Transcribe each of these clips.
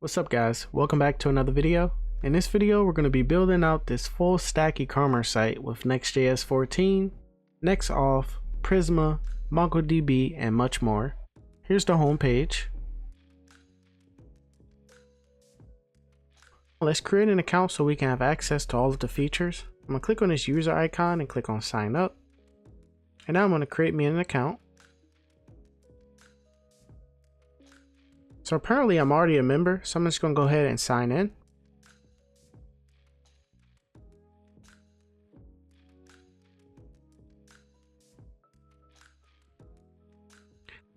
What's up guys, welcome back to another video. In this video we're going to be building out this full stack e-commerce site with Next.js 14, NextAuth, Prisma, MongoDB, and much more. Here's the home page. Let's create an account so we can have access to all of the features. I'm going to click on this user icon and click on sign up. And now I'm going to create me an account. So apparently I'm already a member, so I'm just going to go ahead and sign in.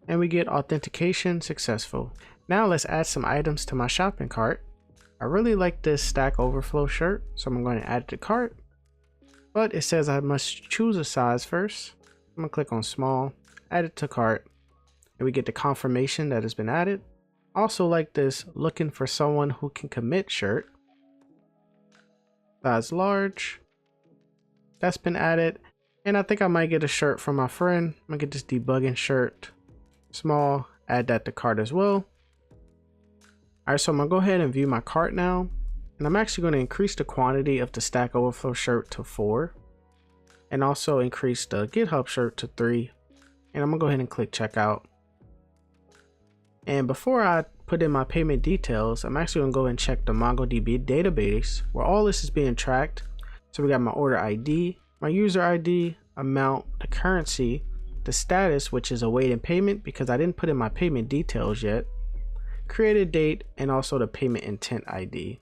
And we get authentication successful. Now let's add some items to my shopping cart. I really like this Stack Overflow shirt, so I'm going to add it to cart. But it says I must choose a size first. I'm going to click on small, add it to cart, and we get the confirmation that it's been added. Also like this looking for someone who can commit shirt. Size large. That's been added. And I think I might get a shirt from my friend. I'm gonna get this debugging shirt. Small. Add that to cart as well. Alright, so I'm gonna go ahead and view my cart now. And I'm actually going to increase the quantity of the Stack Overflow shirt to 4. And also increase the GitHub shirt to 3. And I'm gonna go ahead and click checkout. And before I put in my payment details, I'm actually going to go and check the MongoDB database where all this is being tracked. So we got my order ID, my user ID, amount, the currency, the status, which is awaiting payment because I didn't put in my payment details yet, created date, and also the payment intent ID.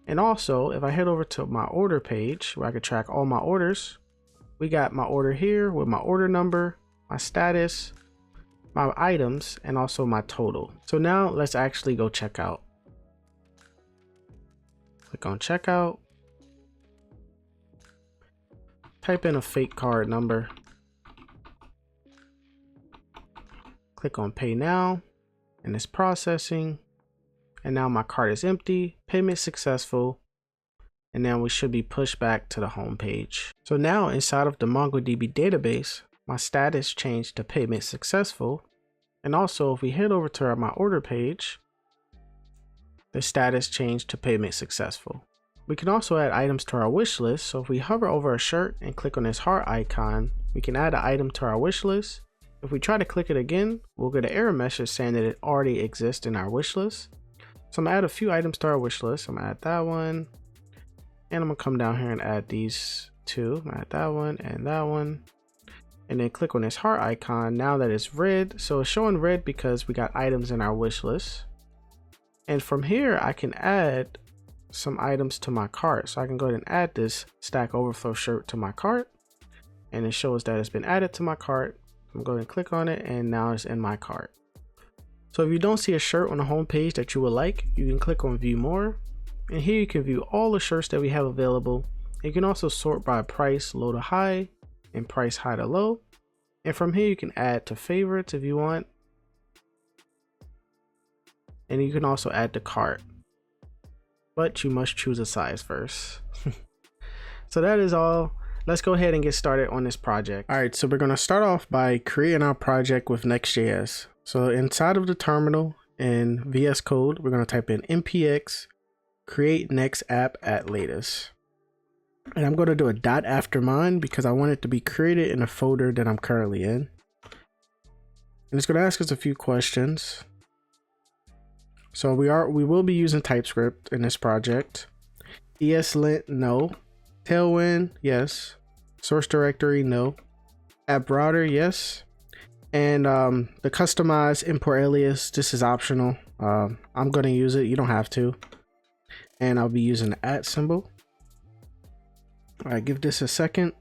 And also, if I head over to my order page where I can track all my orders, we got my order here with my order number, my status, my items, and also my total. So now let's actually go check out. Click on checkout. Type in a fake card number. Click on pay now, and it's processing. And now my cart is empty, payment successful, and now we should be pushed back to the home page. So now inside of the MongoDB database, my status changed to payment successful. And also if we head over to my order page, the status changed to payment successful. We can also add items to our wish list. So if we hover over a shirt and click on this heart icon, we can add an item to our wish list. If we try to click it again, we'll get an error message saying that it already exists in our wish list. So I'm gonna add a few items to our wish list. I'm gonna add that one, and I'm gonna come down here and add these two. I'm gonna add that one and that one. And then click on this heart icon now that it's red. So it's showing red because we got items in our wish list. And from here, I can add some items to my cart. So I can go ahead and add this Stack Overflow shirt to my cart. And it shows that it's been added to my cart. I'm going to click on it and now it's in my cart. So if you don't see a shirt on the home page that you would like, you can click on view more. And here you can view all the shirts that we have available. You can also sort by price low to high and price high to low. And from here you can add to favorites if you want. And you can also add to cart. But you must choose a size first. So that is all. Let's go ahead and get started on this project. All right, so we're going to start off by creating our project with Next.js. So inside of the terminal in VS Code, we're going to type in npx create next app at latest. And I'm going to do a dot after mine because I want it to be created in a folder that I'm currently in. And it's going to ask us a few questions. So we will be using TypeScript in this project. ESLint, no. Tailwind, yes. Source directory, no. App router, yes. And the customized import alias, this is optional. I'm going to use it. You don't have to. And I'll be using the @ symbol. All right, give this a second.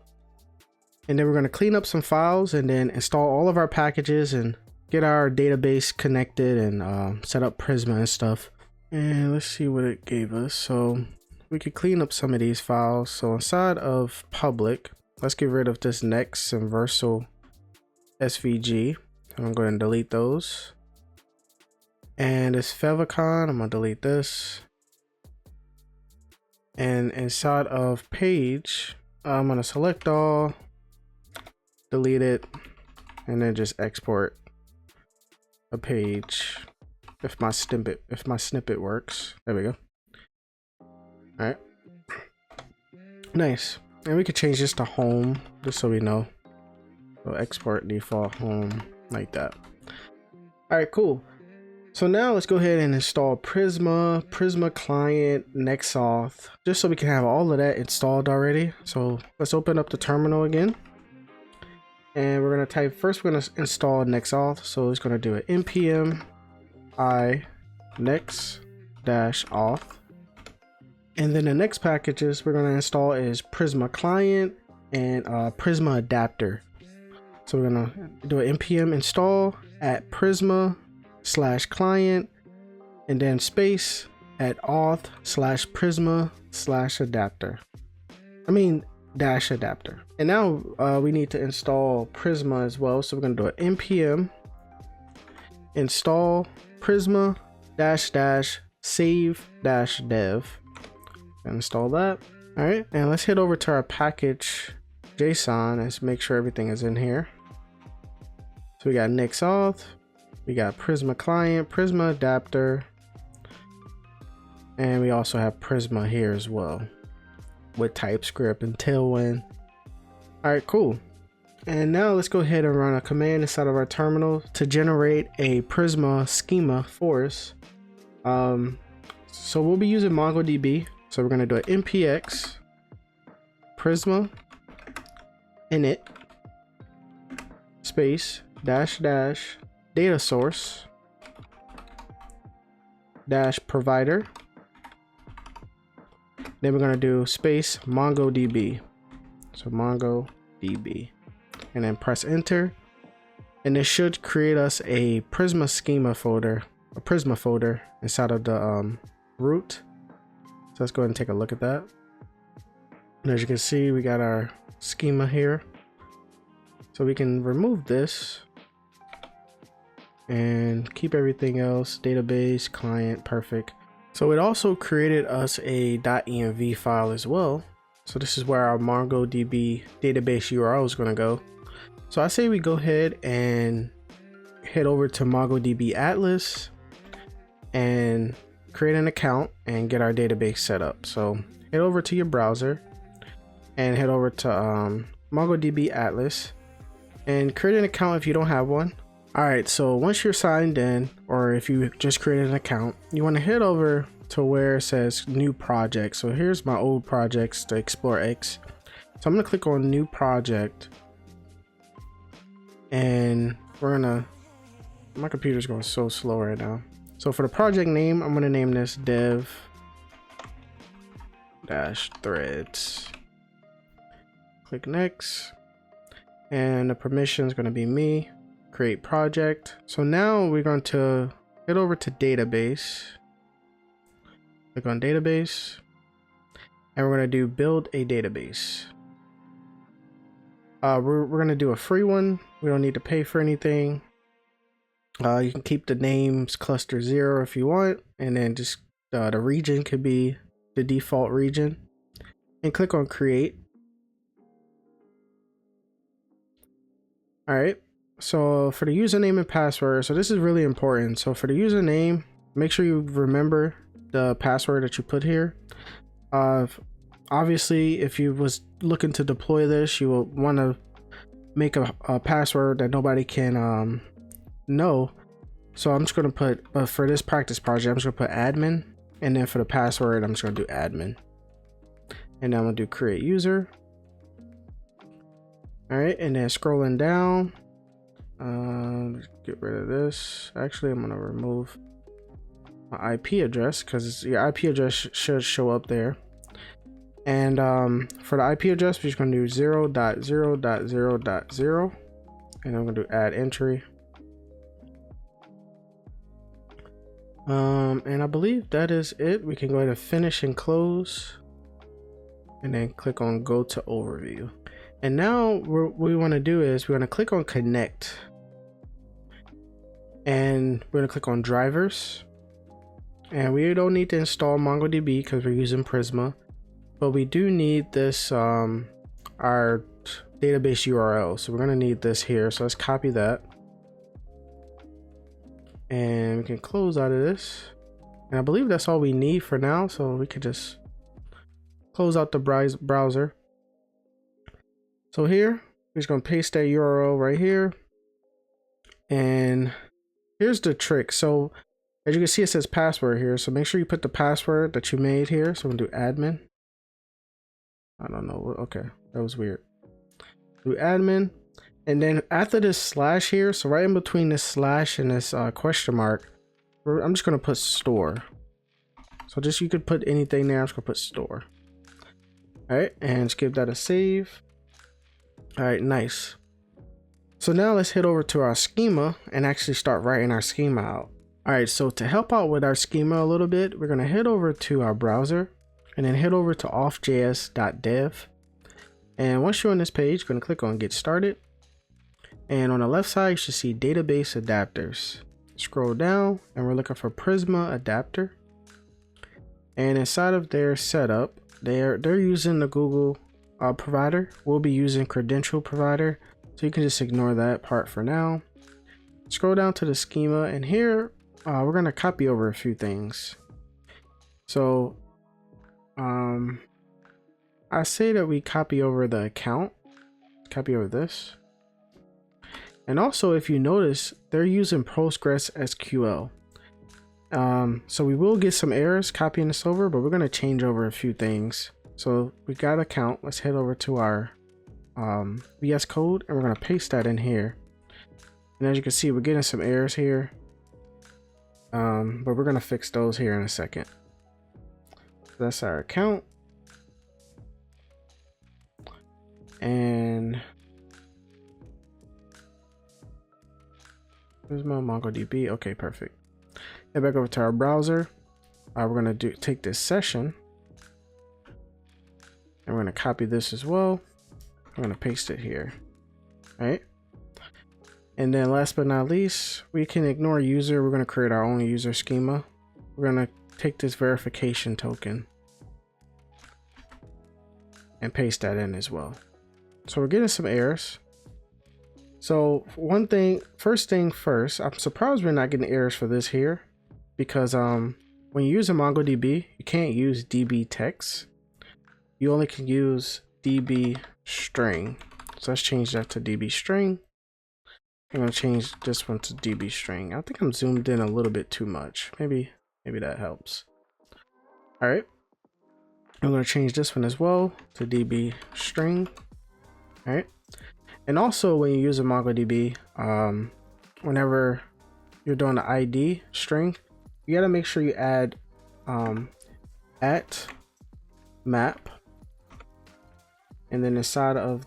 And then we're going to clean up some files and then install all of our packages and get our database connected and set up Prisma and stuff. And let's see what it gave us. So we could clean up some of these files. So inside of public, let's get rid of this Next and Versal SVG. I'm going to delete those. And this favicon, I'm going to delete this. And inside of page, I'm going to select all, delete it, and then just export a page if my snippet works. There we go. All right, nice. And we could change this to home just so we know. So export default home like that. All right, cool. So now let's go ahead and install Prisma client, NextAuth, just so we can have all of that installed already. So let's open up the terminal again. And we're gonna type, first we're gonna install NextAuth. So it's gonna do an npm I next-auth. And then the next packages we're gonna install is Prisma client and Prisma adapter. So we're gonna do an npm install at Prisma/client and then space at auth/Prisma/adapter. -adapter. And now we need to install Prisma as well. So we're gonna do an npm install Prisma --save-dev. Install that. All right, and let's head over to our package JSON. Let's make sure everything is in here. So we got NextAuth, we got Prisma client, Prisma adapter, and we also have Prisma here as well with TypeScript and Tailwind. All right, cool. And now let's go ahead and run a command inside of our terminal to generate a Prisma schema for us. So we'll be using MongoDB. So we're gonna do an npx Prisma init space -- data source -- provider. Then we're gonna do space MongoDB. So MongoDB, and then press enter. And this should create us a Prisma schema folder, a Prisma folder inside of the root. So let's go ahead and take a look at that. And as you can see, we got our schema here. So we can remove this and keep everything else, database, client, perfect. So it also created us a .env file as well. So this is where our MongoDB database URL is gonna go. So I say we go ahead and head over to MongoDB Atlas and create an account and get our database set up. So head over to your browser and head over to MongoDB Atlas and create an account if you don't have one. All right, so once you're signed in, or if you just created an account, you want to head over to where it says new project. So here's my old projects to Explore X. So I'm gonna click on new project, and my computer's going so slow right now. So for the project name, I'm gonna name this dev-threads. Click next, and the permission is gonna be me. Create project. So now we're going to head over to database. Click on database, and we're going to do build a database. We're going to do a free one. We don't need to pay for anything. You can keep the names cluster 0 if you want, and then just the region could be the default region, and click on create. All right. So for the username and password, so this is really important. So for the username, make sure you remember the password that you put here. Obviously, if you was looking to deploy this, you will want to make a password that nobody can know. So I'm just going to put, for this practice project, I'm just going to put admin. And then for the password, I'm just going to do admin. And then I'm going to do create user. All right, and then scrolling down. Get rid of this. Actually, I'm gonna remove my IP address because your IP address should show up there. And for the IP address, we're just gonna do 0.0.0.0, and I'm gonna do add entry. And I believe that is it. We can go ahead and finish and close, and then click on go to overview. And now what we want to do is we're going to click on connect, and we're going to click on drivers, and we don't need to install MongoDB because we're using Prisma, but we do need this our database URL. So we're going to need this here. So let's copy that, and we can close out of this. And I believe that's all we need for now. So we could just close out the browser. So here, we're just gonna paste that URL right here. And here's the trick. So as you can see, it says password here. So make sure you put the password that you made here. So we'll do admin. I don't know. Okay, that was weird. Do admin. And then after this slash here, so right in between this slash and this question mark, I'm just going to put store. So just, you could put anything there. I'm just going to put store. All right, and just give that a save. All right, nice. So now let's head over to our schema and actually start writing our schema out. All right, so to help out with our schema a little bit, we're going to head over to our browser and then head over to authjs.dev. And once you're on this page, you're going to click on get started. And on the left side, you should see database adapters. Scroll down and we're looking for Prisma adapter. And inside of their setup, they're using the Google provider. We'll be using credential provider. So you can just ignore that part for now. Scroll down to the schema, and here we're going to copy over a few things. So I say that we copy over the account, copy over this. And also, if you notice, they're using PostgreSQL. So we will get some errors copying this over, but we're going to change over a few things. So we got account. Let's head over to our VS Code, and we're going to paste that in here. And as you can see, we're getting some errors here. But we're going to fix those here in a second. So that's our account. And here's my MongoDB. Okay, perfect. Head back over to our browser. We're going to take this session. And we're going to copy this as well. I'm going to paste it here. All right. And then last but not least, we can ignore user. We're going to create our own user schema. We're going to take this verification token and paste that in as well. So we're getting some errors. So first thing first, I'm surprised we're not getting errors for this here, because when you use a MongoDB, you can't use DB text. You only can use DB string. So let's change that to DB string. I'm going to change this one to DB string. I think I'm zoomed in a little bit too much. Maybe that helps. All right. I'm going to change this one as well to DB string. All right. And also, when you use a MongoDB, whenever you're doing the ID string, you got to make sure you add at map. And then inside of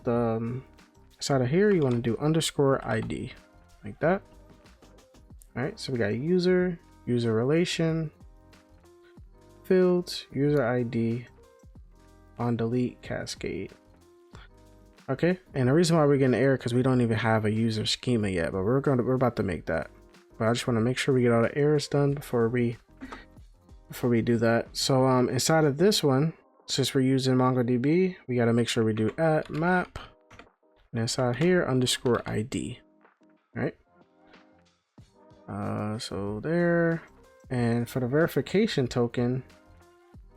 here, you want to do underscore ID, like that. All right, so we got user relation, fields, user ID, on delete cascade. Okay, and the reason why we're getting an error because we don't even have a user schema yet, but we're about to make that. But I just want to make sure we get all the errors done before we do that. So inside of this one, since we're using MongoDB, we got to make sure we do at map, and inside here underscore ID. All right. So there, and for the verification token,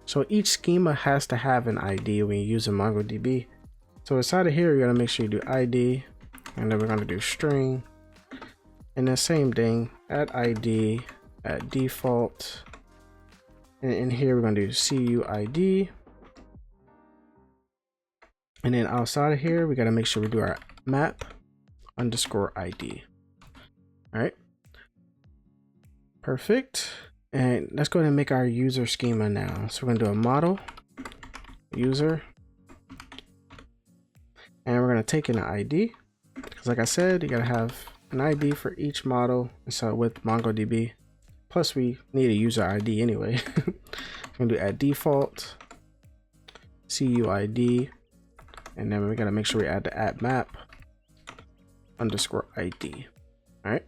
so each schema has to have an ID when you use a MongoDB. So inside of here, you got to make sure you do ID, and then we're going to do string, and then same thing, at ID, at default, and in here we're going to do CUID. And then outside of here, we got to make sure we do our map underscore ID. All right. Perfect. And let's go ahead and make our user schema now. So we're going to do a model user. And we're going to take in an ID. Because like I said, you got to have an ID for each model. And so with MongoDB, plus we need a user ID anyway. We're going to do at default, CUID. And then we got to make sure we add the at map underscore ID. All right.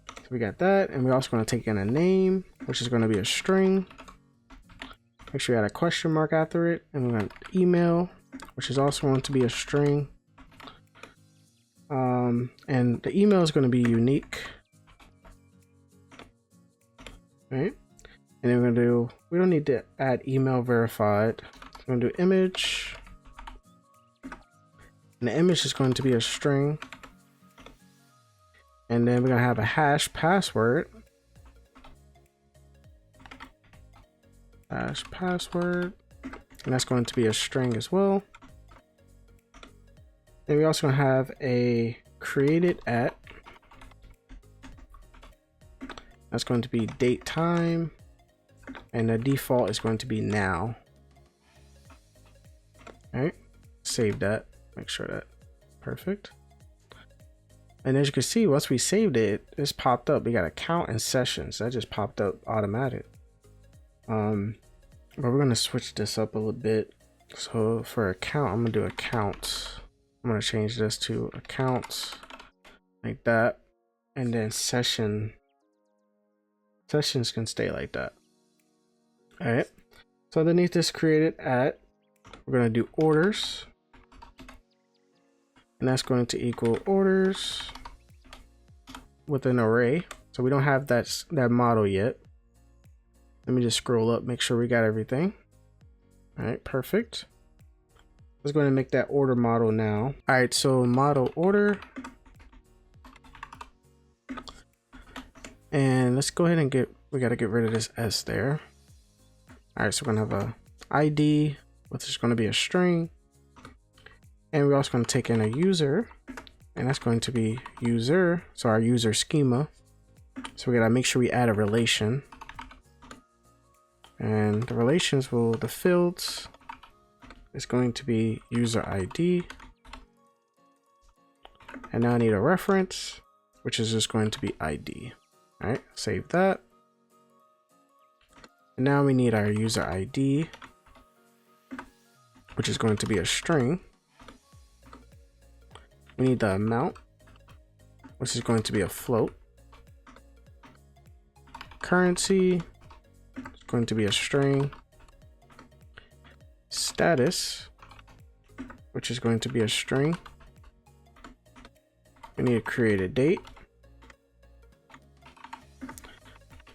So we got that. And we're also going to take in a name, which is going to be a string. Make sure you add a question mark after it. And we're going to email, which is also going to be a string. And the email is going to be unique. right? And then we're gonna do, we don't need to add email verified. We're gonna do image, and the image is going to be a string. And then we're gonna have a hash password. Hash password, and that's going to be a string as well. Then we also gonna have a created at. That's going to be date time, and the default is going to be now. All right, save that. Make sure that perfect. And as you can see, once we saved it, it's popped up. We got account and sessions. That just popped up automatic. But we're gonna switch this up a little bit. So for account, I'm gonna do accounts. I'm gonna change this to accounts like that, and then sessions can stay like that. All right. So underneath this created at, we're gonna do orders, and that's going to equal orders with an array. So we don't have that model yet. Let me just scroll up, make sure we got everything. All right, perfect. Let's go ahead and make that order model now. All right, so model order. And let's go ahead and we got to get rid of this S there. All right, so we're gonna have a ID, which is going to be a string. And we're also going to take in a user, and that's going to be user. So our user schema. So we got to make sure we add a relation. And the relations the fields is going to be user ID. And now I need a reference, which is just going to be ID. All right, save that. And now we need our user ID, which is going to be a string. We need the amount, which is going to be a float. Currency, going to be a string. Status, which is going to be a string. We need to create a date.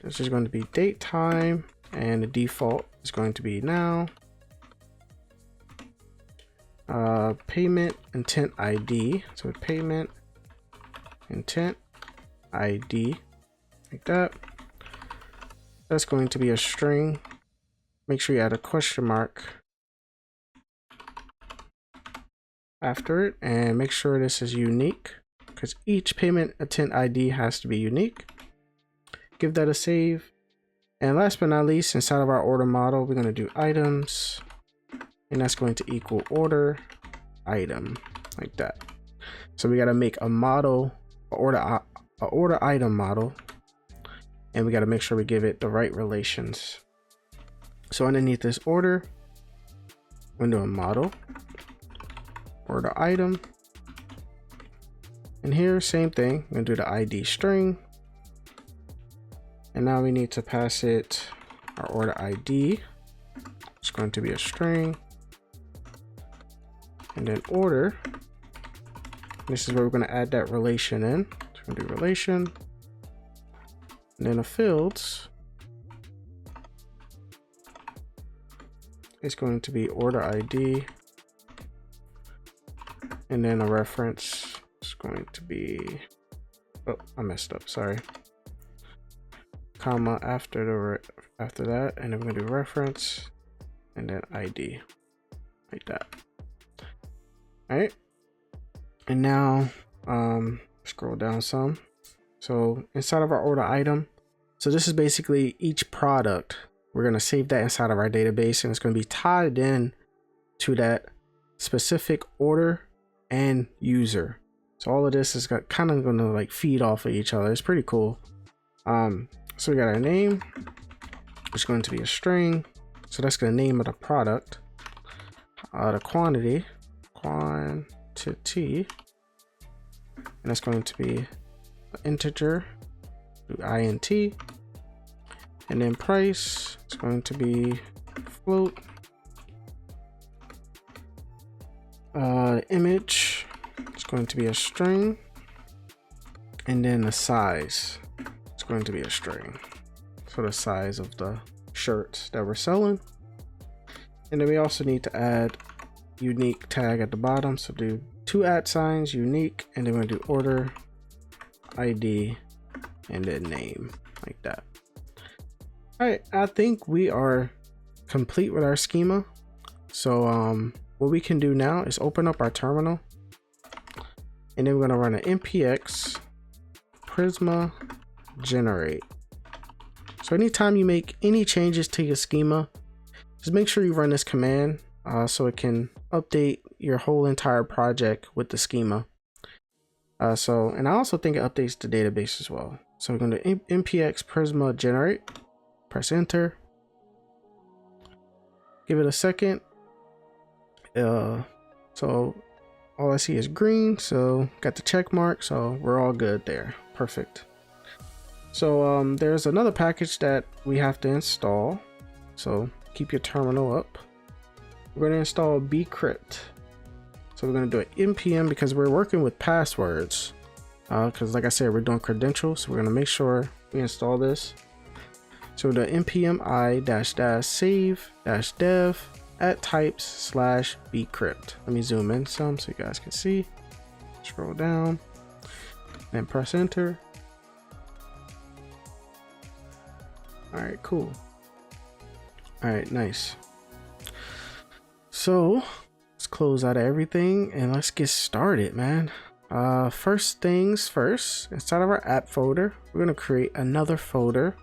This is going to be date time, and the default is going to be now. Payment intent ID. So payment intent ID, like that. That's going to be a string. Make sure you add a question mark after it, and make sure this is unique, because each payment intent ID has to be unique. Give that a save. And last but not least, inside of our order model, we're going to do items, and that's going to equal order item, like that. So we got to make a model, order item model. And we got to make sure we give it the right relations. So underneath this order, we're going to do a model, order item. And here, same thing. We're going to do the ID string. And now we need to pass it our order ID. It's going to be a string. And then order. This is where we're going to add that relation in. So we're going to do relation. And then the fields is going to be order ID, and then a reference is going to be, oh, I messed up, sorry, comma after that, and then we're gonna do reference and then ID, like that. All right, and now scroll down some. So inside of our order item, so this is basically each product. We're going to save that inside of our database, and it's going to be tied in to that specific order and user. So all of this is kind of going to like feed off of each other. It's pretty cool. So we got our name, which is going to be a string. So that's the name of the product. The quantity, and that's going to be integer, int, and then price is going to be float. Image is going to be a string, and then the size is going to be a string. so the size of the shirts that we're selling. And then we also need to add unique tag at the bottom. So do 2 @ unique, and then we're gonna do order ID and then name, like that. All right, I think we are complete with our schema. So what we can do now is open up our terminal, and then we're gonna run an npx Prisma generate. So anytime you make any changes to your schema, just make sure you run this command so it can update your whole entire project with the schema. And I also think it updates the database as well. So we're going to npx Prisma generate, press enter, give it a second. So all I see is green, so got the check mark, so we're all good there. Perfect. So there's another package that we have to install. So keep your terminal up. We're going to install bcrypt. So we're going to do an npm because we're working with passwords. Because like I said, we're doing credentials. So we're going to make sure we install this. So the npm i-save-dev @types/bcrypt. Let me zoom in some so you guys can see. Scroll down and press enter. All right, cool. All right, nice. So let's close out of everything and let's get started, man. First things first, inside of our app folder, we're going to create another folder,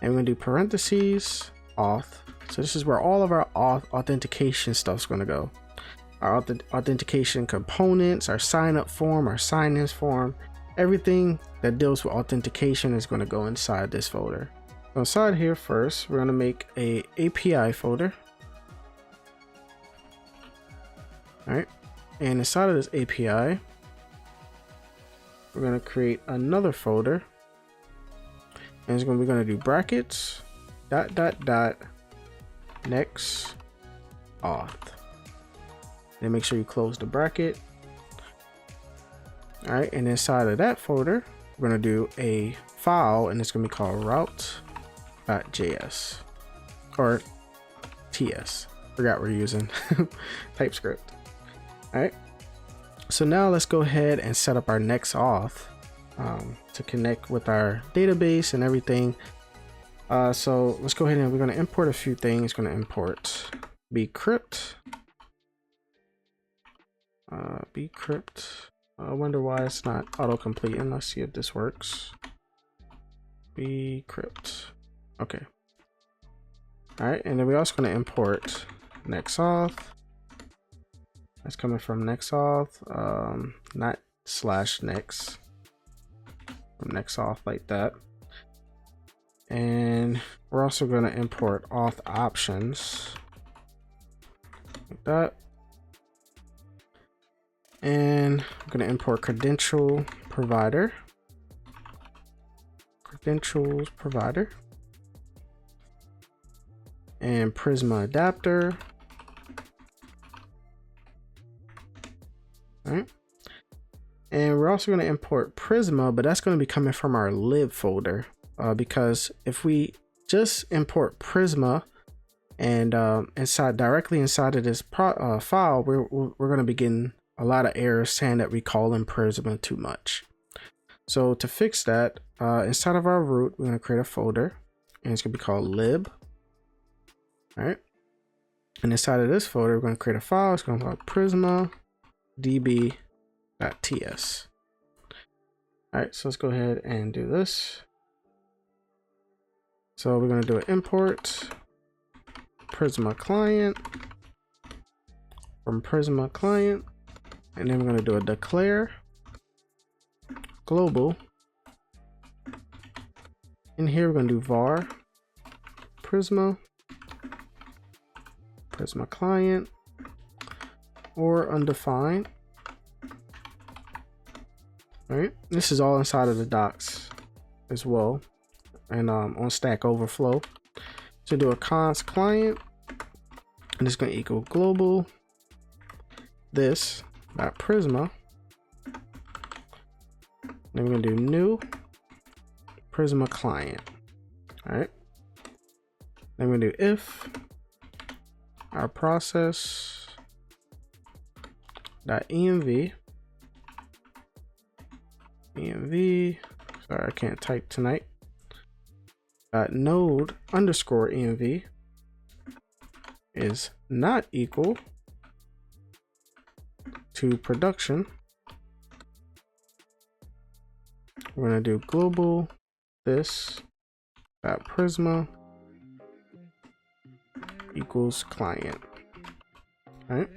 and we're going to do parentheses auth. So this is where all of our auth authentication stuff is going to go. Our authentication components, our sign up form, our sign in form, everything that deals with authentication is going to go inside this folder. So inside here first, we're going to make a API folder. All right, and inside of this API, we're going to create another folder, and we're going to do brackets next auth. Then make sure you close the bracket. All right, and inside of that folder, we're going to do a file, and it's going to be called route.js or TS. Forgot we're using TypeScript. All right, so now let's go ahead and set up our NextAuth to connect with our database and everything. So let's go ahead and we're going to import a few things. Going to import bcrypt. I wonder why it's not auto-completing. Let's see if this works. Bcrypt. Okay. All right, and then we're also going to import NextAuth. That's coming from NextAuth, not /next, from NextAuth like that. And we're also going to import auth options like that. And I'm going to import credentials provider, and Prisma adapter. All right. And we're also going to import Prisma, but that's going to be coming from our lib folder, because if we just import Prisma and directly inside of this file, we're going to be getting a lot of errors saying that we call in Prisma too much. So to fix that, inside of our root, we're going to create a folder, and it's going to be called lib. All right. And inside of this folder, we're going to create a file. It's going to be called Prisma db.ts. All right, so let's go ahead and do this. So we're going to do an import Prisma client from Prisma client, and then we're going to do a declare global. In here, we're going to do var Prisma client or undefined. All right, this is all inside of the docs as well, and on Stack Overflow. So do a const client, and it's going to equal global this dot Prisma. Then we're going to do new Prisma client. All right. Then we do if our process .env, sorry, I can't type tonight, .node underscore env is not equal to production. We're gonna do global this .prisma equals client. All right,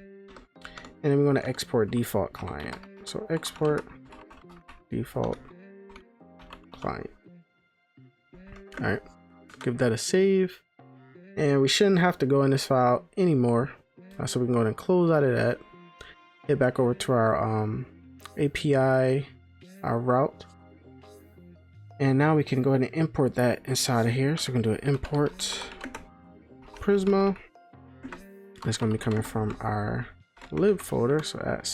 and then we're going to export default client. So export default client. All right, give that a save, and we shouldn't have to go in this file anymore. So we can go ahead and close out of that, hit back over to our API, our route, and now we can go ahead and import that inside of here. So we're going to do an import Prisma. It's going to be coming from our lib folder, so at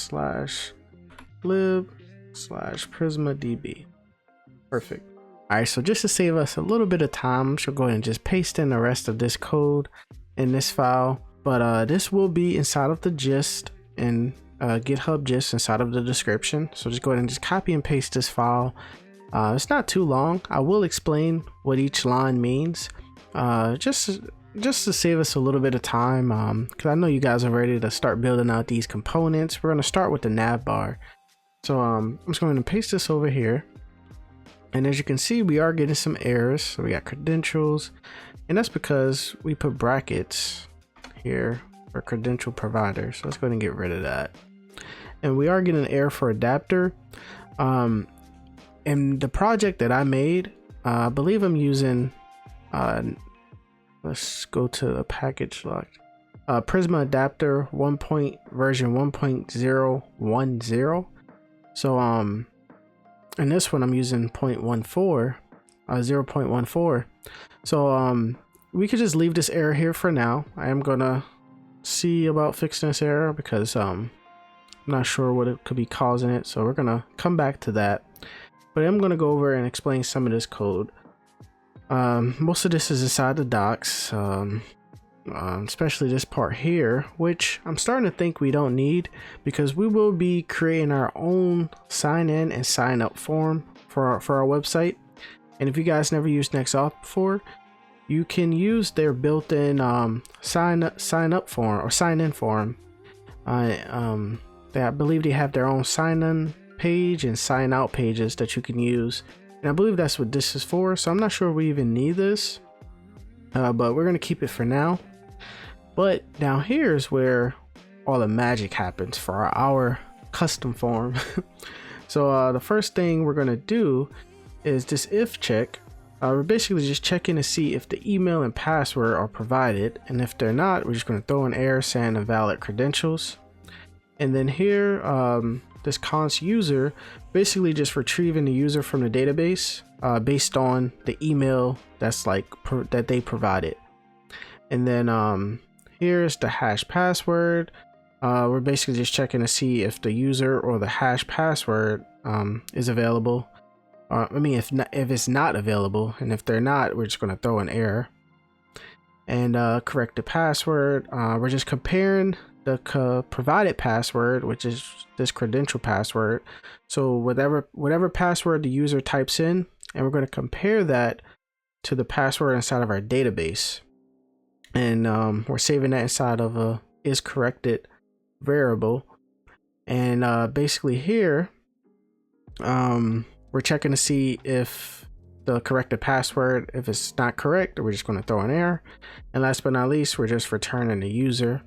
/lib/prismadb. Perfect. All right, so just to save us a little bit of time, I'm just gonna go ahead and just paste in the rest of this code in this file, but this will be inside of the gist and GitHub gist inside of the description. So just go ahead and just copy and paste this file. It's not too long. I will explain what each line means, just to save us a little bit of time, because I know you guys are ready to start building out these components. We're going to start with the Navbar. So I'm just going to paste this over here, and as you can see, we are getting some errors. So we got credentials, and that's because we put brackets here for credential provider. So let's go ahead and get rid of that. And we are getting an error for adapter. In the project that I made, I believe I'm using let's go to the package lock. Prisma adapter version 1.010. So in this one I'm using 0.14. So we could just leave this error here for now. I am gonna see about fixing this error because I'm not sure what it could be causing it. So we're gonna come back to that. But I'm gonna go over and explain some of this code. Most of this is inside the docs, especially this part here, which I'm starting to think we don't need, because we will be creating our own sign in and sign up form for our website. And if you guys never used NextAuth before, you can use their built-in sign up form or sign in form. I believe they have their own sign in page and sign out pages that you can use. And I believe that's what this is for, so I'm not sure we even need this, but we're going to keep it for now. But down here is where all the magic happens for our custom form. So the first thing we're going to do is this if check. We're basically just checking to see if the email and password are provided, and if they're not, we're just going to throw an error saying invalid credentials. And then here, this const user, basically just retrieving the user from the database based on the email that's that they provided. And then here's the hash password. We're basically just checking to see if the user or the hash password is available. If it's not available, and if they're not, we're just going to throw an error. And correct the password. We're just comparing the provided password, which is this credential password. So whatever password the user types in, and we're going to compare that to the password inside of our database. And we're saving that inside of a isCorrected variable. And basically here, we're checking to see if the corrected password, if it's not correct, we're just going to throw an error. And last but not least, we're just returning the user.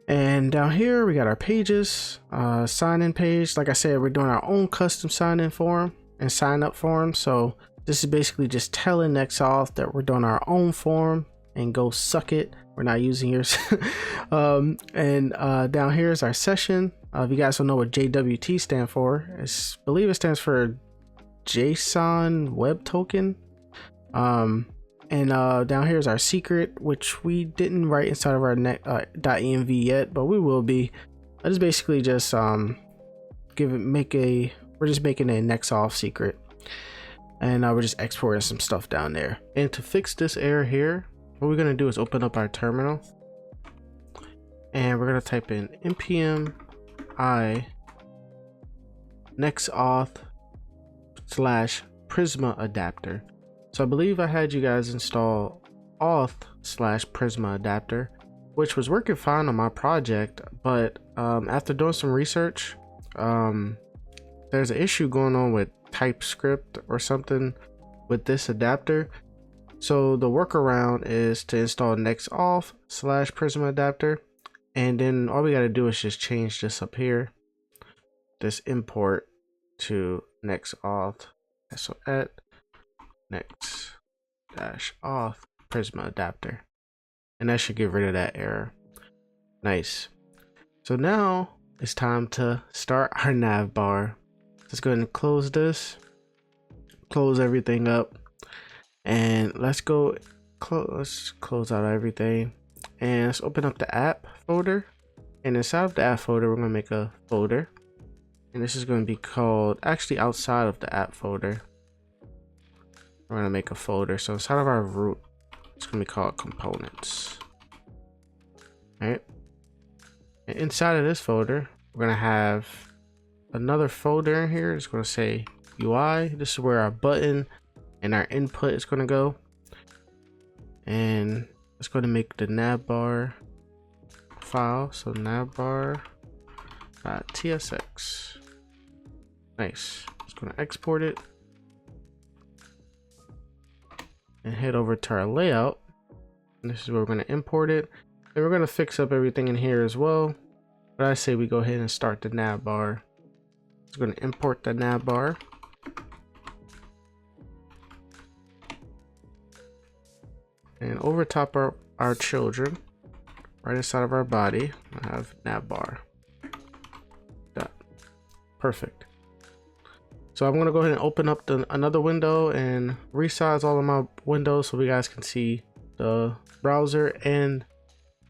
And down here we got our pages, sign in page. Like I said, we're doing our own custom sign in form and sign up form. So this is basically just telling NextAuth that we're doing our own form and go suck it. We're not using yours. Down here is our session. If you guys don't know what JWT stand for, I believe it stands for JSON Web Token. Down here is our secret, which we didn't write inside of our .env yet, but we will be. That is basically just we're just making a NextAuth secret. and we're just exporting some stuff down there. And to fix this error here, what we're gonna do is open up our terminal, and we're gonna type in npm I NextAuth / Prisma adapter. So I believe I had you guys install Auth / Prisma adapter, which was working fine on my project, but after doing some research, there's an issue going on with TypeScript or something with this adapter. So the workaround is to install NextAuth / Prisma adapter, and then all we got to do is just change this up here, this import to NextAuth, so at next-auth Prisma adapter, and that should get rid of that error. Nice. So now it's time to start our navbar. Let's go ahead and close this, close everything up, and let's go let's close out everything, and let's open up the app folder. And inside of the app folder, we're gonna make a folder, and this is going to be called, actually outside of the app folder, we're going to make a folder. So inside of our root, it's going to be called components. All right. And inside of this folder, we're going to have another folder in here. It's going to say UI. This is where our button and our input is going to go. And it's going to make the navbar file. So navbar.tsx. Nice. Just going to export it and head over to our layout. And this is where we're going to import it. And we're going to fix up everything in here as well. But I say we go ahead and start the navbar. It's going to import the navbar. And over top our children, right inside of our body, I have navbar. Perfect. So I'm going to go ahead and open up another window and resize all of my windows so you guys can see the browser and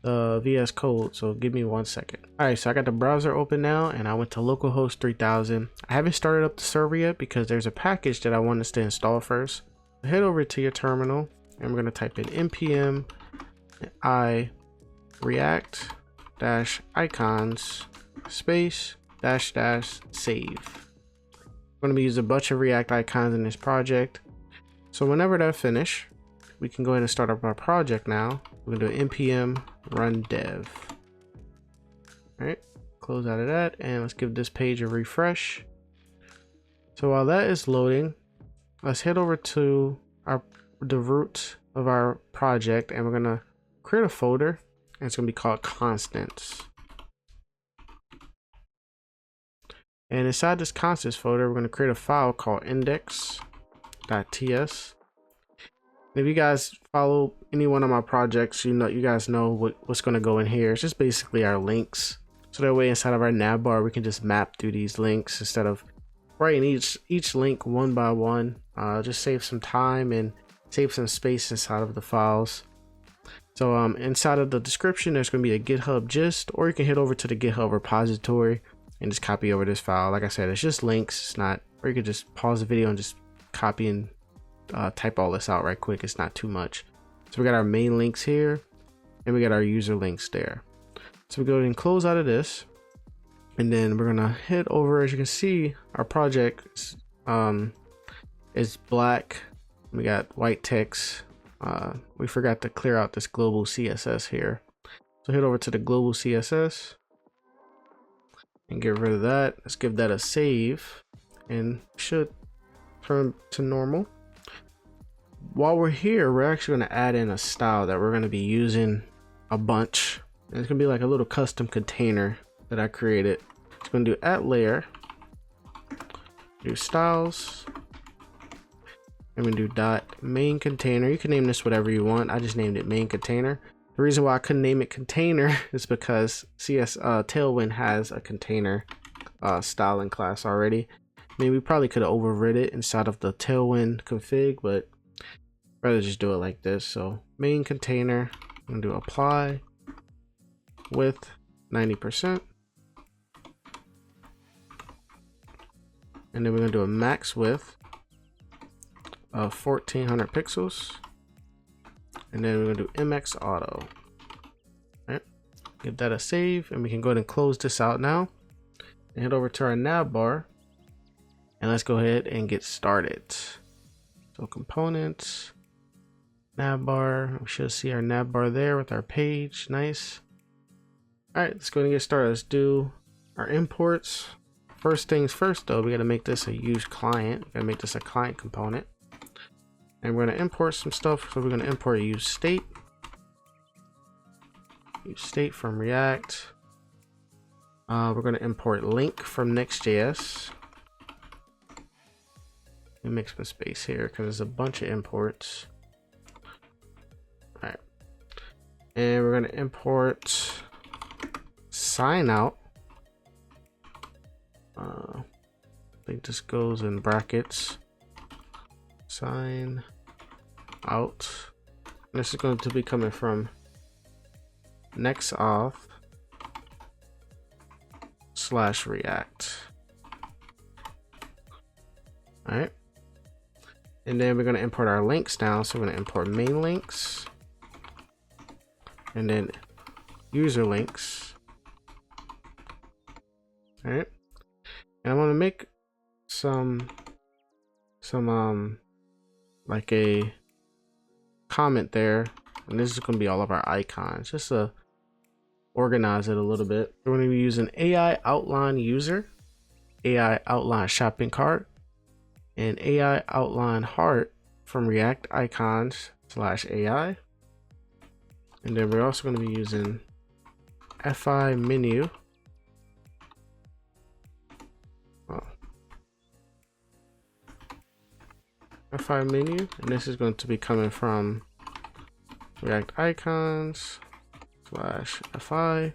the VS Code. So give me 1 second. All right, so I got the browser open now, and I went to localhost 3000. I haven't started up the server yet because there's a package that I want us to install first. So head over to your terminal, and we're going to type in npm I react -icons space -- save. I'm going to be using a bunch of React icons in this project. So whenever that finish, we can go ahead and start up our project now. We're going to do npm run dev. All right, close out of that, and let's give this page a refresh. So while that is loading, let's head over to the root of our project, and we're going to create a folder, and it's going to be called constants. And inside this constants folder, we're going to create a file called index.ts. If you guys follow any one of my projects, you guys know what's going to go in here. It's just basically our links. So that way inside of our navbar, we can just map through these links instead of writing each link one by one. Just save some time and save some space inside of the files. So inside of the description, there's going to be a GitHub gist, or you can head over to the GitHub repository and just copy over this file. Like I said, it's just links. It's not, or you could just pause the video and just copy and type all this out right quick. It's not too much. So we got our main links here, and we got our user links there. So we go ahead and close out of this, and then we're gonna head over. As you can see, our project is black. We got white text. We forgot to clear out this global CSS here. So head over to the global CSS and get rid of that. Let's give that a save, and should turn to normal. While we're here, we're actually going to add in a style that we're going to be using a bunch. And it's going to be like a little custom container that I created. It's going to do @layer, do styles, and we do .main container. You can name this whatever you want. I just named it main container. The reason why I couldn't name it container is because Tailwind has a container styling class already. I mean, we probably could have overrid it inside of the Tailwind config, but rather just do it like this. So main container, I'm gonna do apply width 90%, and then we're gonna do a max width of 1400 pixels. And then we're gonna do MX auto. Right, give that a save, and we can go ahead and close this out now. And head over to our Navbar, and let's go ahead and get started. So components, Navbar, we should see our Navbar there with our page. Nice. All right, let's go ahead and get started. Let's do our imports. First things first though, we gotta make this a use client. We gotta make this a client component. And we're gonna import some stuff. So we're gonna import use state from React. We're gonna import link from Next.js. Let me make some space here because there's a bunch of imports. All right, and we're gonna import sign out. I think this goes in brackets. Sign out. And this is going to be coming from NextAuth /React. All right. And then we're going to import our links now. So we're going to import main links and then user links. All right. And I want to make some like a comment there, and this is going to be all of our icons just to organize it a little bit. We're going to be using AI outline user, AI outline shopping cart, and AI outline heart from React icons /AI. And then we're also going to be using FI menu. FI menu, and this is going to be coming from React icons /FI,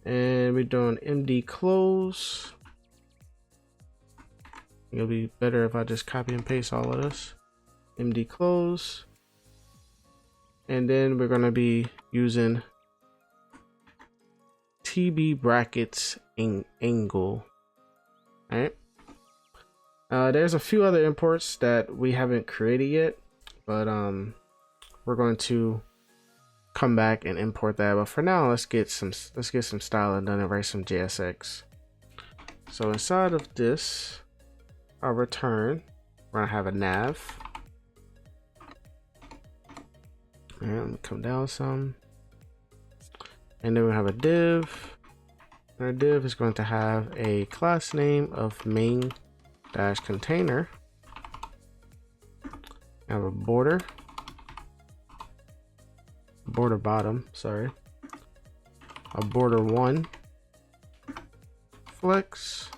and we're doing MD close. It'll be better if I just copy and paste all of this. MD close, and then we're going to be using TB brackets angle. All right. There's a few other imports that we haven't created yet, but we're going to come back and import that. But for now, let's get some styling done and write some JSX. So inside of this, our return, we're gonna have a nav. And let me come down some, and then we have a div. And our div is going to have a class name of main container. I have a border bottom, sorry, a border 1, flex,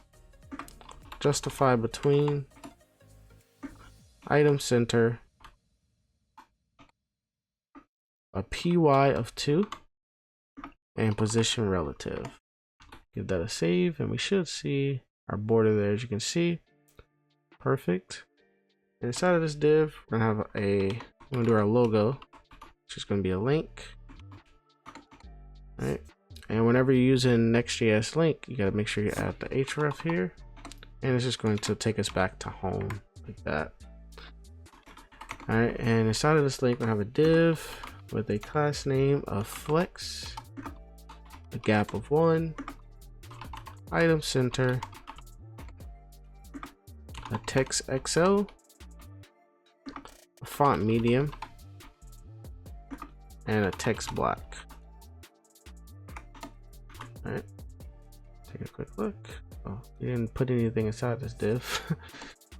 justify between, item center, a PY of 2, and position relative. Give that a save, and we should see our border there, as you can see. Perfect. And inside of this div, we're gonna do our logo, which is gonna be a link. All right. And whenever you're using Next.js link, you gotta make sure you add the href here, and it's just going to take us back to home like that. All right. And inside of this link, we have a div with a class name of flex, a gap of 1, item center, a text XL, a font medium, and a text black. All right, take a quick look. Oh, you didn't put anything inside this div.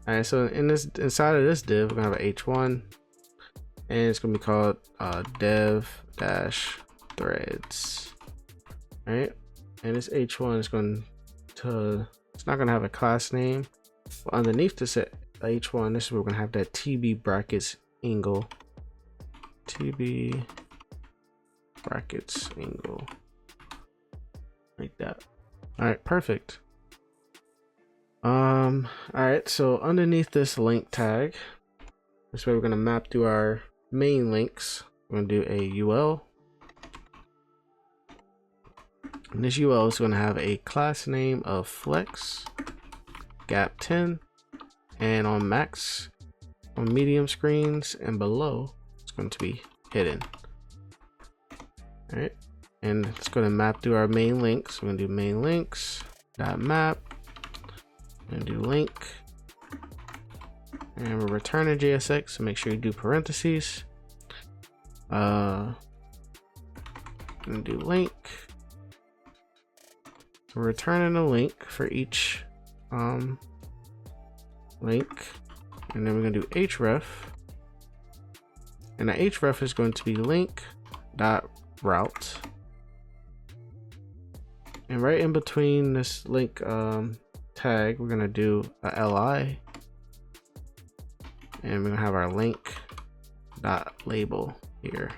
All right, so inside of this div, we're gonna have a h1, and it's gonna be called dev-threads. All right, and this h1 is it's not gonna have a class name. Well, underneath this h1, this is where we're gonna have that TB brackets angle. TB brackets angle. Like that. All right, perfect. All right, so underneath this link tag, this way we're gonna map through our main links. We're gonna do a UL. And this UL is gonna have a class name of flex, gap 10, and on max, on medium screens, and below it's going to be hidden. All right, and it's going to map through our main links. We're going to do main links dot map and do link, and we're returning JSX, so make sure you do parentheses. And do link. So we're returning a link for each link, and then we're going to do href, and the href is going to be link dot route, and right in between this link tag we're going to do a li, and we're going to have our link dot label here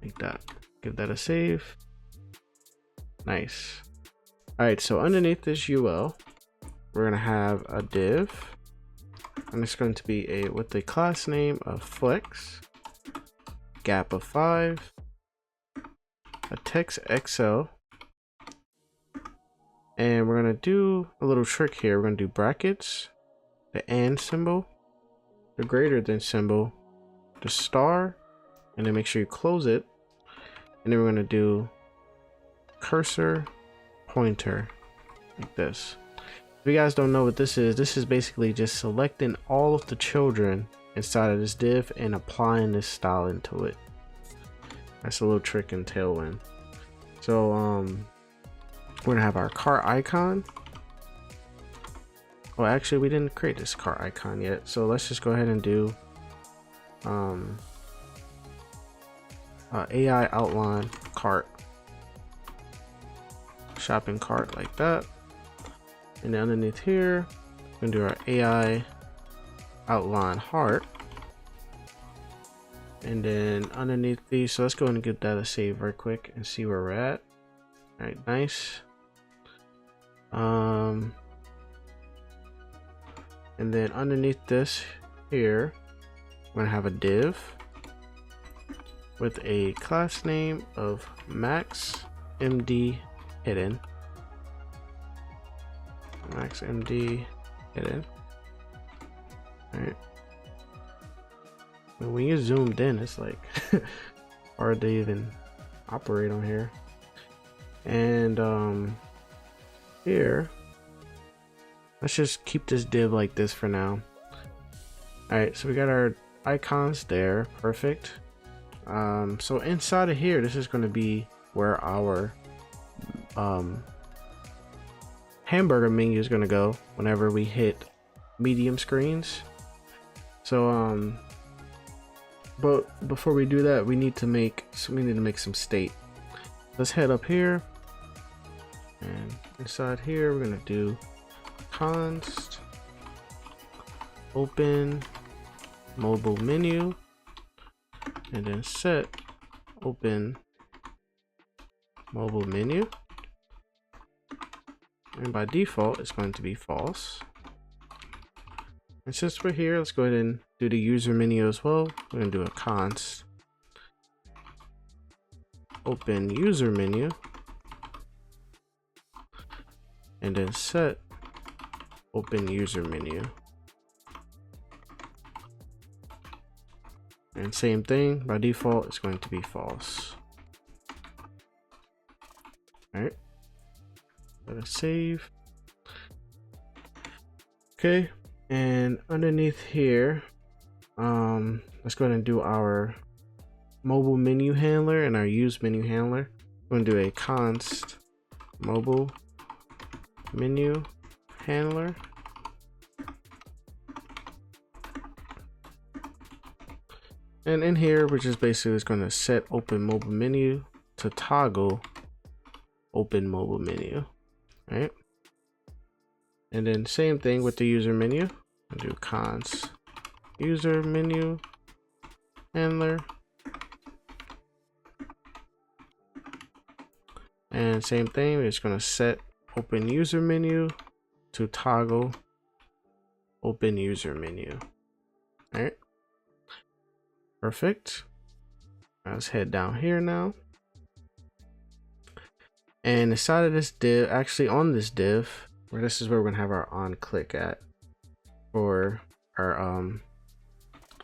like that. Give that a save. Nice. All right, so underneath this UL we're going to have a div, and it's going to be a with the class name of flex, gap of 5, a text XL, and we're going to do a little trick here. We're going to do brackets, the and symbol, the greater than symbol, the star, and then make sure you close it, and then we're going to do cursor pointer like this. If you guys don't know what this is basically just selecting all of the children inside of this div and applying this style into it. That's a little trick in Tailwind. So we're gonna have our cart icon. Well, actually we didn't create this cart icon yet, so let's just go ahead and do AI outline cart, shopping cart like that, and then underneath here we're gonna do our AI outline heart, and then underneath these, so let's go and give that a save right quick and see where we're at. All right, nice. And then underneath this here we're gonna have a div with a class name of maxMD hidden. maxMD hidden. All right. When you zoomed in, it's like hard to even operate on here. And here, let's just keep this div like this for now. All right, so we got our icons there, perfect. So inside of here, this is going to be where our hamburger menu is going to go whenever we hit medium screens. So but before we do that, we need to make some state. Let's head up here, and inside here we're going to do const open mobile menu, and then set open mobile menu, and by default it's going to be false. And since we're here, let's go ahead and do the user menu as well. We're going to do a const open user menu, and then set open user menu. And same thing, by default it's going to be false. All right, let us save. Okay, and underneath here, let's go ahead and do our mobile menu handler and our use menu handler. We're going to do a const mobile menu handler, and in here we're just basically going to set open mobile menu to toggle open mobile menu, right? And then same thing with the user menu. I'll do const user menu handler, and same thing, we're just going to set open user menu to toggle open user menu. All right, perfect. Let's head down here now, and inside of this div, actually on this div, where this is where we're gonna have our on click at for our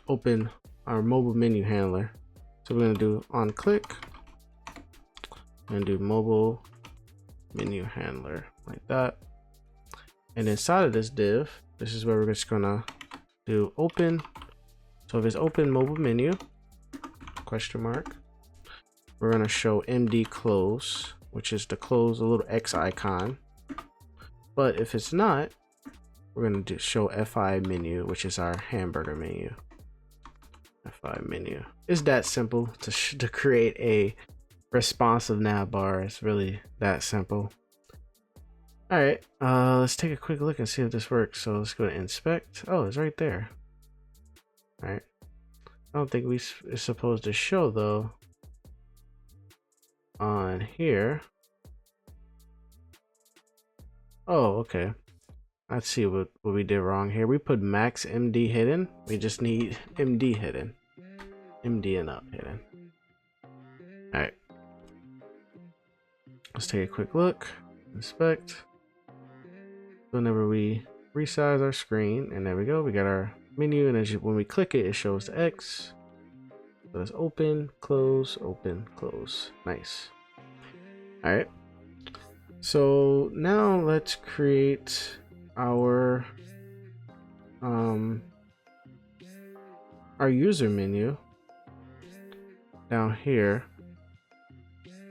open our mobile menu handler. So we're going to do on click and do mobile menu handler like that. And inside of this div, this is where we're just gonna do open. So if it's open mobile menu, question mark, we're gonna show MD close, which is to close a little X icon. But if it's not, we're gonna do show FI menu, which is our hamburger menu. FI menu. It's that simple to create a responsive navbar. It's really that simple. All right, let's take a quick look and see if this works. So let's go to inspect. Oh, it's right there. All right. I don't think it's supposed to show though on here. Oh, okay. Let's see what we did wrong here. We put max MD hidden. We just need MD hidden. MD and up hidden. All right. Let's take a quick look. Inspect. Whenever we resize our screen, and there we go, we got our menu, and when we click it, it shows the X. So let's open, close, nice. All right, so now let's create our user menu down here.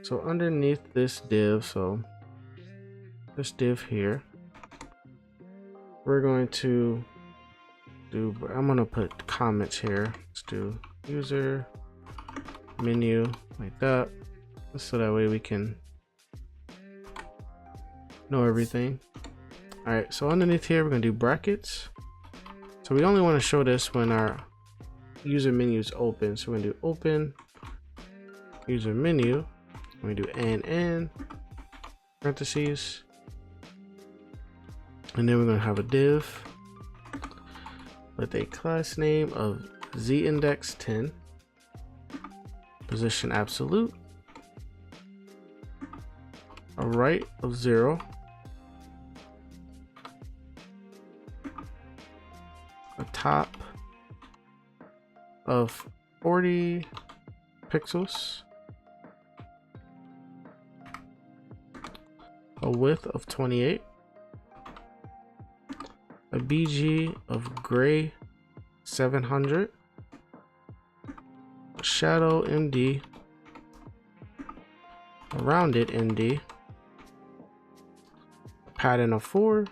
So underneath this div, so this div here, we're going to do, I'm going to put comments here. Let's do user menu like that, so that way we can know everything. All right, so underneath here, we're going to do brackets. So we only want to show this when our user menu is open. So we're going to do open user menu. We're going to do and parentheses. And then we're going to have a div with a class name of zIndex10, position absolute, a right of 0, a top of 40 pixels, a width of 28, a BG of gray 700, a shadow MD, a rounded MD, a pattern of 4,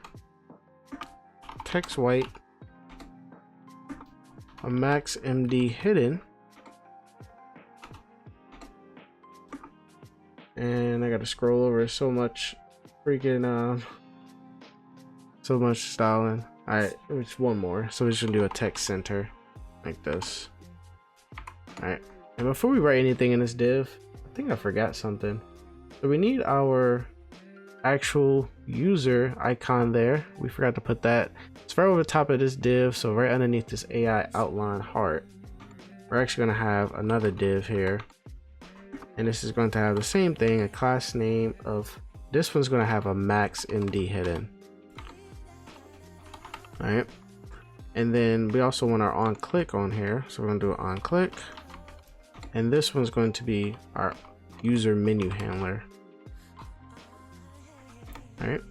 text white, a max MD hidden, and I gotta scroll over so much freaking so much styling. All right, it's one more. So we're just gonna do a text center like this. All right, and before we write anything in this div, I think I forgot something. So we need our actual user icon there. We forgot to put that. It's right over the top of this div. So right underneath this AI outline heart, we're actually gonna have another div here. And this is going to have the same thing, a class name of, this one's gonna have a max MD hidden. All right, and then we also want our on click on here, so we're gonna do an on click, and this one's going to be our user menu handler. All right,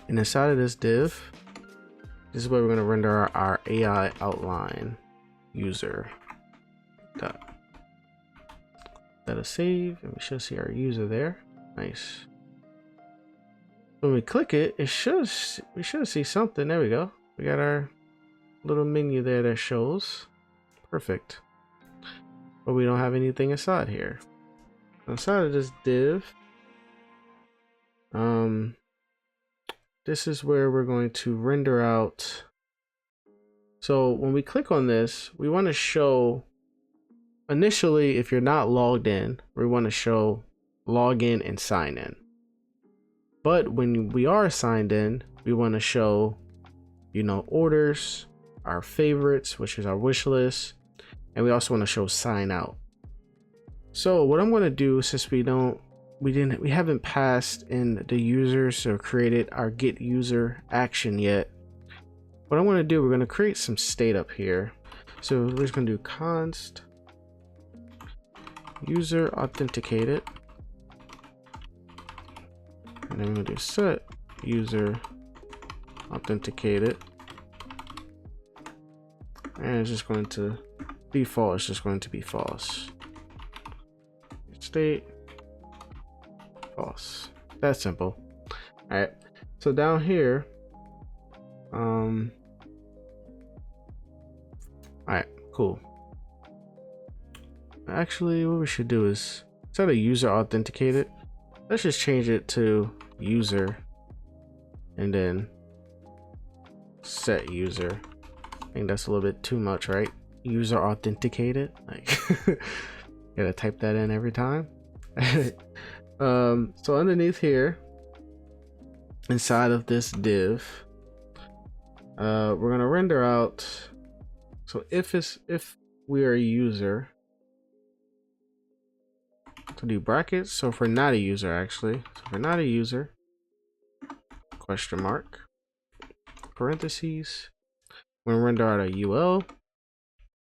and inside of this div, this is where we're going to render our AI outline user. That'll save, and we should see our user there. Nice. When we click it, we should see something. There we go. We got our little menu there that shows. Perfect. But we don't have anything inside here. Inside of this div, this is where we're going to render out. So when we click on this, we want to show initially, if you're not logged in, we want to show login and sign in. But when we are signed in, we want to show, you know, orders, our favorites, which is our wish list, and we also want to show sign out. So what I'm going to do, since we haven't passed in the users or created our get user action yet, what I'm going to do, we're going to create some state up here. So we're just gonna do const user authenticated, and then we're gonna do set user authenticated, and it's just going to default, it's just going to be false. State false. That's simple. All right, so down here, all right, cool. Actually, what we should do is, instead of user authenticated, let's just change it to user and then set user. I think that's a little bit too much, right? User authenticated, like gotta type that in every time. So underneath here, inside of this div, we're gonna render out, so if we are a user, to do brackets. So if we're not a user, actually, so if we're not a user, question mark, parentheses, we're gonna render out a UL,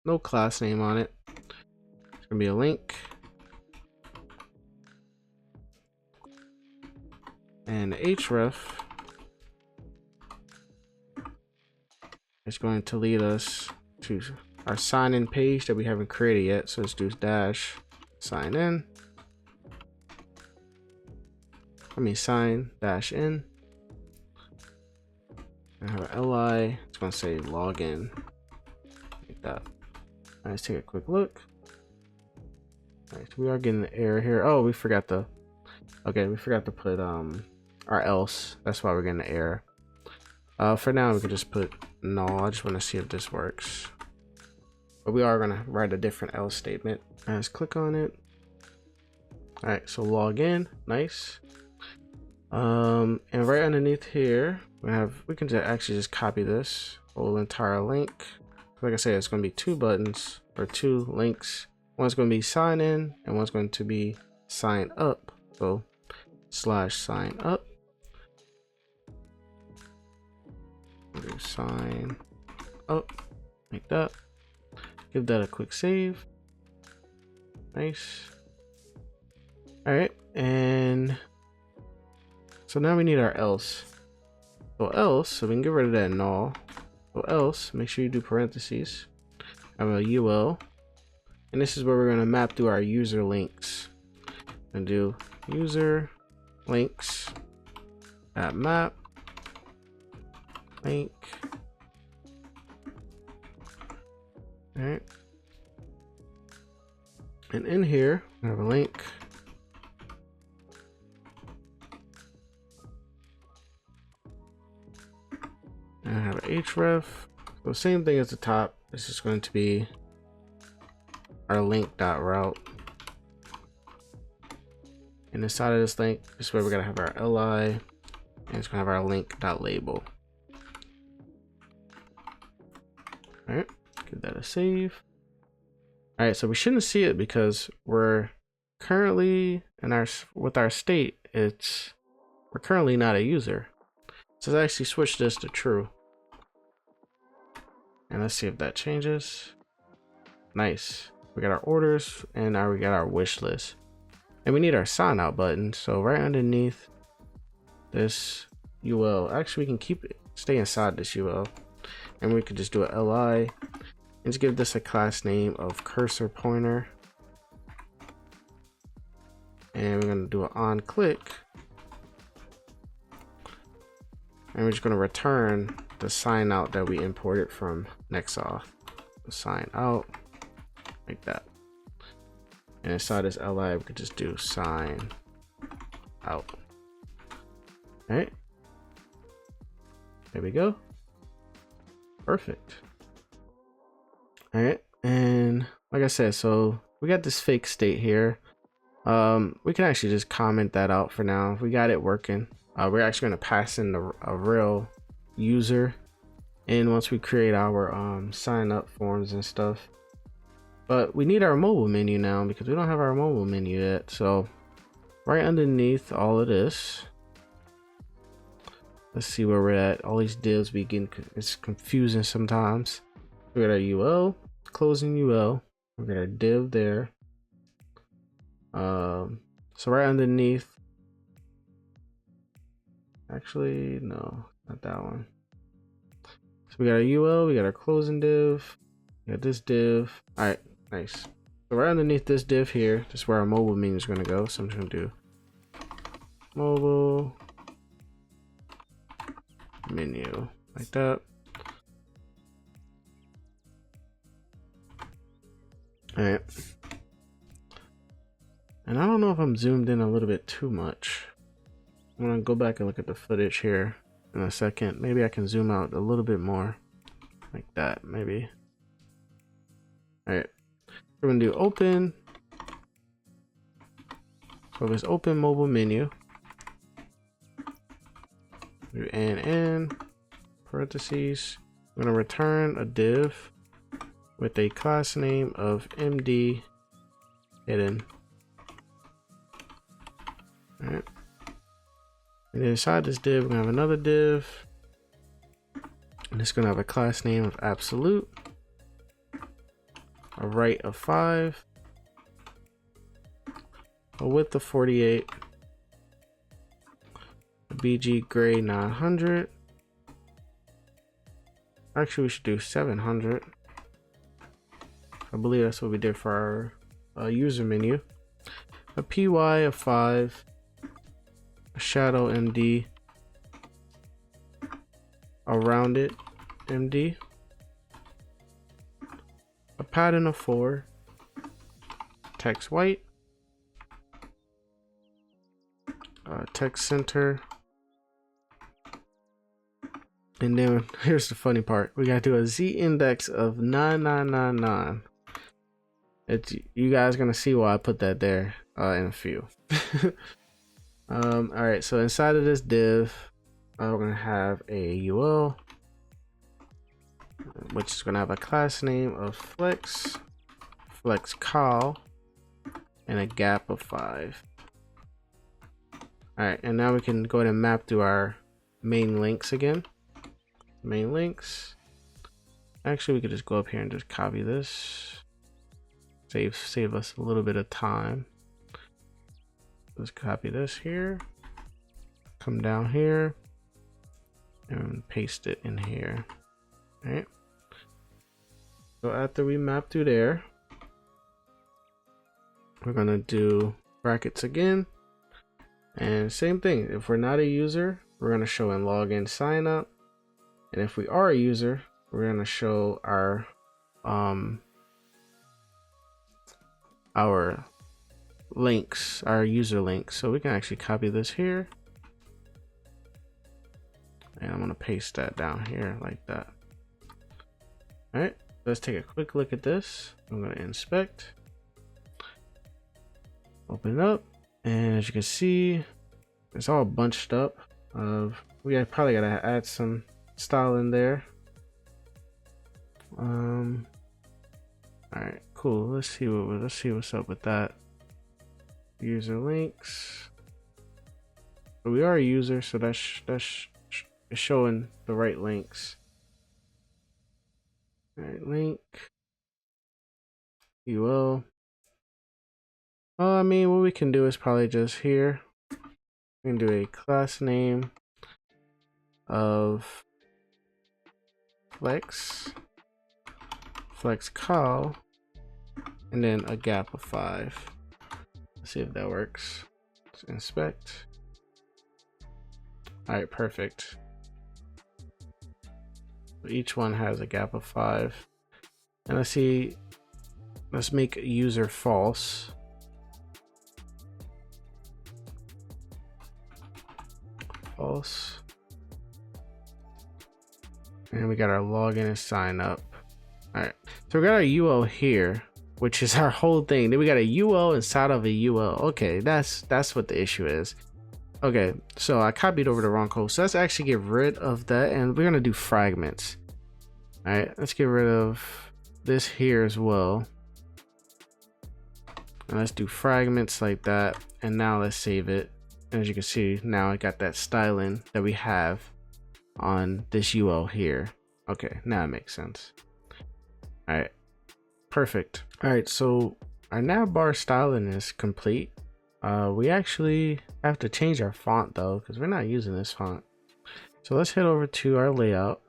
no class name on it. It's gonna be a link, and href is going to lead us to our sign in page that we haven't created yet. So let's do dash sign in. Sign dash in. I have an li. It's going to say login. Like that. Let's take a quick look. All right, so we are getting an error here. Oh, we forgot to. Okay, we forgot to put our else. That's why we're getting an error. For now, we can just put null. I just want to see if this works. But we are gonna write a different else statement. Let's click on it. All right, so log in. Nice. And right underneath here, we can actually just copy this whole entire link. Like I said, it's going to be two buttons or two links. One's going to be sign in and one's going to be sign up. So /sign up. Do sign up like that. Give that a quick save. Nice. All right, and so now we need our else. So we can get rid of that null. So else, make sure you do parentheses. I have a UL, and this is where we're going to map through our user links. And do user links at map link. All right, and in here I have a link. I have an href. So same thing as the top. This is going to be our link.route. And inside of this link, this is where we're gonna have our li, and it's gonna have our link.label. All right, give that a save. All right, so we shouldn't see it because we're currently with our state, we're currently not a user. So let's actually switch this to true. And let's see if that changes. Nice. We got our orders and now we got our wish list. And we need our sign out button. So right underneath this UL, actually we can stay inside this UL. And we could just do a li and just give this a class name of cursor pointer. And we're gonna do an on click. And we're just going to return the sign out that we imported from NextAuth. Sign out like that. And inside this li, we could just do sign out. All right. There we go. Perfect. All right. And like I said, so we got this fake state here. We can actually just comment that out for now. We got it working. We're actually going to pass in a real user and once we create our sign up forms and stuff. But we need our mobile menu now because we don't have our mobile menu yet. So right underneath all of this, let's see where we're at. All these divs it's confusing sometimes. We got our UL, closing UL. We got a div there. So right underneath, actually, no, not that one. So we got our UL, we got our closing div, we got this div. All right, nice. So right underneath this div here, this is where our mobile menu is going to go. So I'm just going to do mobile menu like that. All right. And I don't know if I'm zoomed in a little bit too much. I'm gonna go back and look at the footage here in a second. Maybe I can zoom out a little bit more, like that, maybe. All right, we're gonna do open. So this open mobile menu. Do and parentheses. I'm gonna return a div with a class name of MD hidden. All right. And then inside this div, we're gonna have another div, and it's gonna have a class name of absolute, a right of 5, a width of 48, a BG gray 900. Actually, we should do 700. I believe that's what we did for our user menu. A PY of 5. Shadow MD, a rounded MD, a pattern of 4, text white, text center, and then here's the funny part: we gotta do a Z index of 9999. It's, you guys gonna see why I put that there in a few. All right, so inside of this div, we're gonna have a UL, which is gonna have a class name of flex call, and a gap of 5. All right, and now we can go ahead and map through our main links again. Main links. Actually, we could just go up here and just copy this. Save us a little bit of time. Let's copy this here, come down here, and paste it in here. All right. So after we map through there, we're gonna do brackets again, and same thing. If we're not a user, we're gonna show in login sign up, and if we are a user, we're gonna show our links, our user links. So we can actually copy this here, and I'm gonna paste that down here like that. All right, let's take a quick look at this. I'm gonna inspect, open it up, and as you can see, it's all bunched up. We probably gotta add some style in there. All right, cool. Let's see what's up with that. User links. But we are a user, so that's showing the right links. All right, link UL. I mean, what we can do is probably just here. We can do a class name of flex call, and then a gap of 5. Let's see if that works. Let's inspect. All right, perfect. So each one has a gap of 5. And let's make user false. False. And we got our login and sign up. All right, so we got our UL here, which is our whole thing. Then we got a UL inside of a UL. Okay, that's what the issue is. Okay, so I copied over the wrong code. So let's actually get rid of that, and we're gonna do fragments. All right, let's get rid of this here as well. And let's do fragments like that. And now let's save it. And as you can see, now I got that styling that we have on this UL here. Okay, now it makes sense. All right, Perfect. All right, so our navbar styling is complete. We actually have to change our font though, because we're not using this font. So let's head over to our layout,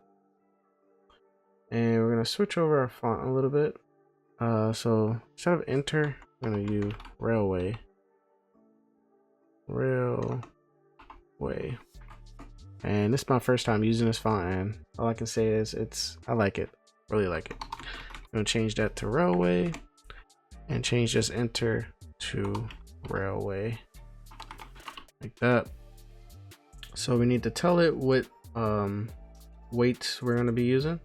and we're gonna switch over our font a little bit. So instead of enter, I'm gonna use railway. And this is my first time using this font, and all I can say is I like it, really like it. I'm gonna change that to railway and change this enter to railway, like that. So we need to tell it what weights we're gonna be using.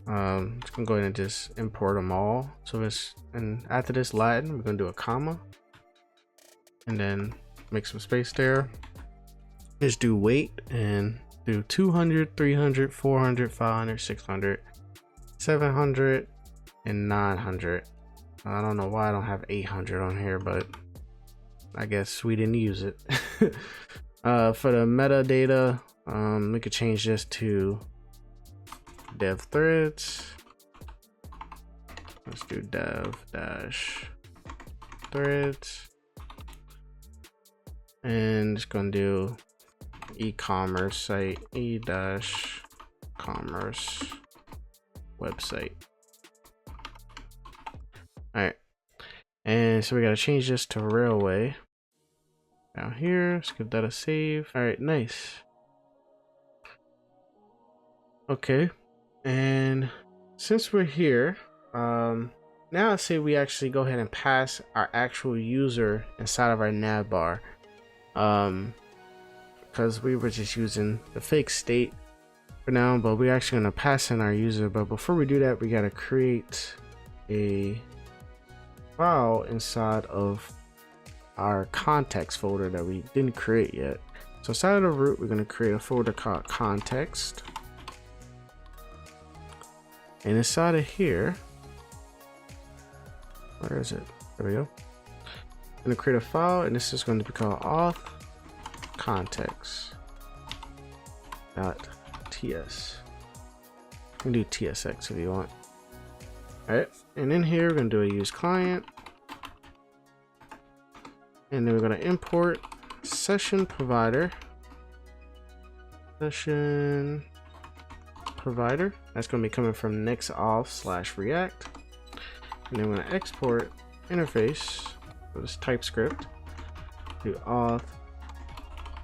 Just gonna go ahead and just import them all. So and after this Latin, we're gonna do a comma and then make some space there. Just do weight and do 200, 300, 400, 500, 600, 700, and 900. I don't know why I don't have 800 on here, but I guess we didn't use it. For the metadata, we could change this to dev threads. Let's do dev-threads. And it's gonna do e-commerce site, e-commerce website. All right, and so we gotta change this to railway down here. Let's give that a save. All right, nice. Okay, and since we're here, now let's say we actually go ahead and pass our actual user inside of our navbar. Because we were just using the fake state for now, but we're actually going to pass in our user. But before we do that, we got to create a file inside of our context folder that we didn't create yet. So inside of the root, we're going to create a folder called context, and inside of here, where is it? There we go. I'm going to create a file, and this is going to be called Auth Context .ts. You can do tsx if you want. All right, and in here we're going to do a use client, and then we're going to import session provider. That's going to be coming from NextAuth/React, and then we're going to export interface. So this TypeScript to Auth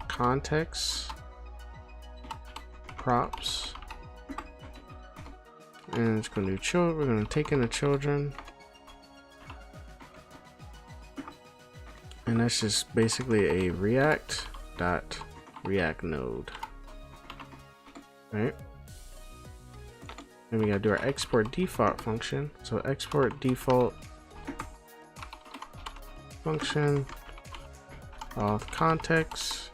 Context props, and it's going to do children. We're going to take in the children, and that's just basically a React node. Right, and we got to do our export default function. So export default function Auth Context,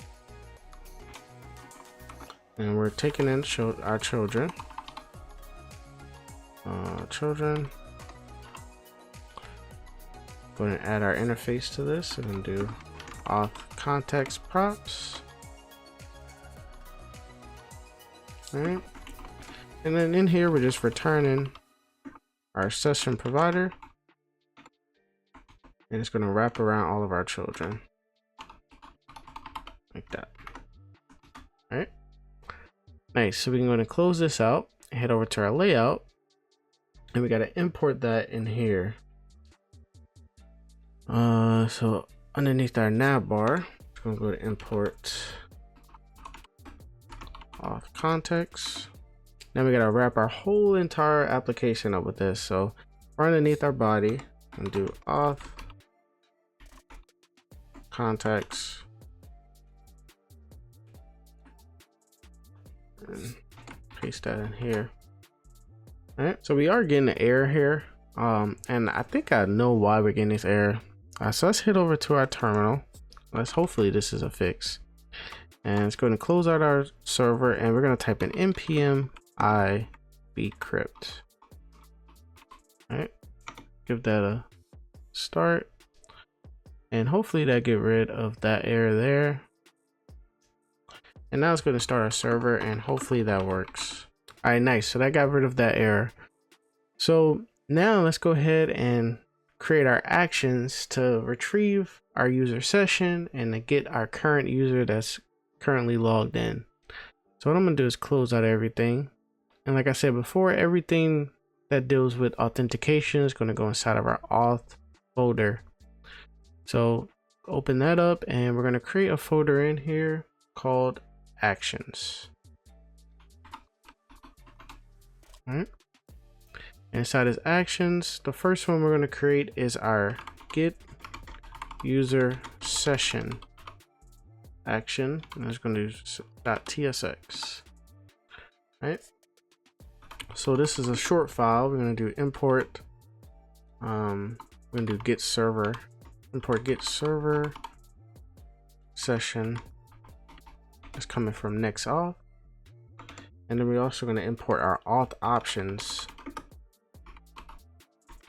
and we're taking in our children. Going to add our interface to this and do Auth Context props. All right, and then in here we're just returning our session provider, and it's going to wrap around all of our children like that. All right, nice. So we're going to close this out, head over to our layout, and we got to import that in here. So underneath our navbar, we're going to go to import Auth Context. Now we got to wrap our whole entire application up with this. So right underneath our body, and do Auth Context, and paste that in here. All right, so we are getting an error here, and I think I know why we're getting this error. So let's head over to our terminal. Hopefully this is a fix, and it's going to close out our server, and we're going to type in npm I bcrypt. All right, give that a start, and hopefully that get rid of that error there. And now it's going to start our server, and hopefully that works. All right, nice. So that got rid of that error. So Now let's go ahead and create our actions to retrieve our user session and to get our current user that's currently logged in. So what I'm gonna do is close out everything. And like I said before, everything that deals with authentication is gonna go inside of our auth folder. So open that up and we're gonna create a folder in here called actions. All right. Inside is actions. The first one we're going to create is our getUserSession action, and it's going to do .tsx. Right. So this is a short file. We're going to do import. We're going to do get server. Import get server session. It's coming from NextAuth, and then we're also going to import our auth options.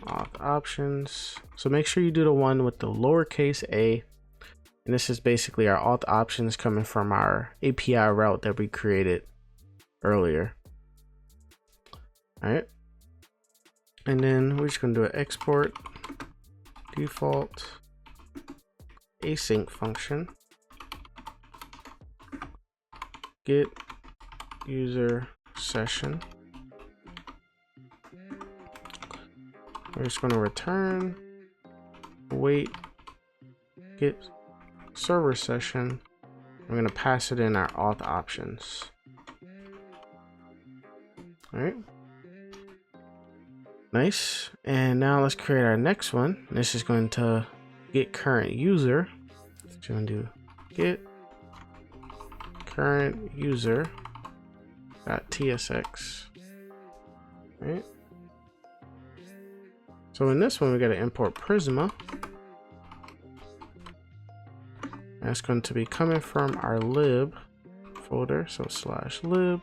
Auth options. So make sure you do the one with the lowercase a, and this is basically our auth options coming from our API route that we created earlier. All right, and then we're just going to do an export default async function get user session. We're just going to return await get server session. We're going to pass it in our auth options. All right, nice. And now let's create our next one. This is going to get current user. So we're going to do get current user .tsx. All right. So in this one, we got to import Prisma. That's going to be coming from our lib folder. So /lib.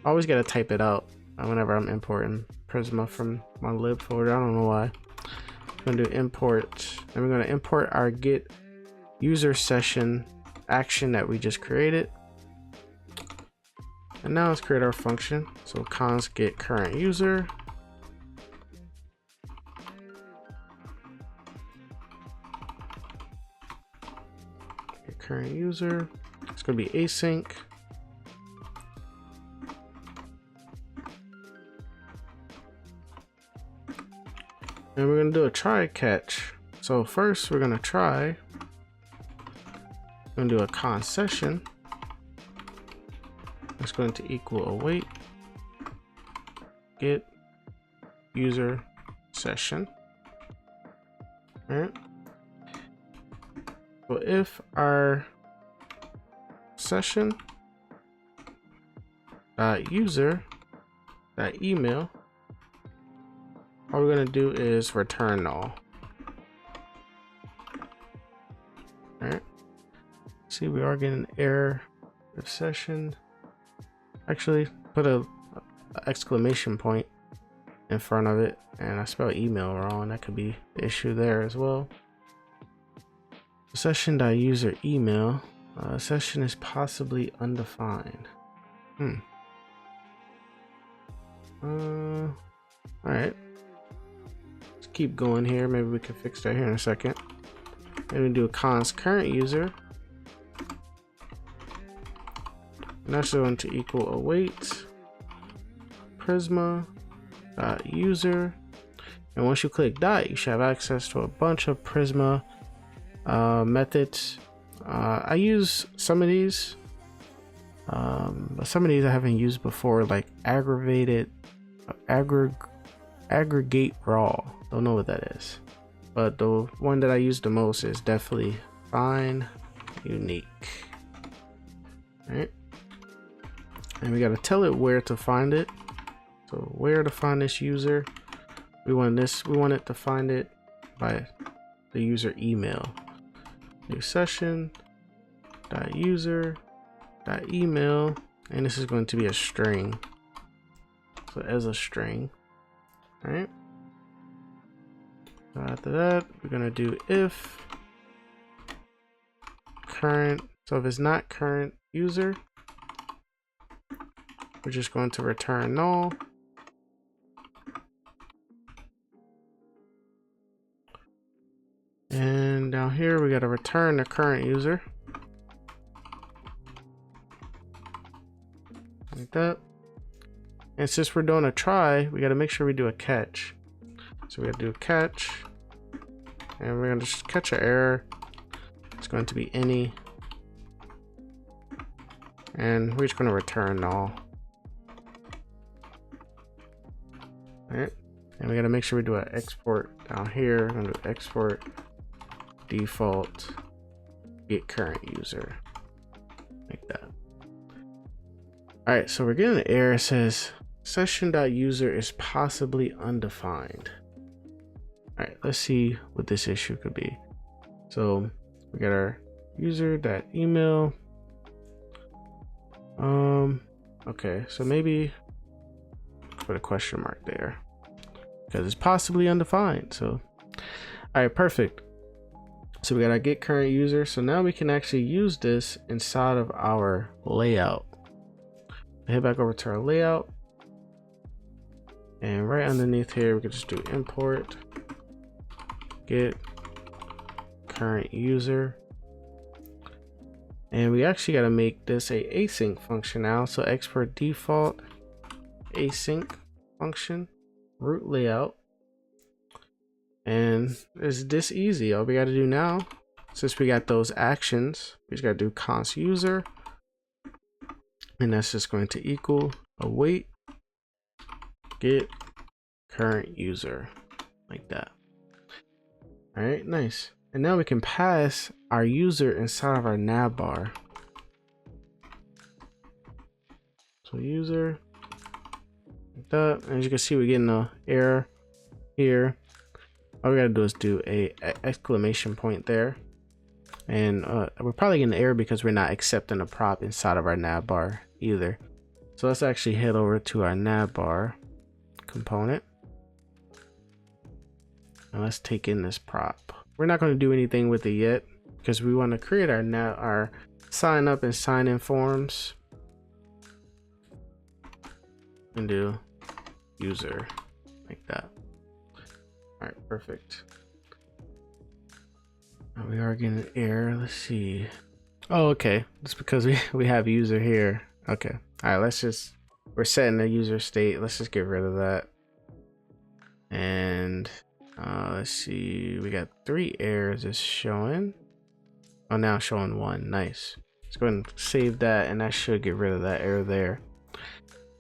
Always got to type it out whenever I'm importing Prisma from my lib folder. I don't know why. I'm going to do import, and we're going to import our get user session action that we just created. And now let's create our function. So const get current user. Get current user. It's going to be async. And we're going to do a try catch. So first we're going to try. We're going to do a const session. It's going to equal await get user session. All right. So if our session user email, all we're going to do is return null. All right. See, we are getting an error of session. Actually, put a exclamation point in front of it, and I spelled email wrong. That could be the issue there as well. Session.user email. Session is possibly undefined. All right. Let's keep going here. Maybe we can fix that here in a second. Then we do a const current user. And that's going to equal await Prisma user. And once you click dot, you should have access to a bunch of Prisma methods. I use some of these, but some of these I haven't used before, like aggregate raw. Don't know what that is, but the one that I use the most is definitely find unique. All right. And we got to tell it where to find it. So where to find this user. We want it to find it by the user email. New session .user .email, and this is going to be a string. So as a string. All right. So after that, we're going to do if current. So if it's not current user, we're just going to return null. down here, we got to return the current user. Like that. And since we're doing a try, we got to make sure we do a catch. So we got to do a catch. And we're going to just catch an error. It's going to be any. And we're just going to return null. Alright. And we got to make sure we do an export down here. I'm going to do export default getCurrentUser. Like that. Alright, so we're getting an error. It says session.user is possibly undefined. Alright, let's see what this issue could be. So we got our user.email. Okay, so maybe put a question mark there because it's possibly undefined. So alright, perfect. So we got our getCurrentUser. So now we can actually use this inside of our layout. Head back over to our layout, and right underneath here we can just do import getCurrentUser, and we actually got to make this a async function now. So export default async function root layout, and it's this easy. All we got to do now, since we got those actions, we just got to do const user. And that's just going to equal await get current user, like that. All right, nice. And now we can pass our user inside of our navbar. So user, like that. And as you can see, we're getting an error here. All we gotta do is do a exclamation point there. And we're probably getting an error because we're not accepting a prop inside of our navbar either. So let's actually head over to our navbar component. And let's take in this prop. We're not going to do anything with it yet because we want to create our sign up and sign in forms. And do user like that. All right, perfect. We are getting an error. Let's see. Oh, okay. It's because we have user here. Okay. All right. We're setting the user state. Let's just get rid of that. And let's see. We got 3 errors it's showing. Oh, now it's showing 1. Nice. Let's go ahead and save that, and that should get rid of that error there.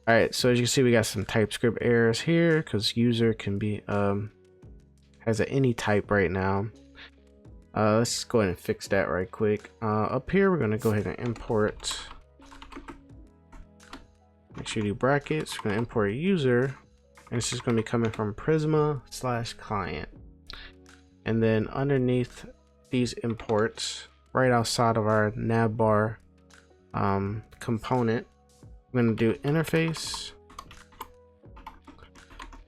All right. So as you can see, we got some TypeScript errors here because user can be has an any type right now. Let's go ahead and fix that right quick. Up here, we're going to go ahead and import. Make sure you do brackets. We're going to import user, and it's just going to be coming from Prisma/client. And then underneath these imports, right outside of our navbar component, we're going to do interface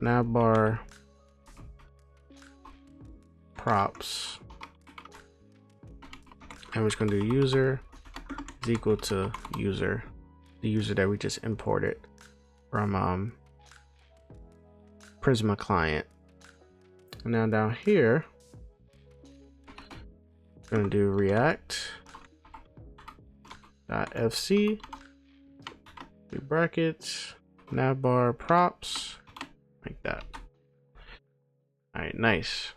navbar props. And we're just going to do user is equal to user, the user that we just imported from Prisma client. And now down here, we're going to do react.fc, do brackets, navbar props, like that. All right, nice.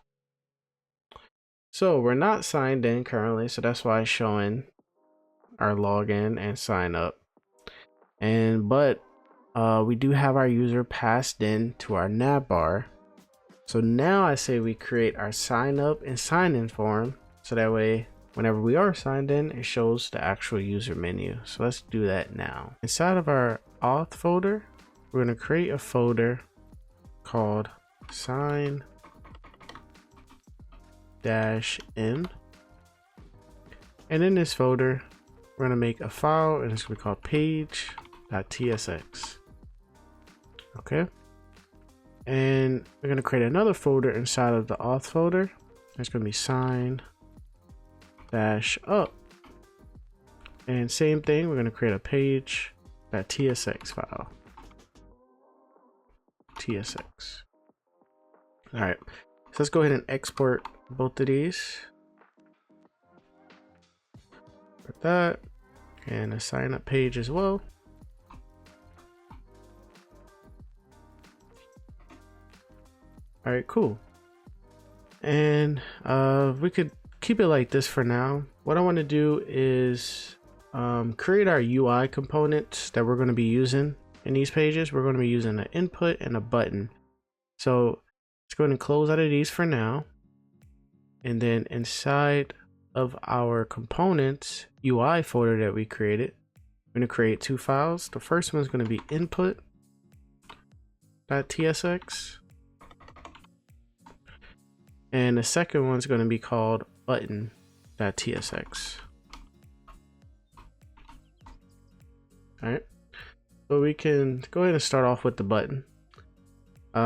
So we're not signed in currently, so that's why it's showing our login and sign up. But we do have our user passed in to our navbar. So now I say we create our sign up and sign in form, so that way whenever we are signed in, it shows the actual user menu. So let's do that now. Inside of our auth folder, we're going to create a folder called sign -in, and in this folder we're going to make a file, and it's going to be called page.tsx. okay, and we're going to create another folder inside of the auth folder. It's going to be sign-up, and same thing, we're going to create a page.tsx file. tsx. All right, so let's go ahead and export both of these. Put that and a sign up page as well. All right, cool. And we could keep it like this for now. What I want to do is create our UI components that we're going to be using in these pages. We're going to be using an input and a button. So let's go ahead and close out of these for now. And then inside of our components UI folder that we created, we're going to create two files. The first one is going to be input.tsx. And the second one is going to be called button.tsx. All right, so we can go ahead and start off with the button.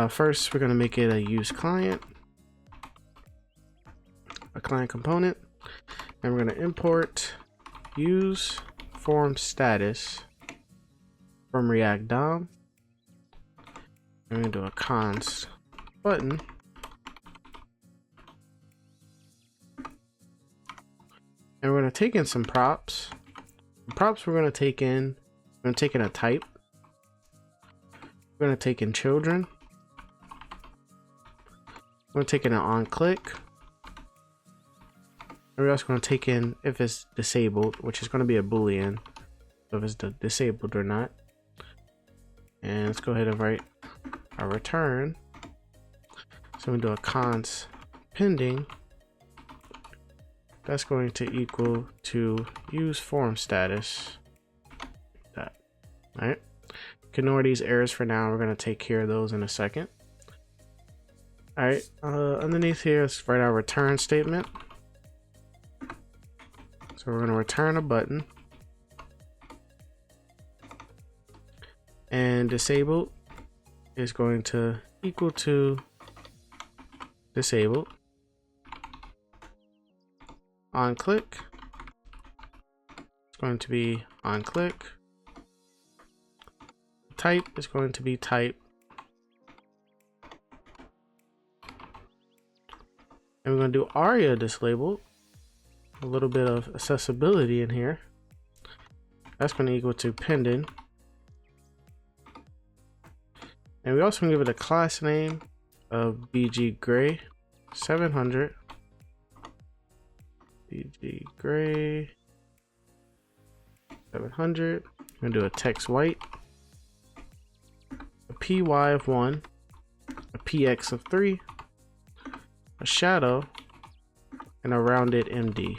First, we're going to make it a use client, a client component, and we're going to import use form status from React DOM. We're going to do a const button. And we're going to take in some props. The props we're going to take in a type. We're going to take in children. We're going to take in an on click. And we're also going to take in if it's disabled, which is going to be a Boolean, so if it's disabled or not. And let's go ahead and write a return. So we do a const pending. That's going to equal to use form status. Like that. All right. Ignore these errors for now. We're going to take care of those in a second. All right. Underneath here, let's write our return statement. So we're going to return a button. And disabled is going to equal to disabled. On click, it's going to be on click. Type is going to be type. And we're going to do ARIA dislabeled. A little bit of accessibility in here. That's going to equal to pending. And we also can give it a class name of bggray 700. BG gray 700. I'm gonna do a text white, a PY of 1, a PX of 3, a shadow, and a rounded MD.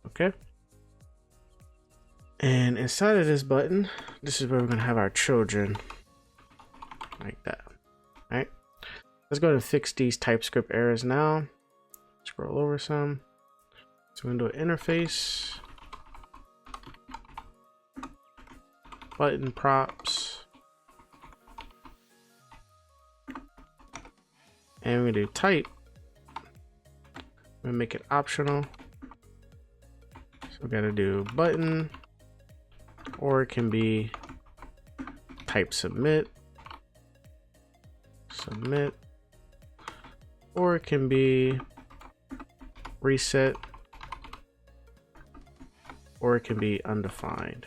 Okay. And inside of this button, this is where we're gonna have our children, like that. All right. Let's go ahead and fix these TypeScript errors now. Scroll over some. So we're going to do an interface, button props, and we're going to do type. We're going to make it optional. So we're going to do button, or it can be type submit, or it can be reset, or it can be undefined.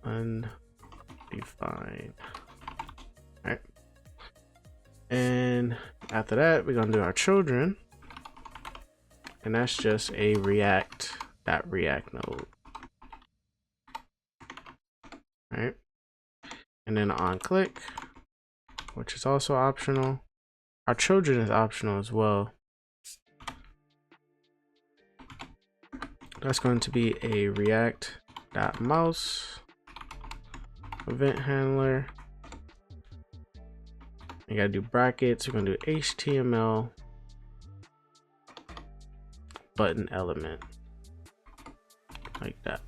Undefined. All right. And after that, we're gonna do our children, and that's just a React node. All right. And then on click, which is also optional. Our children is optional as well. That's going to be a React.mouse event handler. You gotta do brackets. We're gonna do HTML button element, like that.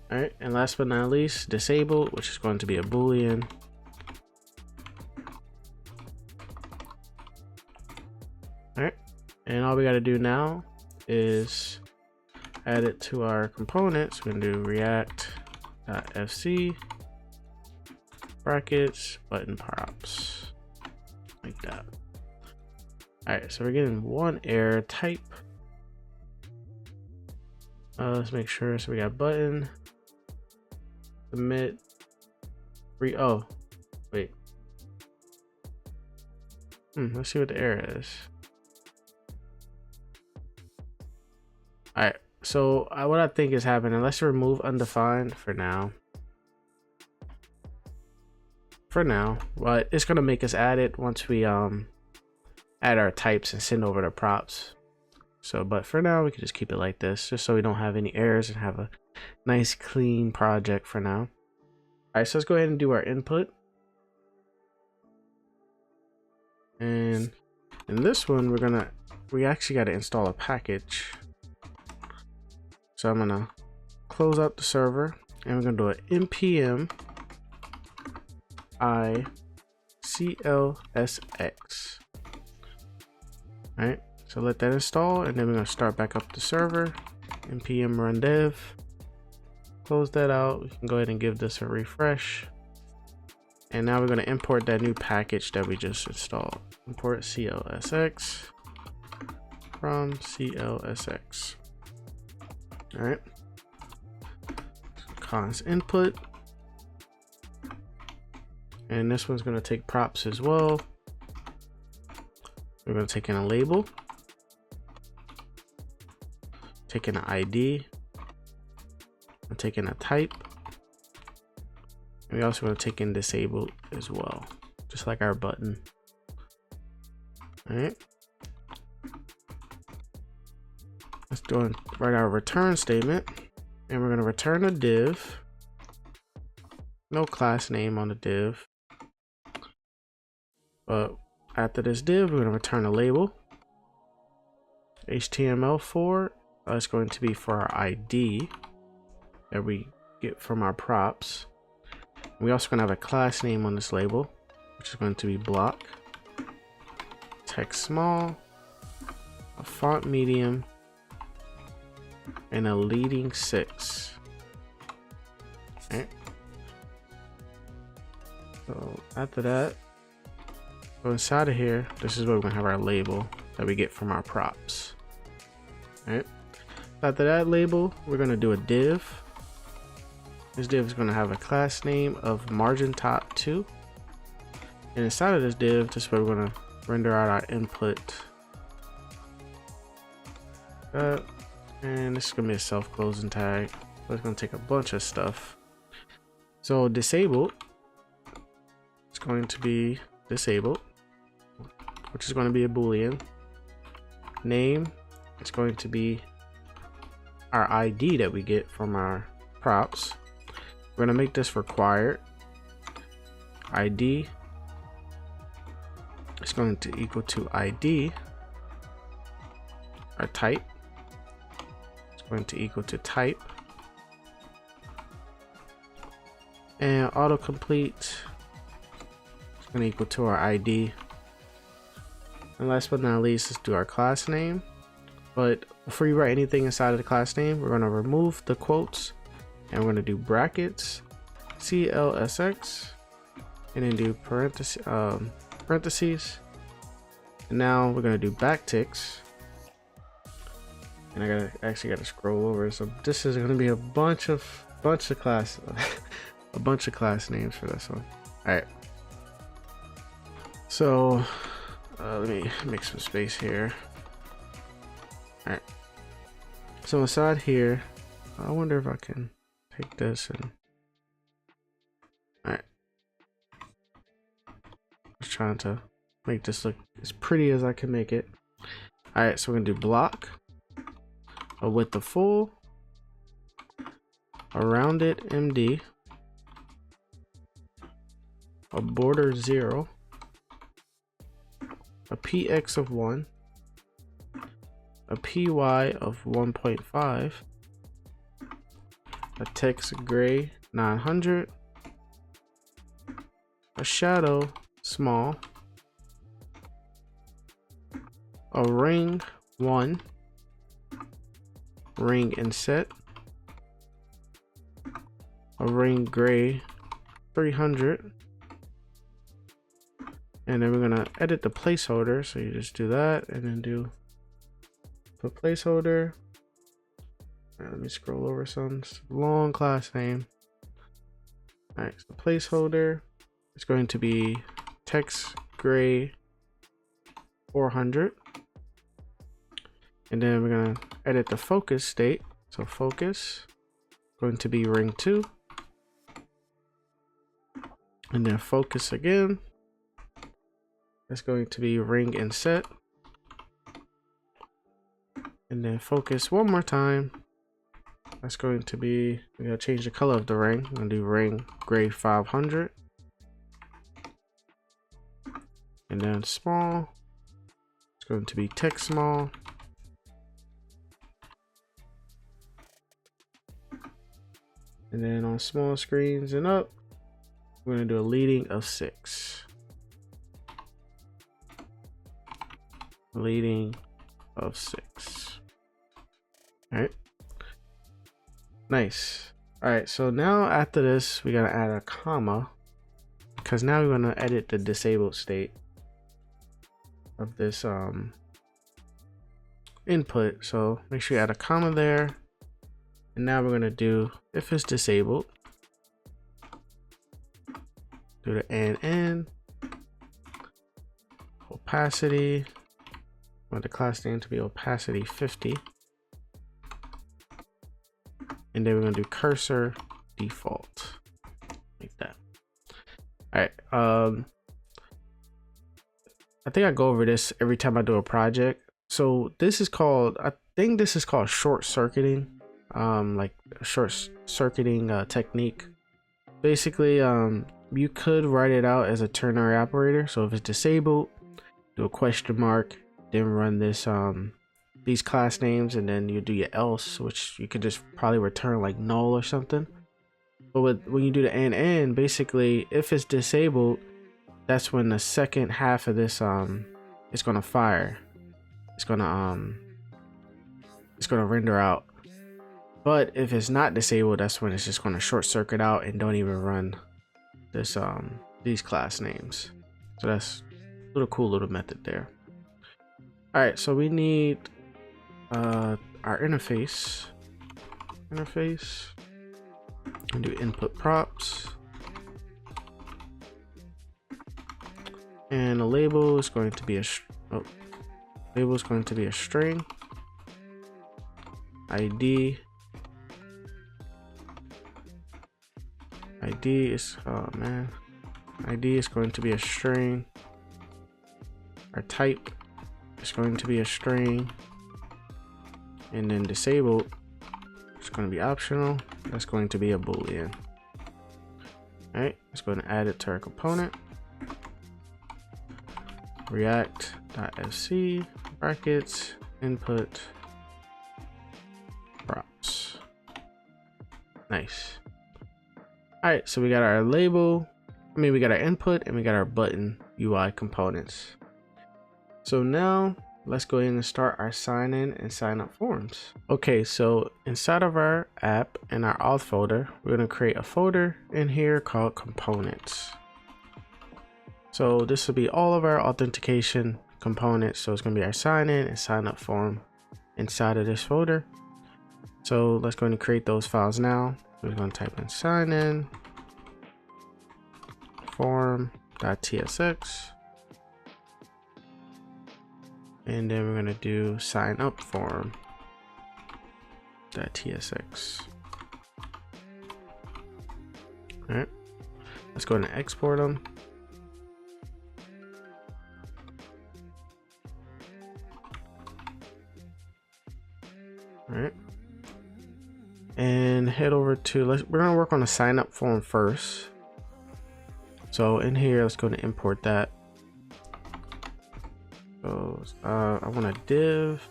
All right, and last but not least, disabled, which is going to be a Boolean. All right, and all we got to do now is add it to our components. We're gonna do react.fc brackets button props, like that. Alright, so we're getting one error type. Let's make sure. So we got button, submit, oh, wait. Let's see what the error is. Alright, so what I think is happening, let's remove undefined for now. But it's gonna make us add it once we add our types and send over the props. So, but for now we can just keep it like this, just so we don't have any errors and have a nice clean project for now. All right, so let's go ahead and do our input. And in this one, we actually got to install a package. So I'm gonna close out the server and we're gonna do an npm iclsx. All right, so let that install, and then we're gonna start back up the server. npm run dev. Close that out. We can go ahead and give this a refresh. And now we're gonna import that new package that we just installed. Import clsx from clsx. All right. Const input. And this one's going to take props as well. We're going to take in a label, take in an ID, and take in a type. And we also going to take in disabled as well, just like our button. All right. Let's write our return statement, and we're going to return a div. No class name on the div. But after this div, we're going to return a label. HTML4 is going to be for our ID that we get from our props. We also going to have a class name on this label, which is going to be block. Text small, a font medium, and a leading 6. Okay. So after that, go inside of here. This is where we're gonna have our label that we get from our props. All right. After that label, we're gonna do a div. This div is gonna have a class name of margin top 2. And inside of this div, this is where we're gonna render out our input. And this is gonna be a self-closing tag. So it's gonna take a bunch of stuff. So disabled, it's going to be disabled, which is going to be a boolean. Name, it's going to be our ID that we get from our props. We're going to make this required. ID is going to equal to ID. Our type is going to equal to type. And autocomplete is going to equal to our ID. And last but not least, let's do our class name. But before you write anything inside of the class name, we're going to remove the quotes and we're going to do brackets CLSX and then do parentheses. And now we're going to do backticks. And I actually got to scroll over. So this is going to be a bunch of class a bunch of class names for this one. All right. So let me make some space here. All right. So inside here, I wonder if I can take this and. All right. Just trying to make this look as pretty as I can make it. All right. So we're gonna do block, a width of full, a rounded MD, a border 0, a PX of 1, a PY of 1.5, a text gray 900, a shadow small, a ring 1, ring inset, a ring gray 300, And then we're gonna edit the placeholder. So you just do that and then do put placeholder. All right, let me scroll over some long class name. All right, so placeholder is going to be text gray 400. And then we're gonna edit the focus state. So focus going to be ring 2. And then focus again. That's going to be ring and set. And then focus one more time. That's going to be, we're gonna change the color of the ring. I'm gonna do ring gray 500. And then small, it's going to be text small. And then on small screens and up, we're gonna do a leading of 6. Leading of 6. All right. Nice. All right, so now after this, we're gonna add a comma because now we're gonna edit the disabled state of this input. So make sure you add a comma there. And now we're gonna do if it's disabled, do the and opacity. I want the class name to be opacity 50. And then we're gonna do cursor default like that. All right. I think I go over this every time I do a project. So this is called, I think this is called short circuiting, like a short circuiting technique. Basically, you could write it out as a ternary operator. So if it's disabled, do a question mark, then run this these class names, and then you do your else, which you could just probably return like null or something. But when you do the and basically if it's disabled, that's when the second half of this it's gonna fire. It's gonna render out. But if it's not disabled, that's when it's just gonna short circuit out and don't even run this these class names. So that's a little cool little method there. All right, so we need our interface. And do input props. And a label is going to be a string. ID is ID is going to be a string. Our type is going to be a string. And then disabled is going to be optional. That's going to be a boolean. All right, let's go and add it to our component. React.sc brackets input props. Nice. All right, so we got our label. We got our input and we got our button UI components. So now let's go ahead and start our sign in and sign up forms. Okay, so inside of our app in our auth folder, we're going to create a folder in here called components. So this will be all of our authentication components. So it's going to be our sign in and sign up form inside of this folder. So let's go ahead and create those files now. We're going to type in sign in form.tsx. And then we're going to do sign up form.tsx. All right, let's go ahead and export them. All right, and head over to, we're going to work on the sign up form first. So in here, let's go and import that. So I want a div.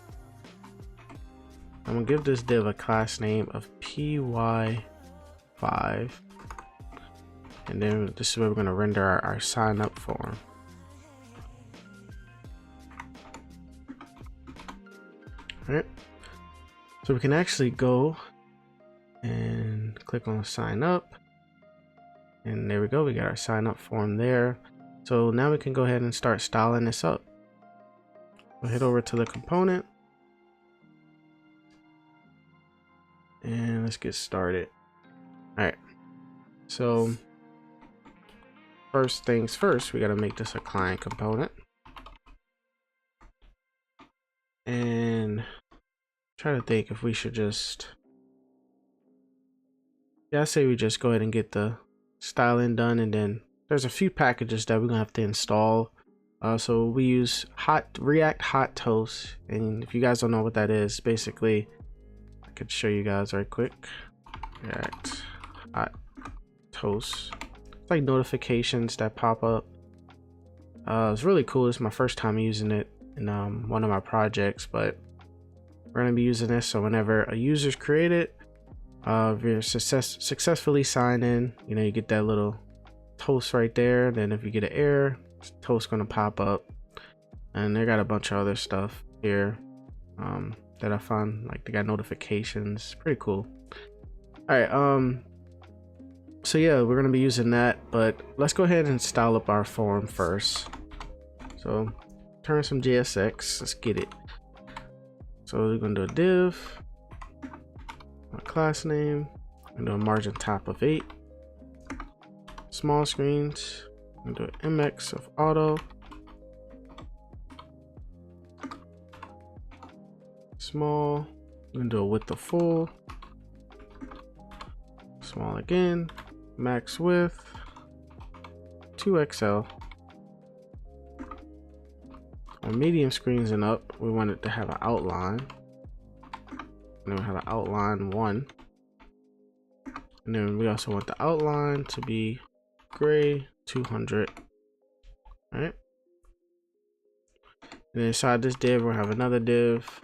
I'm gonna give this div a class name of py5, and then this is where we're gonna render our sign up form. All right, so we can actually go and click on sign up, and there we go. We got our sign up form there. So now we can go ahead and start styling this up. We'll head over to the component and let's get started. All right, so first things first, we got to make this a client component and try to think if we should just, I say we just go ahead and get the styling done, and then there's a few packages that we're gonna have to install. So we use React Hot Toast, and if you guys don't know what that is, basically I could show you guys right quick. React Hot Toast, it's like notifications that pop up. It's really cool. It's my first time using it in one of my projects, but we're gonna be using this so whenever a user's created, if you're successfully signed in, you know, you get that little toast right there. Then if you get an error, toast gonna pop up, and they got a bunch of other stuff here that I found, like they got notifications. Pretty cool. All right, so yeah, we're gonna be using that, but let's go ahead and style up our form first. So turn some JSX, let's get it. So we're gonna do a div, a class name, and do a margin top of 8, small screens, and do an MX of auto, small, and do a width of full, small again, max width 2XL. On medium screens and up, we want it to have an outline, and then we have an outline 1, and then we also want the outline to be gray 200. All right, and inside this div we'll have another div.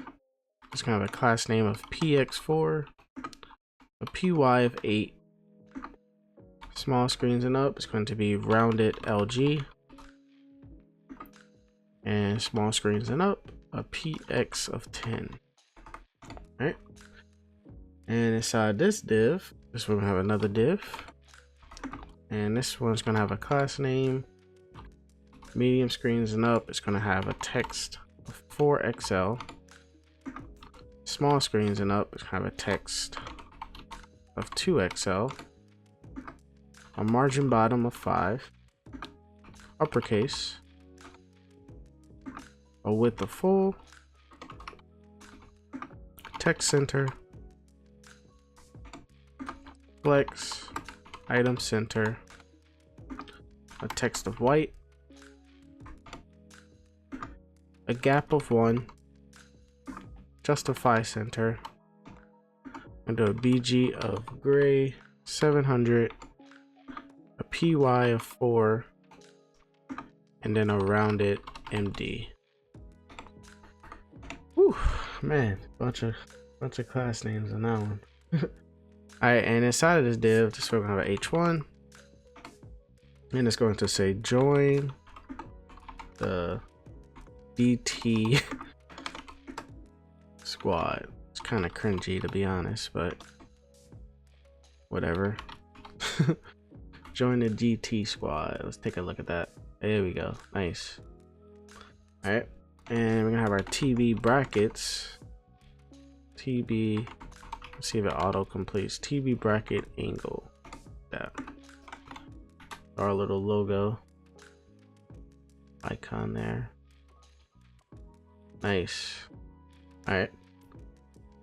It's gonna have a class name of px4, a py of 8, small screens and up, it's going to be rounded lg, and small screens and up, a px of 10. All right, and inside this div, this one will have another div, and this one's gonna have a class name, medium screens and up, it's gonna have a text of 4XL, small screens and up, it's gonna have a text of 2XL, a margin bottom of 5, uppercase, a width of full, text center, flex, item center, a text of white, a gap of 1, justify center, and do a BG of gray 700, a PY of 4, and then a rounded MD. Whew, man, bunch of class names on that one. All right, and inside of this div, this we're gonna have an H1, and it's going to say join the DT squad. It's kind of cringy to be honest, but whatever. Join the DT squad. Let's take a look at that. There we go. Nice. All right, and we're gonna have our TB brackets. TB. Let's see if it auto completes. TB bracket angle. That. Our little logo icon there. Nice. All right.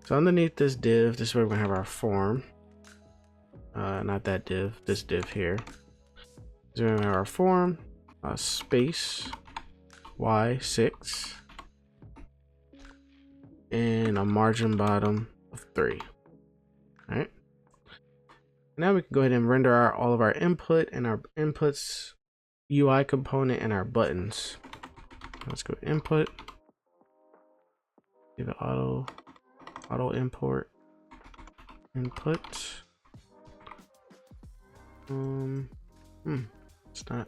So underneath this div, this is where we're gonna have our form. Not that div, this div here. So we're gonna have our form, space, Y6, and a margin bottom of 3. All right. Now we can go ahead and render all of our input and our inputs, UI component, and our buttons. Let's go input. Give it auto import input. It's not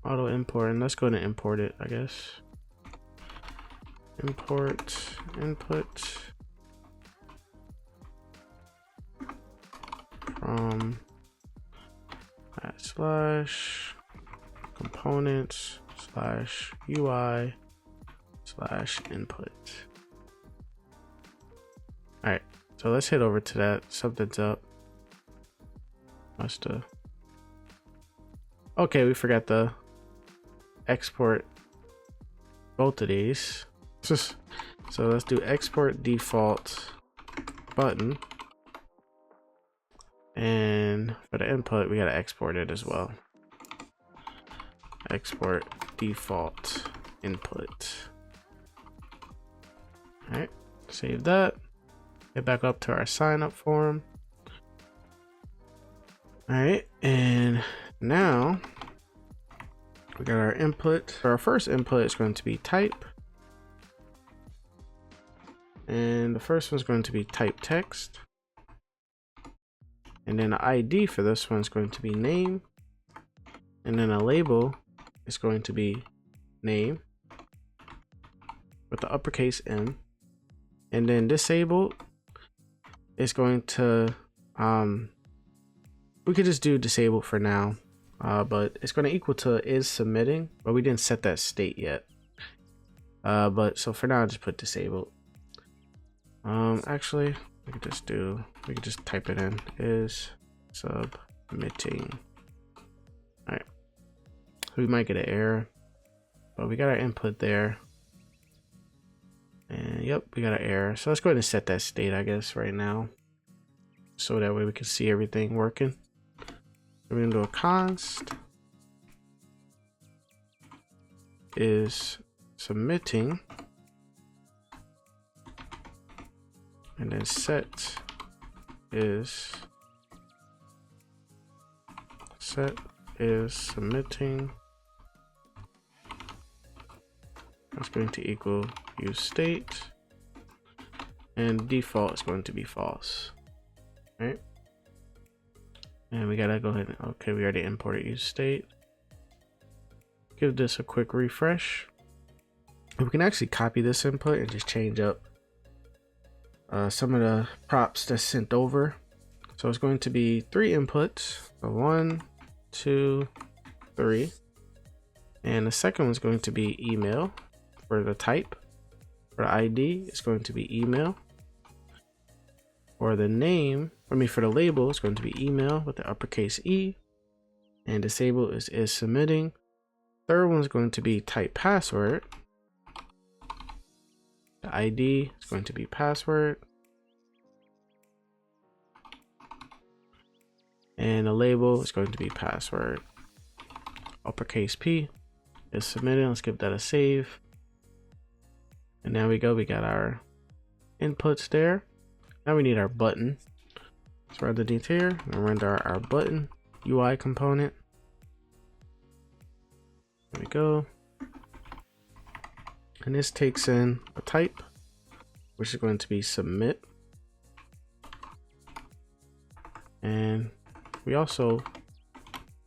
auto import, and let's go ahead and import it, I guess. Import input from /. components / UI / input. All right, so let's head over to that. Something's up. Okay, we forgot to export both of these. So let's do export default button, and for the input we gotta export it as well. Export default input. All right, save that. Get back up to our sign up form. All right, and now we got our input. For our first input, it's going to be type, and the first one's going to be type text, and then the ID for this one's going to be name, and then a label is going to be name with the uppercase M, and then disabled is going to we could just do disabled for now, but it's going to equal to is submitting, but we didn't set that state yet. But so for now, I'll just put disabled. Actually, we could just type it in, is submitting. All right, we might get an error, but we got our input there, and yep, we got an error. So let's go ahead and set that state, I guess, right now, so that way we can see everything working. We're gonna do a const is submitting, and then set is submitting. That's going to equal use state, and default is going to be false. Right? And we gotta go ahead and, okay, we already imported use state. Give this a quick refresh. We can actually copy this input and just change up some of the props that's sent over. So it's going to be 3 inputs. So 1, 2, 3. And the second one's going to be email for the type. For the ID, it's going to be email. For the name, for the label, it's going to be email with the uppercase E, and disable is submitting. Third one is going to be type password. The ID is going to be password, and the label is going to be password. Uppercase P is submitting. Let's give that a save. And there we go. We got our inputs there. Now we need our button. So underneath here, we'll render our button UI component. There we go. And this takes in a type, which is going to be submit. And we also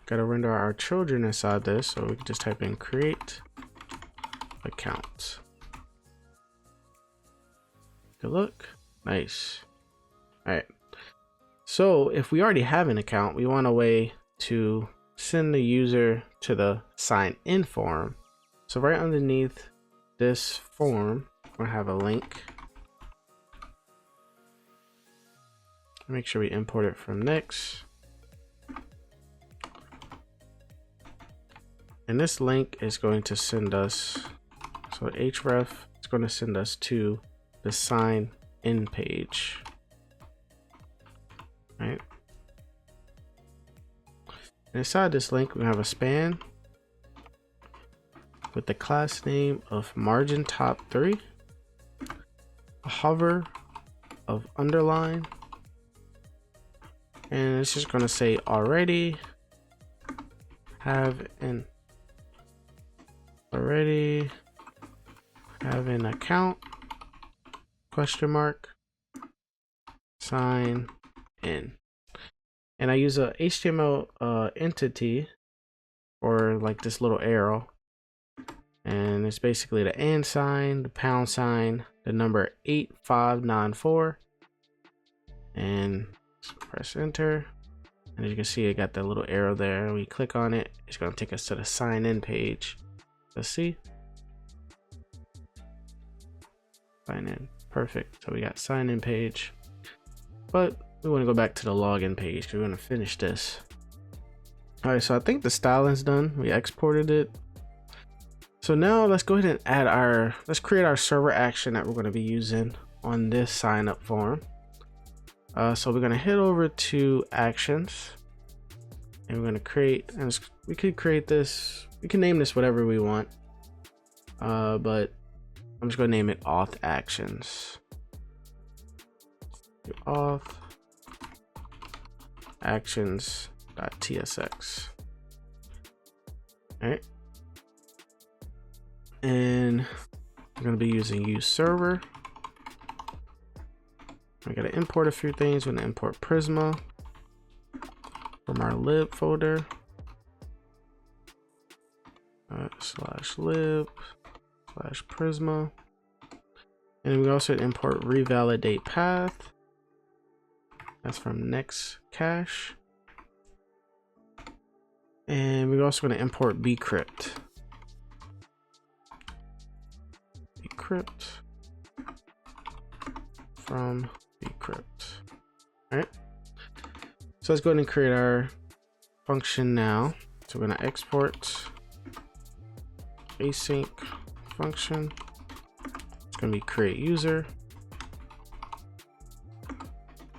got to render our children inside this, so we can just type in create account. Good look. Nice. All right. So if we already have an account, we want a way to send the user to the sign in form. So right underneath this form, we'll have a link. Make sure we import it from Next. And this link is going to send us, so href is going to send us to the sign in page. Right. And inside this link, we have a span with the class name of margin top 3, a hover of underline, and it's just going to say already have an account question mark sign in. And I use a HTML entity for like this little arrow, and it's basically the and sign, the pound sign, the number 8594, and press enter, And as you can see, it got that little arrow there. We click on it, it's going to take us to the sign in page. Let's see. Sign in. Perfect. So we got sign in page, but we want to go back to the login page because we want to finish this. All right, so I think the styling's done. We exported it. So now let's go ahead and add let's create our server action that we're going to be using on this sign up form. So we're going to head over to actions, and we're going to create, and we could create this, we can name this whatever we want, but I'm just going to name it auth actions. Auth actions.tsx. All right, and we're going to be using use server. I gotta import a few things. We're gonna import Prisma from our lib folder. /lib/Prisma. And we also import revalidate path. That's from next cache. And we're also gonna import bcrypt. Bcrypt from bcrypt. All right, so let's go ahead and create our function now. So we're going to export async function. It's going to be create user.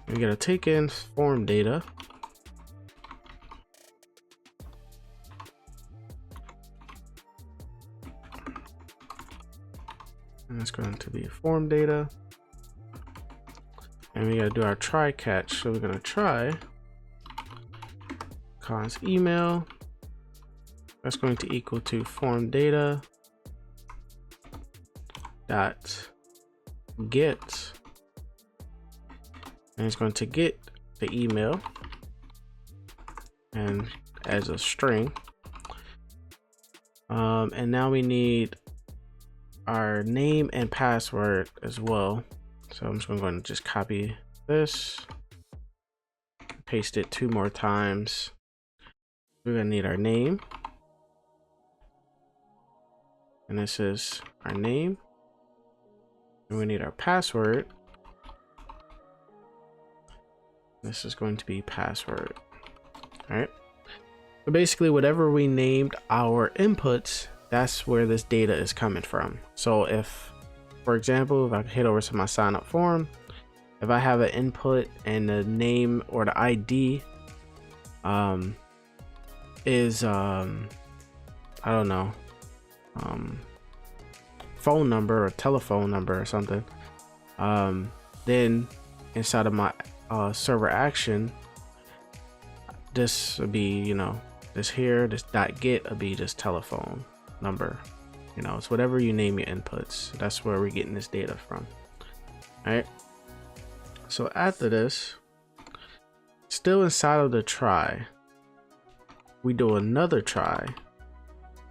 We got to take in form data. And it's going to be form data. And we gotta do our try catch. So we're gonna try const email. That's going to equal to form data dot get, and it's going to get the email and as a string. And now we need our name and password as well. So I'm just going to just copy this, paste it 2 more times. We're going to need our name, and this is our name, and we need our password. This is going to be password. All right, so basically whatever we named our inputs, that's where this data is coming from. So if, for example, if I head over to my sign up form, if I have an input and the name or the ID is I don't know, phone number or telephone number or something, then inside of my server action, this would be, you know, this here, this dot get would be this telephone number. You know, it's whatever you name your inputs. That's where we're getting this data from. All right. So after this, still inside of the try, we do another try.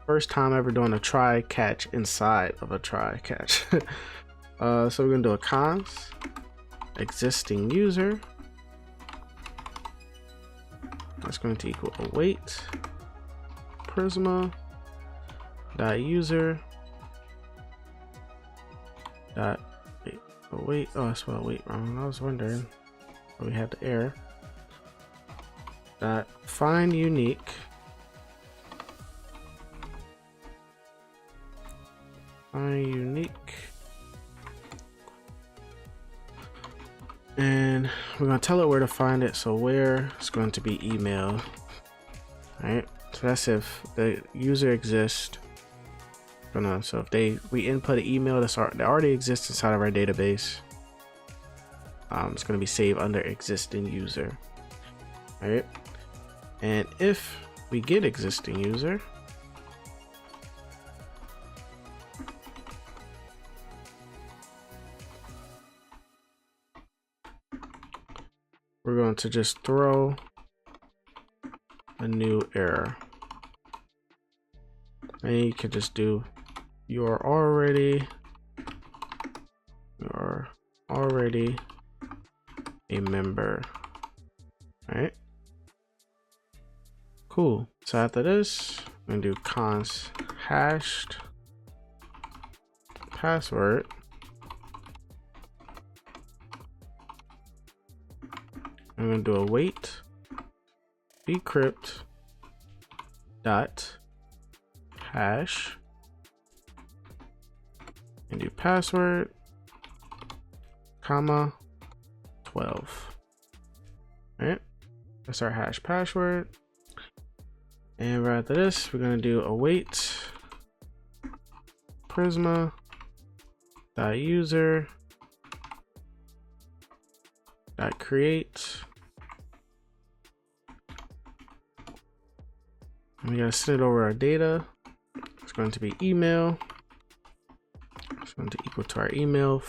First time ever doing a try catch inside of a try catch. So we're gonna do a const existing user. That's going to equal await Prisma dot user dot await. Oh, I spelled wait wrong. I was wondering. We had the error. Dot find unique. Find unique. And we're going to tell it where to find it. So where it's going to be email. All right. So that's if the user exists. So if we input an email that already exists inside of our database, it's going to be saved under existing user. All right. And if we get existing user, we're going to just throw a new error. And you can just do you're already a member. All right. cool. So after this, I'm gonna do const hashed password. I'm gonna do await decrypt dot hash and do password comma 12. All right, that's our hash password. And right after this, we're gonna do await Prisma .user .create. And we gotta send it over our data. It's going to be email. It's going to equal to our email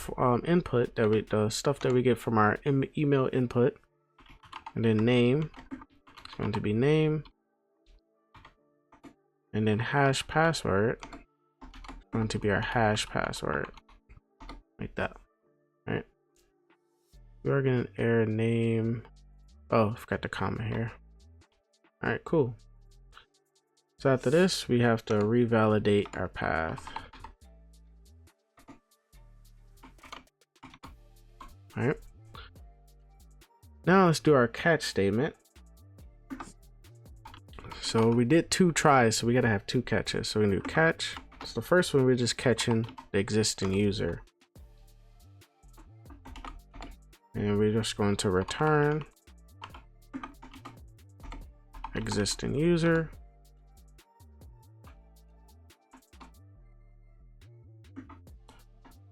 input that the stuff that we get from our email input, and then name. It's going to be name, and then hash password. It's going to be our hash password, like that. All right. We are getting an error name. Oh, I forgot the comma here. All right, cool. So after this, we have to revalidate our path. All right. Now let's do our catch statement. So we did 2 tries, so we gotta have 2 catches. So we're gonna do catch. So the first one, we're just catching the existing user. And we're just going to return existing user.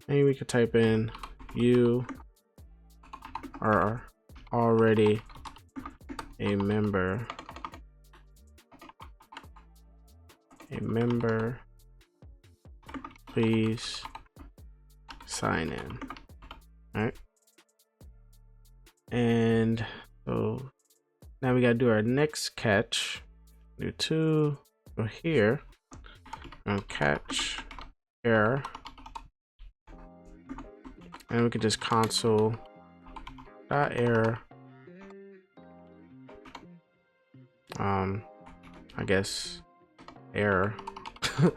And we could type in you are already a member. Please sign in. All right. And so now we got to do our next catch. Do 2 go here and catch error. And we could just console .error. I guess error. Do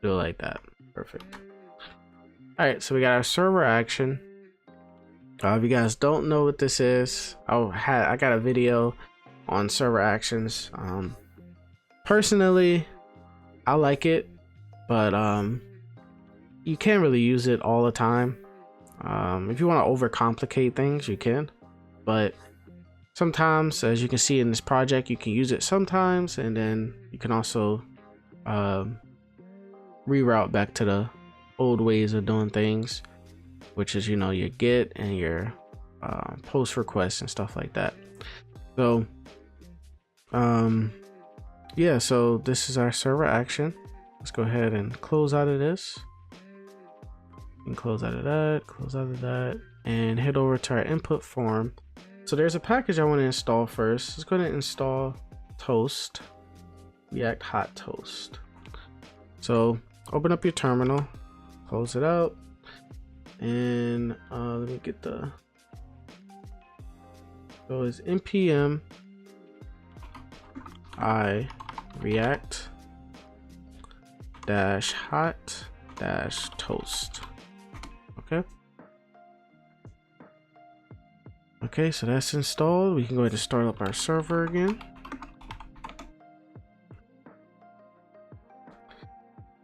it like that. Perfect. All right, so we got our server action. If you guys don't know what this is, I got a video on server actions. Personally, I like it, but you can't really use it all the time. If you want to overcomplicate things, you can, but sometimes, as you can see in this project, you can use it sometimes, and then you can also reroute back to the old ways of doing things, which is, you know, your get and your post requests and stuff like that. So yeah, so this is our server action. Let's go ahead and close out of this, and close out of that, and head over to our input form. So there's a package I want to install first. Let's go ahead and install Toast, React Hot Toast. So open up your terminal, close it out, and let me get the, so it's npm I react dash hot dash toast. Okay, so that's installed. We can go ahead and start up our server again.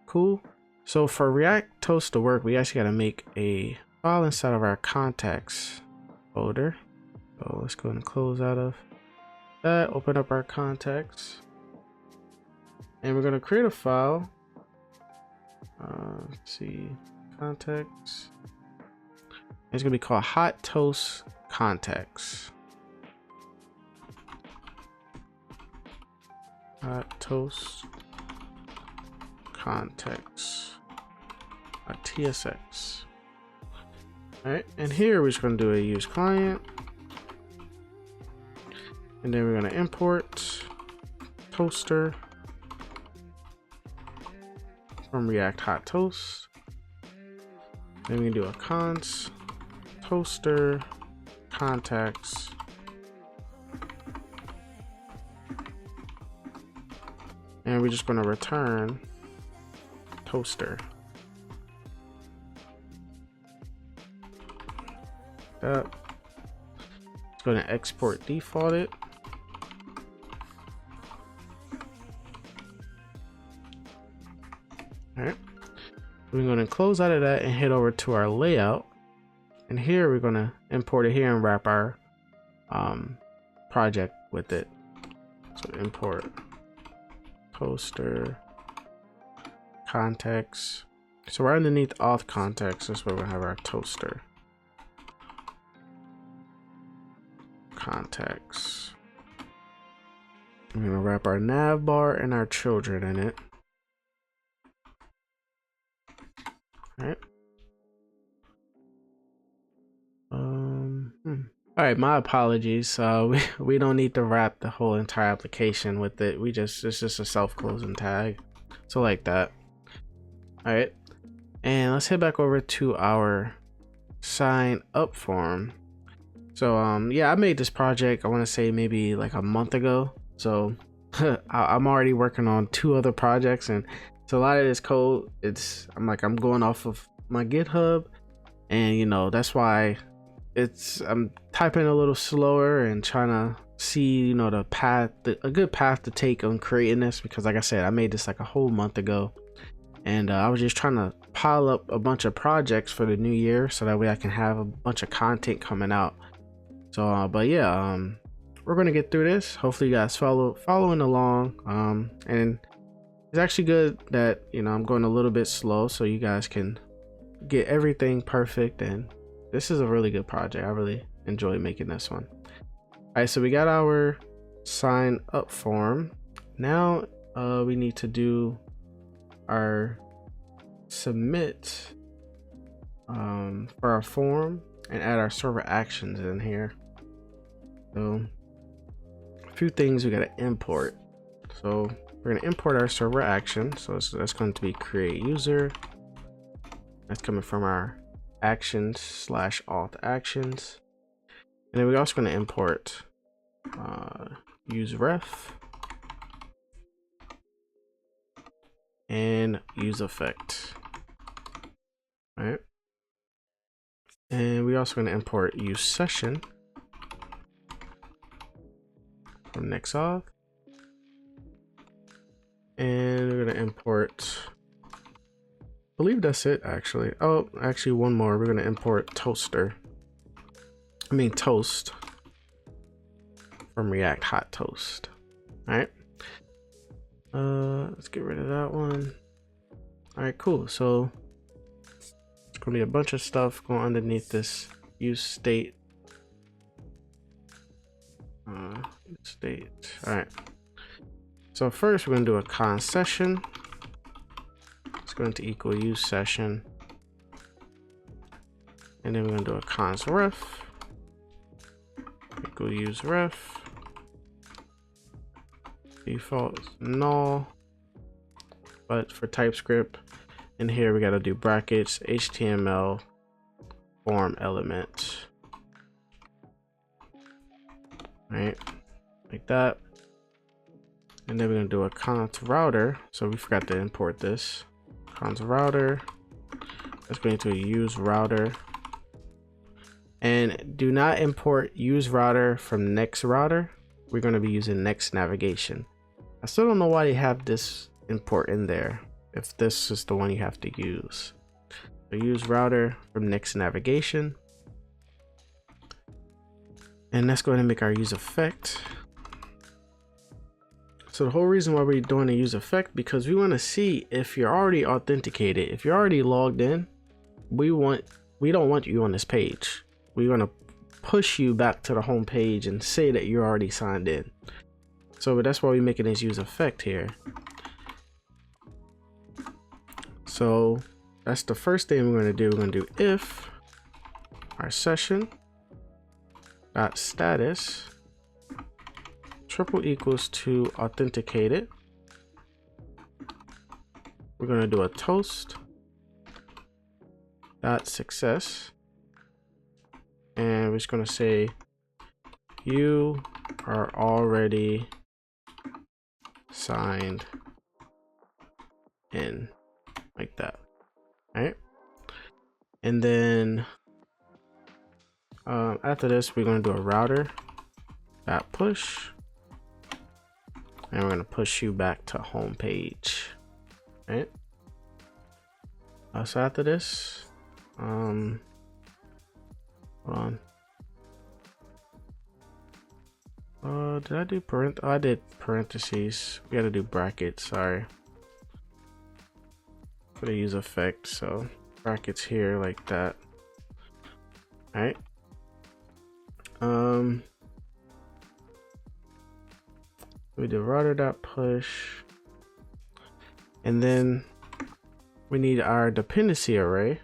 Cool. So for React Toast to work, we actually got to make a file inside of our contacts folder. So let's go ahead and close out of that, open up our contacts, and we're going to create a file. Let's see, contacts. It's going to be called Hot Toast Context. Hot Toast Context .tsx. All right, and here we're just going to do a use client, and then we're going to import toaster from React Hot Toast. Then we can do a const toaster contacts and we're just going to return toaster. It's going to export default it. All right, we're going to close out of that and head over to our layout, and here we're going to import it here and wrap our project with it. So import toaster context. So right underneath auth context, that's where we're gonna have our toaster context. We're gonna wrap our navbar and our children in it. All right. All right, my apologies. We don't need to wrap the whole entire application with it. It's just a self-closing tag. So like that. All right, and let's head back over to our sign up form. So yeah, I made this project, I want to say maybe like a month ago. So I'm already working on 2 other projects, and so a lot of this code, I'm going off of my GitHub, and you know, that's why I'm typing a little slower and trying to see, you know, a good path to take on creating this, because like I said, I made this like a whole month ago, and I was just trying to pile up a bunch of projects for the new year so that way I can have a bunch of content coming out. So but yeah, we're gonna get through this. Hopefully you guys following along, and it's actually good that, you know, I'm going a little bit slow so you guys can get everything perfect, and this is a really good project. I really enjoy making this one. All right, so we got our sign up form. Now we need to do our submit for our form and add our server actions in here. So a few things we got to import. So we're going to import our server action. So that's going to be create user. That's coming from our actions / auth actions, and then we're also going to import use ref and use effect. All right, and we're also going to import use session from NextAuth, and we're going to import, I believe that's it actually. Oh, actually one more. We're going to import toast from React Hot Toast. All right. Let's get rid of that one. All right, cool. So it's going to be a bunch of stuff going underneath this use state. All right. So first we're going to do a con session. It's going to equal use session, and then we're going to do a cons ref equal use ref, default null, but for TypeScript in here we got to do brackets HTML form element. All right, like that, and then we're going to do a cons router. So we forgot to import this. Cons router, that's going to use router, and do not import use router from next router. We're going to be using next navigation. I still don't know why they have this import in there if this is the one you have to use. So use router from next navigation, and that's going to make our use effect. So the whole reason why we're doing a use effect, because we want to see if you're already authenticated. If you're already logged in, we don't want you on this page. We want to push you back to the home page and say that you're already signed in. So that's why we're making this use effect here. So that's the first thing we're going to do. We're going to do if our session dot status triple equals to authenticated. We're going to do a toast dot success, and we're just going to say you are already signed in, like that. All right. And then after this, we're going to do a router dot push, and we're going to push you back to home page. Right. So after this, hold on. Did I do oh, I did parentheses. We got to do brackets. Sorry. For the use effect, so brackets here like that. All right. We do router.push, and then we need our dependency array,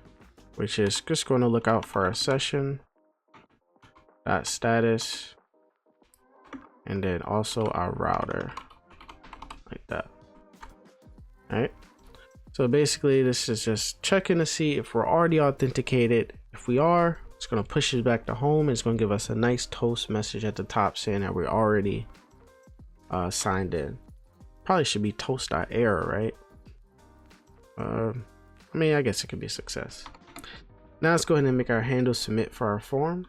which is just going to look out for our session dot status, and then also our router, like that. All right. So basically, this is just checking to see if we're already authenticated. If we are, it's going to push us back to home. It's going to give us a nice toast message at the top saying that we're already signed in. Probably should be toast.error, right? I mean, I guess it could be a success. Now let's go ahead and make our handle submit for our form.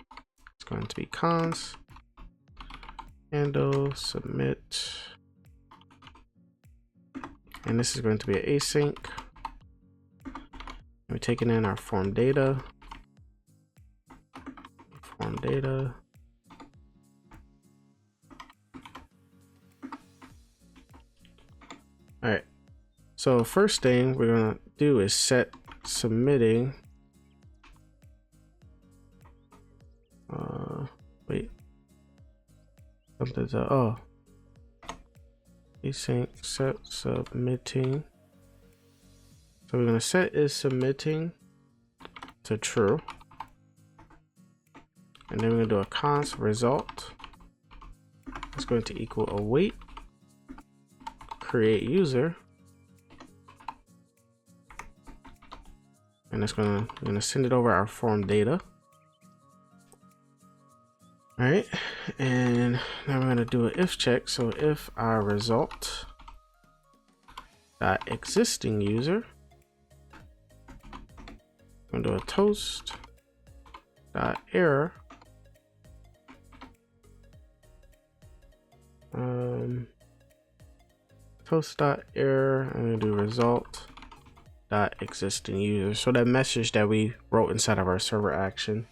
It's going to be cons handle submit, and this is going to be an async. We're taking in our form data. All right. So first thing we're gonna do is set submitting. Wait. Something's oh. Async set submitting. So we're gonna set is submitting to true. And then we're gonna do a const result. It's going to equal await create user. And we're gonna send it over our form data. All right, and now we're gonna do an if check. So if our result dot existing user, I'm gonna do a toast dot error. Toast dot error. I'm gonna do result dot existing user. So that message that we wrote inside of our server action.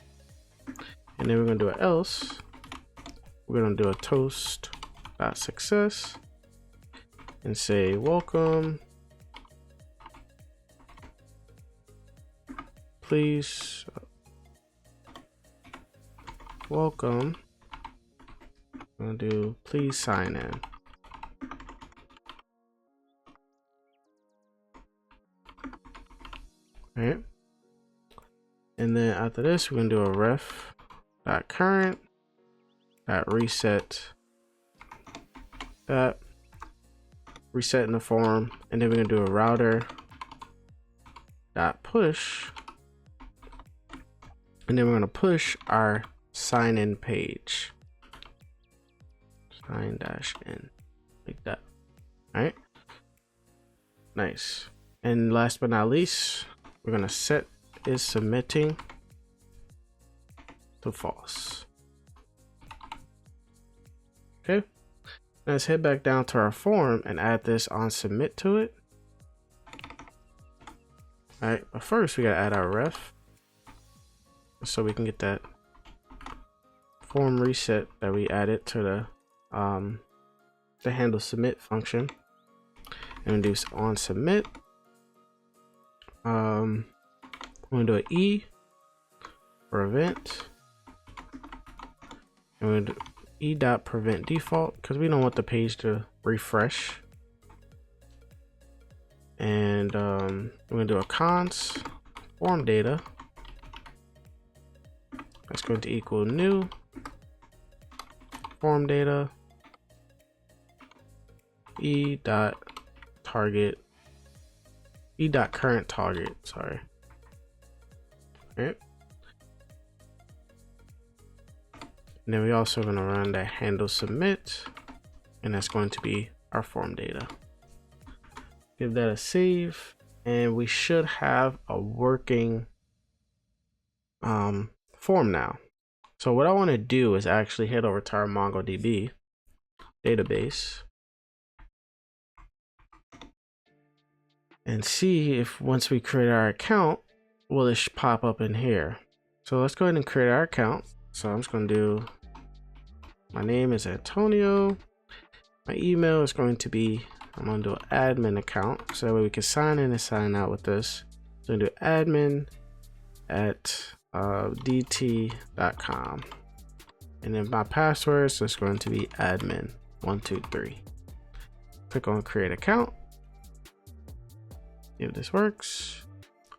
And then we're gonna do an else. We're gonna do a toast dot success and say welcome. Please welcome. I'm gonna do please sign in. All right. And then after this, we're gonna do a ref dot current dot reset that reset in the form, and then we're gonna do a router dot push, and then we're gonna push our sign in page. Sign dash in like that. All right. Nice. And last but not least, we're gonna set is submitting to false. Okay. Let's head back down to our form and add this on submit to it. All right, but first we gotta add our ref so we can get that form reset that we added to the handle submit function, and do on submit. I'm gonna do an E for event, and we're gonna do E dot prevent default because we don't want the page to refresh. And we're gonna do a const form data. That's going to equal new form data E dot target E dot current target. Sorry. All right. And then we also gonna run the handle submit, and that's going to be our form data. give that a save, and we should have a working form now. So what I want to do is actually head over to our MongoDB database and see if once we create our account, will it pop up in here. So let's go ahead and create our account. So I'm just going to do, my name is Antonio. My email is going to be, I'm going to do an admin account. So that way we can sign in and sign out with this. So I'm going to do admin at dt.com. And then my password, so it's going to be admin123. Click on create account. If this works.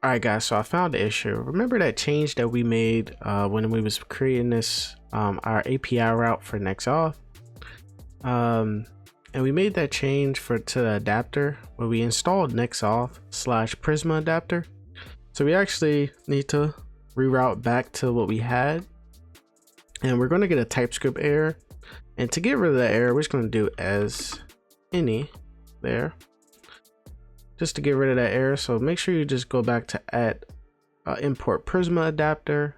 All right, guys, so I found the issue. Remember that change that we made when we was creating this, our API route for NextAuth? And we made that change to the adapter where we installed NextAuth/Prisma adapter. So we actually need to reroute back to what we had. And we're going to get a TypeScript error. And to get rid of that error, we're just going to do as any there. Just to get rid of that error. So make sure you just go back to import Prisma adapter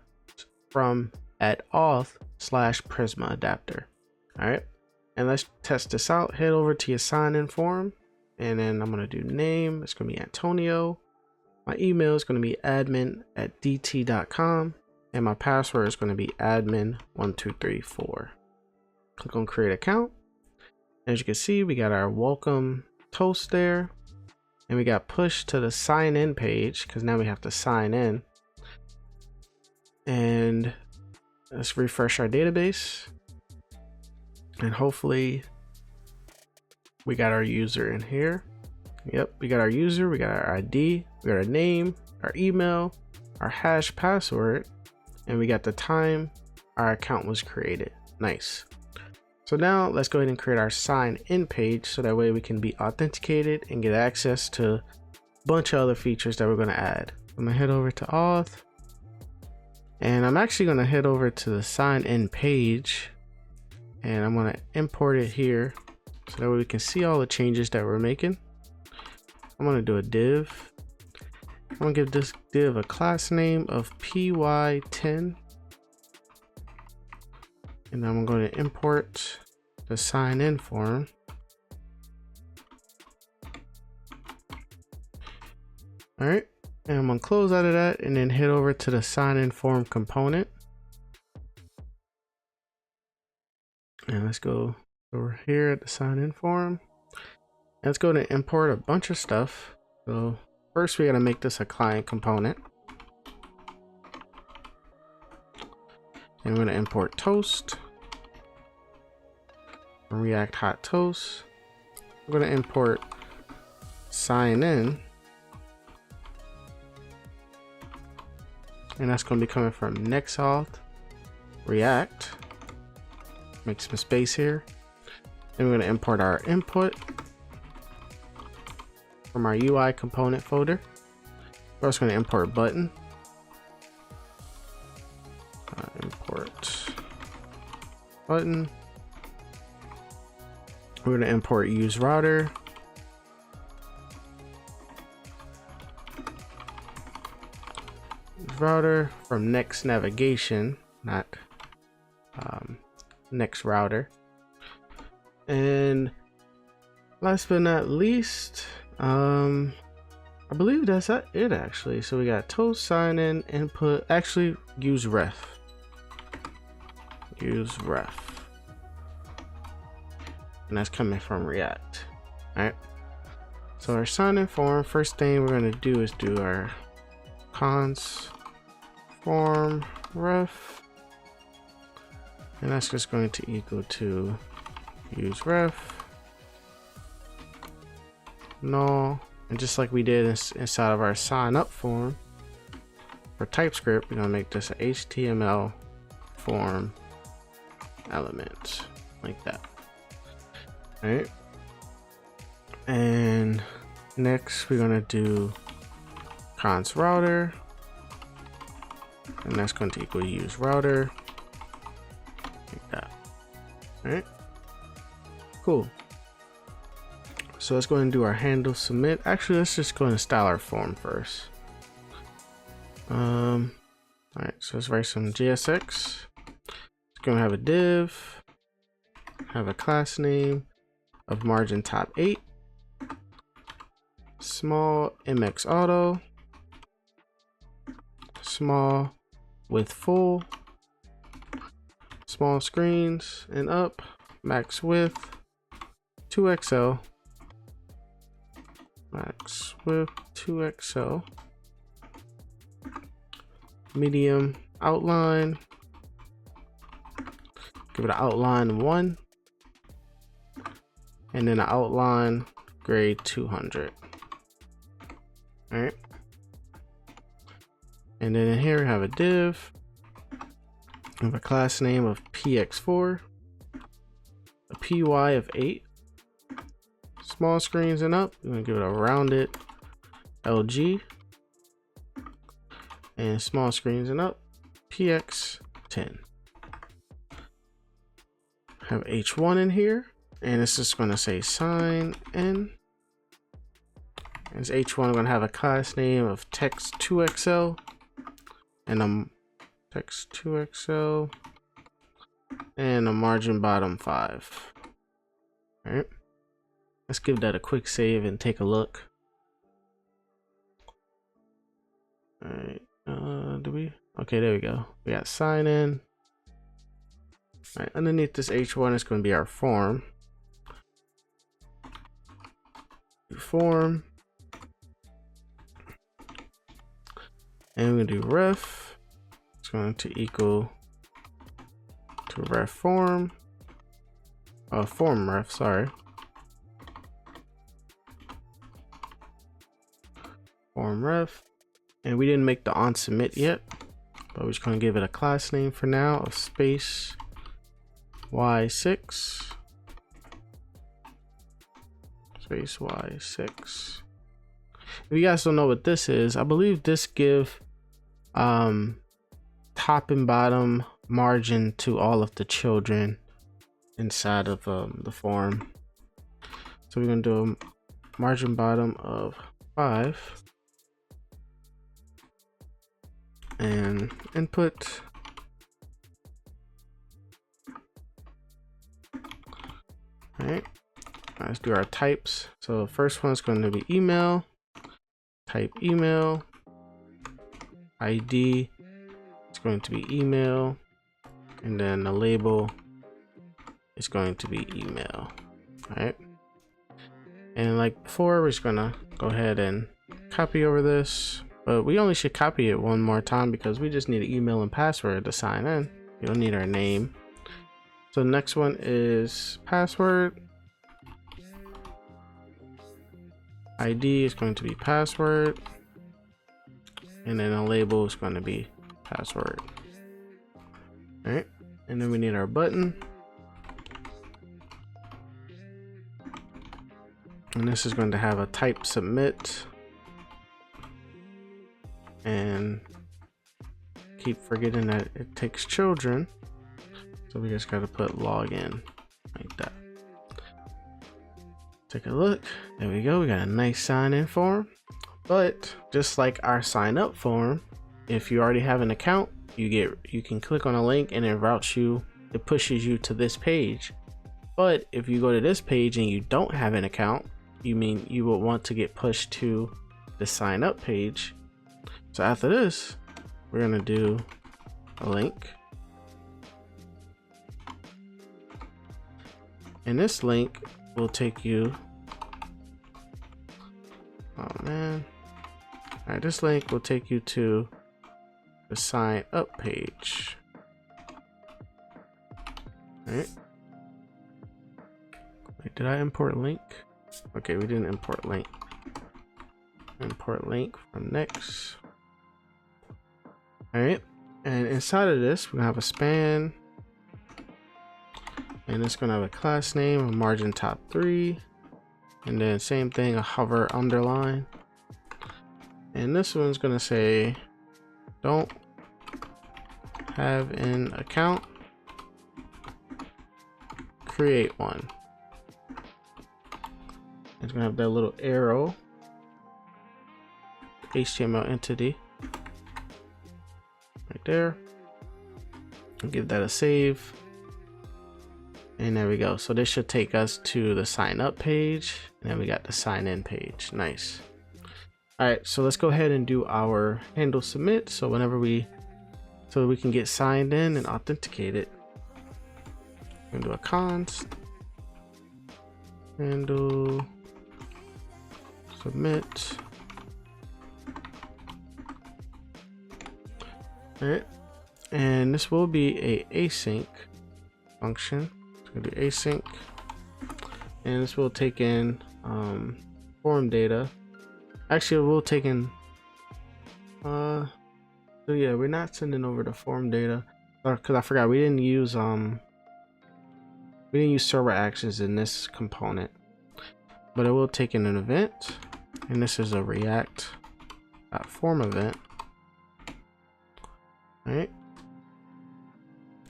from auth/Prisma adapter. All right. And let's test this out. Head over to your sign in form. And then I'm going to do name. It's going to be Antonio. My email is going to be admin@dt.com. And my password is going to be admin1234. Click on create account. As you can see, we got our welcome toast there. And we got pushed to the sign in page because now we have to sign in. And let's refresh our database. And hopefully we got our user in here. Yep, we got our user, we got our ID, we got our name, our email, our hash password, and we got the time our account was created. Nice. So now let's go ahead and create our sign in page so that way we can be authenticated and get access to a bunch of other features that we're going to add. I'm going to head over to auth, and I'm actually going to head over to the sign in page, and I'm going to import it here so that way we can see all the changes that we're making. I'm going to do a div. I'm going to give this div a class name of py10. And then I'm going to import the sign in form. All right. And I'm going to close out of that and then head over to the sign in form component. And let's go over here at the sign in form. And let's go and import a bunch of stuff. So first we got to make this a client component. And we're going to import toast from React Hot Toast. We're going to import sign in. And that's going to be coming from NextAuth React. Make some space here. And we're going to import our input from our UI component folder. We're also going to import button. Import button. We're going to import use router. Router from next navigation, not next router. And last but not least, I believe that's it actually. So we got toast, sign in, input, actually use ref. Use ref. And that's coming from React. Alright. So our sign in form, first thing we're going to do is do our cons form ref. And that's just going to equal to use ref null. And just like we did inside of our sign up form for TypeScript, we're going to make this an HTML form element like that. All right. And next we're going to do cons router. And that's going to equal use router. Like that. All right. Cool. So let's go ahead and do our handle submit. Actually, let's just go ahead and style our form first. All right, so let's write some JSX. It's going to have a div, have a class name of margin top 8, small mx auto, small width full, small screens and up, max width 2XL, max width 2XL, medium outline, give it an outline 1, and then an outline grade 200. All right, and then in here we have a div, we have a class name of px4, a py of 8, small screens and up. We're gonna give it a rounded lg, and small screens and up px10. Have h1 in here, and it's just going to say sign in. As h1, I'm going to have a class name of text2xl, and text2xl, and a margin bottom 5. All right, let's give that a quick save and take a look. All right, okay, there we go. We got sign in. All right, underneath this h1 is going to be our form. Form, and we're going to do ref. It's going to equal to ref form. Form ref, sorry. Form ref, and we didn't make the on submit yet, but we're just going to give it a class name for now of space y6. Space y6. If you guys don't know what this is, I believe this give top and bottom margin to all of the children inside of the form. So we're gonna do a margin bottom of 5 and input. All right. Let's do our types. So the first one is going to be email, type email, ID, it's going to be email, and then the label is going to be email. All right. And like before, we're just gonna go ahead and copy over this, but we only should copy it one more time because we just need an email and password to sign in. We don't need our name. So the next one is password. ID is going to be password, and then a label is going to be password. All right, and then we need our button, and this is going to have a type submit, and keep forgetting that it takes children, so we just got to put login like that. Take a look. There we go. We got a nice sign in form. But just like our sign up form, if you already have an account, you can click on a link and it pushes you to this page. But if you go to this page and you don't have an account, you will want to get pushed to the sign up page. So after this, we're gonna do a link. And this link will take you, oh man, all right, this link will take you to the sign up page. All right, wait, did I import link? Okay, we didn't import link. Import link from Next. All right, and inside of this, we're gonna have a span, and it's gonna have a class name, a margin top 3, and then same thing, a hover underline. And this one's gonna say, don't have an account, create one. It's gonna have that little arrow, HTML entity right there. I'll give that a save. And there we go. So this should take us to the sign up page, and then we got the sign in page. Nice. All right, so let's go ahead and do our handle submit. So we can get signed in and authenticated. We're gonna do a const handle submit. All right, and this will be a async function. So we're gonna do async, and this will take in form data. Actually, we'll take in so yeah, we're not sending over the form data because I forgot we didn't use server actions in this component, but it will take in an event, and this is a React.form event. All right,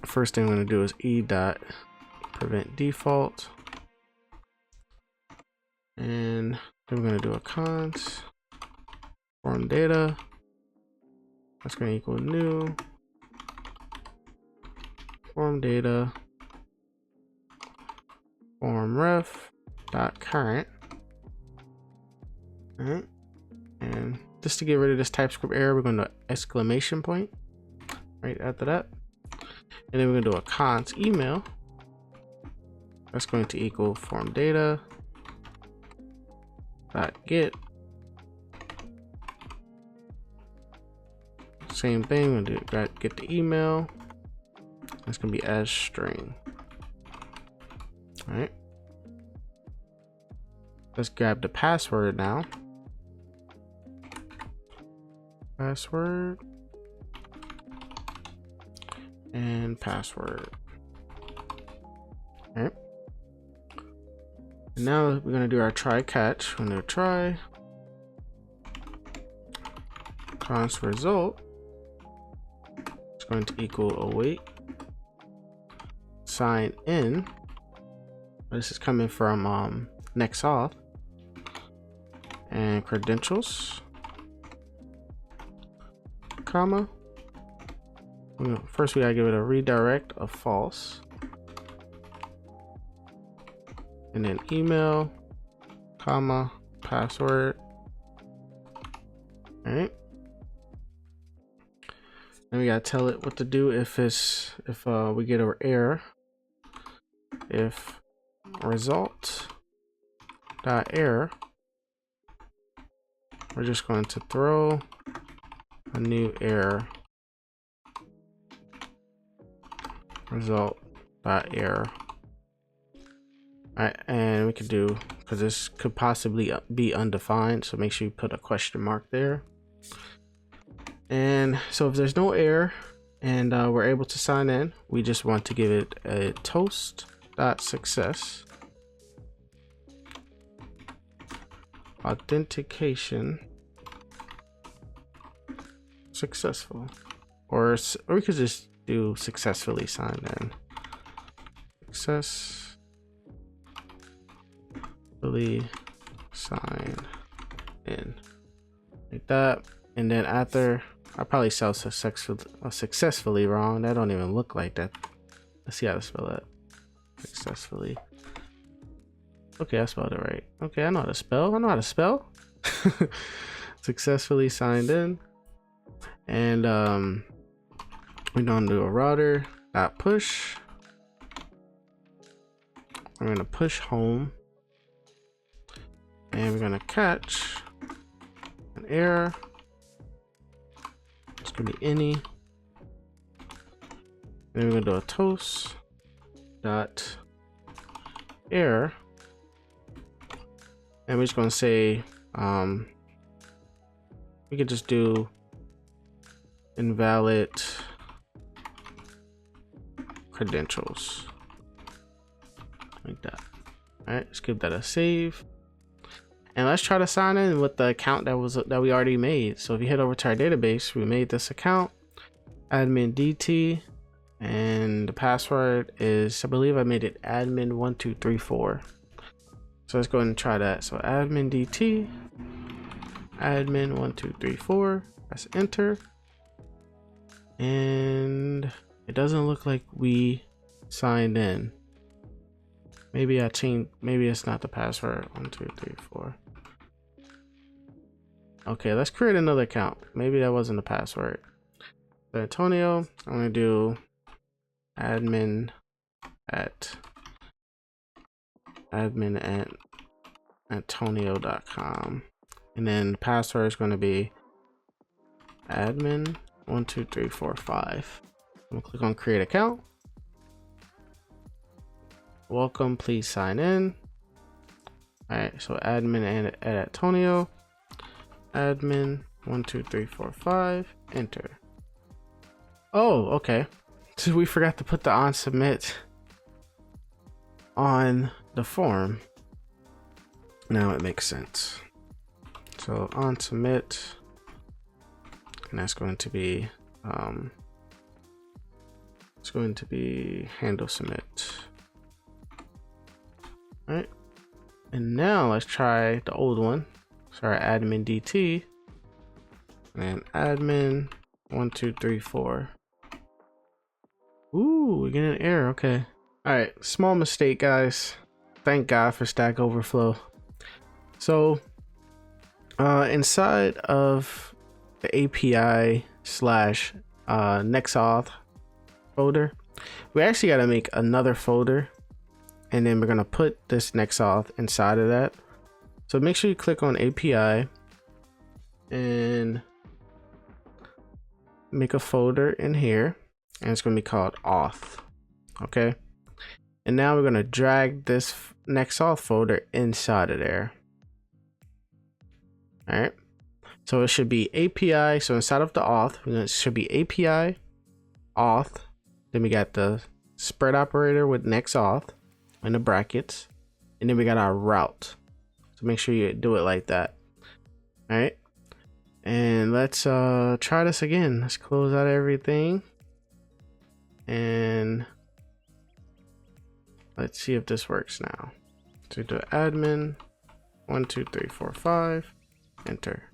first thing I'm going to do is e.prevent default, and then we're going to do a const form data. That's going to equal new form data form ref dot current. All right, and just to get rid of this TypeScript error, we're going to exclamation point right after that, and then we're going to do a const email. That's going to equal form data dot get. Same thing, we're going to get the email. That's going to be as string. All right, let's grab the password now. Password and password. All right, and now we're going to do our try catch. We're going to try const result. It's going to equal await sign in. This is coming from NextAuth and credentials, comma. First we gotta give it a redirect of false, and then email, comma, password. All right. Then we gotta tell it what to do if we get an error. If result dot error, we're just going to throw a new error, result dot error. All right, and we could do, because this could possibly be undefined, so make sure you put a question mark there. And so if there's no error and we're able to sign in, we just want to give it a toast.success authentication successful, or we could just do successfully signed in. Successfully signed in, like that. And then after, I probably spelled successfully wrong. That don't even look like that. Let's see how to spell that. Successfully. Okay, I spelled it right. Okay, I know how to spell. Successfully signed in. And we're gonna do a router dot push. We're gonna push home, and we're gonna catch an error. It's gonna be any. And then we're gonna do a toast dot error, and we're just gonna say we could just do invalid credentials, like that. All right, let's give that a save, and let's try to sign in with the account that we already made. So if you head over to our database, we made this account, admin DT, and the password is, I believe I made it admin1234. So let's go ahead and try that. So admin DT, admin 1234, press enter. And it doesn't look like we signed in. Maybe I changed, maybe it's not the password. 1234. Okay, let's create another account. Maybe that wasn't the password. So Antonio, I'm gonna do admin at Antonio.com, and then the password is going to be admin 12345. I'm gonna click on create account. Welcome, please sign in. All right, so admin and at Antonio, admin 12345, enter. Oh, okay. So we forgot to put the on submit on the form. Now it makes sense. So on submit, and that's going to be it's going to be handle submit. All right, and now let's try the old one. So our admin DT and admin 1234. Ooh, we get an error. Okay. All right, small mistake, guys. Thank God for Stack Overflow. So inside of the API / NextAuth folder, we actually got to make another folder, and then we're going to put this NextAuth inside of that. So make sure you click on API and make a folder in here, and it's going to be called Auth. Okay. And now we're going to drag this NextAuth folder inside of there. All right. So it should be API. So inside of the auth, it should be API, auth. Then we got the spread operator with NextAuth in the brackets. And then we got our route. So make sure you do it like that. All right. And let's try this again. Let's close out everything. And let's see if this works now. So do admin 12345, enter.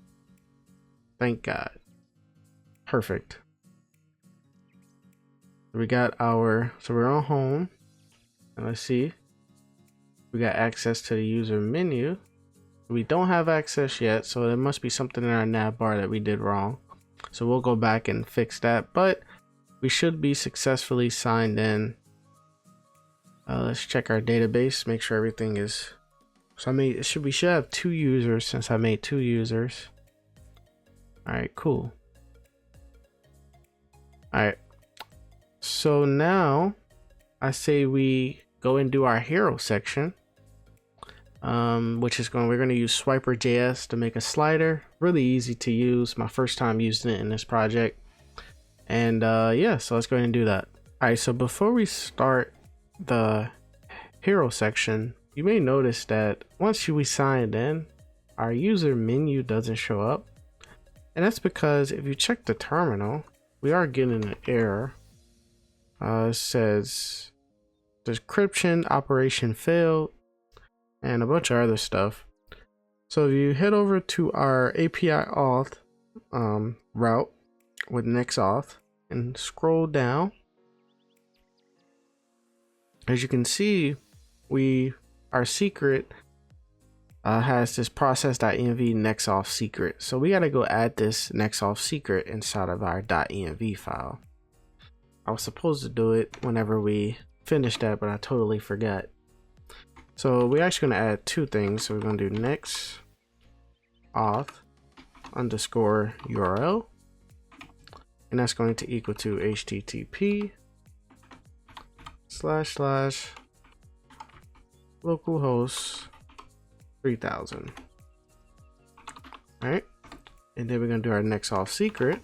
Thank God. Perfect. We got our, so we're on home, and let's see. We got access to the user menu. We don't have access yet, so there must be something in our navbar that we did wrong. So we'll go back and fix that, but we should be successfully signed in. Let's check our database, make sure everything is. So we should have 2 users since I made 2 users. All right, cool. All right. So now I say we go and do our hero section, which is we're going to use Swiper.js to make a slider. Really easy to use. My first time using it in this project. And yeah, so let's go ahead and do that. All right, so before we start the hero section, you may notice that once we signed in, our user menu doesn't show up. And that's because if you check the terminal, we are getting an error. It says decryption operation failed and a bunch of other stuff. So if you head over to our API auth route with NextAuth and scroll down, as you can see, our secret has this process.env NextAuth secret. So we got to go add this NextAuth secret inside of our .env file. I was supposed to do it whenever we finished that, but I totally forgot. So we're actually going to add 2 things. So we're going to do NextAuth underscore URL, and that's going to equal to http / localhost 3000. All right, and then we're going to do our NextAuth secret,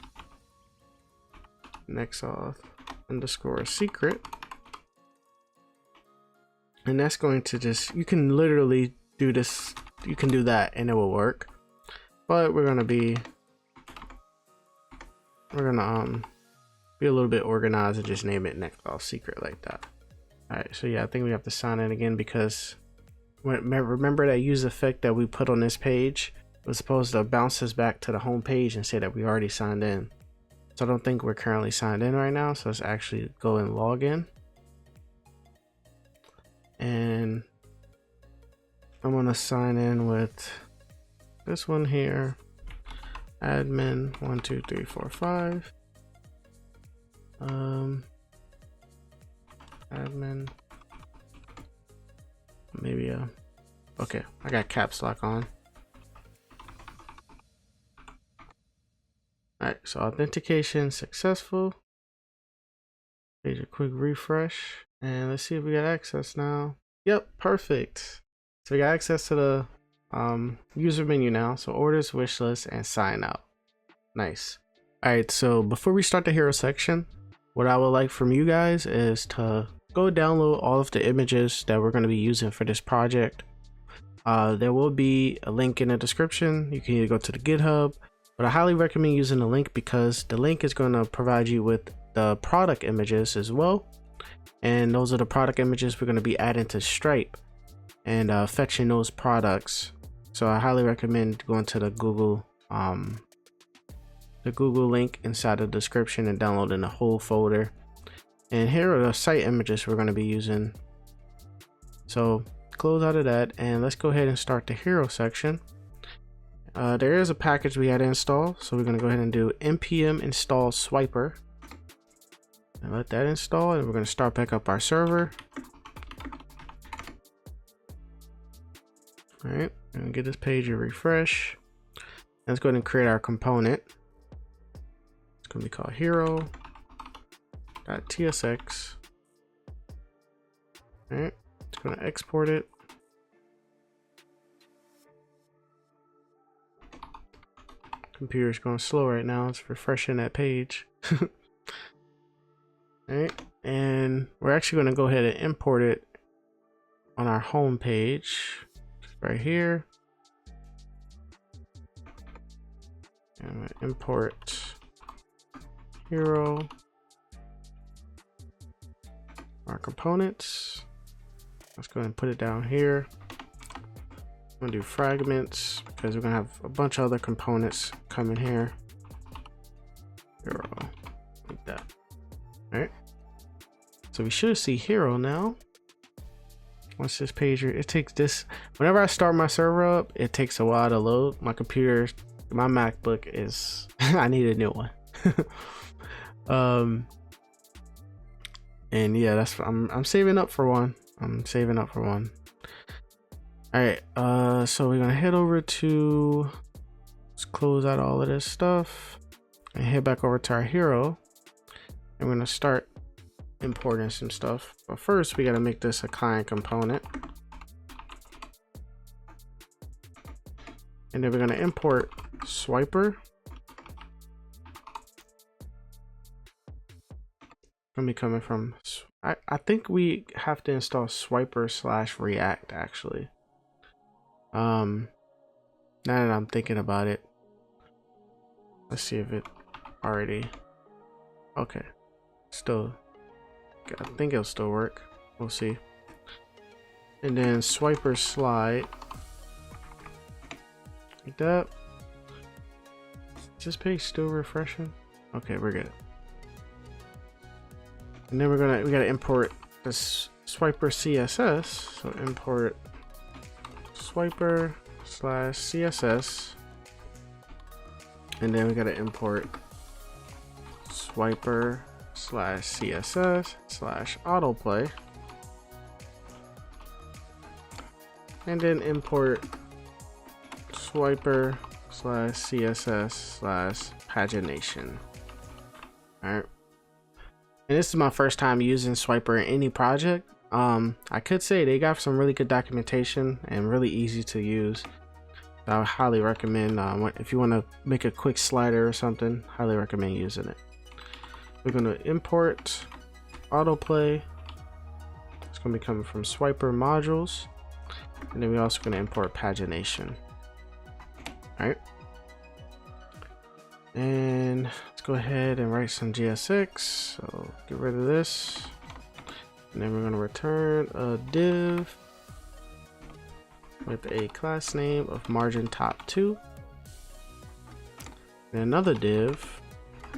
NextAuth underscore secret, and that's going to just, you can literally do this, you can do that and it will work, but we're going to be a little bit organized and just name it NextAuth secret like that. All right, so yeah, I think we have to sign in again because remember that use effect that we put on this page? It was supposed to bounce us back to the home page and say that we already signed in. So I don't think we're currently signed in right now. So let's actually go and log in. And I'm going to sign in with this one here. Admin 1 2 3 4 5. Admin. Maybe okay, I got caps lock on. Alright, so authentication successful. Page a quick refresh, and let's see if we got access now. Yep, perfect. So we got access to the user menu now. So orders, wish list, and sign out. Nice. Alright, so before we start the hero section, what I would like from you guys is to go download all of the images that we're going to be using for this project. There will be a link in the description. You can either go to the GitHub, but I highly recommend using the link because the link is going to provide you with the product images as well. And those are the product images we're going to be adding to Stripe and fetching those products. So I highly recommend going to the Google link inside the description and downloading the whole folder. And here are the site images we're going to be using. So close out of that and let's go ahead and start the hero section. There is a package we had to install, so we're going to go ahead and do npm install Swiper and let that install, and we're going to start back up our server. All right, and get this page a refresh. Let's go ahead and create our component. It's going to be called hero.tsx. All right, it's going to export it. Computer's going slow right now. It's refreshing that page. All right, and we're actually going to go ahead and import it on our home page right here. And I'm going to import hero, our components. Let's go ahead and put it down here. I'm gonna do fragments because we're gonna have a bunch of other components coming here. Hero, like that. All right. So we should see hero now. Once this page, it takes this. Whenever I start my server up, it takes a while to load. My computer, my MacBook is. I need a new one. And yeah, that's. I'm saving up for one. All right, so we're gonna head over to, let's close out all of this stuff and head back over to our hero. And we're gonna start importing some stuff. But first we gotta make this a client component. And then we're gonna import Swiper. Gonna be coming from, I think we have to install Swiper/React actually. Now that I'm thinking about it, let's see if it already, okay, still, I think it'll still work. We'll see. And then Swiper slide, like that. Is this page still refreshing? Okay, we're good. And then we gotta import this Swiper CSS. So import Swiper/CSS, and then we gotta import Swiper/CSS/autoplay, and then import Swiper/CSS/pagination. All right, and this is my first time using Swiper in any project. I could say they got some really good documentation and really easy to use. I would highly recommend, if you want to make a quick slider or something, highly recommend using it. We're going to import autoplay. It's going to be coming from Swiper modules. And then we're also going to import pagination. All right. And let's go ahead and write some JSX. So get rid of this. And then we're going to return a div with a class name of margin top 2, and another div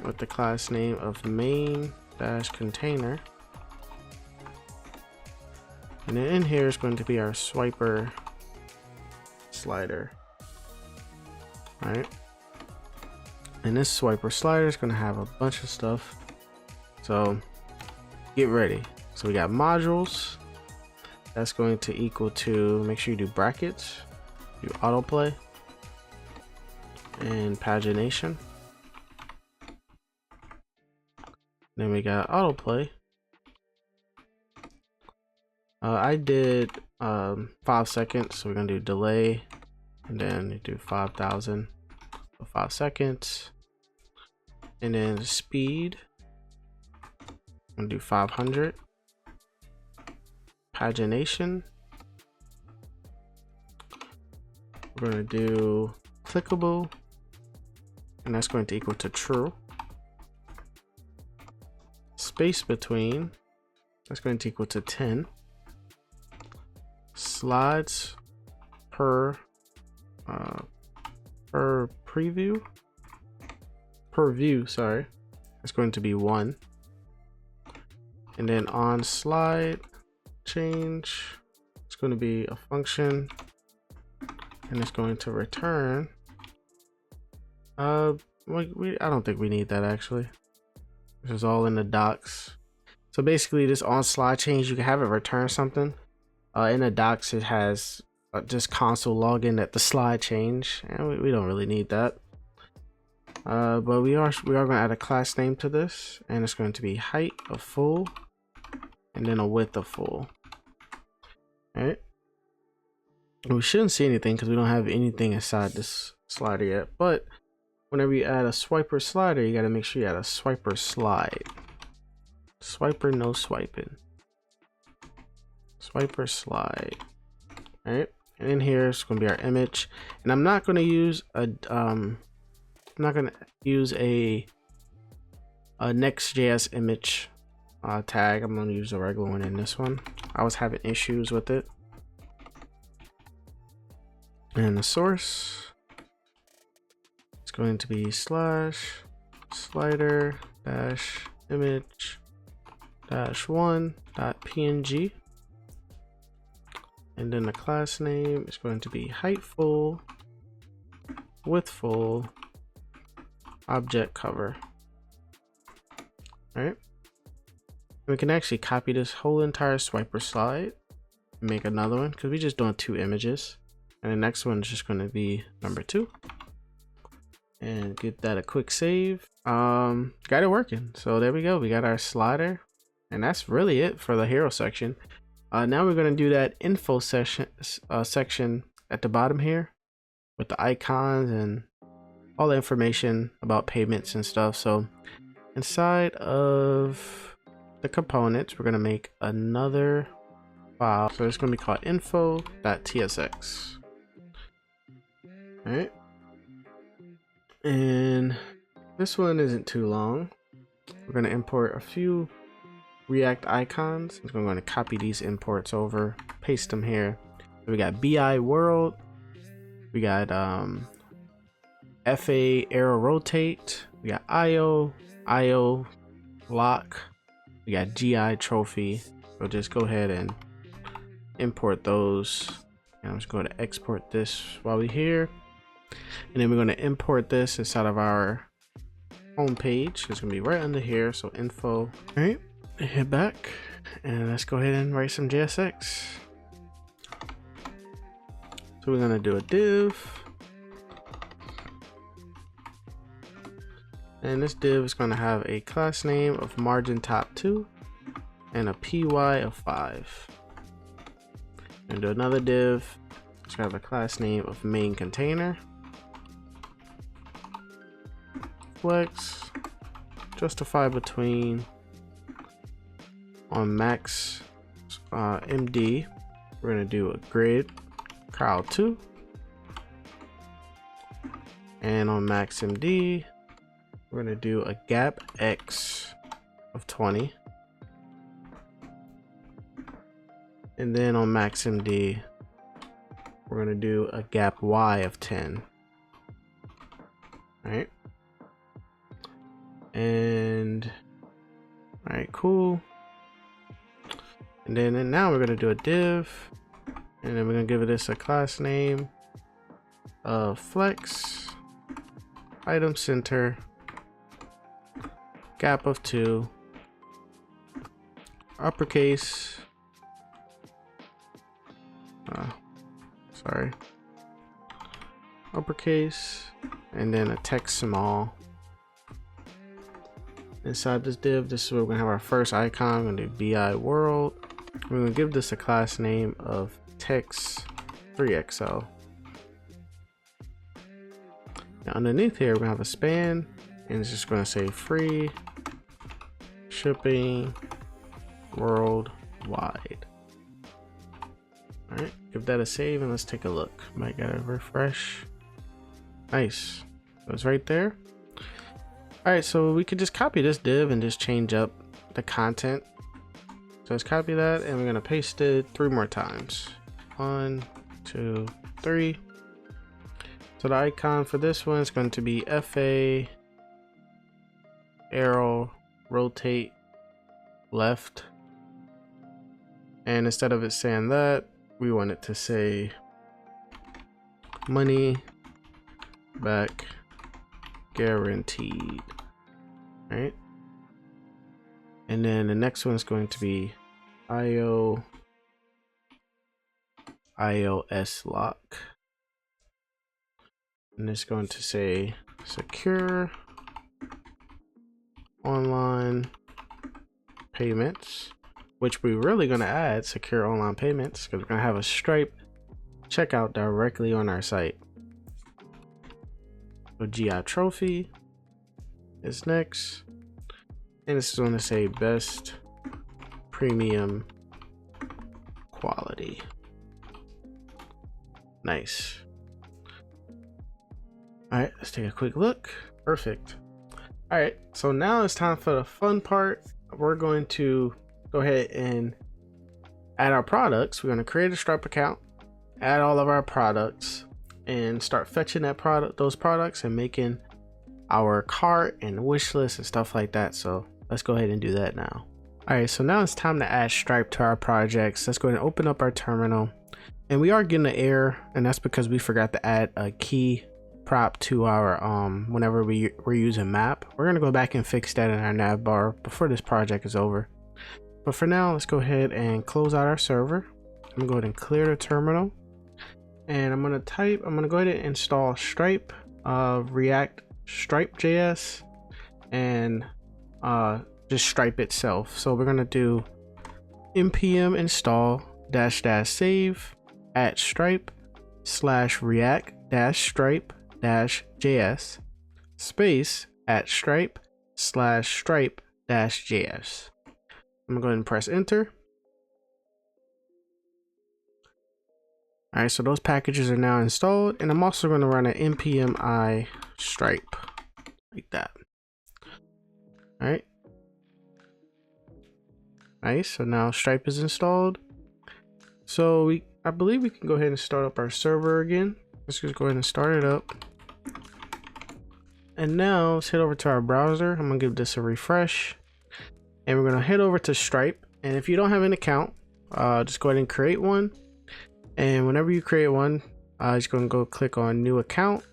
with the class name of main-container, and then in here is going to be our swiper slider. All right, and this swiper slider is going to have a bunch of stuff, so get ready. So we got modules. That's going to equal to, make sure you do brackets, do autoplay, and pagination. Then we got autoplay. I did 5 seconds, so we're gonna do delay, and then you do 5,000 for 5 seconds, and then speed, I'm gonna do 500. Pagination, we're going to do clickable, and that's going to equal to true. Space between, that's going to equal to 10. Slides per view, sorry, that's going to be 1. And then on slide change, it's going to be a function, and it's going to return I don't think we need that actually. This is all in the docs. So basically this on slide change, you can have it return something. In the docs it has just console login at the slide change, and we don't really need that. But we are going to add a class name to this, and it's going to be height of full and then a width of full. Alright, we shouldn't see anything because we don't have anything inside this slider yet, but whenever you add a swiper slider, you got to make sure you add a swiper slide. Swiper, no swiping. Swiper slide. Alright, and in here it's going to be our image, and I'm not going to use a Next.js image tag. I'm going to use a regular one in this one. I was having issues with it. And the source, it's going to be slash slider dash image dash one dot png, and then the class name is going to be height full, width full, object cover. All right, we can actually copy this whole entire swiper slide and make another one because we're just doing 2 images. And the next one is just going to be number 2, and get that a quick save. Got it working. So there we go. We got our slider, and that's really it for the hero section. Now we're going to do that info section at the bottom here with the icons and all the information about payments and stuff. So inside of the components, we're going to make another file. So it's going to be called info.tsx. All right, and this one isn't too long. We're going to import a few React icons. I'm going to copy these imports over, paste them here. So we got BI world, we got FA arrow rotate, we got IO lock, we got GI trophy. So just go ahead and import those. And I'm just going to export this while we're here. And then we're going to import this inside of our home page. It's going to be right under here. So info. All right, hit back and let's go ahead and write some JSX. So we're going to do a div. And this div is going to have a class name of margin top 2 and a py of 5. And do another div. It's going to have a class name of main container. Flex, justify between on max MD, we're going to do a grid cal2, and on max MD we're going to do a gap x of 20, and then on max MD we're going to do a gap Y of 10. All right. And all right, cool. And then now we're going to do a div, and then we're going to give this a class name of flex item center gap of 2 uppercase uppercase, and then a text small. Inside this div, this is where we're gonna have our first icon. I'm gonna do BI world. We're gonna give this a class name of text 3XL. Now underneath here, we're gonna have a span, and it's just gonna say free shipping worldwide. All right, give that a save and let's take a look. Might gotta refresh. Nice, so it's right there. All right, so we could just copy this div and just change up the content. So let's copy that, and we're gonna paste it 3 more times. 1, 2, 3. So the icon for this one is going to be FA arrow rotate left, and instead of it saying that, we want it to say money back guaranteed. All right, and then the next one is going to be iOS lock, and it's going to say secure online payments, which we're really going to add secure online payments because we're going to have a Stripe checkout directly on our site. So GI trophy is next, and it's going to say best premium quality. Nice. All right, let's take a quick look. Perfect. All right, so now it's time for the fun part. We're going to go ahead and add our products. We're going to create a Stripe account, add all of our products, and start fetching those products and making our cart and wish list and stuff like that. So let's go ahead and do that now. All right, so now it's time to add Stripe to our projects. Let's go ahead and open up our terminal, and we are getting an error, and that's because we forgot to add a key prop to our whenever we're using map. We're gonna go back and fix that in our Navbar before this project is over. But for now, let's go ahead and close out our server. I'm gonna go ahead and clear the terminal, and I'm gonna go ahead and install Stripe, React Stripe.js, and just Stripe itself. So we're gonna do npm install --save at Stripe /react -stripe-js space at Stripe /stripe-js. I'm gonna go ahead and press enter. All right, so those packages are now installed, and I'm also going to run an npm I Stripe like that. All right. Nice. So now Stripe is installed. So I believe we can go ahead and start up our server again. Let's just go ahead and start it up. And now let's head over to our browser. I'm gonna give this a refresh, and we're gonna head over to Stripe. And if you don't have an account, just go ahead and create one. And whenever you create one, just gonna go click on new account,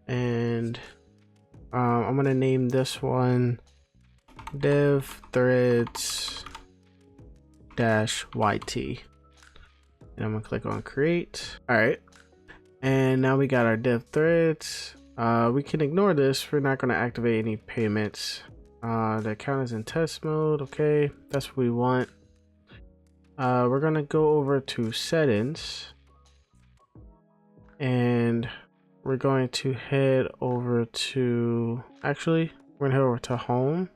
and I'm gonna name this one dev threads -yt, and I'm gonna click on create. All right, and now we got our dev threads. We can ignore this. We're not gonna activate any payments. The account is in test mode. Okay, that's what we want. We're gonna go over to settings, and we're going to head over to, we're gonna head over to home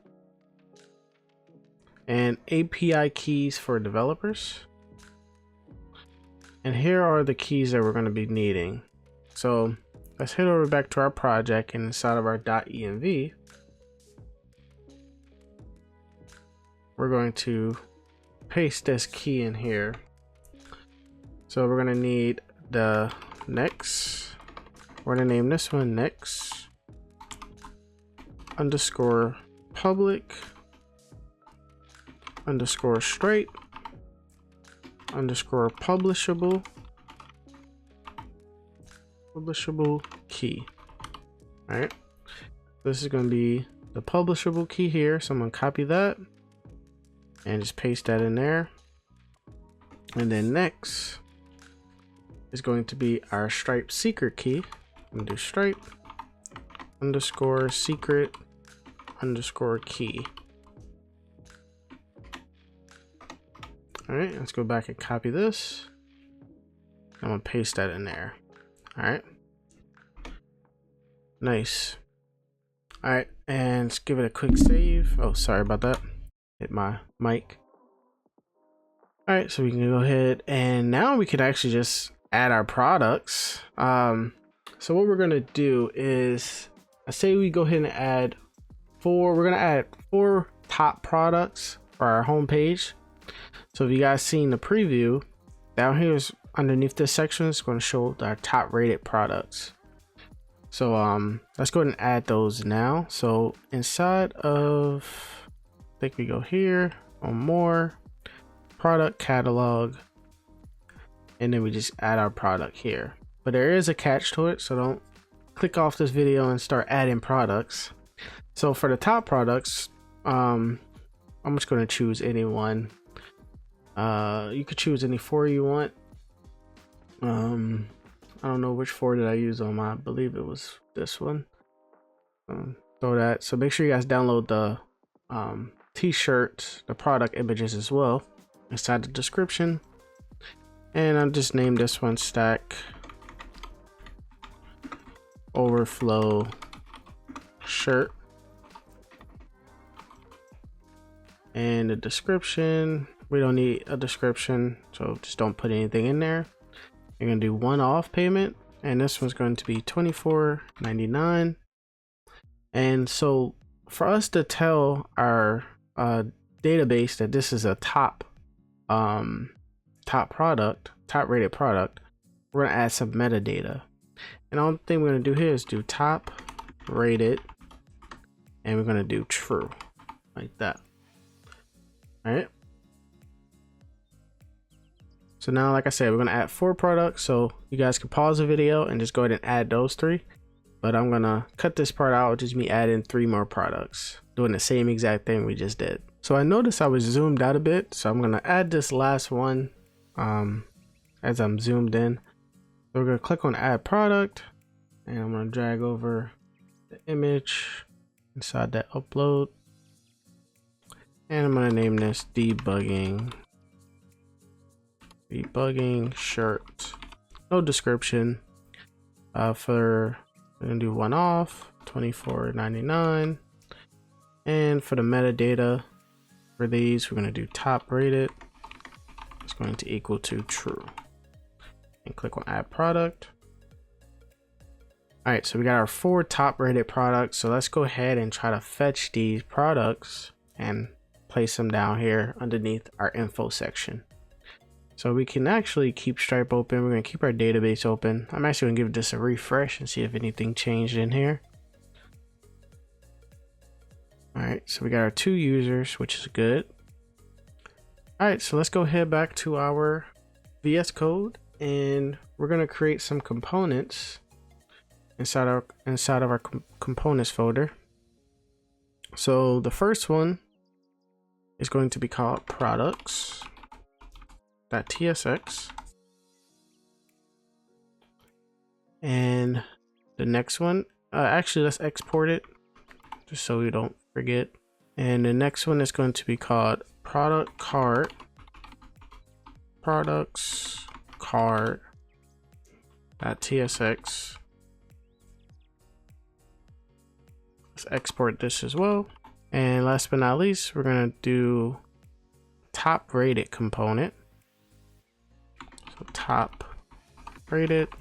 and API keys for developers. And here are the keys that we're going to be needing. So let's head over back to our project, and inside of our .env, we're going to paste this key in here. So we're gonna need the next. We're gonna name this one next underscore public underscore stripe underscore publishable key. All right, this is going to be the publishable key here, so I'm going to copy that and just paste that in there. And then next is going to be our Stripe secret key. I'm going to do Stripe underscore secret underscore key. All right, let's go back and copy this. I'm gonna paste that in there. All right, nice. All right, and let's give it a quick save. Oh, sorry about that. Hit my mic. All right, so we can go ahead and now we can actually just add our products. So what we're gonna do is, I say we go ahead and add we're gonna add 4 top products for our home page. So if you guys seen the preview, down here is underneath this section, it's going to show our top rated products. So let's go ahead and add those now. So inside of, I think we go here on more, product catalog, and then we just add our product here. But there is a catch to it, so don't click off this video and start adding products. So for the top products, I'm just going to choose any one. You could choose any 4 you want. I don't know which 4 did I use on my, I believe it was this one. Throw that. So make sure you guys download the t-shirt, the product images as well inside the description. And I'll just name this one Stack Overflow Shirt. And the description, we don't need a description, so just don't put anything in there. You're gonna do one-off payment, and this one's going to be $24.99. And so for us to tell our database that this is a top product, top rated product, we're gonna add some metadata. And the only thing we're gonna do here is do top rated, and we're gonna do true, like that. All right. So now, like I said, we're gonna add 4 products, so you guys can pause the video and just go ahead and add those 3. But I'm gonna cut this part out, just me adding 3 more products, doing the same exact thing we just did. So I noticed I was zoomed out a bit, so I'm gonna add this last one as I'm zoomed in. So we're gonna click on add product, and I'm gonna drag over the image inside that upload. And I'm gonna name this debugging shirt. No description. We're gonna do one off, $24.99. And for the metadata for these, we're gonna do top rated. It's going to equal to true. And click on add product. All right, so we got our 4 top rated products. So let's go ahead and try to fetch these products and place them down here underneath our info section. So we can actually keep Stripe open. We're going to keep our database open. I'm actually going to give this a refresh and see if anything changed in here. All right, so we got our 2 users, which is good. All right, so let's go head back to our VS Code, and we're going to create some components inside of our components folder. So the first one is going to be called products.tsx, and the next one, actually let's export it just so we don't forget. And the next one is going to be called productCard.tsx. Let's export this as well. And last but not least, we're going to do top rated component. So top rated.tsx.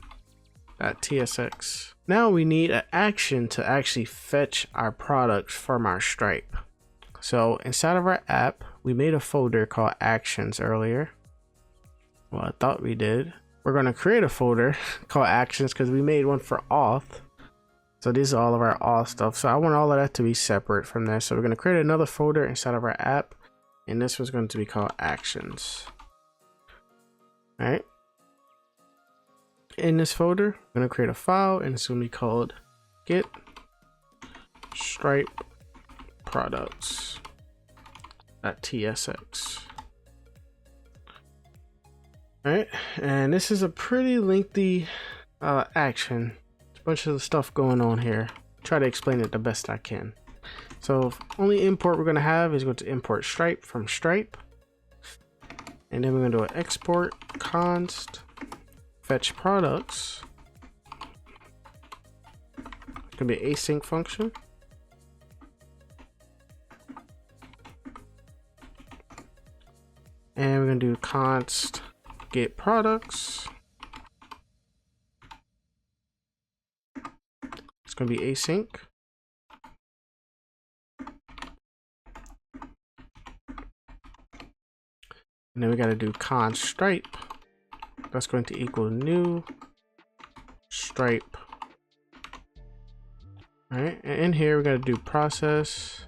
Now we need an action to actually fetch our products from our Stripe. So inside of our app, we made a folder called actions earlier. Well, I thought we did. we're going to create a folder called actions because we made one for auth. So this is all of our auth stuff. So I want all of that to be separate from there. So we're going to create another folder inside of our app, and this was going to be called actions. All right. In this folder, I'm going to create a file, and it's going to be called getStripeProducts.tsx. All right, and this is a pretty lengthy action. There's a bunch of stuff going on here. Try to explain it the best I can. So only import we're going to have is going to import Stripe from Stripe, and then we're going to do an export const fetch products. It's going to be an async function. And we're going to do const get products. It's going to be async. And then we got to do const stripe. That's going to equal new stripe. All right, and in here we got to do process.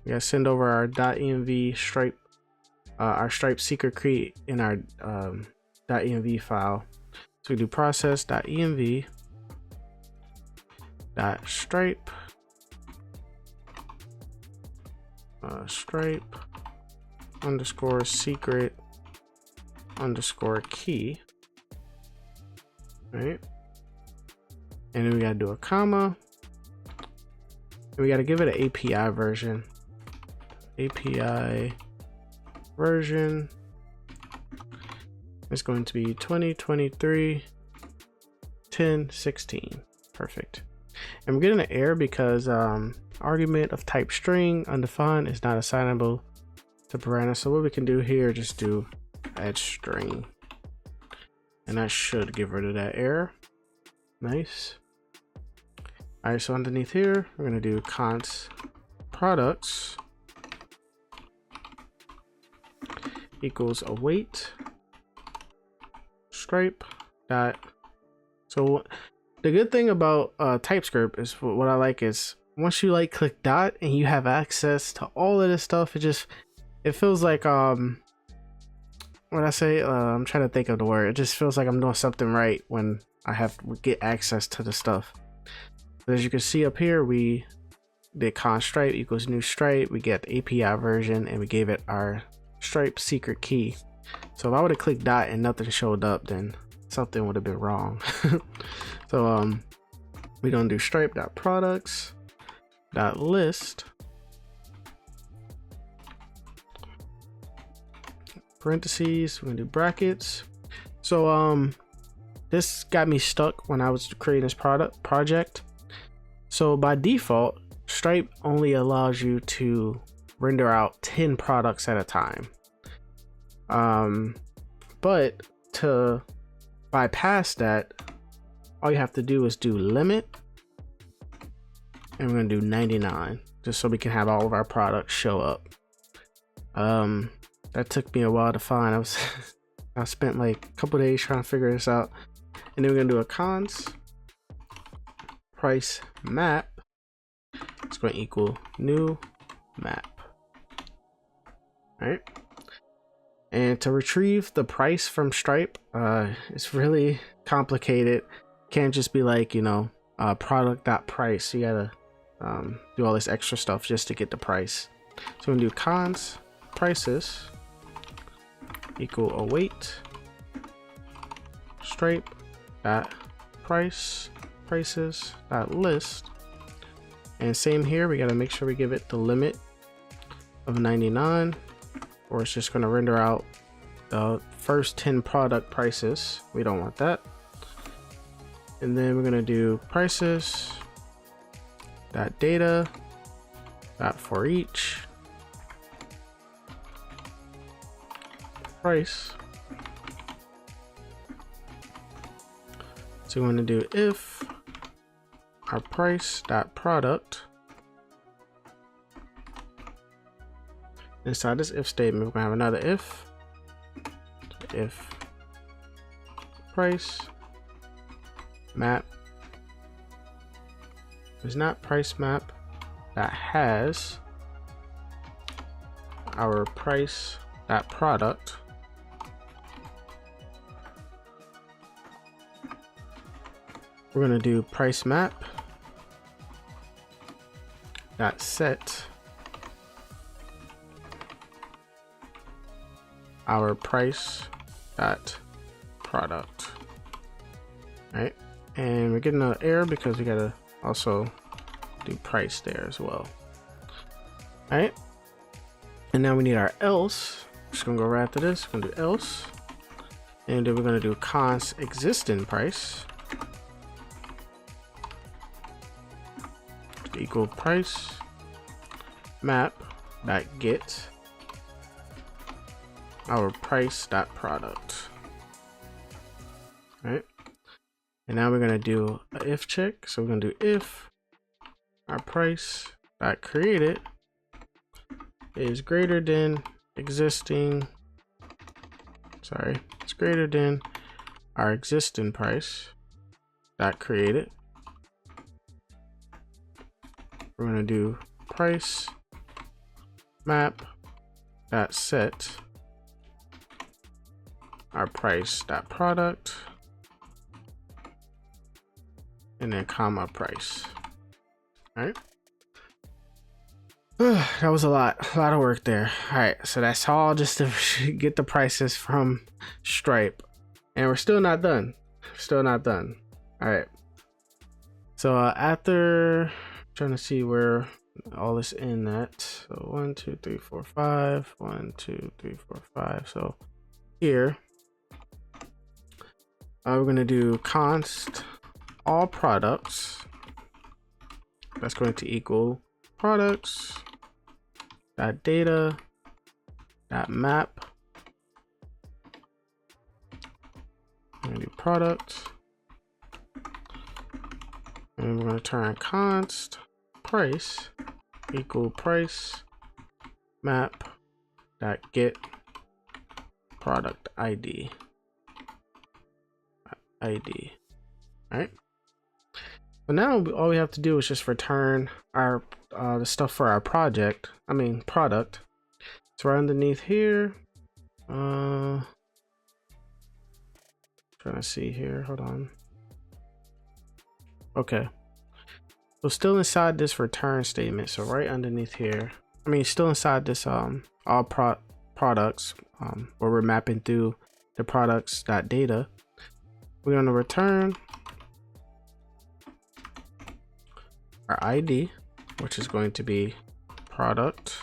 We got to send over our .env stripe, our stripe secret key in our .env file. So we do process.env .stripe stripe underscore secret underscore key. Right, and then we got to do a comma, and we got to give it an API version. API version is going to be 2023 1016. Perfect. And we're getting an error because argument of type string undefined is not assignable to parameter. So what we can do here, just do add string, and that should get rid of that error. Nice. All right, so underneath here we're going to do const products equals await stripe dot. So the good thing about TypeScript is, what I like is, once you like click dot and you have access to all of this stuff, it feels like when I say I'm trying to think of the word, it just feels like I'm doing something right when I have get access to the stuff. But as you can see up here, we did const stripe equals new stripe, we get the API version, and we gave it our stripe secret key. So if I would have clicked dot and nothing showed up, then something would have been wrong. So we don't do stripe.products.list parentheses, we're gonna do brackets. So this got me stuck when I was creating this project. So by default, Stripe only allows you to render out 10 products at a time. But to bypass that, all you have to do is do limit, and we're gonna do 99, just so we can have all of our products show up. That took me a while to find. I spent like a couple days trying to figure this out. And then we're gonna do a const price map. It's going to equal new map. All right. And to retrieve the price from Stripe, it's really complicated. Can't just be like, product.price. You gotta do all this extra stuff just to get the price. So we're gonna do const prices equal await Stripe dot price prices dot list, and same here, we got to make sure we give it the limit of 99, or it's just going to render out the first 10 product prices. We don't want that. And then we're going to do prices dot data dot for each price. So we want to do if our price dot product. Inside this if statement, we're gonna have another if price map is not price map that has our price that product we're going to do price map that set our price that product. Right, and we're getting an error because we gotta also do price there as well. All right, and now we need our else. Just gonna go right after this. We're gonna do else, and then we're gonna do const existing price equal price map that get our price dot product. All right, and now we're gonna do an if check. So we're gonna do if our price dot created is greater than existing. Sorry, it's greater than our existing price dot created. We're gonna do price map dot set our price dot product, and then comma price. All right. That was a lot of work there. All right, so that's all just to get the prices from Stripe, and we're still not done. All right. So after trying to see where all this in at. So 1, 2, 3, 4, 5. 1, 2, 3, 4, 5. So here we're gonna do const all products. That's going to equal products dot data dot map. I'm gonna do product, and we're gonna turn const price equal price map dot get product ID. All right. So now all we have to do is just return our the stuff for our product. So right underneath here, trying to see here. Hold on. Okay. So still inside this return statement. So right underneath here, still inside this all products where we're mapping through the products.data. We're going to return our ID, which is going to be product.id.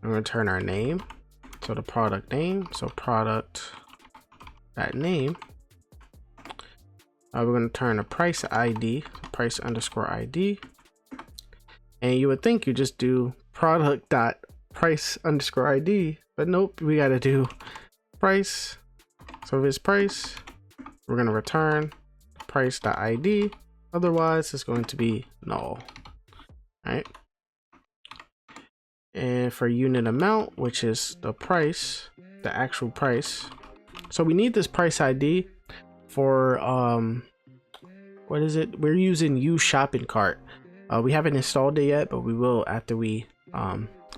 I'm going to return our name, so the product name, so product.name. We're going to turn a price ID, price underscore ID. And you would think you just do product.price underscore ID, but nope, we got to do price. So if it's price, we're going to return price.id. Otherwise, it's going to be null. All right. And for unit amount, which is the price, the actual price. So we need this price ID for what is it? We're using useShopping cart. We haven't installed it yet, but we will after we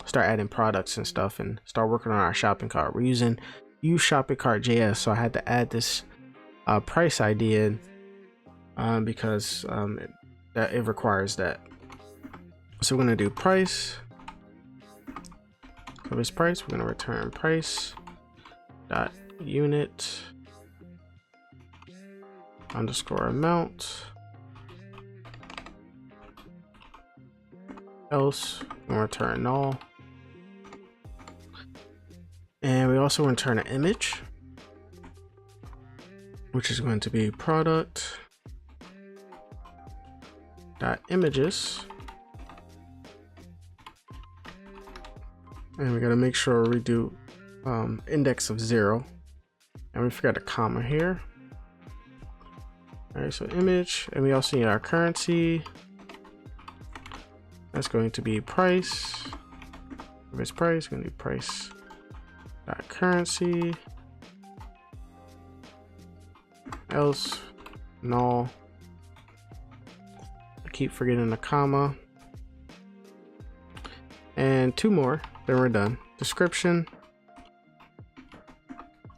start adding products and stuff and start working on our shopping cart. We're using useShopping cart.js, so I had to add this price ID in because it requires that. So we're gonna do price. So this price, we're gonna return price dot unit underscore amount. Else we'll return null. And we also return an image, which is going to be product dot images. And we got to make sure we do index of 0, and we forgot a comma here. All right, so image, and we also need our currency. That's going to be price. If it's price, going to be price dot currency, else null. I keep forgetting the comma. And 2 more, then we're done. Description.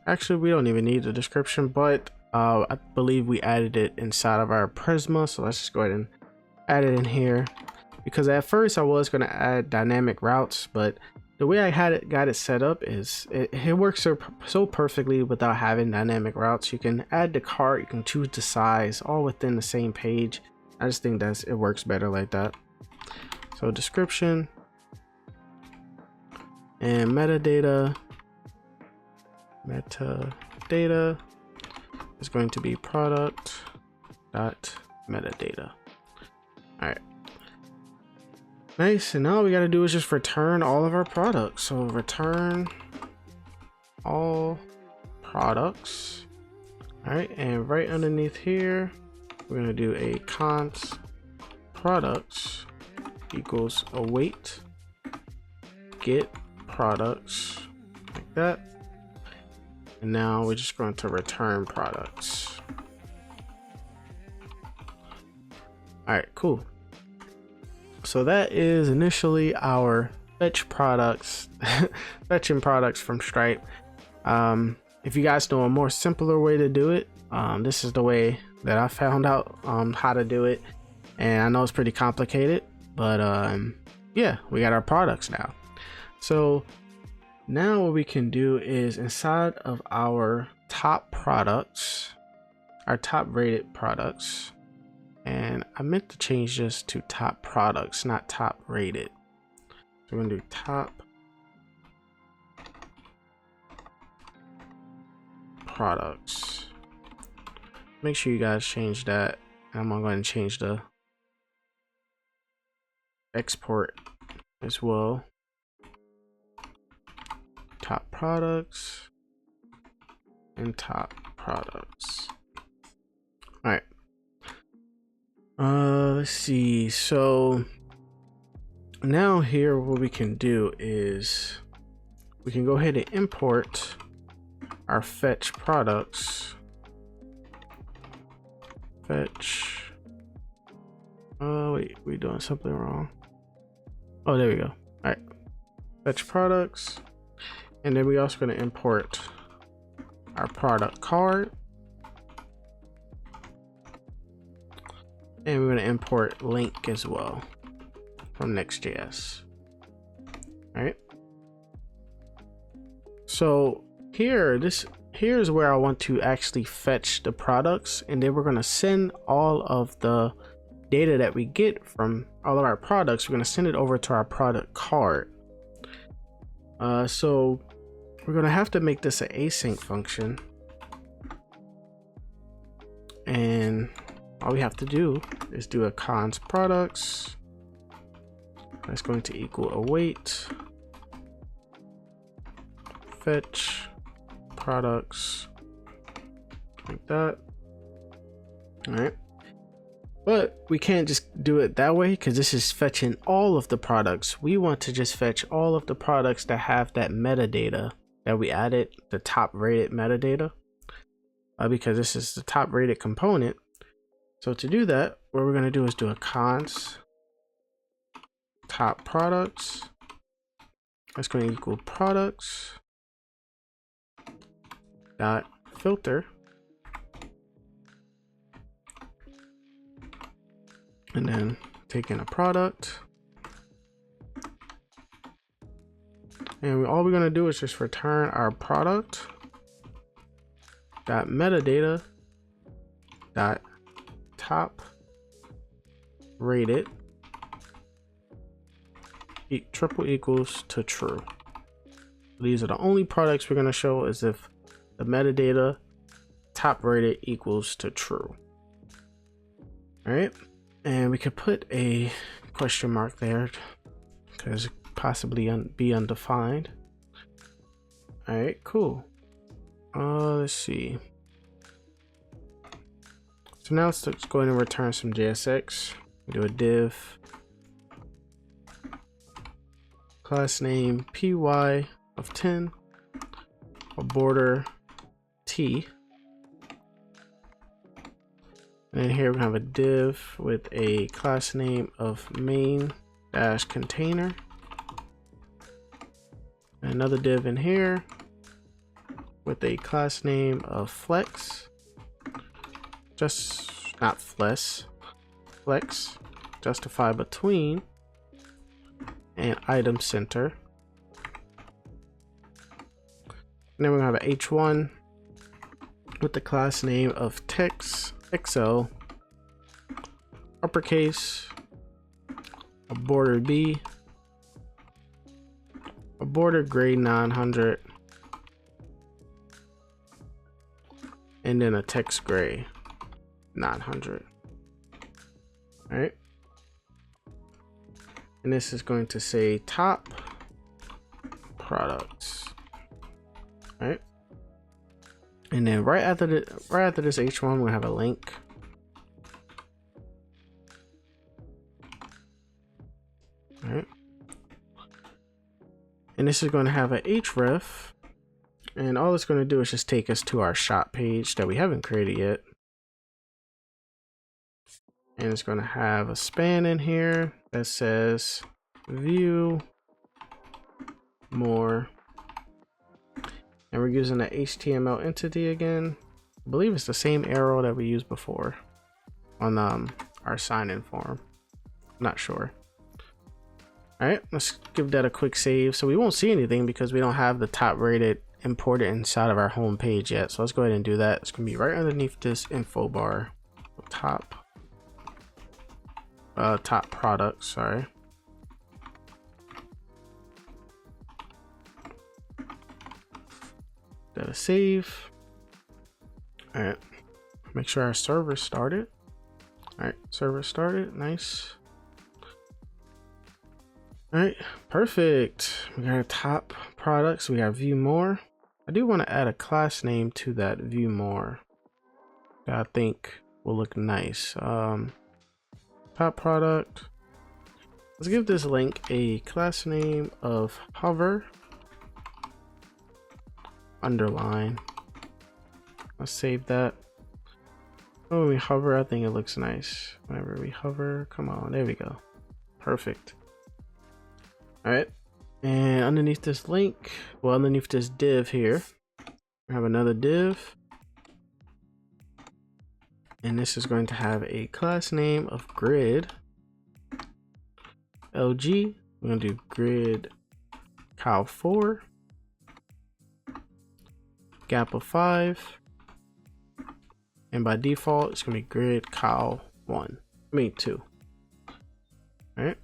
Actually, we don't even need the description, but I believe we added it inside of our Prisma. So let's just go ahead and add it in here, because at first I was going to add dynamic routes, but the way I got it set up is it works so perfectly without having dynamic routes. You can add the cart, you can choose the size, all within the same page. I just think it works better like that. So description and metadata is going to be product dot metadata. All right, nice. And now all we got to do is just return all of our products. So return all products. All right, and right underneath here we're going to do a const products equals await get products, like that. And now we're just going to return products. All right, cool. So that is initially our fetch products, fetching products from Stripe. If you guys know a more simpler way to do it, this is the way that I found out how to do it. And I know it's pretty complicated, but yeah, we got our products now. So now what we can do is inside of our top products, our top rated products, and I meant to change this to top products, not top rated. So we're gonna do top products. Make sure you guys change that. I'm going to change the export as well. Top products and top products. All right. Let's see. So now here, what we can do is we can go ahead and import our fetch products. Fetch. Oh wait, we're doing something wrong. Oh, there we go. All right. Fetch products. And then we're also going to import our product card. And we're going to import link as well from Next.js. All right. So here's where I want to actually fetch the products. And then we're going to send all of the data that we get from all of our products. We're going to send it over to our product card. So we're going to have to make this an async function, and all we have to do is do a const products. That's going to equal await fetch products, like that. All right, but we can't just do it that way because this is fetching all of the products. We want to just fetch all of the products that have that metadata that we added, the top rated metadata, because this is the top rated component. So to do that, what we're going to do is do a const top products. That's going to equal products dot filter, and then take in a product. And all we're going to do is just return our product dot metadata dot top rated triple equals to true. These are the only products we're going to show is if the metadata top rated equals to true. All right, and we could put a question mark there because possibly be undefined. All right, cool. Let's see. So now let's go ahead and return some JSX. Do a div class name py of 10 a border T. And then here we have a div with a class name of main-container. Another div in here with a class name of flex. Just not flex, justify between, and item center. And then we're gonna have an H1 with the class name of text XL, uppercase, a border B, a border grade 900, and then a text gray 900. All right. And this is going to say top products. All right. And then right after this H1, we'll have a link. All right. And this is going to have a href. And all it's going to do is just take us to our shop page that we haven't created yet. And it's going to have a span in here that says view more. And we're using the HTML entity again. I believe it's the same arrow that we used before on our sign-in form. I'm not sure. All right, let's give that a quick save. So we won't see anything because we don't have the top rated imported inside of our home page yet. So let's go ahead and do that. It's gonna be right underneath this info bar. Top products, sorry. Gotta save. All right, make sure our server started. All right, server started, nice. All right, perfect. We got our top products. We got view more. I do want to add a class name to that view more that I think will look nice. Top product. Let's give this link a class name of hover underline. Let's save that. Oh, when we hover, I think it looks nice. Whenever we hover, come on, there we go. Perfect. All right, and underneath this link, well, underneath this div here, we have another div. And this is going to have a class name of grid LG. We're gonna do grid cow4, gap of 5, and by default it's gonna be grid cow1. I mean 2. All right.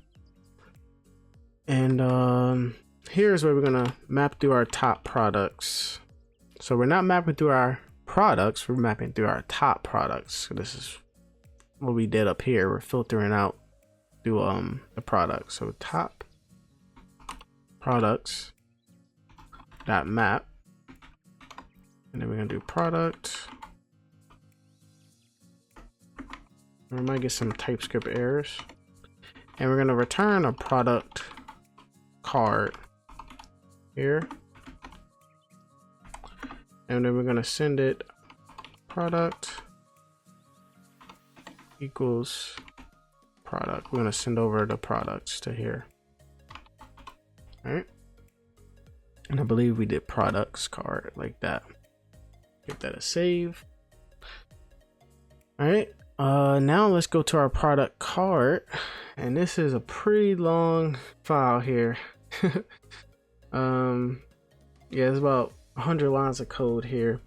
And here's where we're gonna map through our top products. So we're not mapping through our products, we're mapping through our top products. So this is what we did up here. We're filtering out through the products. So top products dot map, and then we're gonna do product. We might get some TypeScript errors, and we're gonna return a product card here, and then we're going to send it product equals product. We're going to send over the products to here. All right, and I believe we did products card like that. Give that a save. All right, now let's go to our product card, and this is a pretty long file here. Yeah, it's about 100 lines of code here.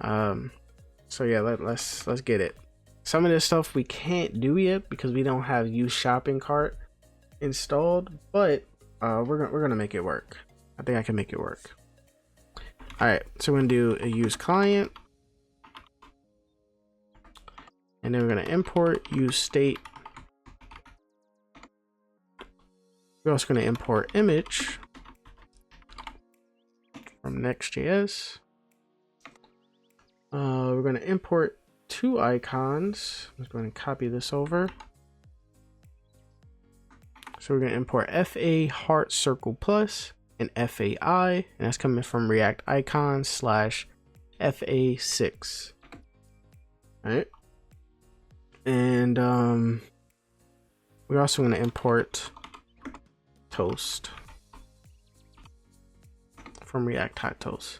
So yeah, let's get it. Some of this stuff we can't do yet because we don't have useShopping cart installed, but we're gonna make it work. I think I can make it work. All right, so we're gonna do a use client, and then we're gonna import use state. We're also going to import image from Next.js. We're going to import 2 icons. I'm just going to copy this over. So we're going to import FA heart circle plus an FAI, and that's coming from React icon / FA6. All right. And we're also going to import toast from React Hot Toast.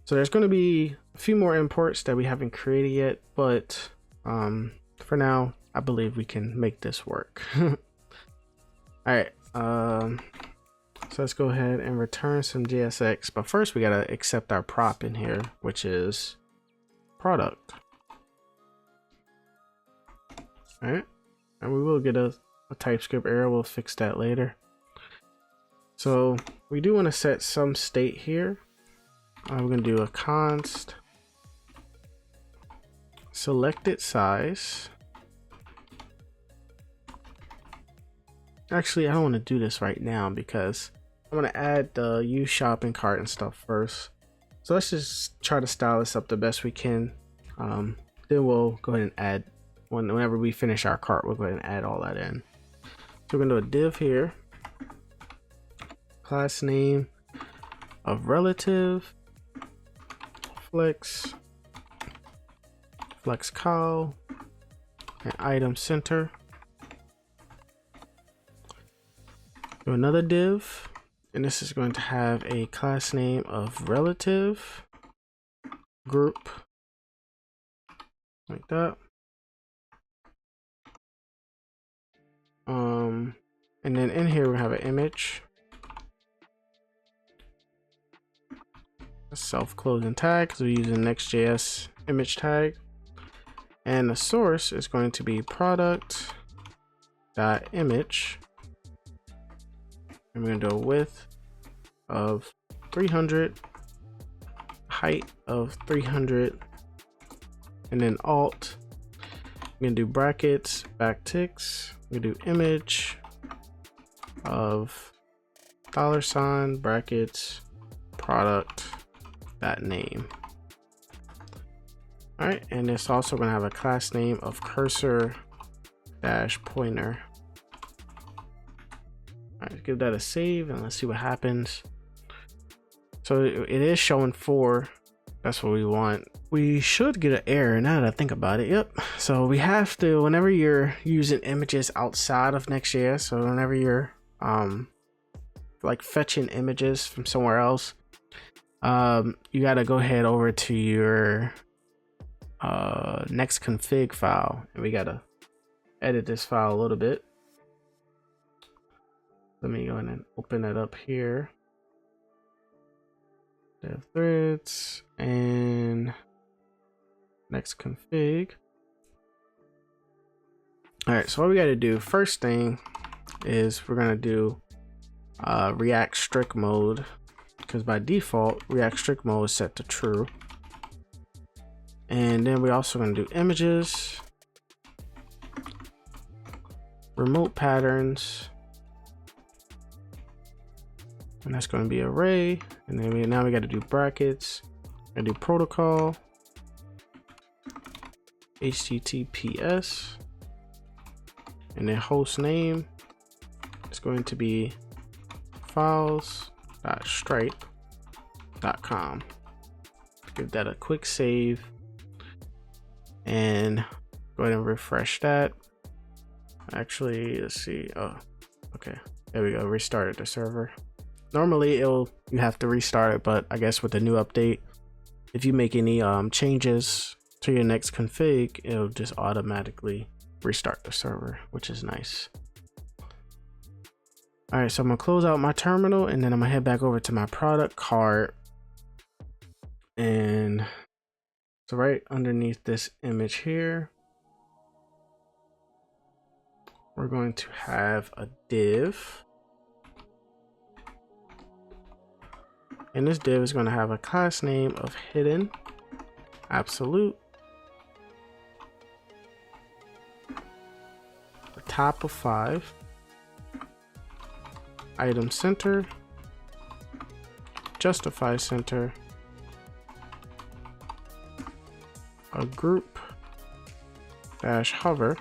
So there's going to be a few more imports that we haven't created yet, but for now, I believe we can make this work. All right. So let's go ahead and return some JSX, but first we got to accept our prop in here, which is product. All right. And we will get a TypeScript error. We'll fix that later. So we do want to set some state here. We're going to do a const selected size. Actually, I don't want to do this right now because I'm going to add the useShopping cart and stuff first. So let's just try to style this up the best we can. Then we'll go ahead and add, whenever we finish our cart, we'll go ahead and add all that in. So we're going to do a div here. Class name of relative, flex call, and item center. Do another div, and this is going to have a class name of relative, group, like that. And then in here we have an image, a self-closing tag because we're using Next.js image tag, and the source is going to be product.image, and we're going to do a width of 300, height of 300, and then alt. We're going to do brackets, backticks. We do image of $ brackets product that name. All right, and it's also going to have a class name of cursor dash pointer. All right, give that a save and let's see what happens. So it is showing 4. That's what we want. We should get an error now that I think about it. Yep. So we have to, whenever you're using images outside of Next.js, so whenever you're like fetching images from somewhere else, you got to go ahead over to your next config file, and we got to edit this file a little bit. Let me go ahead and open it up here. Dev threads and next config. All right, so what we got to do first thing is we're going to do React strict mode, because by default React strict mode is set to true. And then we also going to do images, remote patterns, and that's going to be array. And then now we got to do brackets and do protocol HTTPS, and then host name is going to be files.stripe.com. Give that a quick save and go ahead and refresh that. Actually, let's see. Oh, okay, there we go. Restarted the server. Normally you have to restart it, but I guess with the new update, if you make any changes to your next config, it'll just automatically restart the server, which is nice. All right, so I'm gonna close out my terminal and then I'm gonna head back over to my product cart. And so right underneath this image here, we're going to have a div. And this div is going to have a class name of hidden absolute, the top of 5, item center, justify center, a group dash hover,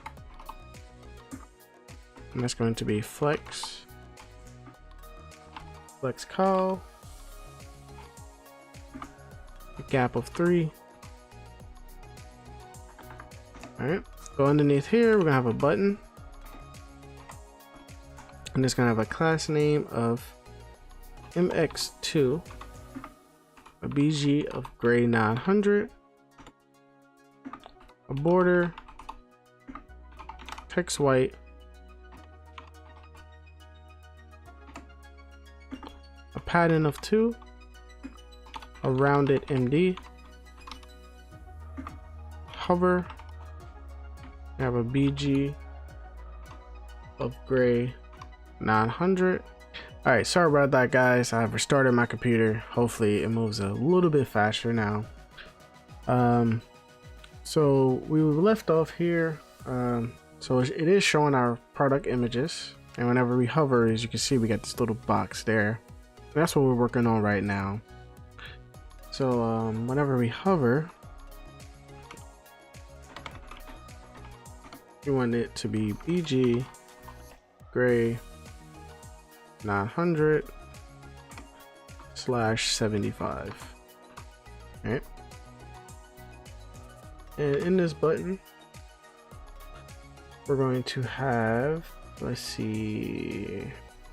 and that's going to be flex flex col, a gap of 3. All right, so underneath here, we're gonna have a button, and it's gonna have a class name of mx2, a bg of gray 900, a border, text white, a padding of 2, a rounded MD, hover, I have a BG of gray 900. All right, sorry about that, guys. I have restarted my computer. Hopefully it moves a little bit faster now. So we left off here. So it is showing our product images, and whenever we hover, as you can see, we got this little box there. That's what we're working on right now. So whenever we hover, you want it to be BG gray 900 /75. All right, and in this button we're going to have, let's see,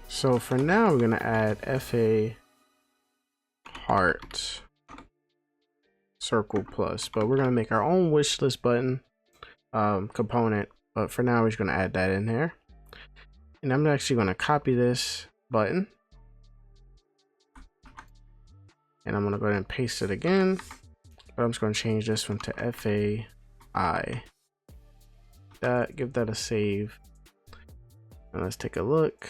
so for now we're going to add FA heart circle plus, but we're going to make our own wish list button component, but for now we're just going to add that in there. And I'm actually going to copy this button, and I'm going to go ahead and paste it again, but I'm just going to change this one to FAI. Give that a save, and let's take a look.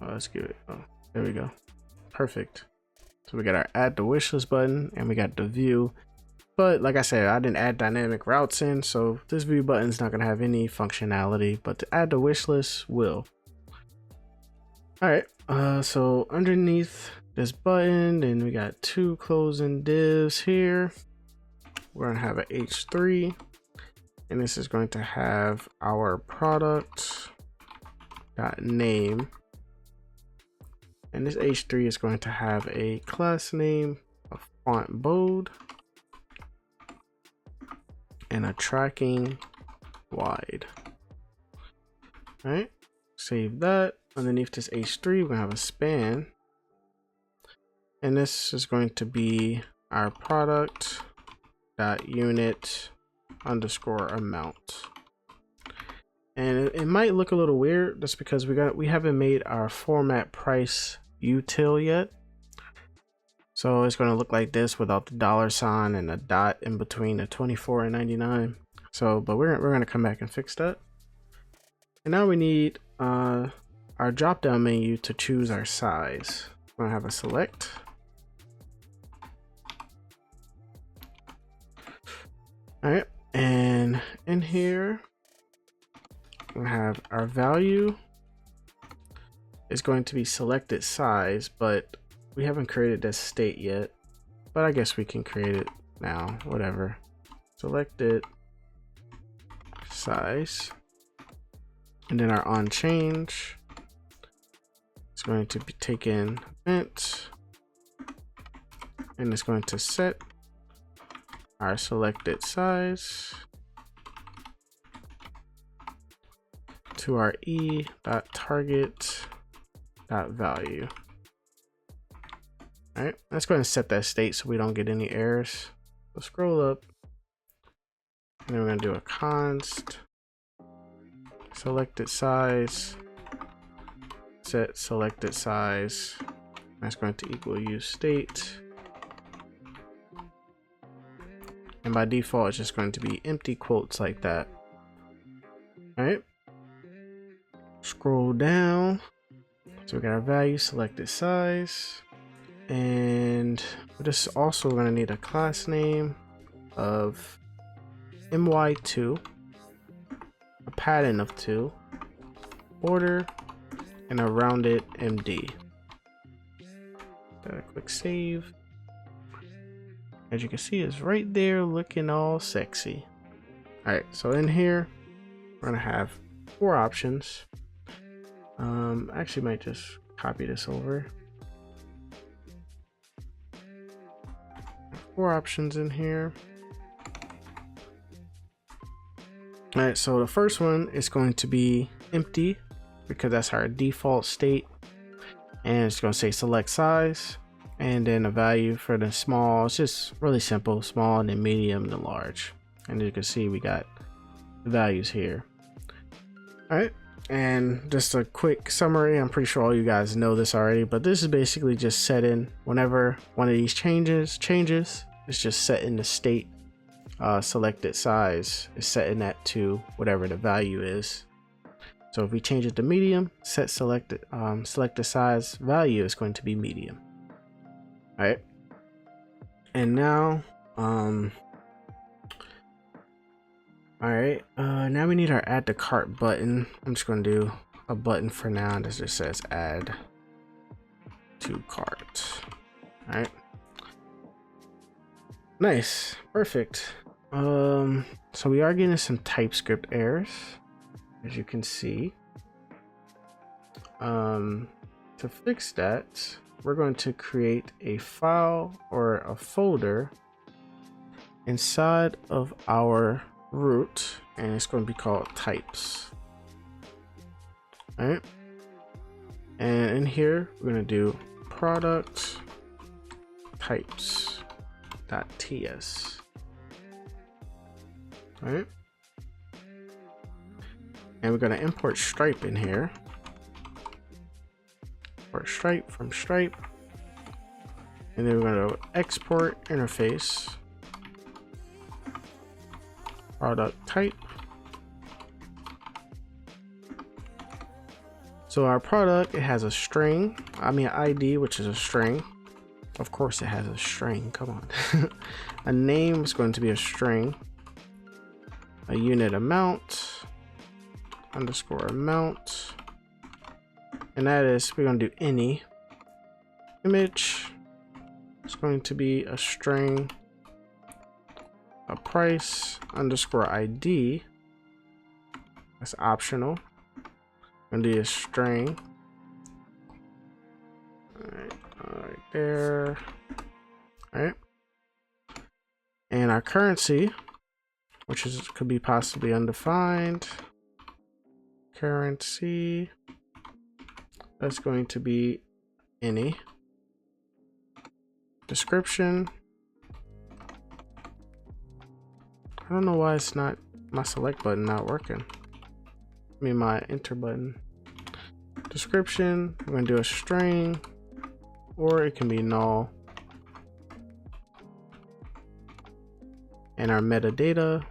Let's give it, oh, there we go, perfect. So we got our add to wishlist button, and we got the view. But like I said, I didn't add dynamic routes in, so this view button is not going to have any functionality, but to add the wish list will. All right, so underneath this button, then we got 2 closing divs here. We're going to have a H3, and this is going to have our product.name. And this H3 is going to have a class name, a font bold, and a tracking wide. All right, save that. Underneath this H3, we're gonna have a span, and this is going to be our product.unit_amount. And it might look a little weird just because we haven't made our formatPrice util yet. So it's going to look like this without the $sign and a dot in between the 24 and 99. So, but we're going to come back and fix that. And now we need our drop down menu to choose our size. We're going to have a select. All right, and in here we have our value is going to be selected size, but we haven't created this state yet, but I guess we can create it now, whatever. Selected size, and then our on change is going to be taken event, and it's going to set our selected size to our e.target.value. All right, let's go ahead and set that state so we don't get any errors. So scroll up, and then we're going to do a const selected size, set selected size. That's going to equal use state. And by default, it's just going to be empty quotes like that. All right. Scroll down. So we got our value, selected size. And we're just also going to need a class name of my2, a padding of 2, order, and a rounded MD. Click save. As you can see, it's right there looking all sexy. All right, so in here, we're gonna have 4 options. Actually might just copy this over. 4 options in here. All right, so the first one is going to be empty because that's our default state, and it's going to say select size, and then a value for the small. It's just really simple: small, and then medium, and then large. And you can see we got the values here. All right, and just a quick summary. I'm pretty sure all you guys know this already, but this is basically just setting whenever one of these changes. It's just setting the state. Selected size is setting that to whatever the value is. So if we change it to medium, selected size value is going to be medium. All right, and now all right, now we need our add to cart button. I'm just going to do a button for now that just says add to cart. All right, nice, perfect. So we are getting some TypeScript errors, as you can see. To fix that, we're going to create a file or a folder inside of our root, and it's going to be called types. All right, and in here we're going to do product types.ts. All right, and we're going to import Stripe in here. Import Stripe from Stripe, and then we're going to export interface product type. So our product, it has a string, ID, which is a string. Of course it has a string, come on. A name is going to be a string. A unit amount, underscore amount, and that is, we're going to do any. Image, it's going to be a string. A price underscore ID, that's optional. I'm going to do a string. All right there. All right, and our currency, which could be possibly undefined. Currency, that's going to be any. Description, I don't know why it's not, my select button not working. My enter button. Description, we're going to do a string, or it can be null. And our metadata,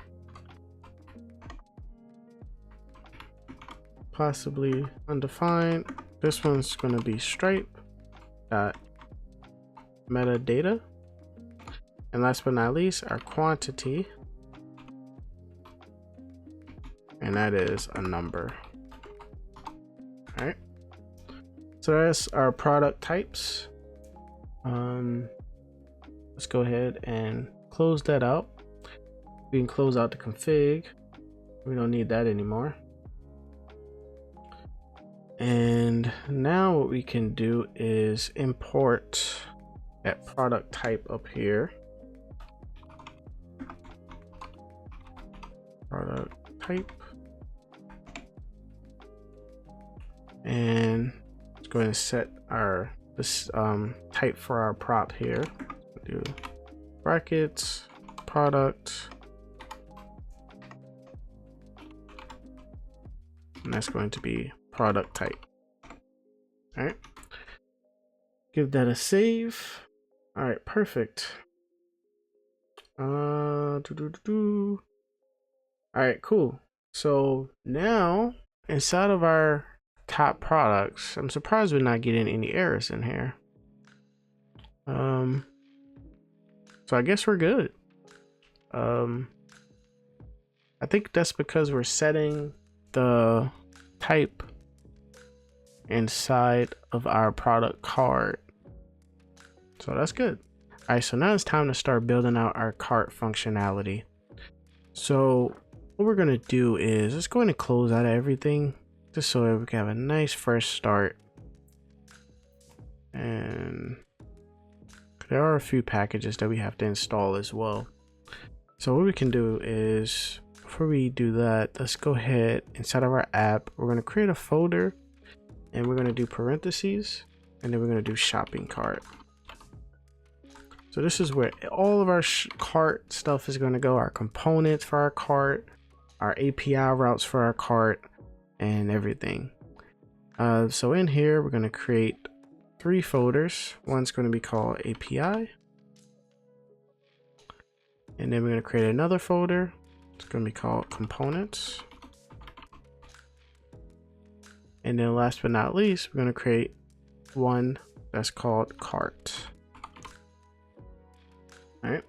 possibly undefined. This one's going to be Stripe.metadata. And last but not least, our quantity, and that is a number. All right, so that's our product types. Let's go ahead and close that out. We can close out the config. We don't need that anymore. And now what we can do is import that product type up here. Product type. And let's go ahead and set our type for our prop here. Do brackets, product, and that's going to be product type. All right, give that a save. All right, perfect. All right, cool. So now inside of our top products, I'm surprised we're not getting any errors in here. So I guess we're good. I think that's because we're setting the type inside of our product card. So that's good. All right, so now it's time to start building out our cart functionality. So what we're gonna do is let's go ahead and close out everything just so that we can have a nice fresh start. And there are a few packages that we have to install as well. So what we can do is, before we do that, let's go ahead inside of our app. We're going to create a folder and we're going to do parentheses, and then we're going to do shopping cart. So this is where all of our cart stuff is going to go, our components for our cart, our API routes for our cart, and everything. So in here, we're going to create 3 folders. One's going to be called API. And then we're going to create another folder. It's going to be called components. And then last but not least, we're going to create one that's called cart. All right.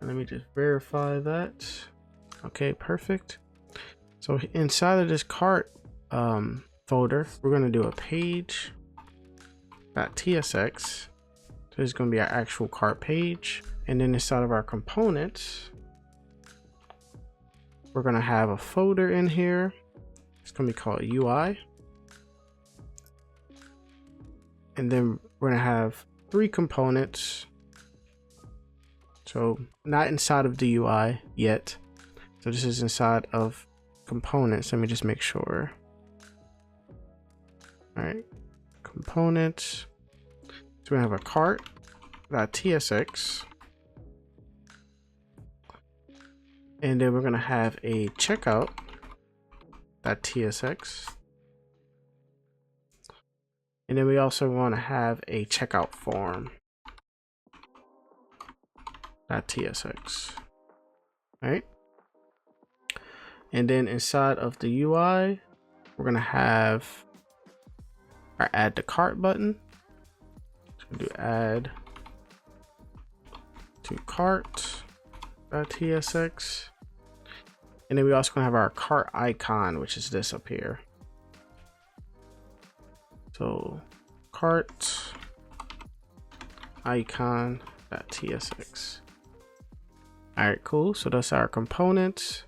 And let me just verify that. Okay, perfect. So inside of this cart folder, we're going to do a page.tsx. So this is going to be our actual cart page. And then inside of our components, we're going to have a folder in here. It's going to be called UI. And then we're going to have 3 components. So not inside of the UI yet. So this is inside of components. Let me just make sure. All right, components. So we have a cart.tsx. And then we're going to have a checkout.tsx. And then we also want to have a checkout form.tsx. All right. And then inside of the UI, we're going to have our add to cart button. So we'll do add to cart.tsx. And then we also gonna have our cart icon, which is this up here. So cart icon.tsx. All right, cool. So that's our components.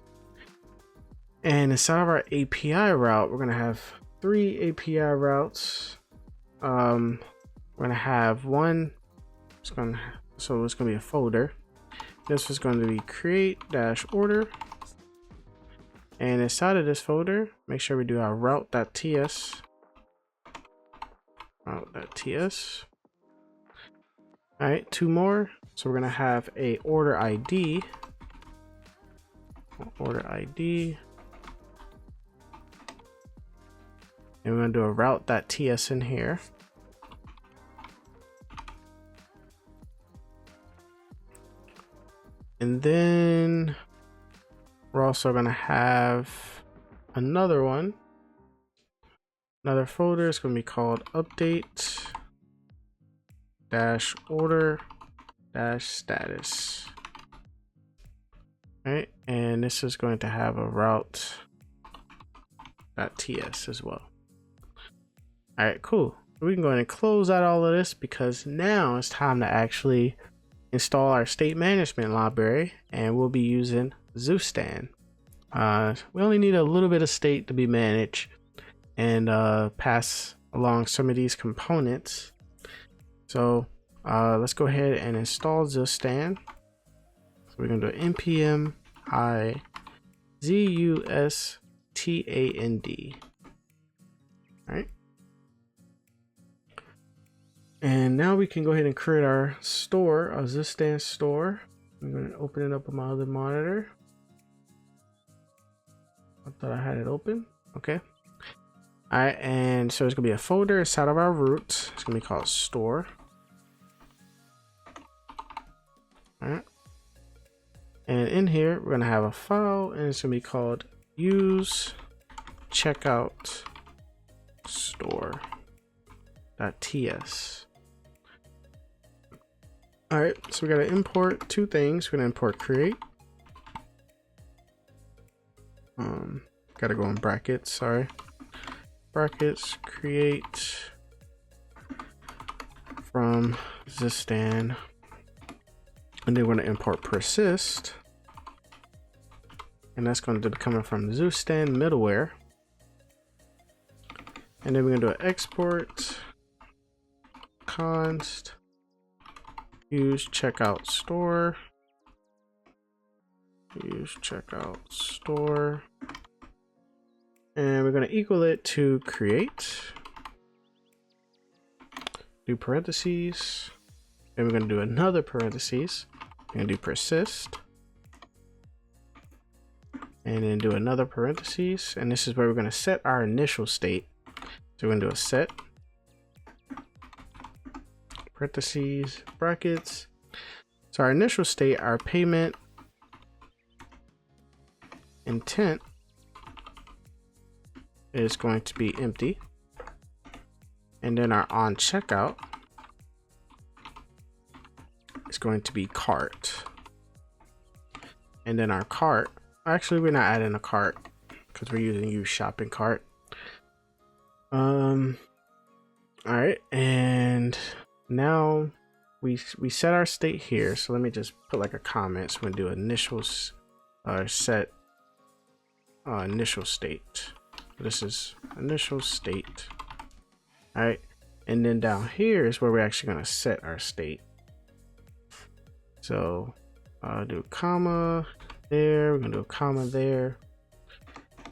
And inside of our API route, we're gonna have 3 API routes. We're gonna have one. It's gonna be a folder. This is going to be create-order. And inside of this folder, make sure we do our route.ts. Route.ts. All right, 2 more. So we're going to have a order ID. Order ID. And we're going to do a route.ts in here. And then we're also going to have another one, another folder. It's going to be called update-order-status. All right, and this is going to have a route.ts as well. All right, cool. We can go ahead and close out all of this because now it's time to actually install our state management library, and we'll be using Zustand. We only need a little bit of state to be managed and pass along some of these components. So let's go ahead and install Zustand. So we're going to do npm I zustand. All right. And now we can go ahead and create our store, our Zustand store. I'm going to open it up on my other monitor. I thought I had it open. Okay. All right. And so it's going to be a folder inside of our root. It's going to be called store. All right. And in here, we're going to have a file, and it's going to be called use checkout store.ts. All right, so we got to import 2 things. We're going to import create. Got to go in brackets, sorry. Brackets create from Zustand. And then we're going to import persist. and that's going to be coming from Zustand middleware. And then we're going to do an export const use checkout store, and we're going to equal it to create, do parentheses, then we're going to do another parentheses, we're going to do persist, and then do another parentheses, and this is where we're going to set our initial state. So we're going to do a set parentheses brackets. So our initial state, our payment intent is going to be empty, and then our on checkout is going to be cart, and then our cart, actually we're not adding a cart because we're using useShopping cart. All right, and now we set our state here. So let me just put like a comment. So we're gonna do initials, set initial state. This is initial state. All right, and then down here is where we're actually gonna set our state. So do a comma there. We're gonna do a comma there,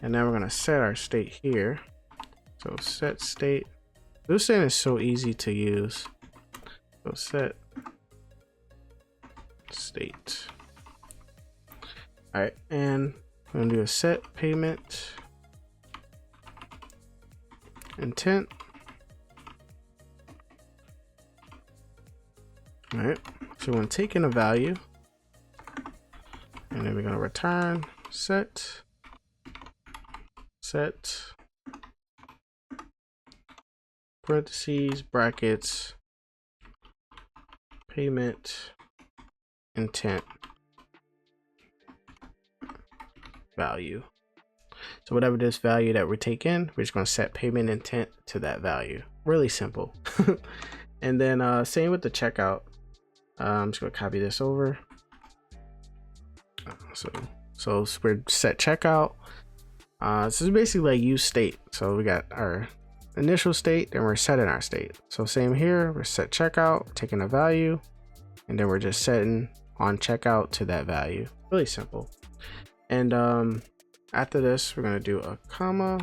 and now we're gonna set our state here. So set state. Zustand is so easy to use. So set state. All right, and we're gonna do a set payment intent. All right, so we're gonna take in a value, and then we're gonna return set parentheses brackets payment intent value. So whatever this value that we take in, we're just going to set payment intent to that value. Really simple. And then same with the checkout. I'm just going to copy this over. So we're set checkout. This is basically like use state. So we got our initial state, then we're setting our state. So same here, we're set checkout, taking a value, and then we're just setting on checkout to that value. Really simple. And after this, we're gonna do a comma.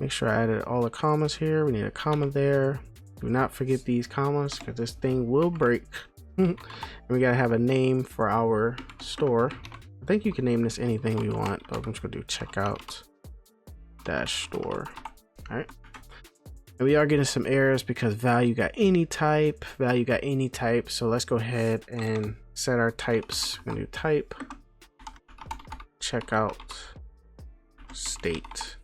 Make sure I added all the commas here. We need a comma there. Do not forget these commas because this thing will break. And we gotta have a name for our store. I think you can name this anything we want, but I'm just gonna do checkout dash store. All right, and we are getting some errors because value got any type, so let's go ahead and set our types. We're gonna do type checkout state,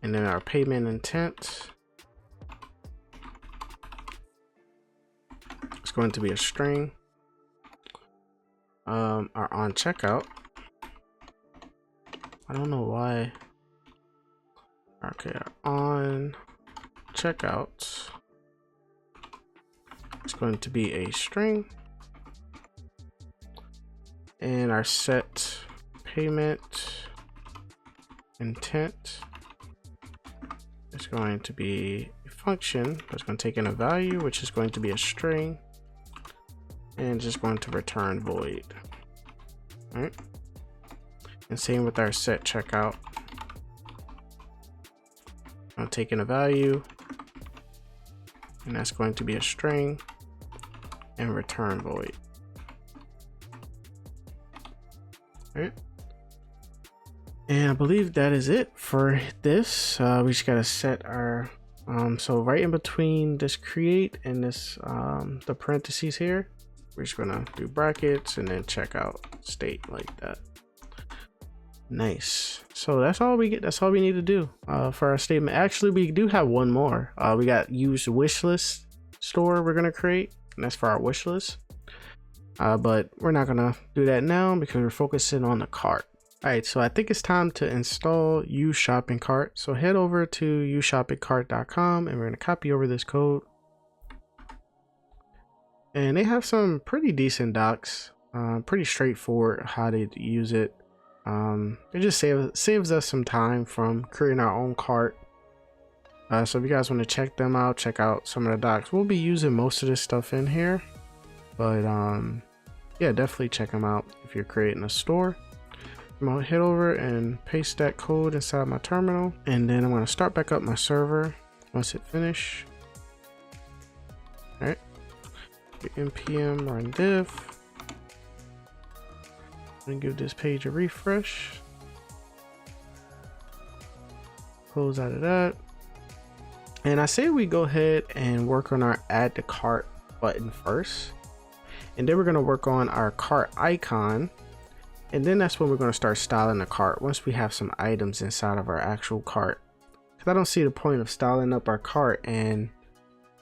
and then our payment intent is going to be a string. Our on checkout, I don't know why. Okay, on checkout is going to be a string, and our set payment intent is going to be a function that's going to take in a value, which is going to be a string, and just going to return void. All right, and same with our set checkout. I'm taking a value, and that's going to be a string and return void. All right, and I believe that is it for this. We just gotta set our so right in between this create and this the parentheses here, we're just gonna do brackets and then checkout state like that. Nice. So that's all we get. That's all we need to do for our statement. Actually, we do have one more. We got use wishlist store we're gonna create, and that's for our wish list. But we're not gonna do that now because we're focusing on the cart. All right, so I think it's time to install useShopping cart. So head over to useShoppingCart.com and we're gonna copy over this code. And they have some pretty decent docs. Pretty straightforward how to use it. It just saves us some time from creating our own cart. So if you guys want to check them out, check out some of the docs. We'll be using most of this stuff in here, but yeah, definitely check them out if you're creating a store. I'm gonna head over and paste that code inside my terminal, and then I'm gonna start back up my server once it finishes. All right, npm run diff. I'm gonna give this page a refresh. Close out of that. And I say we go ahead and work on our add to cart button first. And then we're gonna work on our cart icon. And then that's when we're gonna start styling the cart once we have some items inside of our actual cart. Because I don't see the point of styling up our cart and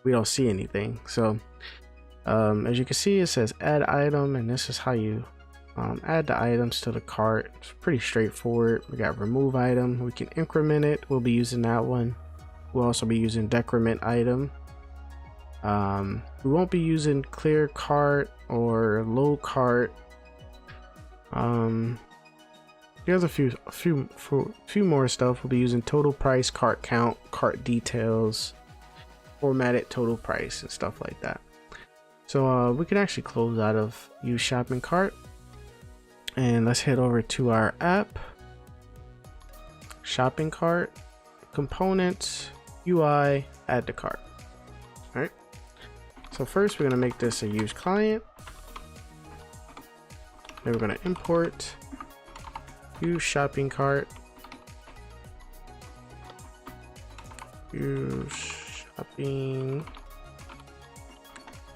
we don't see anything. So as you can see, it says add item, and this is how you add the items to the cart. It's pretty straightforward. We got remove item, we can increment it, we'll be using that one. We'll also be using decrement item. We won't be using clear cart or low cart. There's a few more stuff. We'll be using total price, cart count, cart details, formatted total price, and stuff like that. So we can actually close out of use shopping cart. And let's head over to our app, shopping cart, components, UI, add to cart. All right. So first we're going to make this a use client. Then we're going to import use shopping cart, use shopping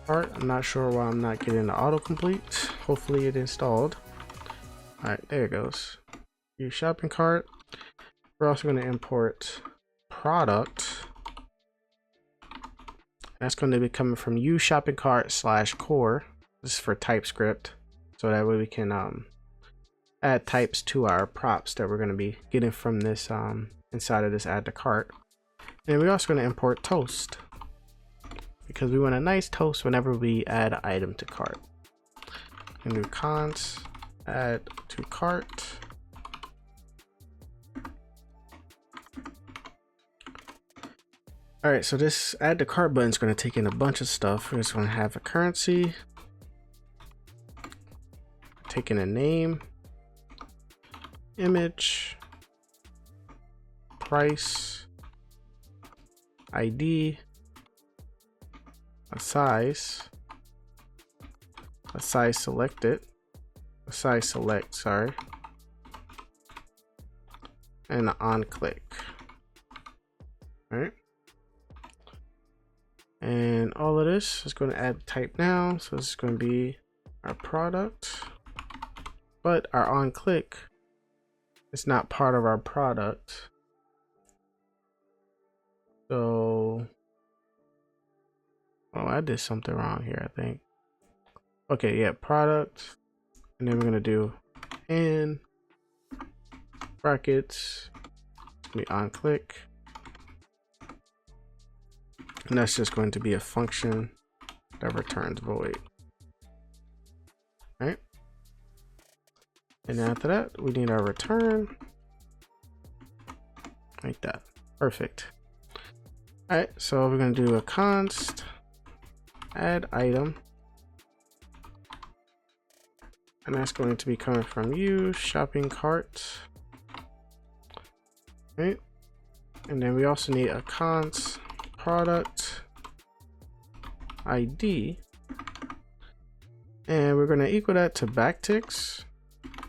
cart. I'm not sure why I'm not getting the autocomplete. Hopefully it installed. All right, there it goes. Use shopping cart. We're also going to import product. That's going to be coming from use shopping cart /core. This is for TypeScript, so that way we can add types to our props that we're going to be getting from this inside of this add to cart. And we're also going to import toast because we want a nice toast whenever we add an item to cart. And do const add to cart. All right, so this add to cart button is going to take in a bunch of stuff. We're just going to have a currency, take in a name, image, price, ID, a size selected, a size select, sorry, and an on click. All right. And all of this is going to add type now. So this is going to be our product, but our on click is not part of our product. So, oh, I did something wrong here, I think. Okay, yeah, product. And then we're going to do in brackets, it's going to be on click. And that's just going to be a function that returns void. All right. And after that, we need our return. Like that. Perfect. All right. So we're going to do a const add item. And that's going to be coming from use shopping cart. All right. And then we also need a const product ID, and we're going to equal that to backticks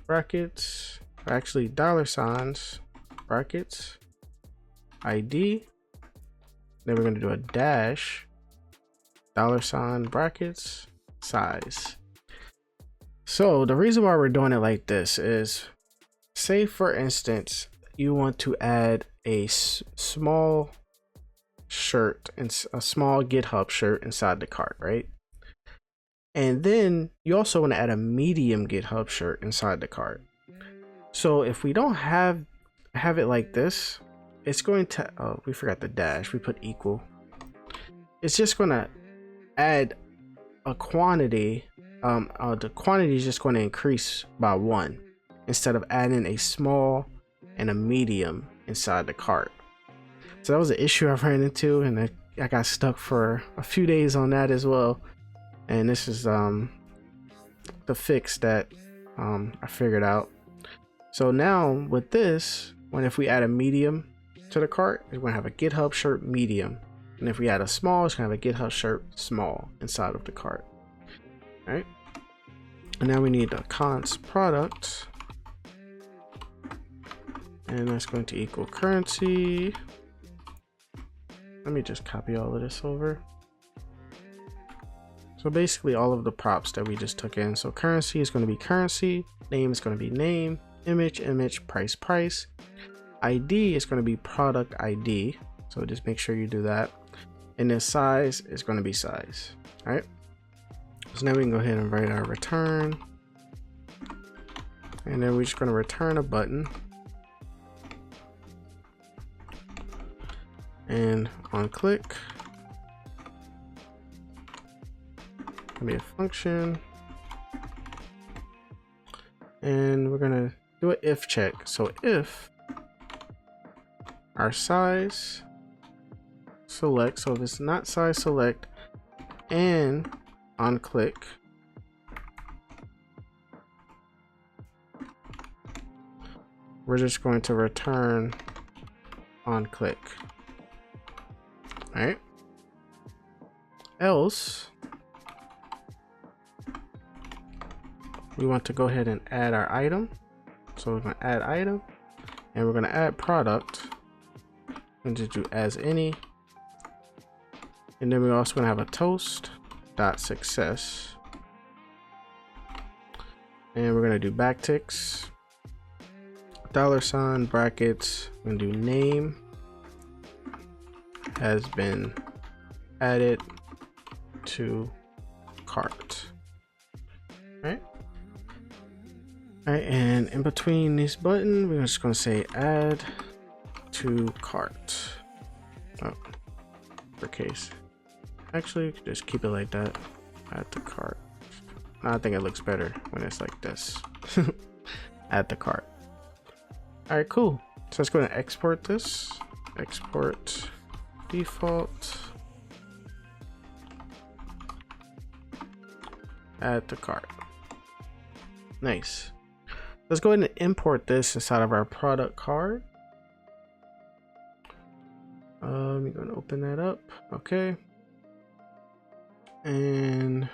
brackets, or actually $signs brackets ID. Then we're going to do a dash $sign brackets size. So the reason why we're doing it like this is, say for instance you want to add a small shirt and a small GitHub shirt inside the cart, right? And then you also want to add a medium GitHub shirt inside the cart. So if we don't have it like this, it's going to, oh, we forgot the dash, we put equal. It's just going to add a quantity the quantity is just going to increase by 1 instead of adding a small and a medium inside the cart. So that was an issue I ran into, and I got stuck for a few days on that as well. And this is the fix that I figured out. So now with this, if we add a medium to the cart, it's going to have a GitHub shirt medium, and if we add a small, it's going to have a GitHub shirt small inside of the cart. All right, and now we need a const product, and that's going to equal currency. Let me just copy all of this over. So basically all of the props that we just took in. So currency is going to be currency, name is going to be name, image, price. ID is going to be product ID. So just make sure you do that. And then size is going to be size. All right. So now we can go ahead and write our return. And then we're just going to return a button. And on click, gonna be a function, and we're gonna do an if check. So if our size select, so if it's not size select, and on click, we're just going to return on click. All right. Else, we want to go ahead and add our item. So we're going to add item, and we're going to add product, and just do as any. And then we're also going to have a toast.success, and we're going to do backticks, $, brackets. We're going to do name has been added to cart. Right. All right, and in between this button, we're just going to say add to cart. Oh, for case. Actually, just keep it like that. Add to cart. I think it looks better when it's like this. Add to cart. All right, cool. So let's go and export this. Export default. Add to cart. Nice. Let's go ahead and import this inside of our product card. I'm going to open that up. Okay. And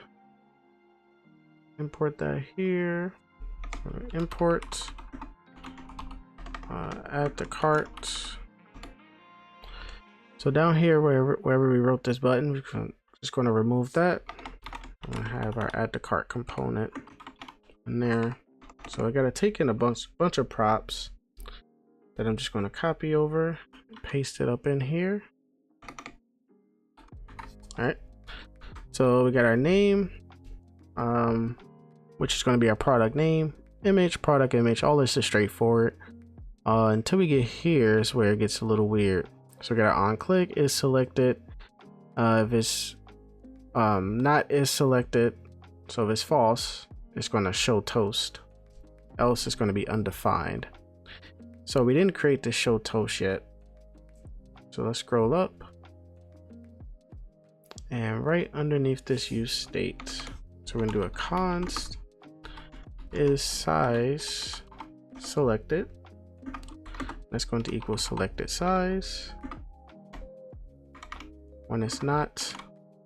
import that here. Import. Add to cart. So down here, wherever we wrote this button, we're just going to remove that. I'm going to have our AddToCart component in there. So I got to take in a bunch of props that I'm just going to copy over and paste it up in here. All right. So we got our name, which is going to be our product name, image, product image. All this is straightforward. Until we get here is where it gets a little weird. So we got our on click is selected. If it's not is selected, so if it's false, it's going to show toast. Else it's going to be undefined. So we didn't create this show toast yet. So let's scroll up. And right underneath this use state, so we're going to do a const is size selected. That's going to equal selected size when it's not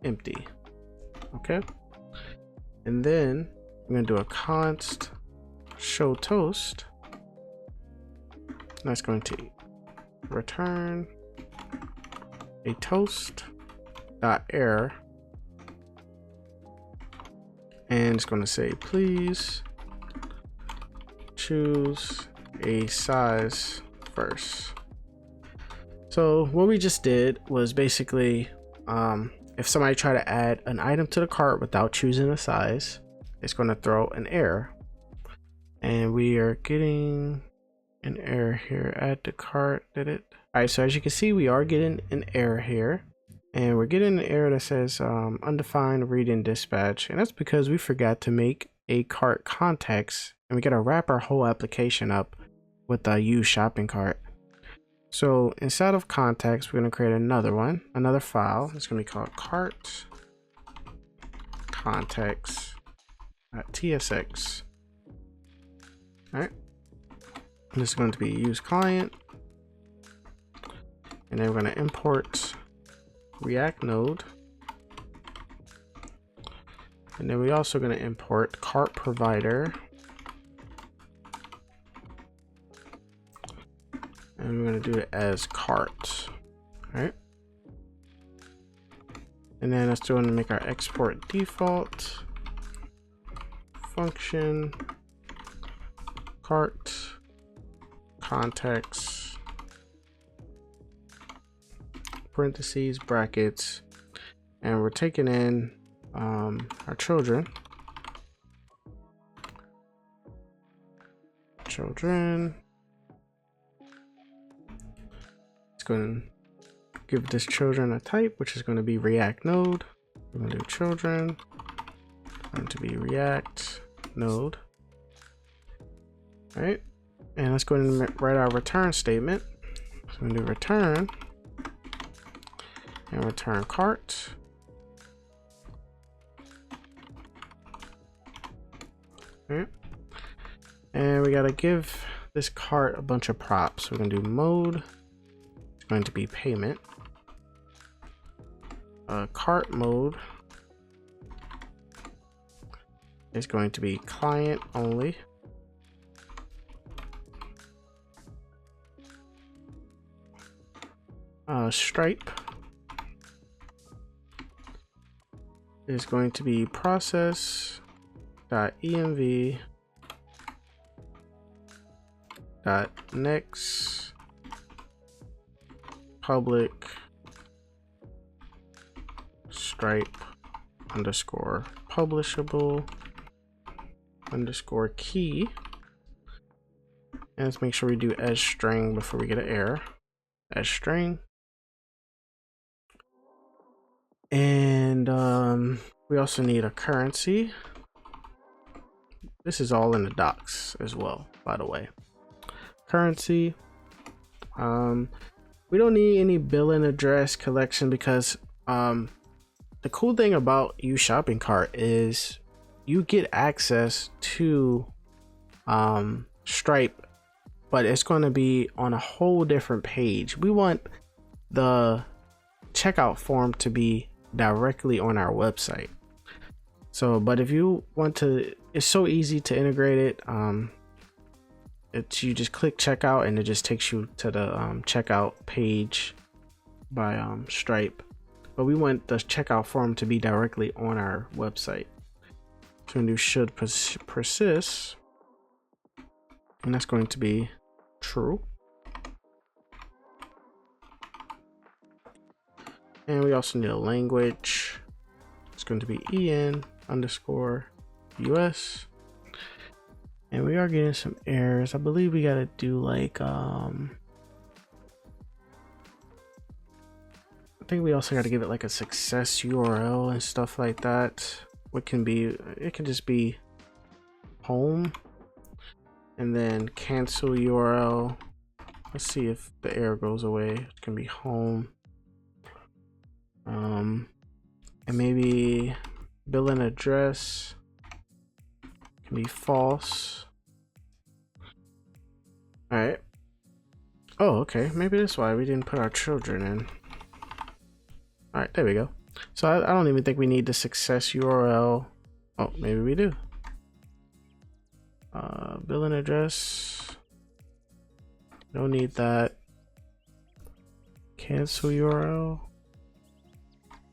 empty. Okay. And then we're going to do a const show toast. That's going to return a toast dot error, and it's going to say please choose a size first. So what we just did was basically if somebody tried to add an item to the cart without choosing a size, it's going to throw an error, and we are getting an error here. Add to cart, did it? All right, so as you can see, we are getting an error here, and we're getting an error that says undefined read and dispatch, and that's because we forgot to make a cart context, and we got to wrap our whole application up with a use shopping cart. So inside of context, we're going to create another file. It's going to be called CartContext.tsx. All right, this is going to be use client, and then we're going to import React node, and then we're also going to import cart provider, and we're going to do it as cart. All right, and then let's do want to make our export default function cart context parentheses brackets, and we're taking in our children. It's going to give this children a type, which is going to be React node. We're going to do children, going to be React node. All right, and let's go ahead and write our return statement. So we're going to do return and return cart. All right, and we got to give this cart a bunch of props. We're going to do mode. It's going to be payment. Cart mode is going to be client only. Stripe is going to be process.env.next public Stripe underscore publishable underscore key, and let's make sure we do as string before we get an error. As string, and we also need a currency. This is all in the docs as well, by the way. Currency. We don't need any billing address collection because the cool thing about use shopping cart is you get access to Stripe, but it's going to be on a whole different page. We want the checkout form to be directly on our website. So, but if you want to, it's so easy to integrate it. You just click checkout and it just takes you to the checkout page by Stripe. But we want the checkout form to be directly on our website. So we do should persist, and that's going to be true. And we also need a language. It's going to be en_US. And we are getting some errors. I believe we got to do like I think we also got to give it like a success URL and stuff like that. What can be, it can just be home and then cancel URL. Let's see if the error goes away. It can be home. And maybe billing address can be false. All right. Oh, okay. Maybe that's why we didn't put our children in. All right, there we go. So I don't even think we need the success URL. Oh, maybe we do. Billing address. Don't need that. Cancel URL.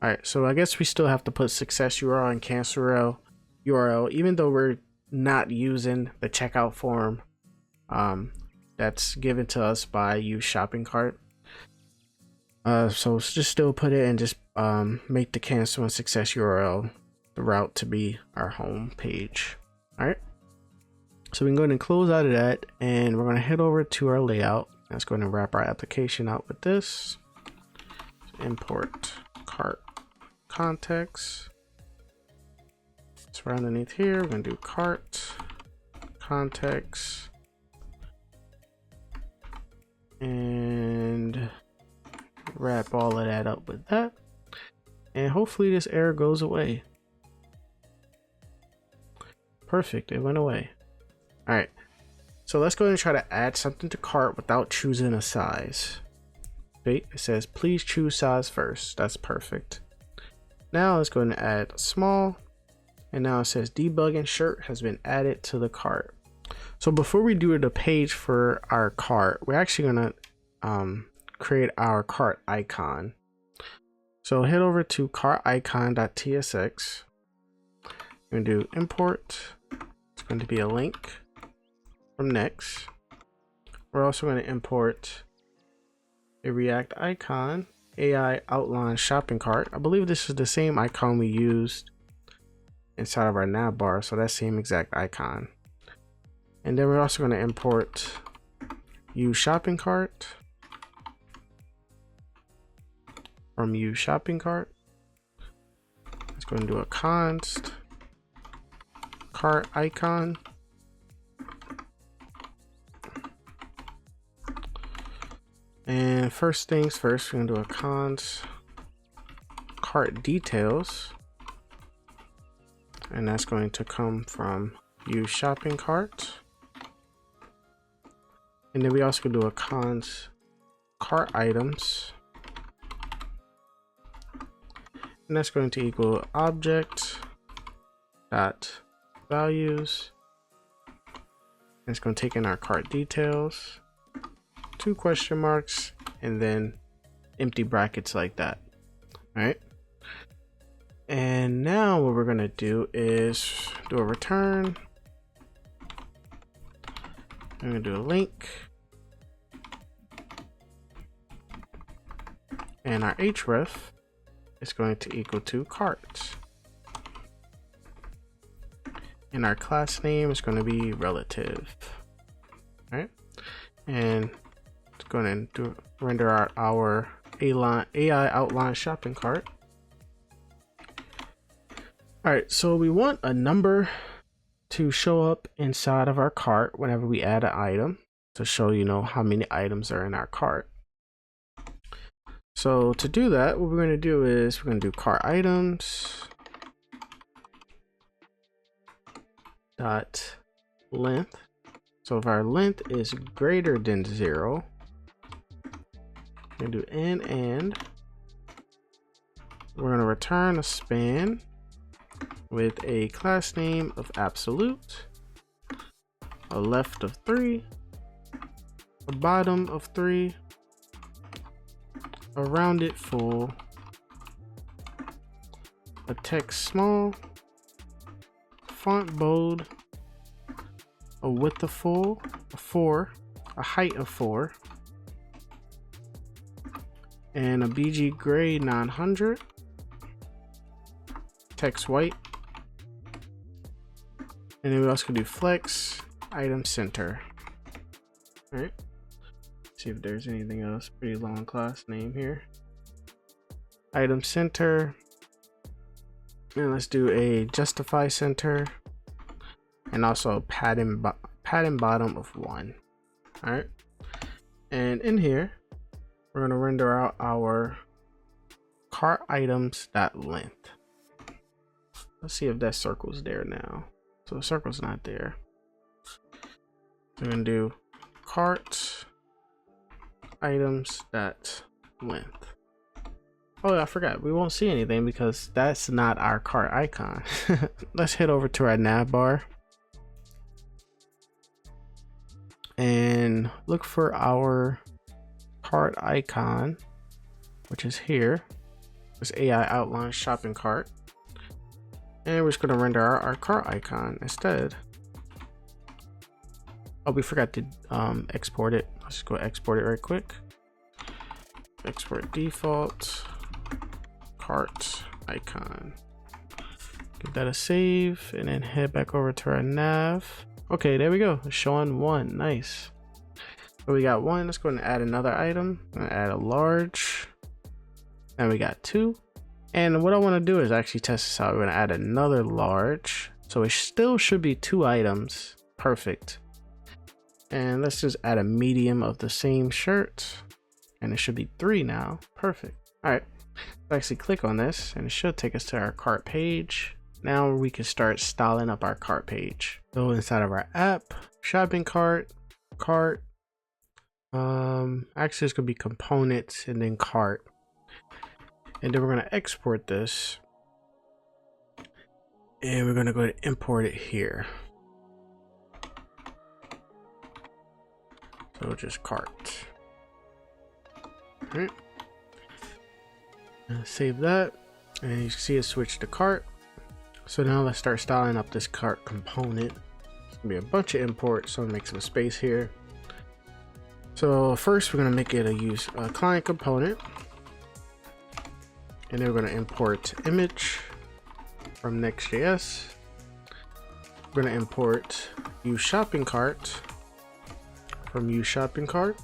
All right, so I guess we still have to put success URL and cancel URL, even though we're not using the checkout form that's given to us by use shopping cart. So just still put it and just make the cancel and success URL the route to be our home page. All right, so we can go ahead and close out of that, and we're going to head over to our layout. Let's go ahead and wrap our application out with this. Import context. So right underneath here, we're gonna do cart context and wrap all of that up with that. And hopefully this error goes away. Perfect, it went away. All right, so let's go ahead and try to add something to cart without choosing a size. Okay, it says please choose size first. That's perfect. Now let's go ahead and add small. And now it says debugging shirt has been added to the cart. So before we do the page for our cart, we're actually gonna create our cart icon. So head over to CartIcon.tsx. We're gonna do import. It's going to be a link from Next. We're also going to import a React icon, AI outline shopping cart. I believe this is the same icon we used inside of our Navbar, so that same exact icon. And then we're also going to import useShopping cart from useShopping cart. Let's go and do a const cart icon. And first things first, we're gonna do a const cart details, and that's going to come from useShopping cart. And then we also can do a const cart items, and that's going to equal object dot values. And it's going to take in our cart details, 2 question marks, and then empty brackets like that. All right. And now what we're going to do is do a return. I'm going to do a link. And our href is going to equal to cart. And our class name is going to be relative. All right. And it's going to render our AI outline shopping cart. All right, so we want a number to show up inside of our cart whenever we add an item to show, how many items are in our cart. So to do that, what we're going to do is we're going to do cart items dot length. So if our length is greater than 0, we're going to do and we're going to return a span with a class name of absolute, a left of 3, a bottom of 3, a rounded full, a text small, font bold, a width of full, a 4, a height of 4, and a BG gray 900, text white. And then we also can do flex item center. All right, see if there's anything else. Pretty long class name here. Item center, and let's do a justify center, and also a padding bottom of 1. All right, and in here we're gonna render out our cart items length. Let's see if that circle's there now. So the circle's not there. So we're gonna do cart items length. Oh, I forgot. We won't see anything because that's not our cart icon. Let's head over to our Navbar and look for our cart icon, which is here. This AI outline shopping cart. And we're just going to render our cart icon instead. Oh, we forgot to export it. Let's just go export it right quick. Export default cart icon. Give that a save and then head back over to our nav. Okay, there we go. It's showing 1. Nice. So we got 1. Let's go ahead and add another item. I'm gonna add a large. And we got 2. And what I want to do is actually test this out. We're going to add another large. So it still should be 2 items. Perfect. And let's just add a medium of the same shirt. And it should be 3 now. Perfect. All right. Let's actually click on this and it should take us to our cart page. Now we can start styling up our cart page. So inside of our app, shopping cart, cart, actually it's gonna be components and then cart. And then we're gonna export this. And we're gonna go to import it here. So just cart. All right. Save that. And you can see it switched to cart. So now let's start styling up this cart component. It's gonna be a bunch of imports, so I'm gonna make some space here. So first we're gonna make it a client component, and then we're gonna import image from Next.js. We're gonna import useShopping from useShopping,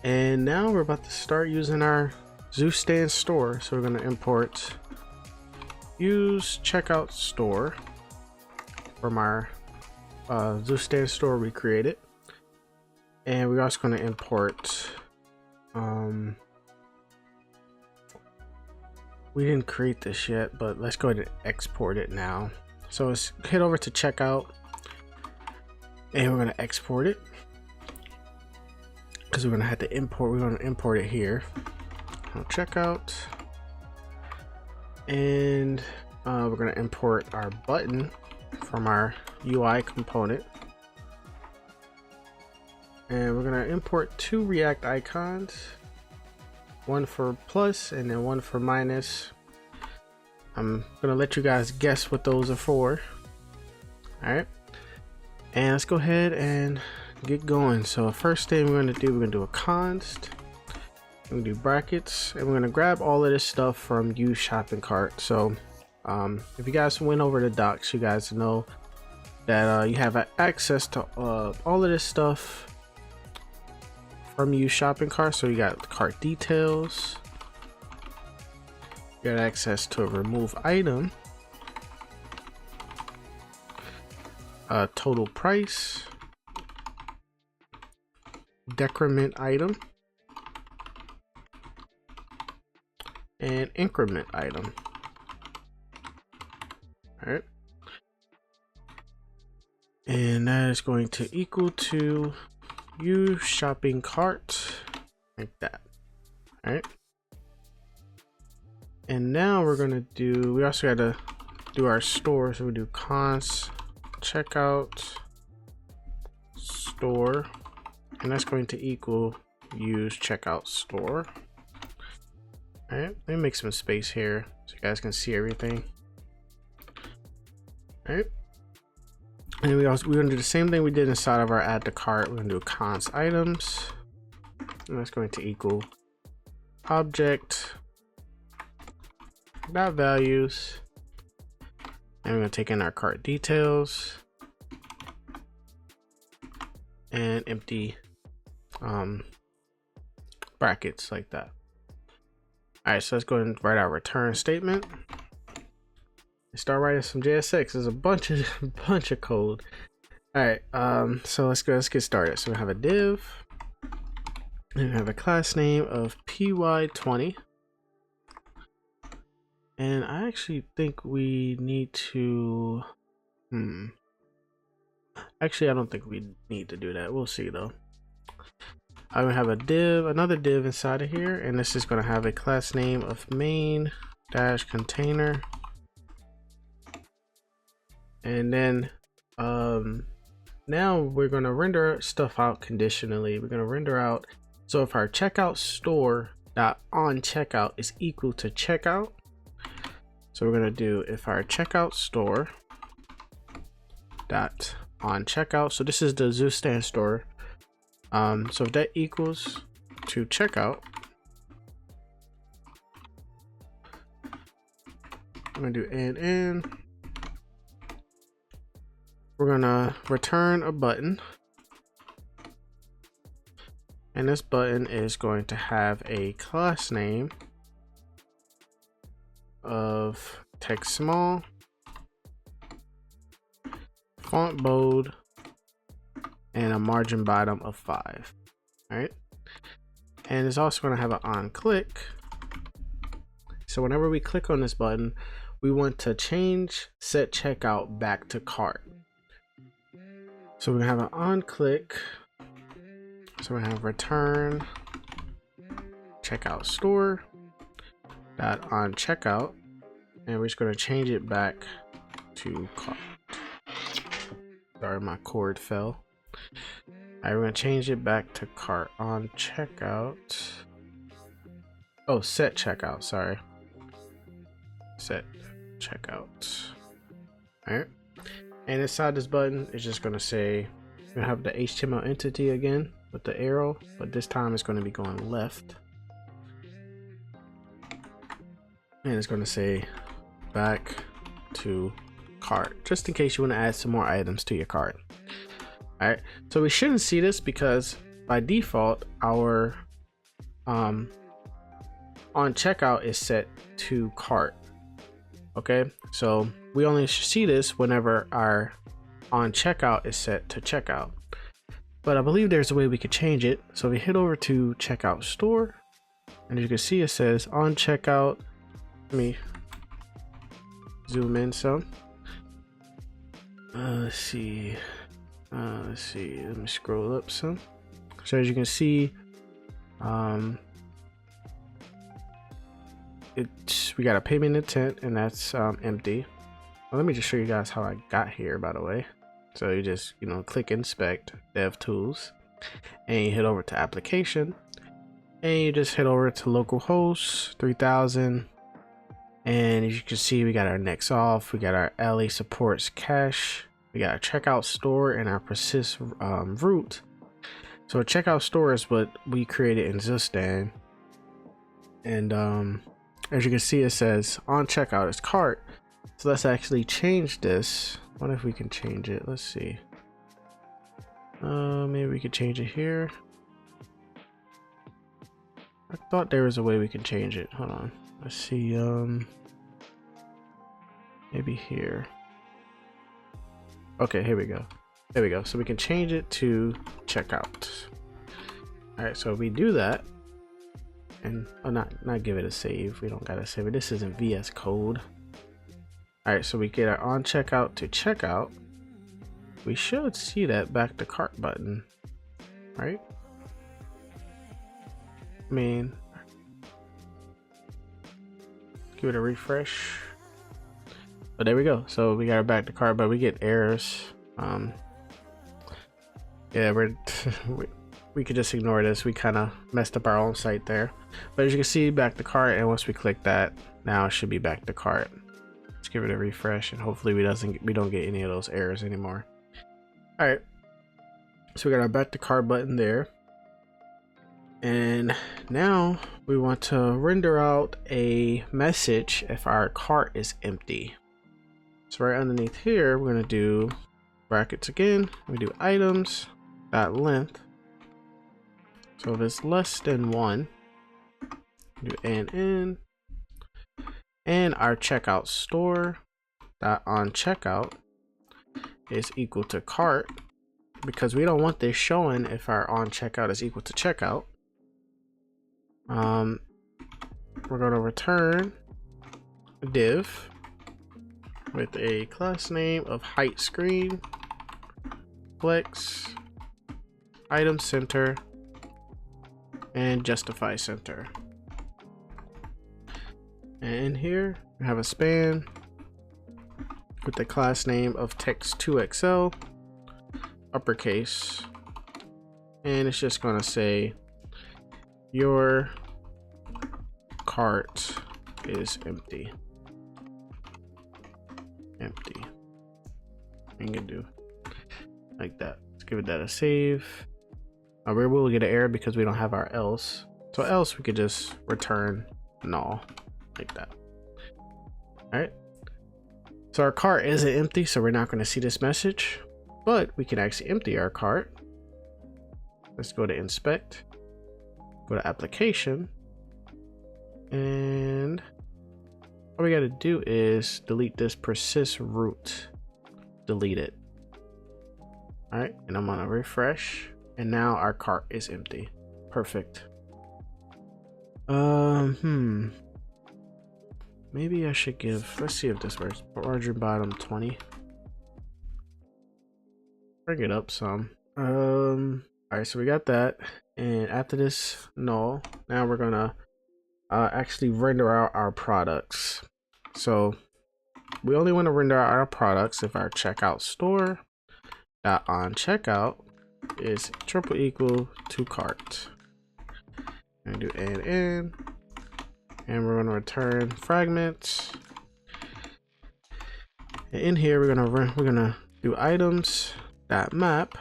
and now we're about to start using our Zustand store. So we're gonna import useCheckout store from our Zustand store we created, and we're also going to import we didn't create this yet, but let's go ahead and export it now. So let's head over to checkout and we're going to export it because we're going to have to import. We're going to import it here. Checkout. And we're going to import our button from our UI component. And we're going to import 2 React icons, one for plus and then one for minus. I'm going to let you guys guess what those are for. All right. And let's go ahead and get going. So first thing we're going to do, we're going to do a const. We're gonna do brackets, and we're gonna grab all of this stuff from useShopping. So if you guys went over the docs, you guys know that you have access to all of this stuff from useShopping. So you got cart details, you got access to a remove item, total price, decrement item, and increment item. All right, and that is going to equal to useShopping cart, like that. All right, and now we're gonna do, we also got to do our store. So we do const checkout store, and that's going to equal useCheckout store. All right, let me make some space here so you guys can see everything. All right, and we're gonna do the same thing we did inside of our AddToCart. We're gonna do const items, and that's going to equal object dot values, and we're gonna take in our cart details and empty brackets like that. All right, so let's go ahead and write our return statement and start writing some JSX. There's a bunch of code. All right, so let's get started. So we have a div, and we have a class name of py20, and I actually think we need to. Actually, I don't think we need to do that. We'll see though. I'm gonna have a div, another div inside of here, and this is gonna have a class name of main dash container, and then now we're gonna render stuff out conditionally. We're gonna render out, so if our checkout store dot on checkout is equal to checkout, so we're gonna do if our checkout store dot on checkout, so this is the Zustand store. So if that equals to checkout, I'm gonna do and we're gonna return a button, and this button is going to have a class name of text small, font bold, and a margin bottom of 5. All right. And it's also going to have an on click. So whenever we click on this button, we want to change set checkout back to cart. So we're gonna have an on click. So we have return checkout store dot on checkout, and we're just gonna change it back to cart. Sorry, my cord fell. Alright, we're gonna change it back to cart on checkout. Oh, set checkout, sorry. Set checkout. Alright. And inside this button, it's just gonna say, we're gonna have the HTML entity again with the arrow, but this time it's gonna be going left. And it's gonna say back to cart, just in case you want to add some more items to your cart. All right, so we shouldn't see this because by default our on checkout is set to cart. Okay, so we only see this whenever our on checkout is set to checkout, but I believe there's a way we could change it. So we head over to checkout store, and as you can see, it says on checkout. Let me zoom in some. Let's see. Let me scroll up some. So as you can see, we got a payment intent, and that's empty. Well, let me just show you guys how I got here, by the way. So you just, click inspect dev tools, and you head over to application, and you just head over to localhost 3000. And as you can see, we got our NextAuth, we got our LA supports cache, we got our checkout store, and our persist route. So a checkout store is what we created in Zustand. And as you can see, it says on checkout is cart. So let's actually change this. What if we can change it? Let's see. Maybe we could change it here. I thought there was a way we could change it. Hold on. Let's see. Maybe here. Okay, here we go. There we go. So we can change it to checkout. All right, so we do that, and not give it a save. We don't gotta save it. This isn't VS Code. All right, so we get our on checkout to checkout. We should see that back to cart button, right? I mean, give it a refresh. But there we go. So we got our back to cart, but we get errors. Yeah, we could just ignore this. We kind of messed up our own site there. But as you can see, back to cart, and once we click that, now it should be back to cart. Let's give it a refresh, and hopefully we don't get any of those errors anymore. All right. So we got our back to cart button there. And now we want to render out a message if our cart is empty. So right underneath here, we're going to do brackets again. We do items dot length. So if it's less than 1, do n, and our checkout store dot on checkout is equal to cart, because we don't want this showing if our on checkout is equal to checkout. We're going to return a div with a class name of height screen, flex, item center, and justify center. And in here we have a span with the class name of text2xl, uppercase, and it's just going to say your cart is empty. You can do like that. Let's give that a save. We will get an error because we don't have our else. So else we could just return null like that. All right. So our cart isn't empty, so we're not going to see this message, but we can actually empty our cart. Let's go to inspect, go to application, and all we got to do is delete this persist root. Delete it. All right, and I'm gonna refresh, and now our cart is empty. Perfect. Maybe I should give, let's see if this works. Margin bottom 20. Bring it up some. All right, so we got that, and after this null, now we're gonna actually render out our products. So we only want to render out our products if our checkout store dot on checkout is triple equal to cart. And do and we're going to return fragments. And in here we're gonna do items dot map,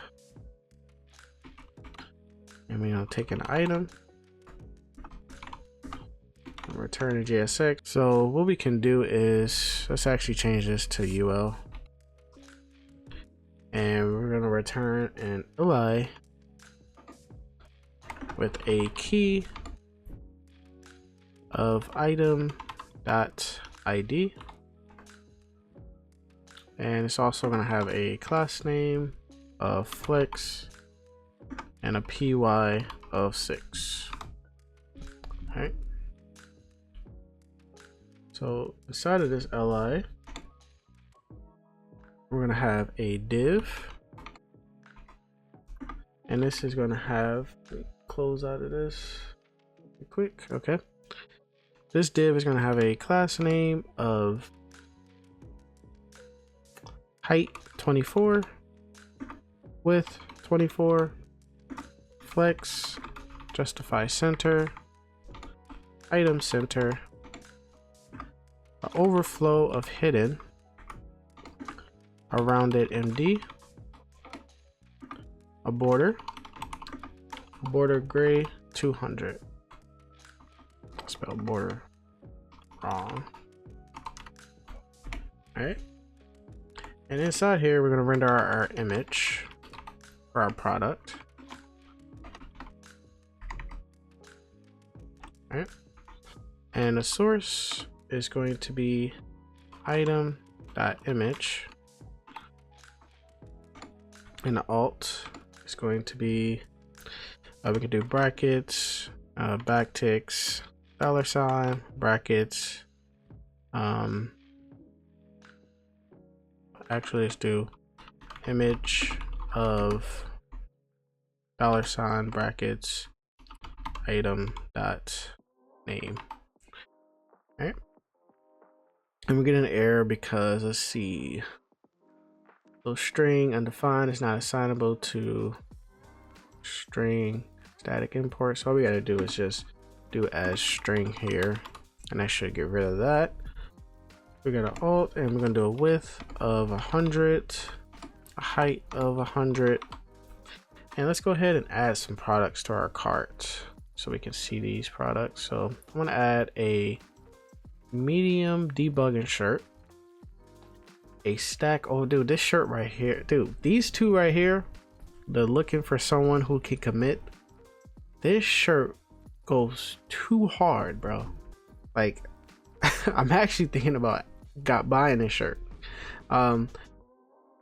and we're gonna take an item and return a JSX. So what we can do is, let's actually change this to UL, and we're gonna return an li with a key of item dot ID, and it's also going to have a class name of flex and a py of 6. All right, so inside of this li we're going to have a div, and this is going to have, close out of this quick. Okay, this div is going to have a class name of height 24, width 24, flex, justify center, item center, an overflow of hidden, a rounded MD, a border gray 200. Spelled border wrong. All right, and inside here we're going to render our image for our product. All right, and the source is going to be item.image, and the alt is going to be, we can do brackets, backticks, $, brackets, actually let's do image of $, brackets, item dot name. All right, and we get an error because, let's see, so string undefined is not assignable to string static import. So all we got to do is just do as string here, and that should get rid of that. We're gonna alt, and we're gonna do a width of 100, a height of 100, and let's go ahead and add some products to our cart so we can see these products. So I'm gonna add a medium debugging shirt, a stack. Oh dude, this shirt right here, dude, these two right here, the looking for someone who can commit, this shirt goes too hard, bro. Like I'm actually thinking about buying this shirt. So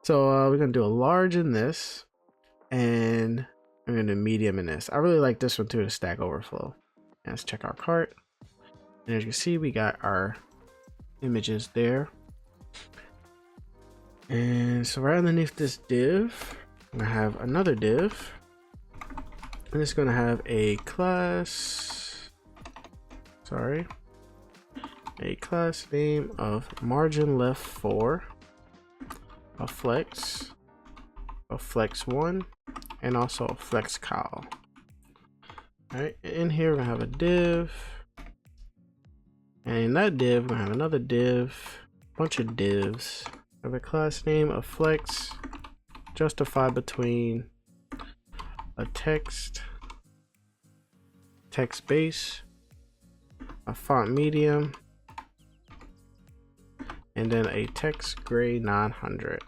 we're gonna do a large in this, and I'm gonna do medium in this. I really like this one too, the stack overflow. And let's check our cart, and as you can see, we got our images there. And so right underneath this div, I'm gonna have another div, and it's gonna have a class, a class name of margin left 4, a flex 1, and also a flex cowl. All right, in here we're gonna have a div, and in that div we're gonna have another div, bunch of divs. I have a class name of flex, justify between a text base, a font medium, and then a text gray 900.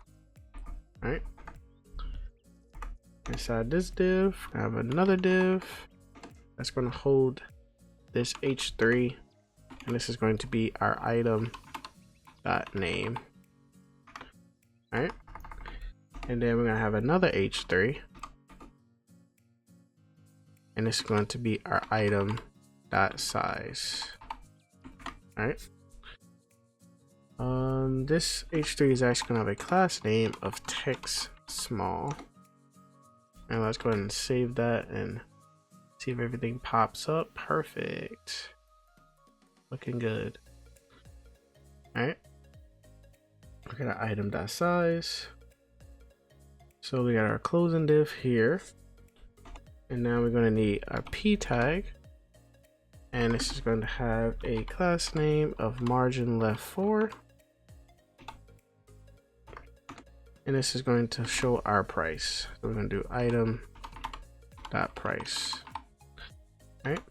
All right, inside this div I have another div that's going to hold this h3 and this is going to be our item dot name. All right, and then we're gonna have another h3, and this is going to be our item dot size. All right. This h3 is actually gonna have a class name of text small, and let's go ahead and save that and see if everything pops up. Perfect. Looking good. All right. We got our item dot size. So we got our closing div here, and now we're gonna need our p tag, and this is going to have a class name of margin left 4. And this is going to show our price. So we're going to do item dot price. All right.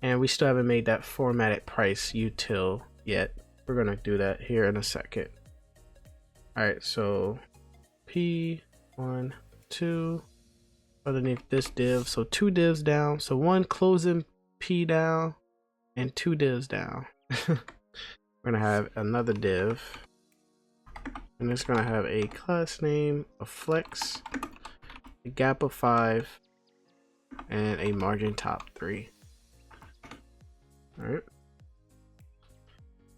And we still haven't made that formatted price util yet. We're going to do that here in a second. All right. So P1, 2 underneath this div. So 2 divs down. So 1 closing P down and 2 divs down. We're going to have another div. And it's going to have a class name of flex, a gap of 5, and a margin top 3. All right.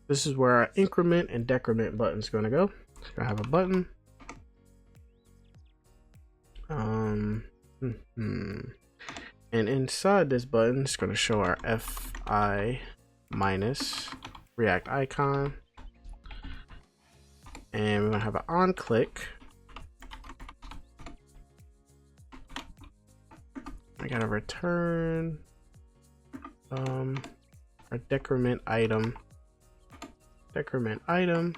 This is where our increment and decrement button is going to go. It's going to have a button. And inside this button, it's going to show our fi minus React icon. And we're gonna have an on click. I gotta return our decrement item. Decrement item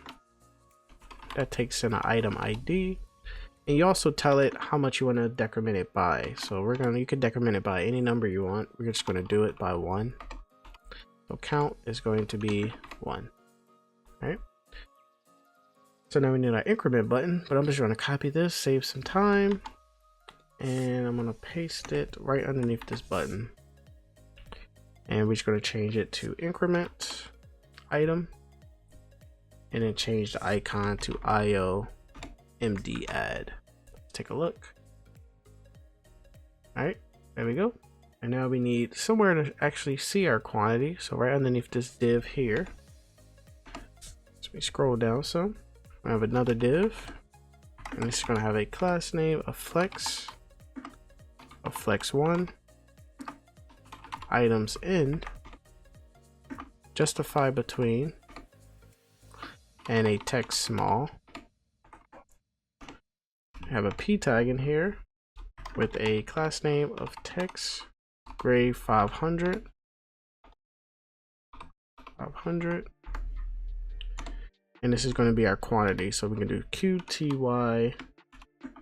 that takes in an item ID, and you also tell it how much you want to decrement it by. So you can decrement it by any number you want. We're just going to do it by 1. So count is going to be 1. All right. So now we need our increment button, but I'm just going to copy this, save some time, and I'm going to paste it right underneath this button. And we're just going to change it to increment item, and then change the icon to IO MD add. Let's take a look. All right, there we go. And now we need somewhere to actually see our quantity. So right underneath this div here, so we scroll down some. I have another div, and it's going to have a class name of flex 1, items in, justify between, and a text small. I have a p tag in here with a class name of text grade 500. And this is going to be our quantity, so we can do QTY,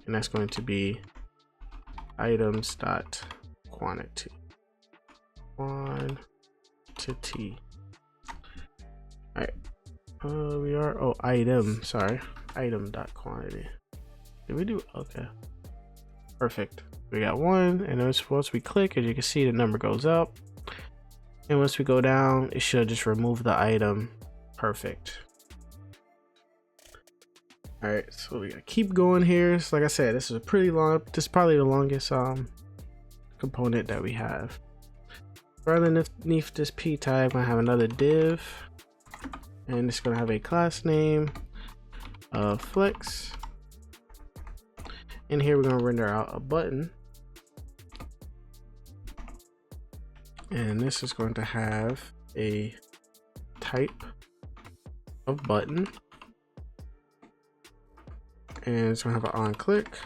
and that's going to be items dot quantity. Quantity. All right. Item dot quantity. Did we do? Okay. Perfect. We got 1, and once we click, as you can see, the number goes up. And once we go down, it should just remove the item. Perfect. All right, so we gotta keep going here. So like I said, this is a pretty long, this is probably the longest component that we have. Right underneath this p tag, I'm gonna have another div, and it's gonna have a class name of flex. And here we're gonna render out a button, and this is going to have a type of button, and it's gonna have an on click,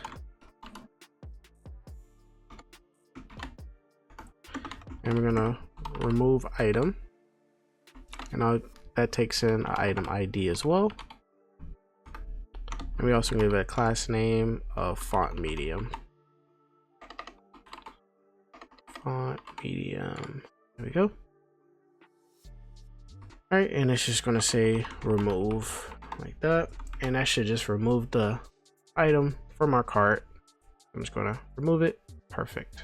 and we're gonna remove item, and that takes in an item ID as well. And we also give it a class name of font medium. Font medium. There we go. All right, and it's just gonna say remove like that, and that should just remove the item from our cart. I'm just gonna remove it. Perfect.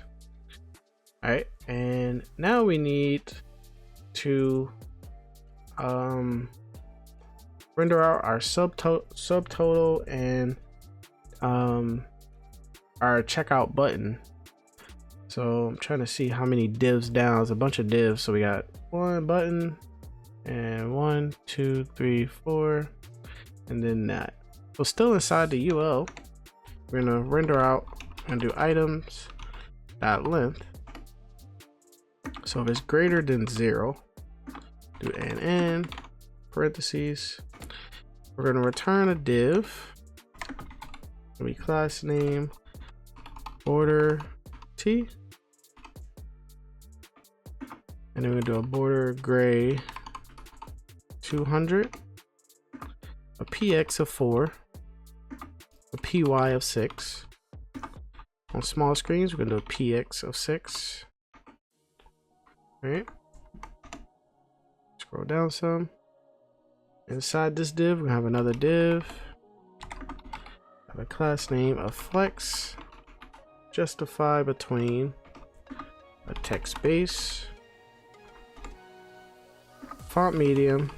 All right, and now we need to render out our subtotal and our checkout button. So I'm trying to see how many divs down. There's a bunch of divs. So we got one button and 1, 2, 3, 4, and then that. So still inside the UL, we're gonna render out and do items dot length. So if it's greater than 0, do n parentheses. We're gonna return a div. It'll be class name border t, and then we're gonna do a border gray 200, a px of 4, a py of 6. On small screens, we're gonna do a px of 6. All right. Scroll down some. Inside this div, we have another div. Have a class name of flex. Justify between a text base, font medium,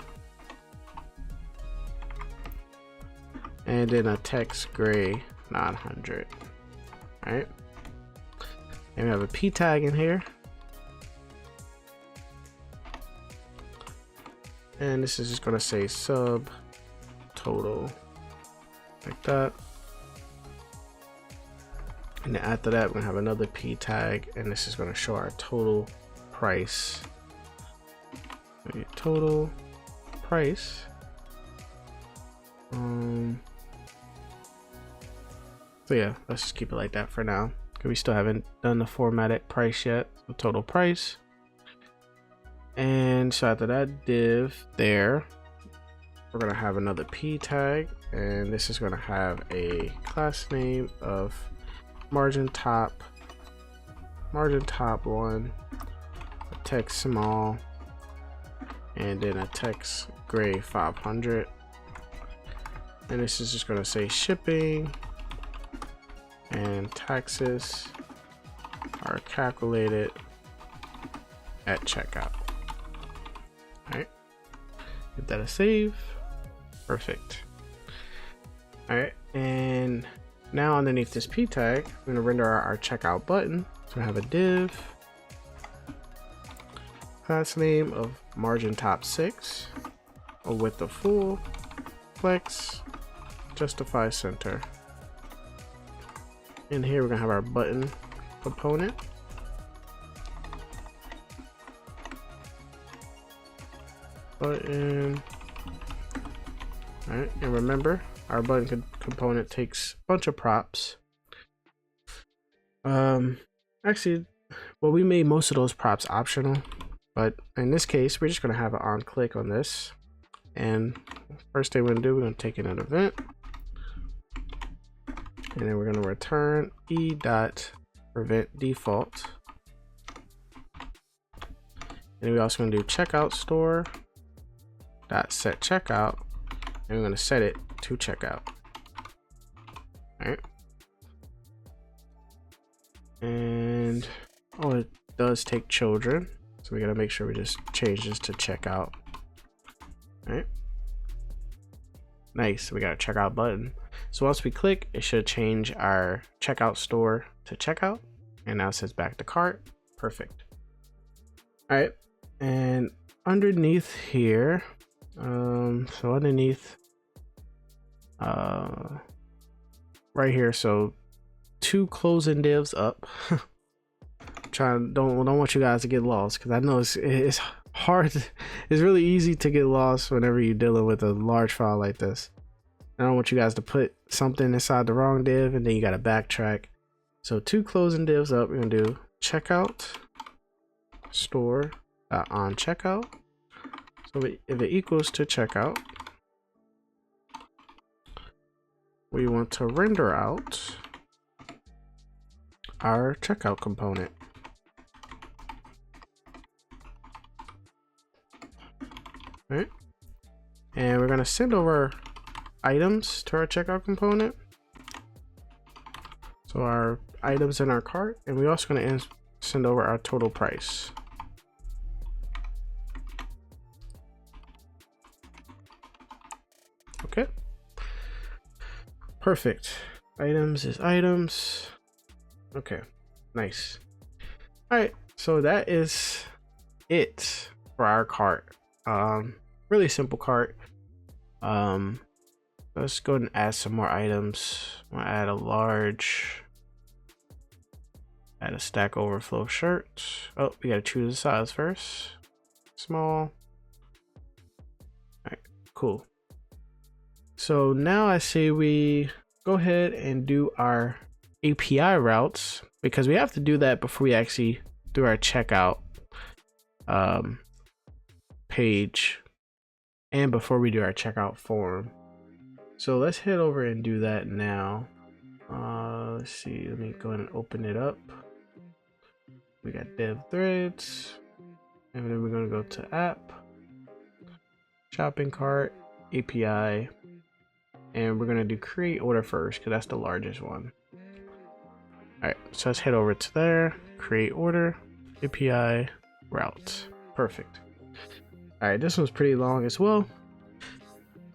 and then a text gray 900. All right. And we have a p tag in here. And this is just going to say sub total, like that. And then after that, we're going to have another p tag, and this is going to show our total price. Total price. So yeah, let's just keep it like that for now, because we still haven't done the formatted price yet. So total price. And so after that div there, we're gonna have another p tag, and this is gonna have a class name of margin top 1, a text small, and then a text gray 500. And this is just gonna say shipping and taxes are calculated at checkout. Alright, give that a save. Perfect. Alright, and now underneath this p tag, we're going to render our checkout button. So we have a div, class name of margin top 6, a width of full, flex, justify center. And here we're going to have our button component. Button. All right, and remember, our button component takes a bunch of props. Actually, well, we made most of those props optional, but in this case, we're just going to have an on click on this. And first thing we're going to do, we're going to take in an event, and then we're going to return e.prevent default. And we're also going to do checkout store dot set checkout, and we're going to set it to checkout. All right, and oh, it does take children, so we got to make sure we just change this to checkout. All right, nice. We got a checkout button. So once we click, it should change our checkout store to checkout, and now it says back to cart. Perfect. All right, and underneath here, so underneath right here, so 2 closing divs up. Don't want you guys to get lost, because I know it's hard. It's really easy to get lost whenever you're dealing with a large file like this. I don't want you guys to put something inside the wrong div and then you got to backtrack. So 2 closing divs up, we're gonna do checkout store on checkout. So if it equals to checkout, we want to render out our checkout component. All right, and we're gonna send over items to our checkout component. So our items in our cart, and we're also gonna send over our total price. Perfect. Items is items. Okay, nice. All right, so that is it for our cart. Really simple cart. Let's go ahead and add some more items. I'll add a large, add a Stack Overflow shirt. Oh, we gotta choose the size first. Small. All right, cool. So now I say we go ahead and do our API routes, because we have to do that before we actually do our checkout page and before we do our checkout form. So let's head over and do that now. Let's see, let me go ahead and open it up. We got dev threads, and then we're going to go to app, shopping cart, API, and we're going to do create order first because that's the largest one. All right, so let's head over to there, create order, API route. Perfect. All right, this one's pretty long as well.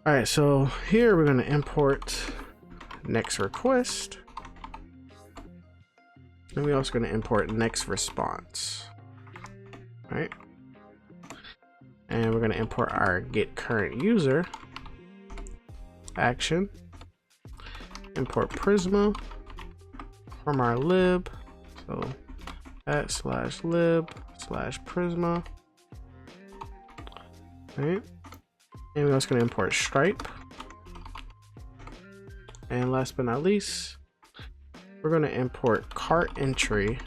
All right, so here we're going to import next request, and we're also going to import next response. All right, and we're going to import our getCurrentUser action, import Prisma from our lib, so @/lib/Prisma. All right, and we're also going to import Stripe. And last but not least, we're going to import cart entry,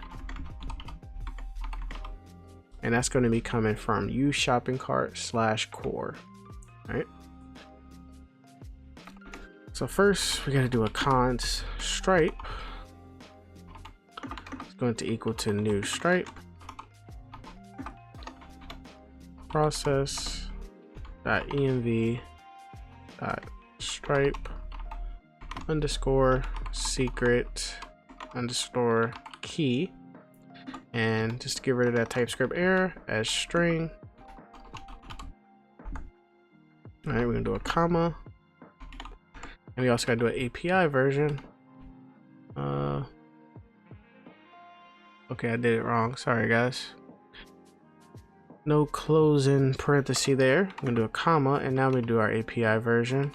and that's going to be coming from useShopping/core. All right, so first we got to do a const Stripe. It's going to equal to new Stripe process.env.stripe _secret_key, and just to get rid of that TypeScript error, as string. All right, we're gonna do a comma, and we also gotta do an API version. Okay, I did it wrong, sorry guys. No closing parenthesis there. I'm gonna do a comma, and now we do our API version,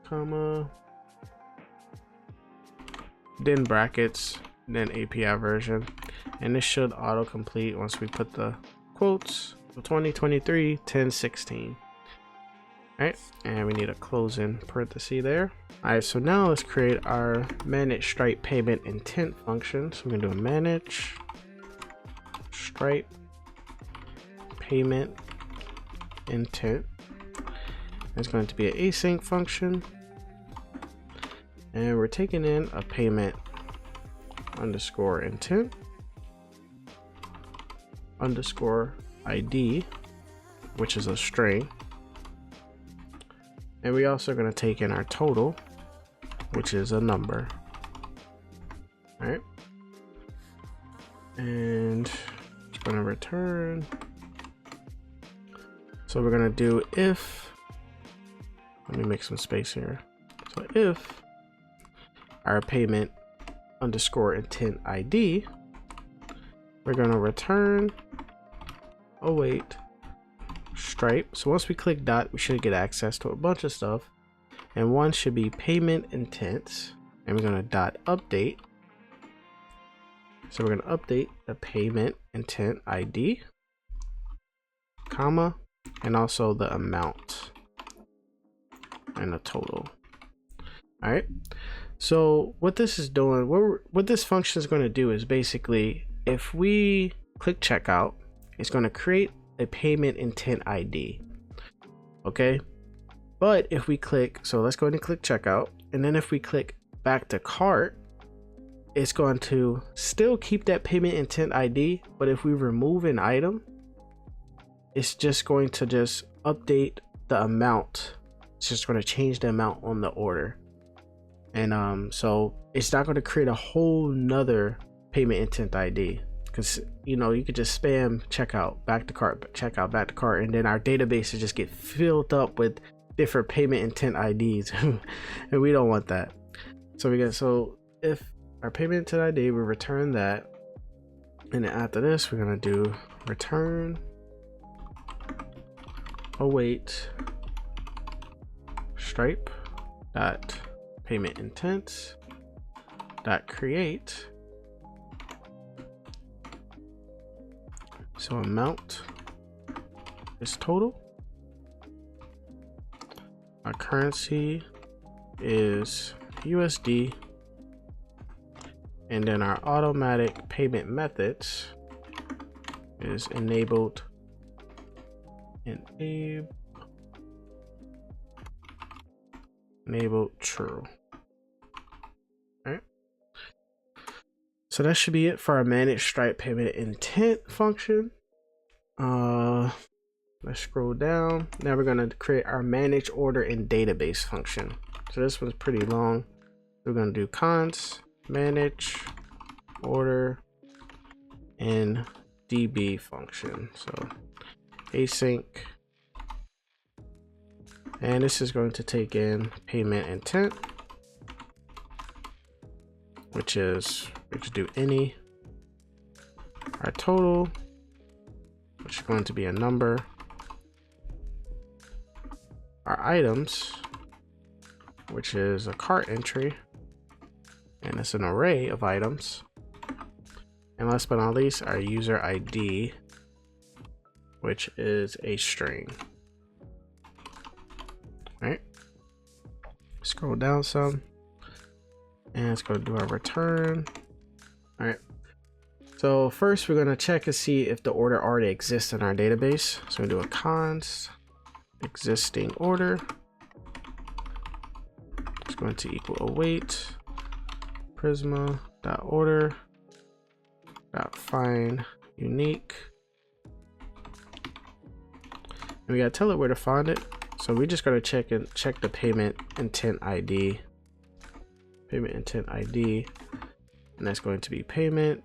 comma, then brackets, then API version, and this should autocomplete once we put the quotes. So 2023 10/16. All right, and we need a closing parenthesis there. All right, so now let's create our manage Stripe payment intent function. So we're gonna do a manage Stripe payment intent. It's going to be an async function, and we're taking in a payment underscore intent underscore ID, which is a string, and we also going to take in our total, which is a number. All right, and it's going to return. So we're going to do if, let me make some space here. So if our payment underscore intent ID, we're going to return, oh wait, Stripe. So once we click dot, we should get access to a bunch of stuff, and one should be payment intents, and we're going to dot update. So we're going to update the payment intent ID, comma, and also the amount and the total. All right, so what this is doing, what this function is going to do is basically, if we click checkout, it's going to create a payment intent ID. Okay, but if we click, so let's go ahead and click checkout, and then if we click back to cart, it's going to still keep that payment intent ID, but if we remove an item, it's just going to just update the amount. It's just going to change the amount on the order, and so it's not going to create a whole nother payment intent ID, because you know, you could just spam checkout back to cart, checkout back to cart, and then our database will just get filled up with different payment intent IDs, and we don't want that. So if our payment intent ID, we return that, and then after this, we're gonna do return await Stripe dot payment intent dot create. So amount is total. Our currency is USD, and then our automatic payment methods is enabled true. All right. So that should be it for our manage Stripe payment intent function. Let's scroll down. Now we're going to create our manage order in database function. So this one's pretty long. We're going to do const manage order in DB function. So async, and this is going to take in payment intent, which is we just do any, our total, which is going to be a number, our items, which is a cart entry, and it's an array of items, and last but not least, our user ID, which is a string. All right, scroll down some, and let's go do our return. All right, so first we're going to check to see if the order already exists in our database. So we do a const existing order. It's going to equal await Prisma.order.find unique. And we gotta tell it where to find it. So we just gotta check the payment intent ID. And that's going to be payment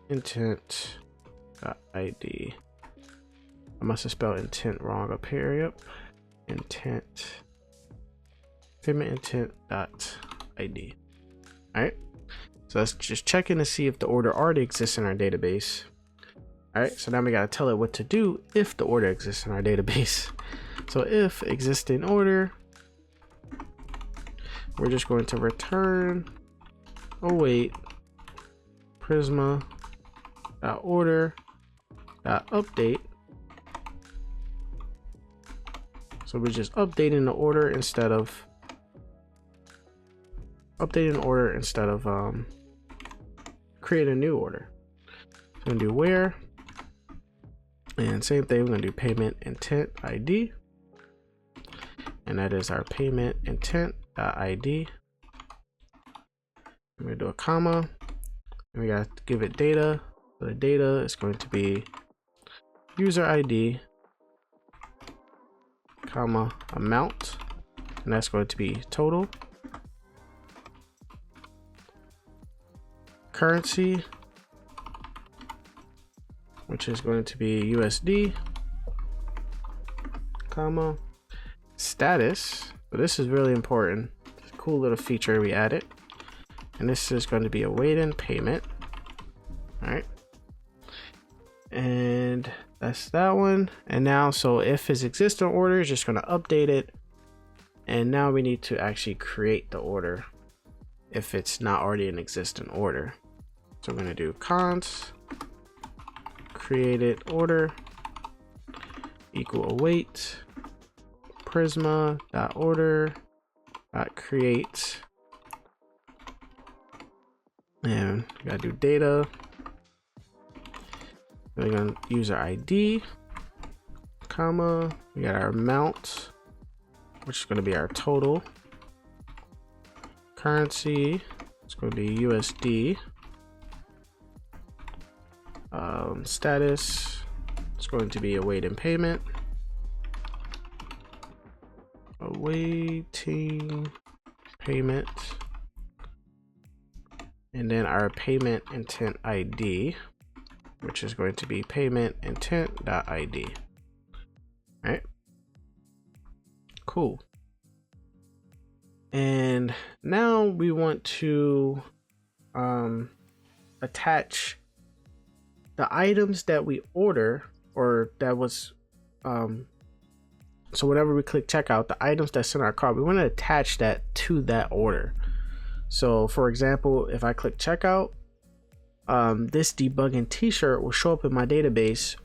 intent ID. I must have spelled intent wrong up here. Yep. Intent. Payment intent dot ID. All right. So let's just check in to see if the order already exists in our database. All right. So now we got to tell it what to do if the order exists in our database. So if existing order, we're just going to return await Prisma.order.update. So we're just updating the order instead of create a new order. So we're gonna do where, and same thing, we're gonna do payment intent ID, and that is our payment intent ID. I'm gonna do a comma, and we gotta give it data. So the data is going to be user ID, comma, amount, and that's going to be total. Currency, which is going to be USD, comma, status. So this is really important. It's a cool little feature we added, and this is going to be awaiting payment. All right, and that's that one. And now, so if his existing order is just going to update it, and now we need to actually create the order if it's not already an existing order. So we're going to do const created order equal await Prisma.order.create, and we got to do data. We're going to user ID, comma, we got our amount, which is going to be our total. Currency, it's going to be USD. Status, it's going to be awaiting payment. Awaiting payment. And then our payment intent ID, which is going to be payment intent.id. All right. Cool. And now we want to attach the items that we order, or that was so whenever we click checkout, the items that's in our cart, we want to attach that to that order. So for example, if I click checkout, this debugging t-shirt will show up in my database,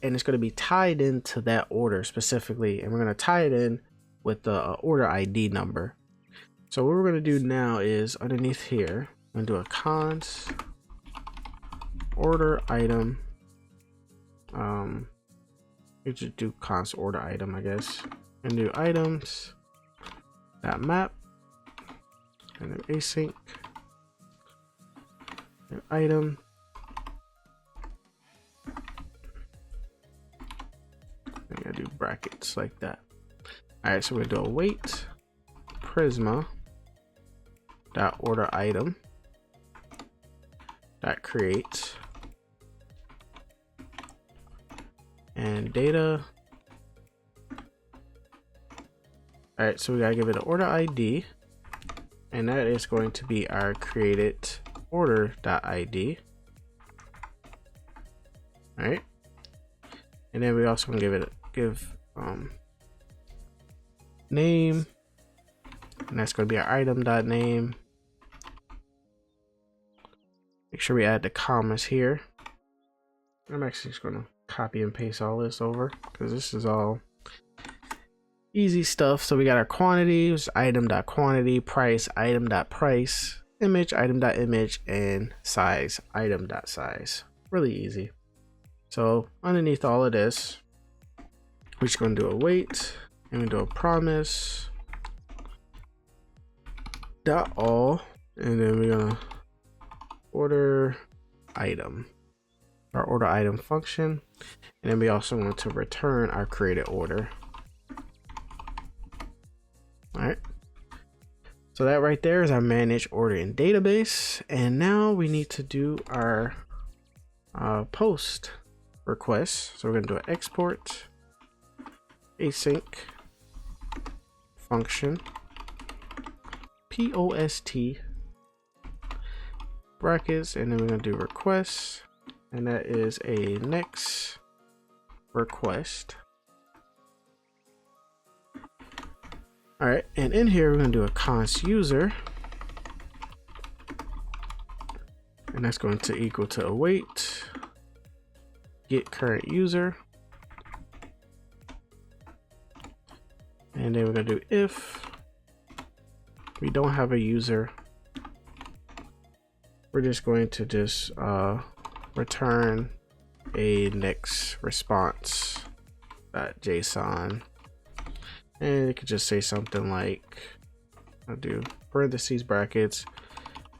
and it's going to be tied into that order specifically, and we're going to tie it in with the order ID number. So what we're going to do now is underneath here, I'm going to do a const order item. We just do const order item, I guess, and do items that map, and then async and item. I gotta do brackets like that. All right, so we're gonna do await Prisma dot order item dot create and data. All right, so we gotta give it an order ID, and that is going to be our created order.id. All right, and then we also want to give name, and that's going to be our item.name. Make sure we add the commas here. I'm actually just going to copy and paste all this over because this is all easy stuff. So we got our quantities, item.quantity, price, item.price, image, item.image, and size, item.size. Really easy. So underneath all of this, we're just going to do await, and we do a promise dot all, and then we're gonna order item, our order item function, and then we also want to return our created order. All right, so that right there is our manage order in database, and now we need to do our post request. So we're going to do an export async function post brackets, and then we're going to do request, and that is a next request. All right, and in here we're going to do a const user, and that's going to equal to await getCurrentUser, and then we're going to do if we don't have a user, we're just going to just return a next response.json, and it could just say something like, I'll do parentheses brackets,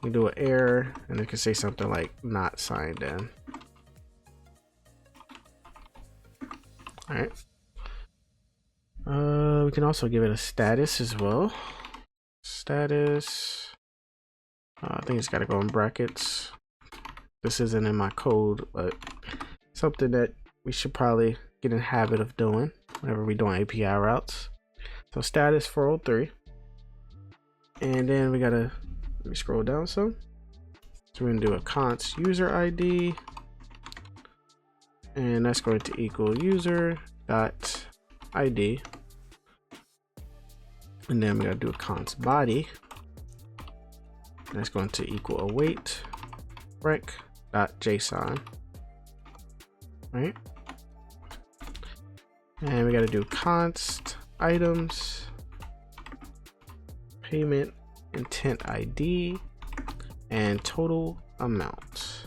we do an error, and it could say something like not signed in. All right, we can also give it a status as well. Status, I think it's got to go in brackets. This isn't in my code, but something that we should probably get in the habit of doing whenever we're doing API routes. So status 403, and then we gotta, let me scroll down some. So we're gonna do a const user ID, and that's going to equal user.id, and then we gotta do a const body, that's going to equal await rec.json. Right, and we got to do const items payment intent ID and total amount,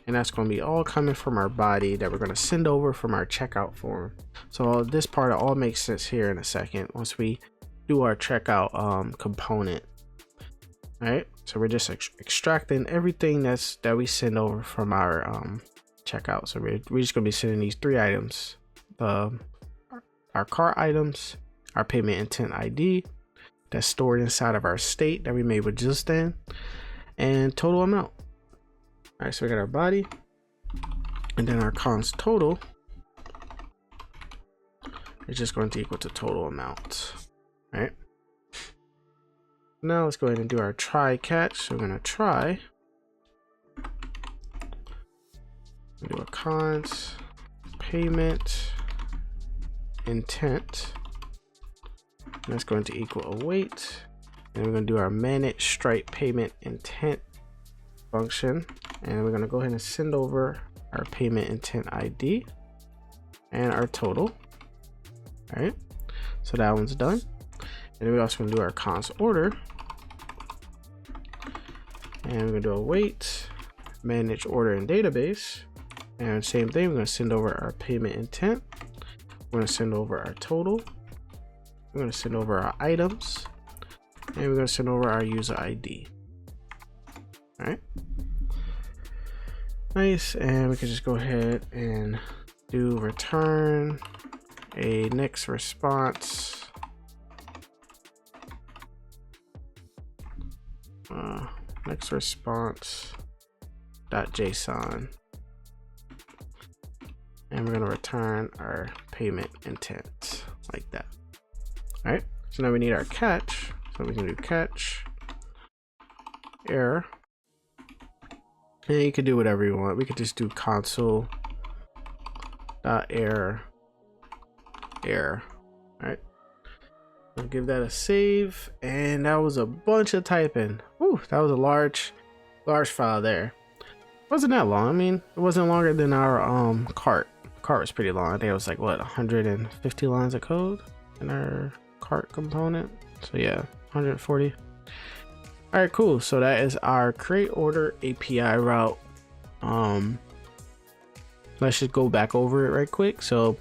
and that's going to be all coming from our body that we're going to send over from our checkout form. So this part all makes sense here in a second once we do our checkout component. All right, so we're just extracting everything that we send over from our checkout. So we're just going to be sending these three items, our cart items, our payment intent ID that's stored inside of our state that we made with Zustand, and total amount. All right, so we got our body, and then our const total is just going to equal to total amount. All right. Now let's go ahead and do our try catch. So we're going to try. Do a const payment intent. And that's going to equal await. And we're going to do our manage Stripe payment intent function. And we're going to go ahead and send over our payment intent ID and our total. All right. So that one's done. And then we're also going to do our const order. And we're going to do await, manage order in database. And same thing, we're going to send over our payment intent. We're going to send over our total. We're going to send over our items. And we're going to send over our user ID. All right. Nice. And we can just go ahead and do return a next response. Next response .json. And we're going to return our payment intent like that. All right. So now we need our catch. So we can do catch error. And you can do whatever you want. We could just do console.error error. All right. I'll give that a save. And that was a bunch of typing. Whew, that was a large file there. Wasn't that long. I mean, it wasn't longer than our cart. Cart was pretty long. I think it was like what, 150 lines of code in our cart component. So yeah, 140. All right, cool. So that is our create order API route. Let's just go back over it right quick. So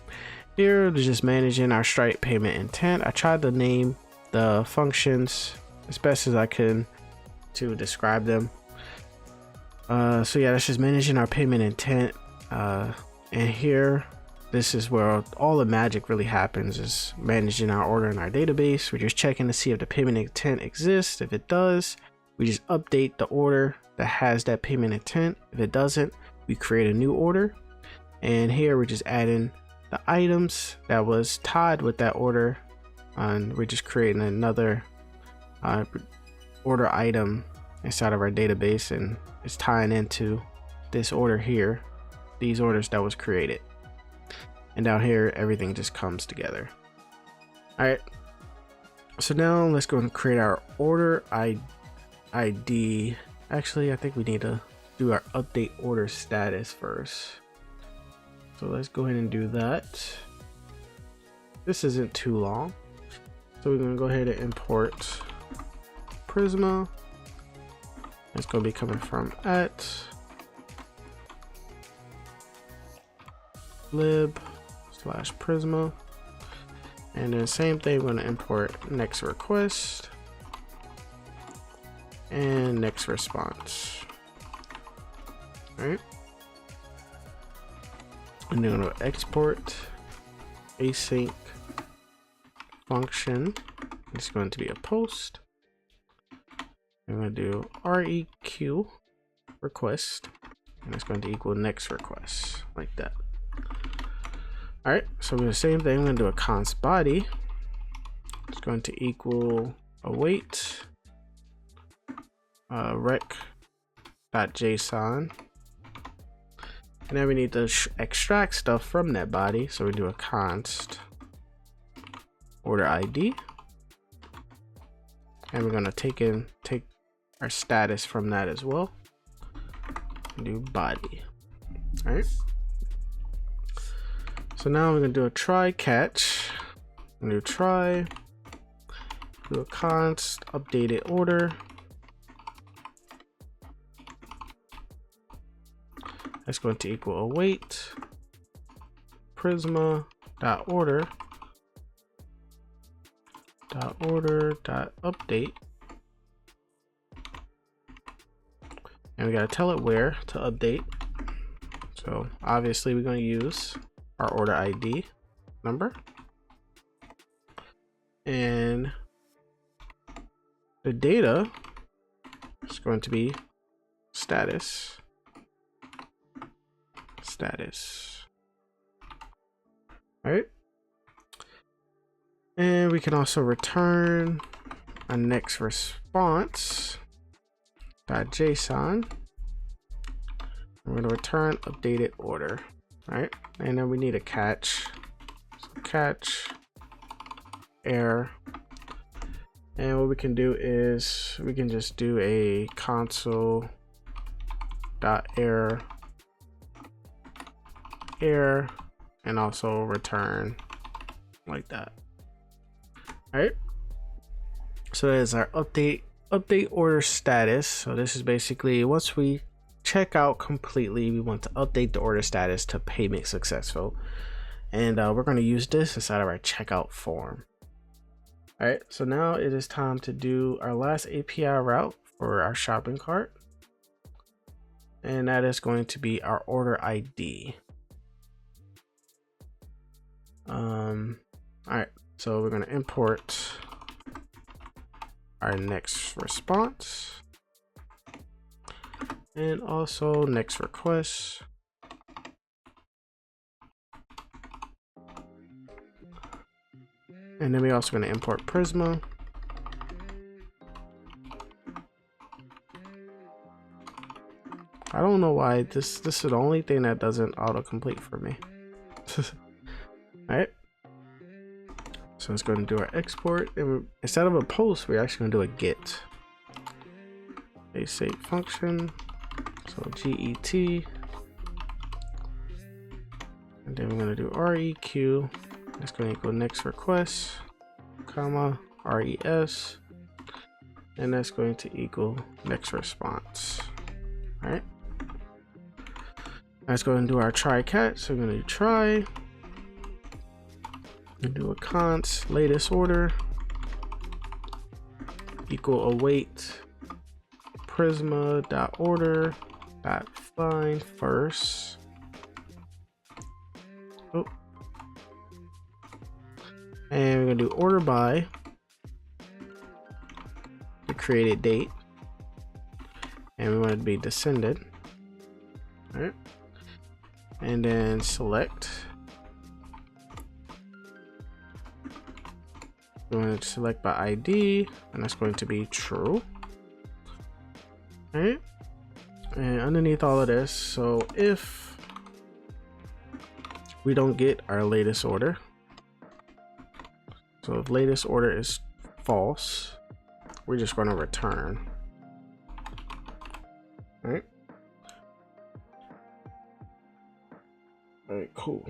here we're just managing our Stripe payment intent. I tried to name the functions as best as I could to describe them. So yeah, that's just managing our payment intent. And here, this is where all the magic really happens, is managing our order in our database. We're just checking to see if the payment intent exists. If it does, we just update the order that has that payment intent. If it doesn't, we create a new order. And here we're just adding the items that was tied with that order. And we're just creating another order item inside of our database, and it's tying into this order here, these orders that was created. And down here, everything just comes together. All right. So now let's go and create our order ID. Actually, I think we need to do our update order status first. So let's go ahead and do that. This isn't too long. So we're going to go ahead and import Prisma. It's going to be coming from @lib/Prisma. And then same thing, we're going to import next request and next response. All right. And then we're going to export async function. It's going to be a post. I'm going to do req request, and it's going to equal next request like that. All right, so we're going to same thing. I'm going to do a const body. It's going to equal await rec.json. And then we need to extract stuff from that body. So we do a const order ID. And we're going to take our status from that as well. Do body. All right. So now we're going to do a try catch. I'm going to do try, do a const updated order. That's going to equal await prisma.order.update. And we got to tell it where to update. So obviously we're going to use our order ID number. And the data is going to be status. All right. And we can also return a next response.json. We're going to return updated order, right? And then we need a catch. So catch error. And what we can do is we can just do a console.error error and also return like that. All right. So that is our update order status. So this is basically once we check out completely, we want to update the order status to payment successful. And we're going to use this inside of our checkout form. All right, so now it is time to do our last API route for our shopping cart. And that is going to be our order ID. All right, so we're going to import our next response and also next request. And then we're also going to import Prisma. I don't know why this is the only thing that doesn't autocomplete for me. All right. So let's go ahead and do our export. And instead of a post, we're actually going to do a get. A save function. So get. And then we're going to do req. That's going to equal next request, comma, res, and that's going to equal next response. All right. Let's go ahead and do our try catch. So we're going to do try and do a const latest order equal await prisma.order.find first. Oh. And we're going to do order by the created date, and we want it to be descended. All right, and then select. We're going to select by ID, and that's going to be true. All right, and underneath all of this, so if we don't get our latest order, so if latest order is false, we're just going to return. All right. All right, cool.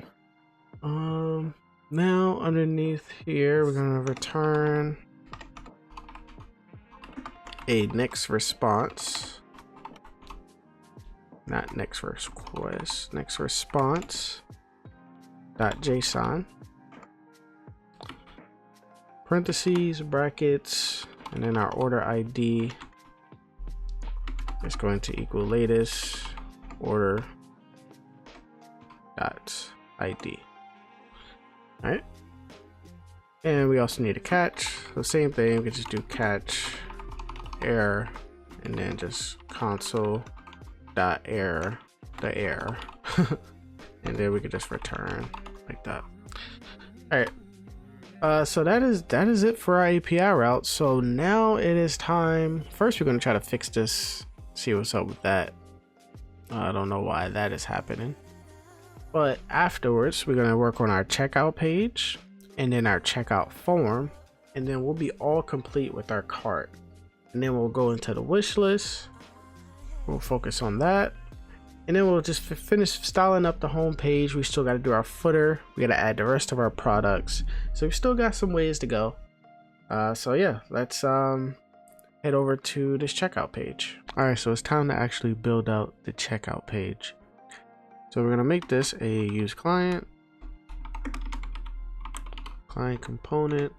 Now underneath here, we're going to return a next response, not next request, next response .json. Parentheses, brackets, and then our order ID is going to equal latest order dot ID. All right, and we also need a catch. So same thing, we can just do catch error and then just console dot error the error, and then we can just return like that. All right. So that is it for our API route. So now it is time. First, we're going to try to fix this, see what's up with that. I don't know why that is happening. But afterwards, we're going to work on our checkout page and then our checkout form. And then we'll be all complete with our cart. And then we'll go into the wish list. We'll focus on that. And then we'll just finish styling up the home page. We still got to do our footer. We got to add the rest of our products. So we still got some ways to go. So yeah, let's head over to this checkout page. All right, so it's time to actually build out the checkout page. So we're going to make this a use client component.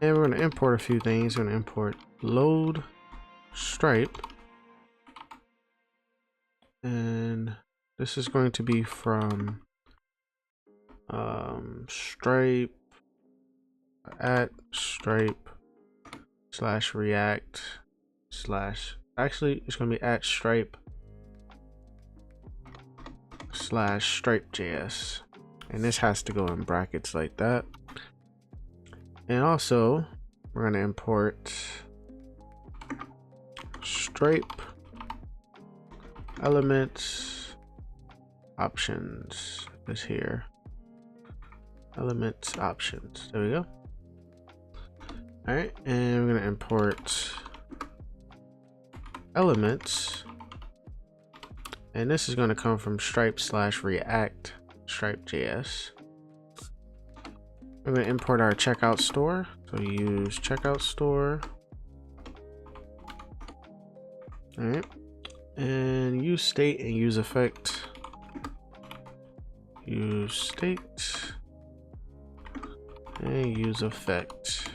And we're going to import a few things. We're going to import load Stripe. And this is going to be from Stripe at Stripe / React / actually it's going to be at Stripe / Stripe.js, and this has to go in brackets like that. And also we're going to import Stripe elements options is here. Elements options. There we go. All right, and we're going to import elements, and this is going to come from Stripe/React Stripe.js. We're going to import our checkout store, so use checkout store. All right, and use state and use effect. Use state and use effect,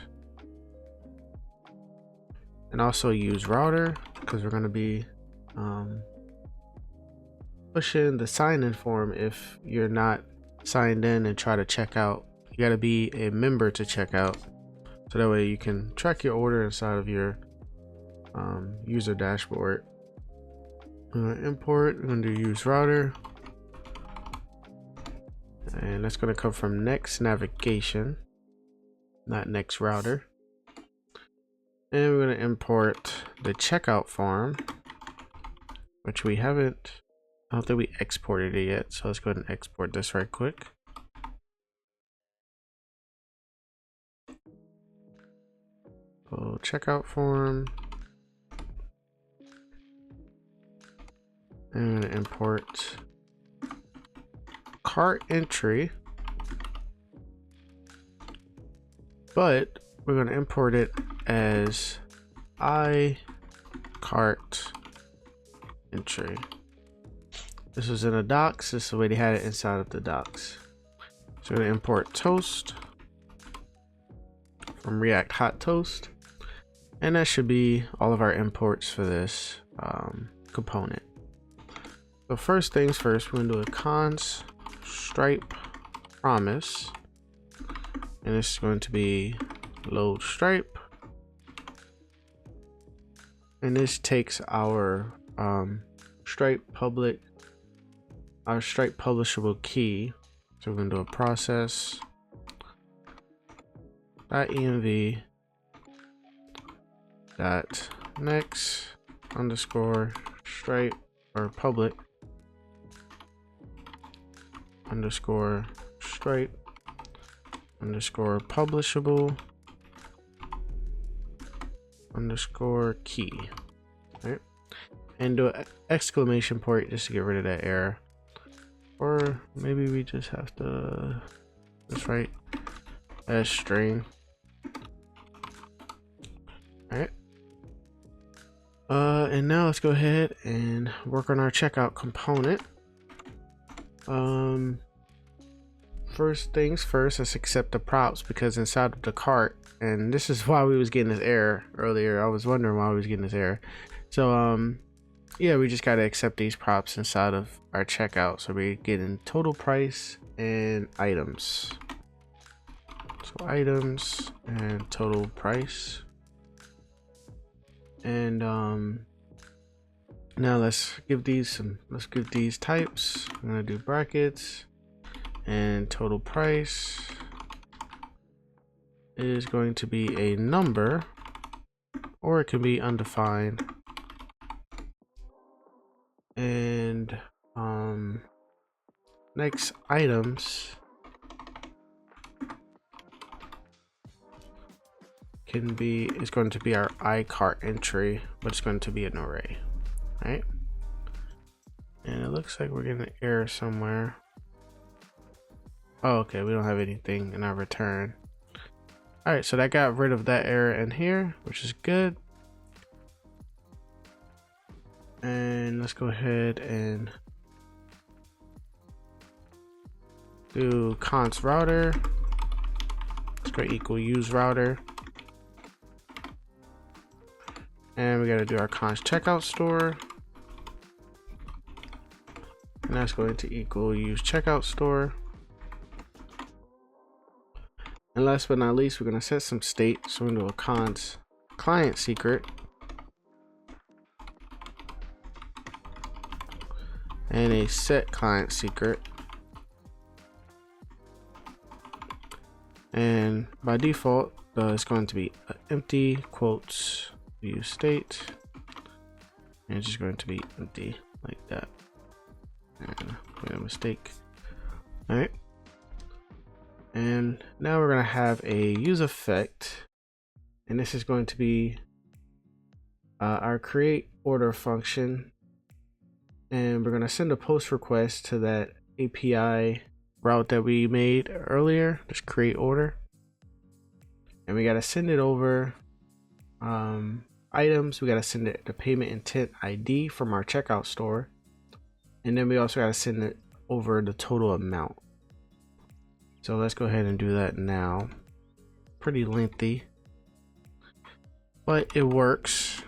and also use router because we're going to be pushing the sign-in form. If you're not signed in and try to check out, you got to be a member to check out, so that way you can track your order inside of your user dashboard. I'm going to import, I'm going to use router, and that's going to come from Next Navigation, not Next Router. And we're going to import the checkout form, which we haven't, I don't think we exported it yet. So let's go ahead and export this right quick. So checkout form. And I'm going to import cart entry, but we're going to import it as cart entry. This was in a docs. This is the way they had it inside of the docs. So we're going to import toast from React Hot Toast, and that should be all of our imports for this component. So first things first, we're going to do a cons Stripe promise, and this is going to be load Stripe, and this takes our Stripe publishable key. So we're going to do a process .env .next underscore Stripe or public underscore Stripe underscore publishable underscore key. All right, and do an exclamation point just to get rid of that error, or maybe we just have to just write as string. All right, and now let's go ahead and work on our checkout component. First things first, let's accept the props, because inside of the cart, and this is why we was getting this error earlier. I was wondering why we was getting this error. So yeah, we just got to accept these props inside of our checkout. So we're getting total price and items. So items and total price. And now let's give these types. I'm gonna do brackets, and total price is going to be a number, or it can be undefined. And next items is going to be our iCart entry, but it's going to be an array. Right, and it looks like we're getting an error somewhere. Oh, okay, we don't have anything in our return. All right, so that got rid of that error in here, which is good. And let's go ahead and do const router. Let's go equal use router. And we got to do our const checkout store. And that's going to equal use checkout store. And last but not least, we're going to set some state. So we're going to do a const client secret. And a set client secret. And by default, it's going to be empty quotes view state, and it's just going to be empty like that. And made a mistake. All right, and now we're gonna have a use effect, and this is going to be our create order function, and we're gonna send a post request to that API route that we made earlier, just create order, and we got to send it over items. We got to send it the payment intent ID from our checkout store, and then we also got to send it over the total amount. So let's go ahead and do that now. Pretty lengthy, but it works.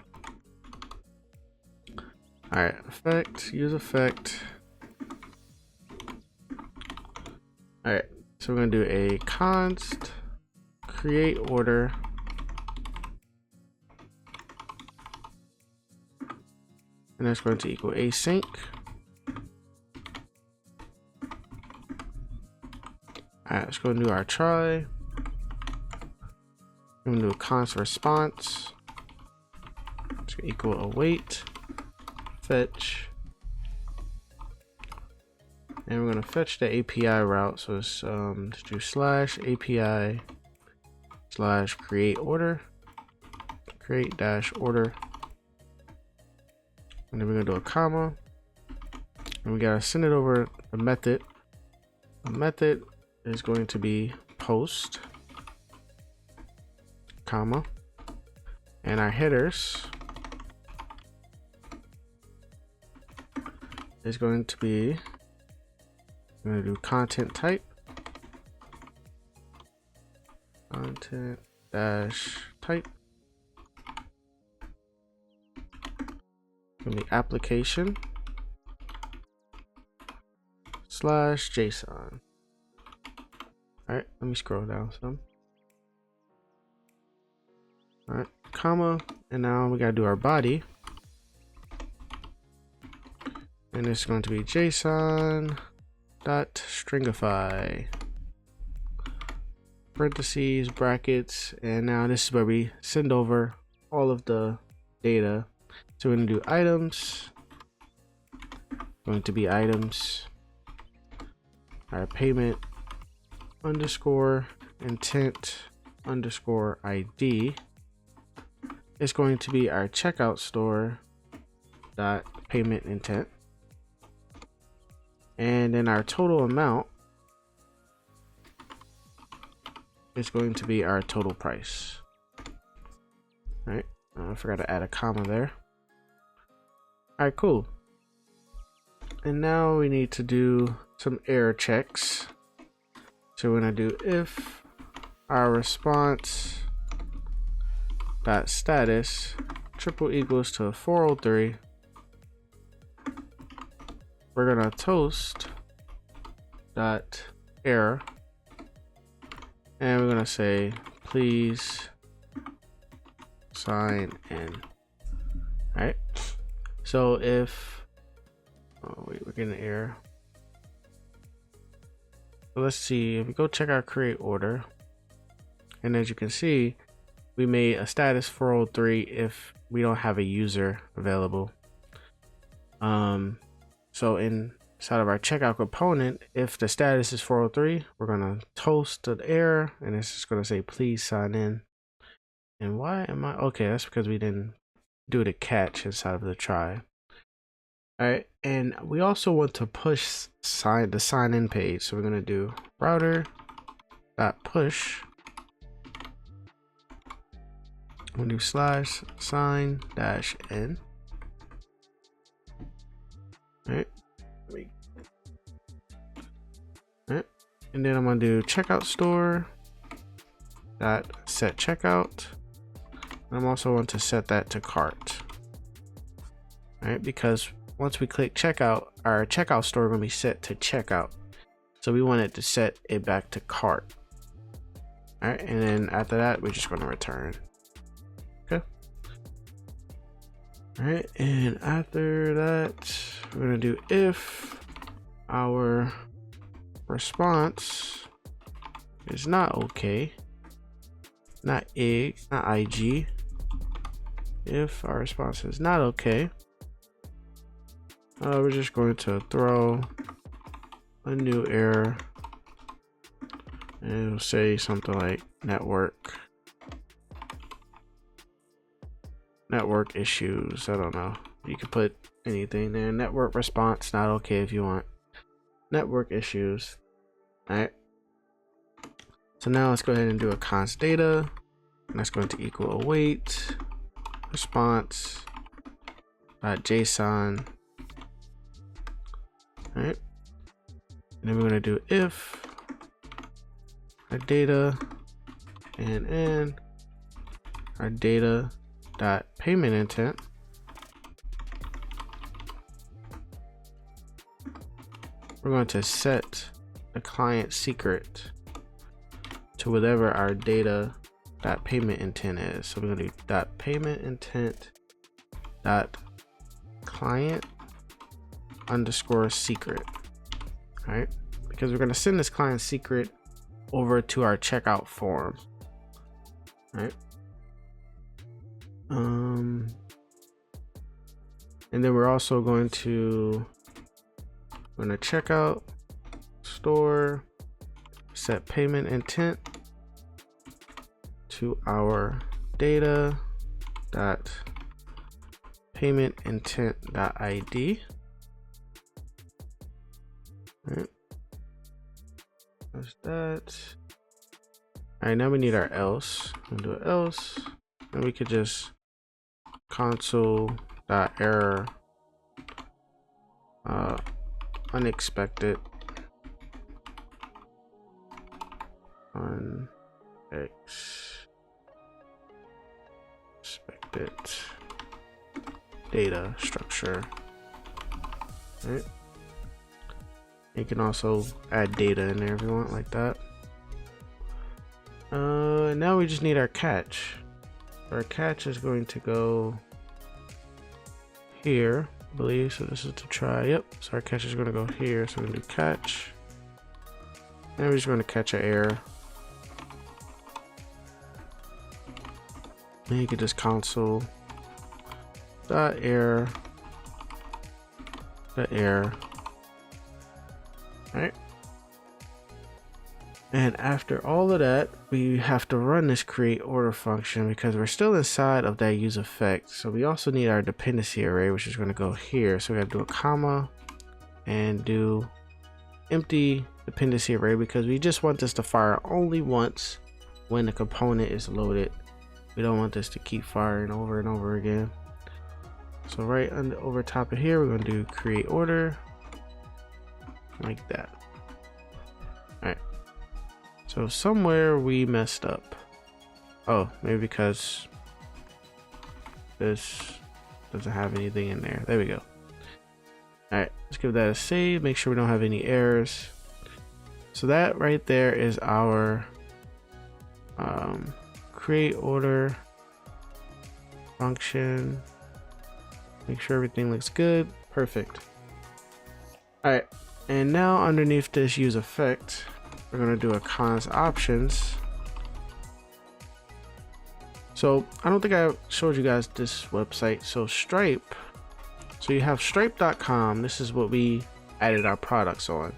All right, effect, use effect. All right, so we're gonna do a const create order and that's going to equal async. All right, let's go and do our try. We're gonna do a const response. It's gonna equal await fetch. And we're gonna fetch the API route. So it's let's do slash API slash create order, create dash order, and then we're gonna do a comma, and we gotta send it over a method. The method is going to be post, comma, and our headers is going to be, I'm gonna do content type, content dash type, gonna be application slash JSON. All right, let me scroll down some. All right, comma, and now we gotta do our body, and it's going to be JSON dot stringify, parentheses, brackets, and now this is where we send over all of the data. So we're gonna do items, going to be items, our payment underscore intent underscore ID is going to be our checkout store dot payment intent, and then our total amount is going to be our total price. All right, I forgot to add a comma there. All right, cool. And now we need to do some error checks. So we're gonna do if our response dot status triple equals to 403, we're gonna toast dot error, and we're gonna say please sign in. All right, so if we're getting an error. So let's see, if we go check our create order, and as you can see, we made a status 403 if we don't have a user available. So inside of our checkout component, if the status is 403, we're gonna toast the error, and it's just gonna say please sign in. And why am I okay? That's because we didn't do the catch inside of the try. All right, and we also want to push the sign in page, so we're gonna do router dot push. We'll do slash sign dash in. All right, and then I'm gonna do checkout store dot set checkout. I'm also want to set that to cart. All right, because once we click checkout, our checkout store is going to be set to checkout. So we want it to set it back to cart. All right, and then after that, we're just going to return. Okay. All right, and after that, we're going to do if our response is not okay, not IG. If our response is not okay, we're just going to throw a new error, and it'll say something like network issues. I don't know. You can put anything there. Network response not okay if you want. Network issues. All right. So now let's go ahead and do a const data, and that's going to equal await response .json. All right. And then we're going to do if our data and our data dot payment intent we're going to set the client secret to whatever our data dot payment intent is. So we're going to do dot payment intent dot client underscore secret. All right, because we're going to send this client secret over to our checkout form. All right. And then we're also going to checkout store set payment intent to our data dot payment intent dot ID. All right. That's that. All right, now we need our else. We'll do an else, and we could just console.error unexpected unexpected data structure. All right. You can also add data in there if you want, like that. Now we just need our catch. Our catch is going to go here, I believe. So this is to try. Yep. So our catch is going to go here. So we're going to do catch. And we're just going to catch an error. And you can just console dot error the error. All right. And after all of that, we have to run this create order function because we're still inside of that use effect. So we also need our dependency array, which is going to go here. So we have to do a comma and do empty dependency array because we just want this to fire only once when the component is loaded. We don't want this to keep firing over and over again. So right over top of here, we're going to do create order like that. All right. So somewhere we messed up. Oh, maybe because this doesn't have anything in there. There we go. All right, let's give that a save. Make sure we don't have any errors. So that right there is our create order function. Make sure everything looks good. Perfect. All right, and now underneath this use effect, we're going to do a const options. So I don't think I showed you guys this website. So Stripe. So you have Stripe.com. This is what we added our products on.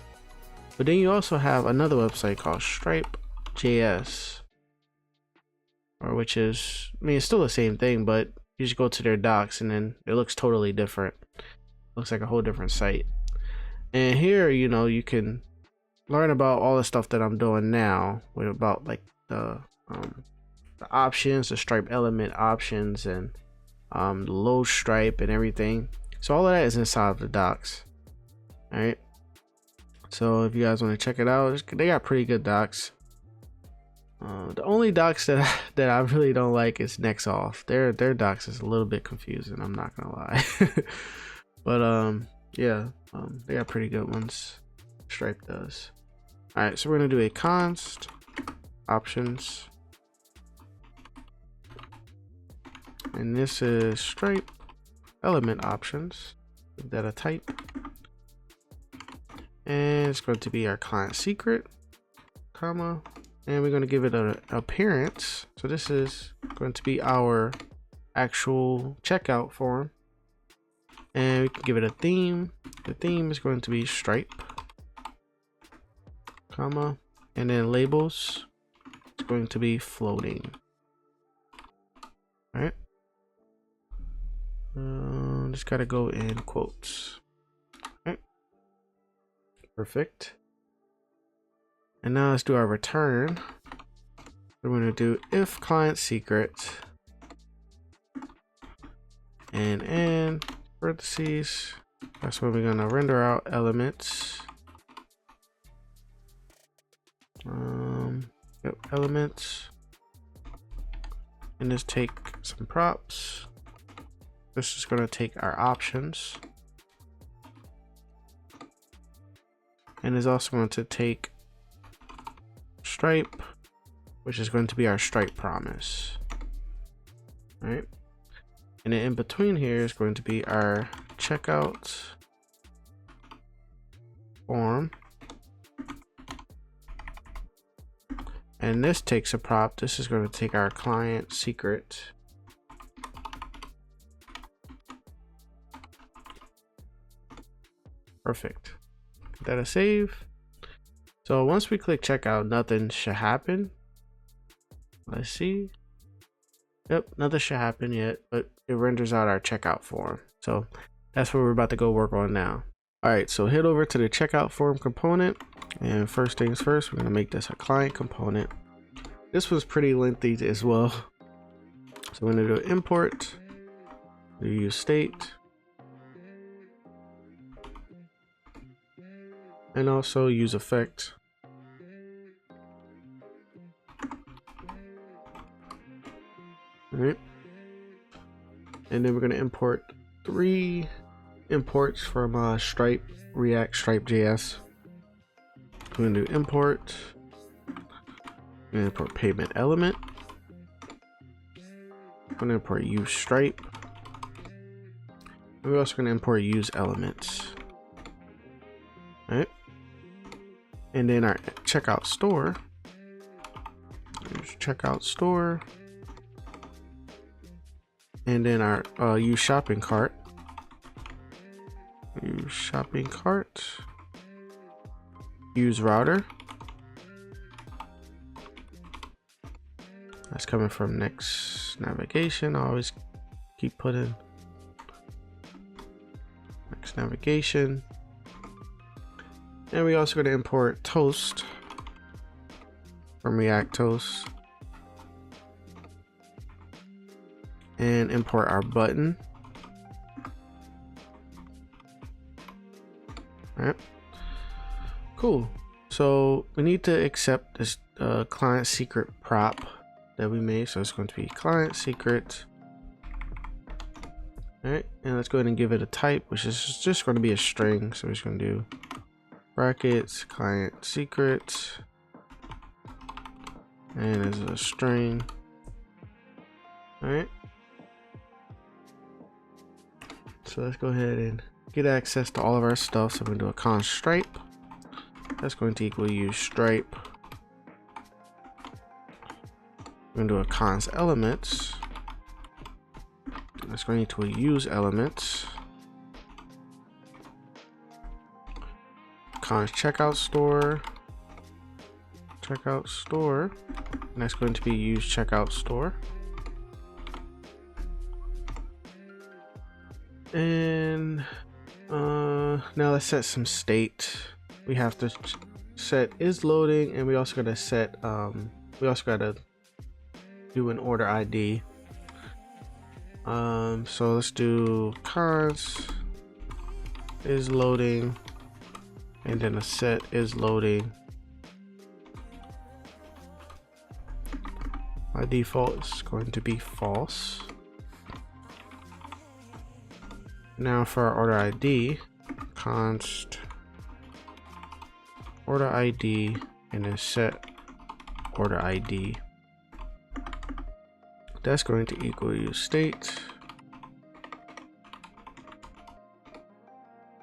But then you also have another website called Stripe.js, or which is, I mean, it's still the same thing, but you just go to their docs and then it looks totally different. Looks like a whole different site. And here, you know, you can learn about all the stuff that I'm doing now, with about like the options, the Stripe element options, and the load Stripe and everything. So all of that is inside of the docs. All right. So if you guys want to check it out, they got pretty good docs. The only docs that I really don't like is NextAuth. Their docs is a little bit confusing, I'm not gonna lie. But yeah, they got pretty good ones. Stripe does. All right, so we're gonna do a const options, and this is Stripe element options. Give that a type, and it's going to be our client secret, comma, and we're going to give it an appearance. So this is going to be our actual checkout form, and we can give it a theme. The theme is going to be Stripe, comma, and then labels, it's going to be floating. All right. Just gotta go in quotes. Okay. Perfect. And now let's do our return. We're going to do if client secret and parentheses. That's where we're going to render out elements. Elements. And just take some props. This is going to take our options. And is also going to take Stripe, which is going to be our Stripe promise. All right. And then in between here is going to be our checkout form. And this takes a prop. This is going to take our client secret. Perfect. That a save. So once we click checkout, nothing should happen. Let's see. Yep, nothing should happen yet, but it renders out our checkout form. So that's what we're about to go work on now. All right, so head over to the checkout form component, and first things first, we're gonna make this a client component. This was pretty lengthy as well. So we're gonna do import, we use state, and also use effect. All right. And then we're going to import 3 imports from Stripe, React, Stripe.js. We're going to do import. We're going to import payment element. We're going to import use Stripe. And we're also going to import use elements. All right. And then our checkout store. Here's checkout store. And then our use shopping cart. Use shopping cart. Use router. That's coming from next navigation. I always keep putting next navigation. And we also going to import toast from React Toast. And import our button. All right. Cool. So we need to accept this client secret prop that we made. So it's going to be client secret. All right. And let's go ahead and give it a type, which is just going to be a string. So we're just going to do brackets, client secret. And it's a string. All right. So let's go ahead and get access to all of our stuff. So we're going to do a const stripe. That's going to equal use stripe. We're going to do a const elements. That's going to equal use elements. Const checkout store. Checkout store. And that's going to be use checkout store. And now let's set some state. We have to set is loading, and we also got to set we also got to do an order ID. So let's do const is loading, and then a set is loading. By default is going to be false. Now for our order ID, const order ID, and then set order ID. That's going to equal use state.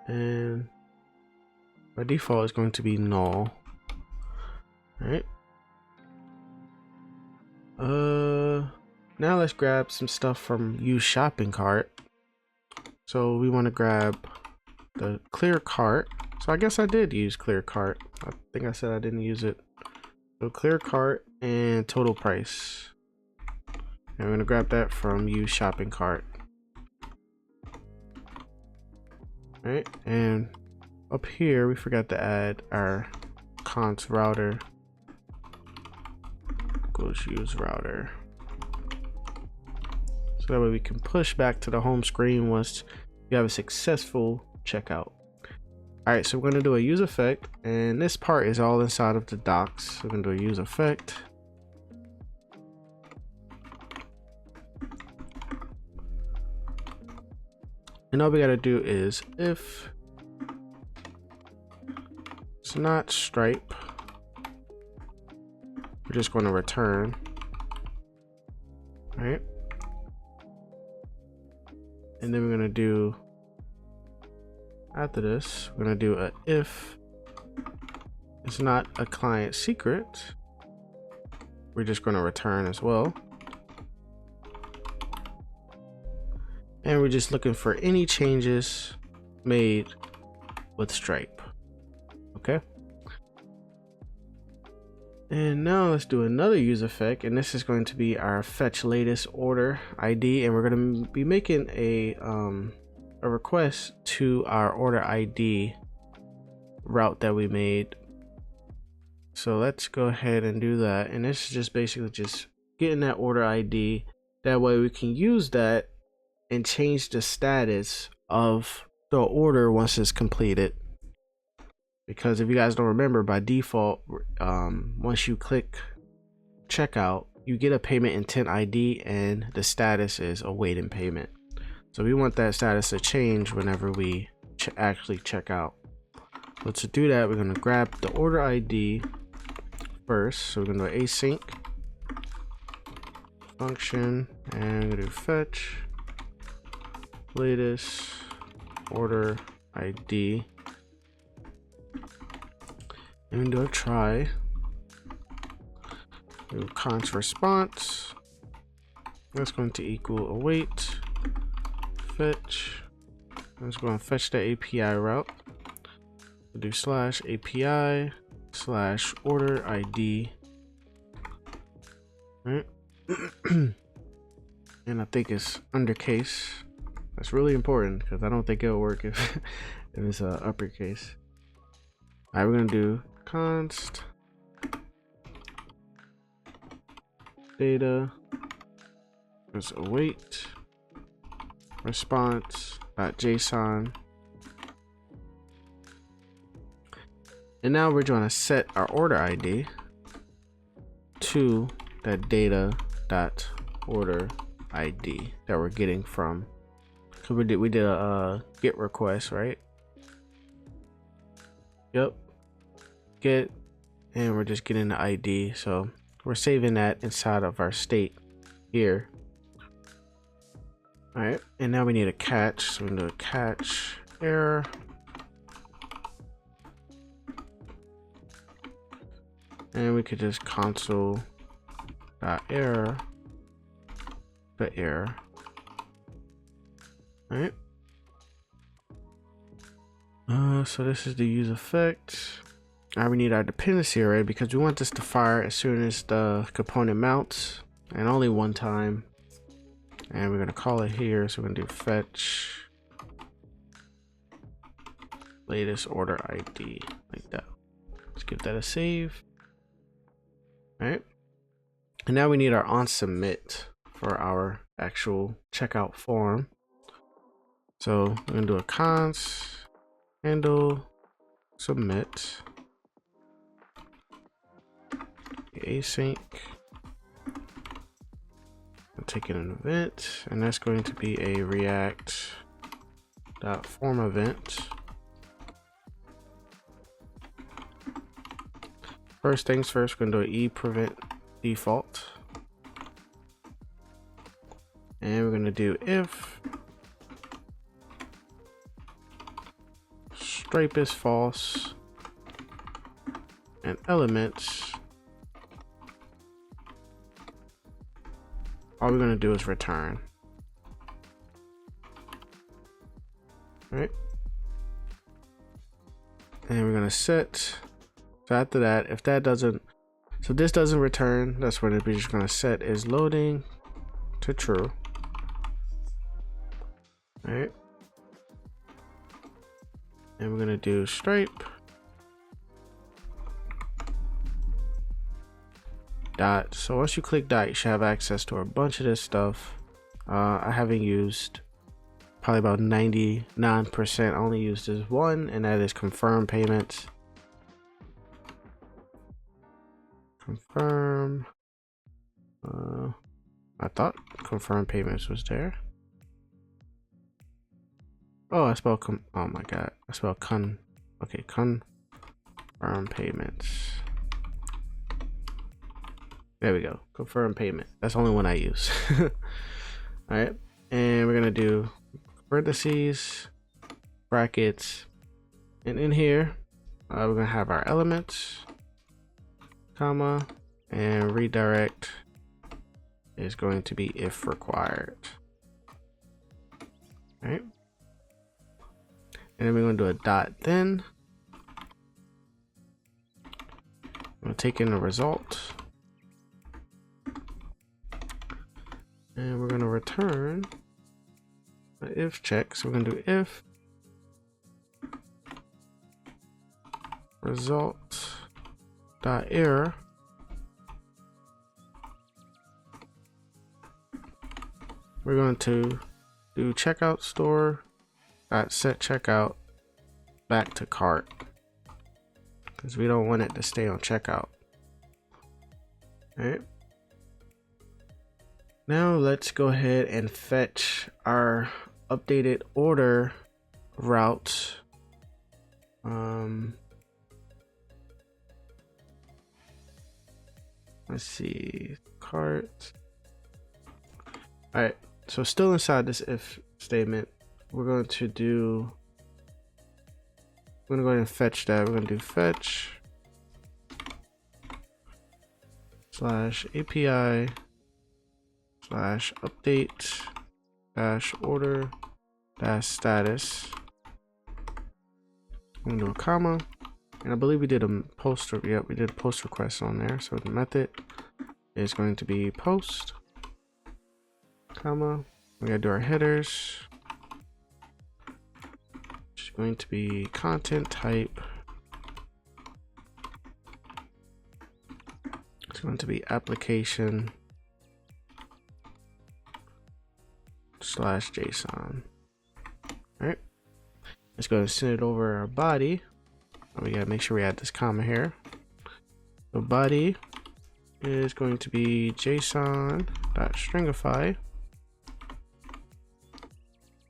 And by default is going to be null. All right. Now let's grab some stuff from useShopping cart. So we want to grab the clear cart. So I guess I did use clear cart. I think I said I didn't use it. So clear cart and total price. And we're gonna grab that from useShopping cart. Right, and up here we forgot to add our const router equals use router. So that way we can push back to the home screen once you have a successful checkout. All right, so we're going to do a use effect, and this part is all inside of the docs. We're going to do a use effect. And all we got to do is if it's not Stripe, we're just going to return. All right. And then we're going to do, after this, we're going to do a if it's not a client secret. We're just going to return as well. And we're just looking for any changes made with Stripe. Okay. And now let's do another use effect, and this is going to be our fetch latest order ID, and we're going to be making a request to our order ID route that we made. So let's go ahead and do that, and this is just basically just getting that order ID. That way we can use that and change the status of the order once it's completed. Because if you guys don't remember, by default, once you click checkout, you get a payment intent ID and the status is awaiting payment. So we want that status to change whenever we actually check out. So to do that, we're going to grab the order ID first. So we're going to do async function, and we're going to do fetch latest order ID. And do a try. Do const response. That's going to equal await fetch. Let's go and fetch the API route. We'll do slash API slash order ID. Right. And I think it's undercase. That's really important because I don't think it'll work if it's uppercase. All right, we're gonna do const data is await response.json, and now we're going to set our order ID to that data.order ID that we're getting from, because we did a get request, right? Yep. Get, and we're just getting the ID, so we're saving that inside of our state here. All right, and now we need a catch, so we're gonna do a catch error, and we could just console.error the error. All right. So this is the use effect. Now we need our dependency array because we want this to fire as soon as the component mounts, and only one time. And we're gonna call it here. So we're gonna do fetch latest order ID like that. Let's give that a save. All right. And now we need our on submit for our actual checkout form. So we're gonna do a const handle submit async. I'm taking an event, and that's going to be a react.form event. First things first, we're going to do an prevent default, and we're going to do if Stripe is false and elements all we're going to do is return. All right. And we're going to set. So after that, if that doesn't, so this doesn't return, that's what we're just going to set is loading to true. All right. And we're going to do Stripe dot. So once you click dot, you should have access to a bunch of this stuff. I haven't used probably about 99%. I only used this one, and that is confirm payments. Confirm. I thought confirm payments was there. Oh, I spelled oh my god, I spelled okay, confirm payments. There we go, confirm payment. That's the only one I use. All right, and we're gonna do parentheses, brackets, and in here we're gonna have our elements, comma, and redirect is going to be if required. All right, and then we're gonna do a dot then. I'm gonna take in the result. And we're going to return an if check. So we're going to do if result dot error. We're going to do checkout store dot set checkout back to cart, because we don't want it to stay on checkout. All right. Now let's go ahead and fetch our updated order route. Let's see, cart. All right, so still inside this if statement, we're going to go ahead and fetch that. We're going to do fetch / API / update - order - status. I'm gonna do a comma, and I believe we did a post. Yep, we did a post request on there. So the method is going to be post, comma. We gotta do our headers, which is going to be content type. It's going to be application /JSON. All right, let's go and send it over our body. We gotta make sure we add this comma here. The body is going to be JSON.stringify,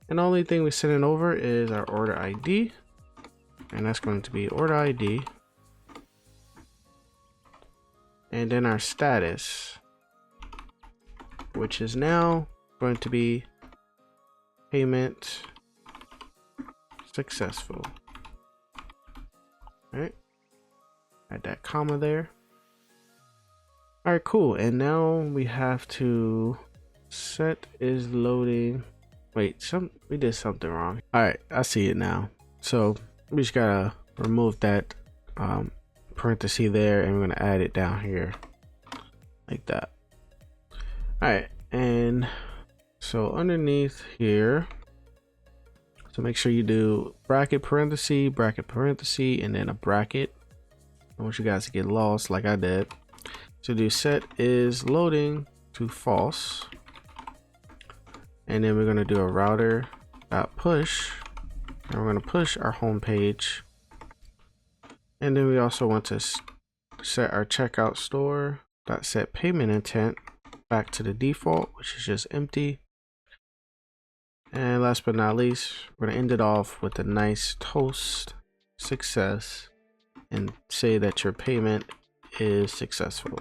and the only thing we're sending over is our order ID, and that's going to be order ID, and then our status, which is now going to be payment successful. All right, add that comma there. All right, cool. And now we have to set is loading. Wait, we did something wrong. All right, I see it now. So we just gotta remove that parenthesis there, and we're gonna add it down here like that. All right, and so underneath here, so make sure you do bracket parenthesis, and then a bracket. I want you guys to get lost like I did. So do set is loading to false, and then we're gonna do a router push, and we're gonna push our home page, and then we also want to set our checkout store set payment intent back to the default, which is just empty. And last but not least, we're gonna end it off with a nice toast success and say that your payment is successful.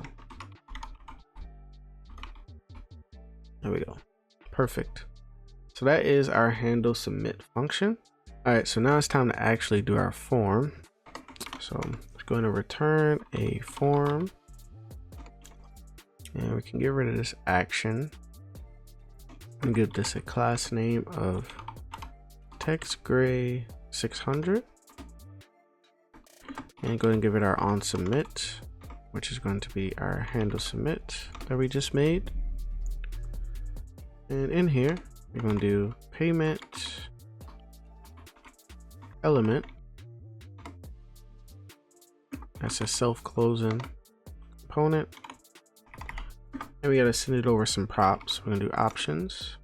There we go. Perfect. So that is our handle submit function. All right, so now it's time to actually do our form. So I'm going to return a form, and we can get rid of this action. and give this a class name of textGray 600, and go ahead and give it our onSubmit, which is going to be our handle submit that we just made. And in here, we're going to do payment element. That's a self-closing component. And we got to send it over some props. We're going to do options,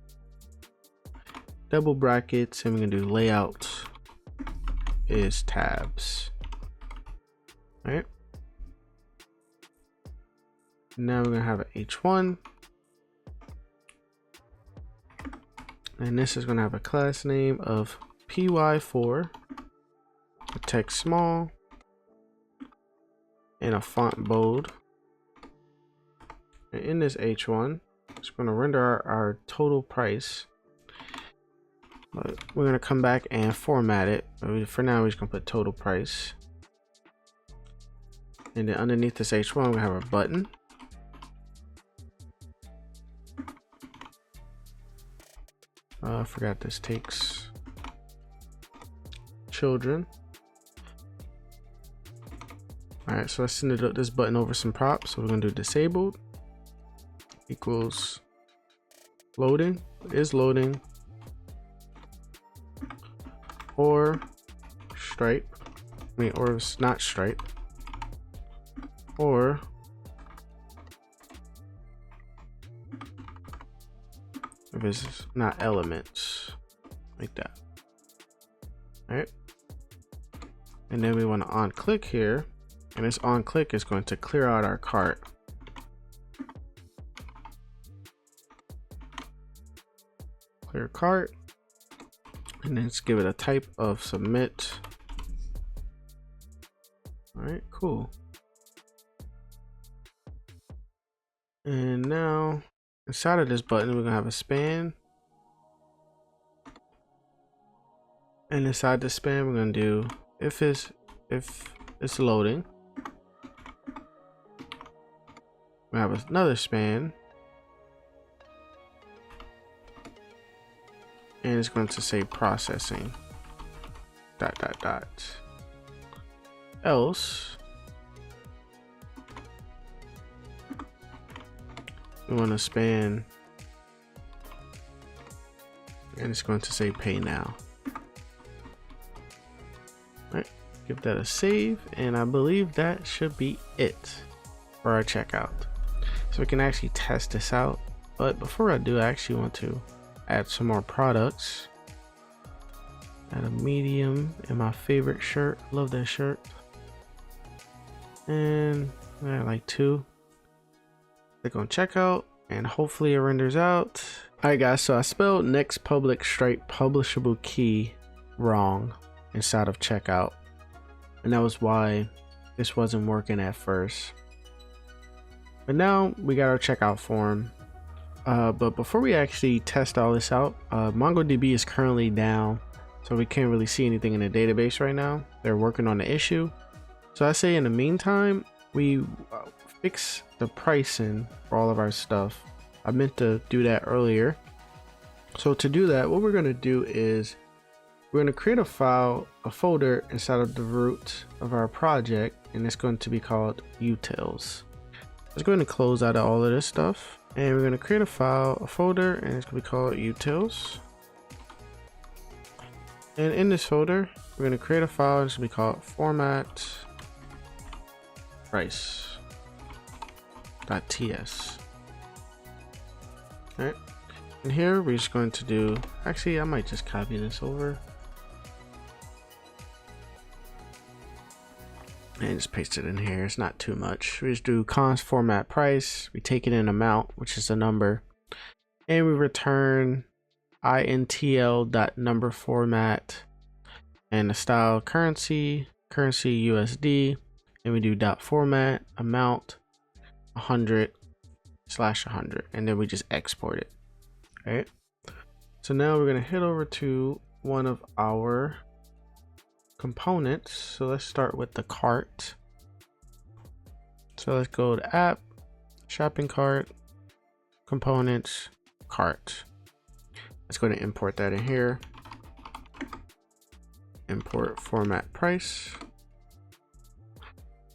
double brackets, and we're going to do layout is tabs. All right. Now we're going to have an H1. And this is going to have a class name of py4, a text small, and a font bold. And in this H1, it's going to render our total price. But we're going to come back and format it. For now, we're just going to put total price. And then underneath this H1, we're going to have a button. I forgot this takes children. All right, so let's send this button over some props. So we're going to do disabled equals loading, is loading, or Stripe, or it's not Stripe, or if it's not elements, like that. All right, and then we want to on click here, and this on click is going to clear out our cart. Clear cart, and then let's give it a type of submit. All right, cool. And now inside of this button, we're gonna have a span, and inside the span, we're gonna do if it's loading. We have another span, and it's going to say processing ... else we want to span, and it's going to say pay now. All right, give that a save, and I believe that should be it for our checkout. So we can actually test this out, but before I do, I actually want to add some more products. Add a medium in my favorite shirt. Love that shirt. And I like 2. Click on checkout, and hopefully it renders out. All right, guys. So I spelled next public stripe publishable key wrong inside of checkout, and that was why this wasn't working at first. But now we got our checkout form. But before we actually test all this out, MongoDB is currently down, so we can't really see anything in the database right now. They're working on the issue. So I say in the meantime, we fix the pricing for all of our stuff. I meant to do that earlier. So to do that, what we're going to do is we're going to create a file, a folder inside of the root of our project, and it's going to be called Utils. Let's go ahead and close out of all of this stuff, and we're going to create a file, a folder, and it's going to be called Utils. And in this folder, we're going to create a file, and it's going to be called formatPrice.ts. All right, and here we're just going to do, actually I might just copy this over and just paste it in here. It's not too much. We just do const format price, we take it in amount, which is a number, and we return intl.number format, and the style currency USD, and we do dot format amount 100/100, and then we just export it. All right, so now we're going to head over to one of our components. So let's start with the cart. So let's go to app, shopping cart, components, cart. Let's go ahead and import that in here. Import formatPrice.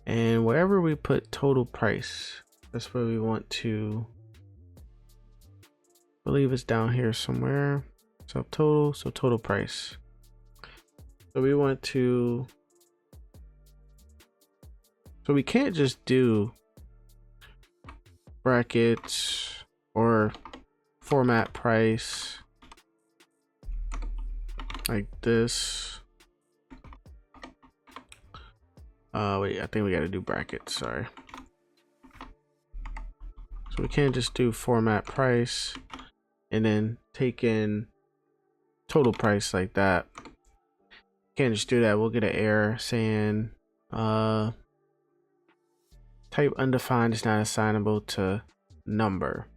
And wherever we put total price, that's where we want to, I believe it's down here somewhere. Subtotal, so total price. So we want to, so we can't just do brackets or formatPrice like this. Wait, I think we got to do brackets, sorry. So we can't just do formatPrice and then take in total price like that. Can't just do that. We'll get an error saying type undefined is not assignable to number.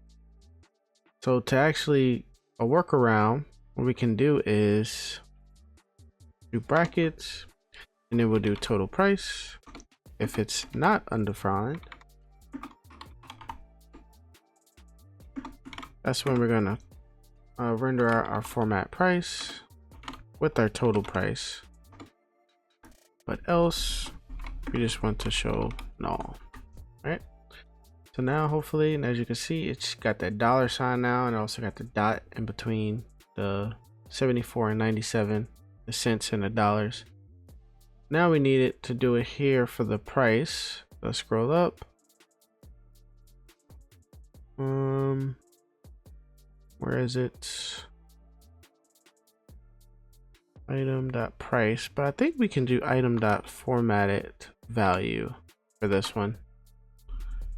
So to actually a workaround, what we can do is do brackets and then we'll do total price. If it's not undefined, that's when we're gonna render our formatPrice with our total price. But else, we just want to show null, right? So now hopefully, and as you can see, it's got that $sign now, and also got the dot in between the 74 and 97, the cents and the dollars. Now we need it to do it here for the price. Let's scroll up. Where is it? Item.price, but I think we can do item.formatted value for this one.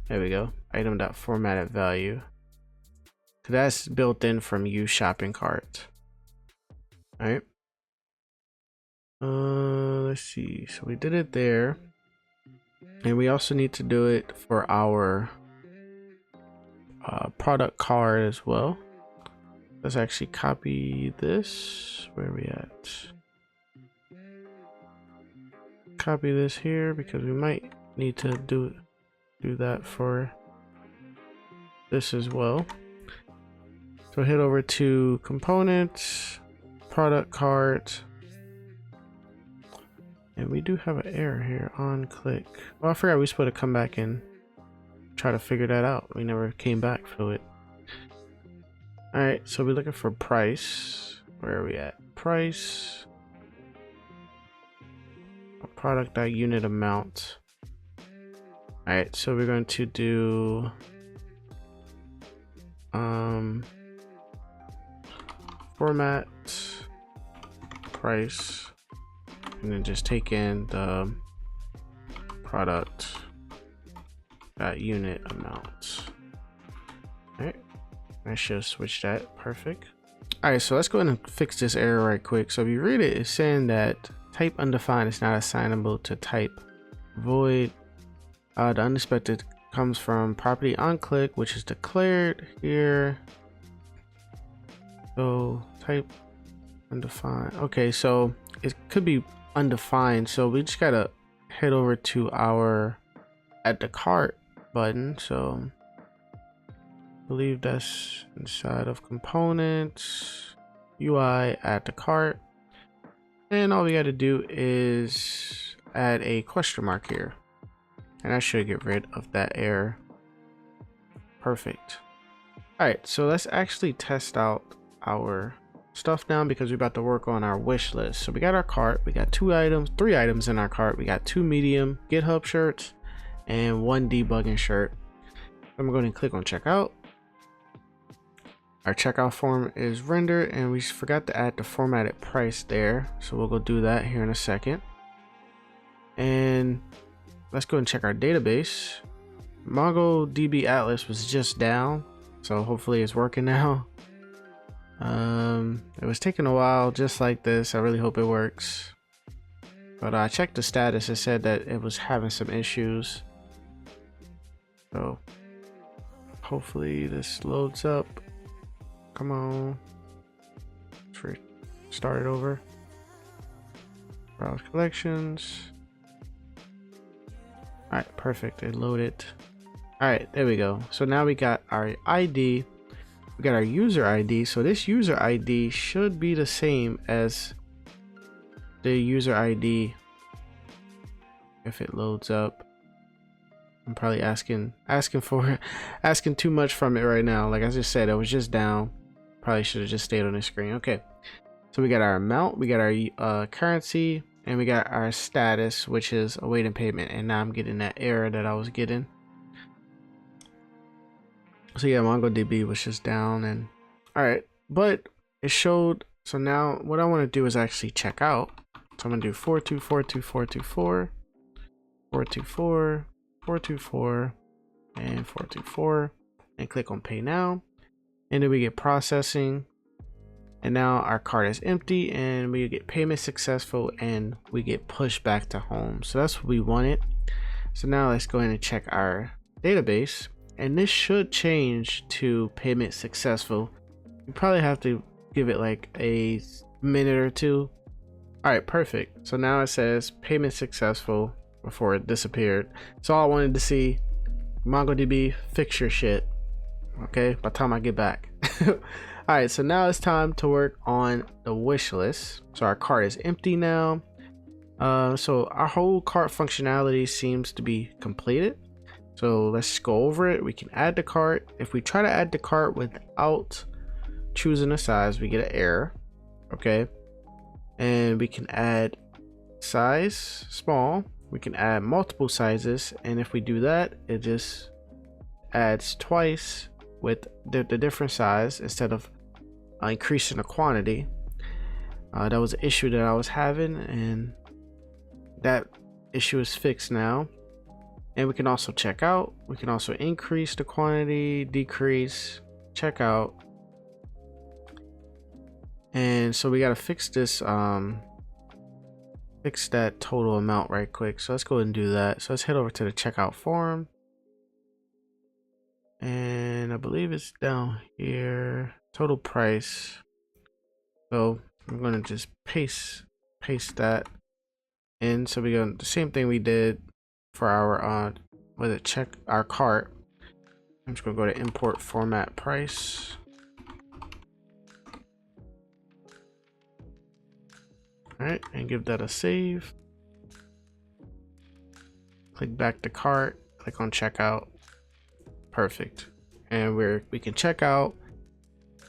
There we go. Item.formatted value. So that's built in from useShopping cart. All right. Let's see. So we did it there, and we also need to do it for our product card as well. Let's actually copy this. Where are we at? Copy this here because we might need to do that for this as well. So head over to components, product cart, and we do have an error here on click. Oh, I forgot we were supposed to come back and try to figure that out. We never came back for it. All right, so we're looking for price. Where are we at? Price. Product.unit amount. All right, so we're going to do format price, and then just take in the product.unit amount. All right. I should switch that. Perfect. All right, so let's go ahead and fix this error right quick. So if you read it, it's saying that type undefined is not assignable to type void. The unexpected comes from property onClick, which is declared here. So type undefined. Okay, so it could be undefined. So we just gotta head over to our AddToCart button. So I believe that's inside of components, UI, AddToCart, and all we got to do is add a question mark here, and I should get rid of that error. Perfect. All right, so let's actually test out our stuff now because we're about to work on our wish list. So we got our cart, we got three items in our cart. We got 2 medium GitHub shirts and 1 debugging shirt. I'm going to click on checkout. Our checkout form is rendered, and we forgot to add the formatted price there. So we'll go do that here in a second. And let's go and check our database. MongoDB Atlas was just down, so hopefully it's working now. It was taking a while just like this. I really hope it works. But I checked the status. It said that it was having some issues. So hopefully this loads up. Come on. Let's start it over. Browse collections. All right, perfect. It loaded. All right, there we go. So now we got our ID. we got our user ID. So this user ID should be the same as the user ID if it loads up. I'm probably asking too much from it right now. Like I just said, it was just down. Probably should have just stayed on the screen. Okay, so we got our amount, we got our currency, and we got our status, which is awaiting payment. And now I'm getting that error that I was getting. So yeah, MongoDB was just down. And all right, but it showed. So now what I want to do is actually check out. So I'm gonna do 4242424 424 424 and 424 and click on pay now, and then we get processing, and now our cart is empty and we get payment successful and we get pushed back to home. So that's what we wanted. So now let's go ahead and check our database, and this should change to payment successful. You probably have to give it like a minute or two. All right, perfect. So now it says payment successful before it disappeared. So all I wanted to see, MongoDB, fix your shit. Okay, by the time I get back. All right, so now it's time to work on the wish list. So our cart is empty now. So our whole cart functionality seems to be completed. So let's go over it. We can add the cart. If we try to add the cart without choosing a size, we get an error. Okay, and we can add size small. We can add multiple sizes, and if we do that, it just adds twice with the different size instead of increasing the quantity. That was an issue that I was having, and that issue is fixed now. And we can also check out. We can also increase the quantity, decrease, check out. And so we got to fix this, fix that total amount right quick. So let's go ahead and do that. So let's head over to the checkout form, and I believe it's down here, total price. So I'm going to just paste that in. So we got the same thing we did for our check our cart. I'm just gonna go to import formatPrice. All right, and give that a save. Click back to cart, click on checkout. Perfect. And we can check out,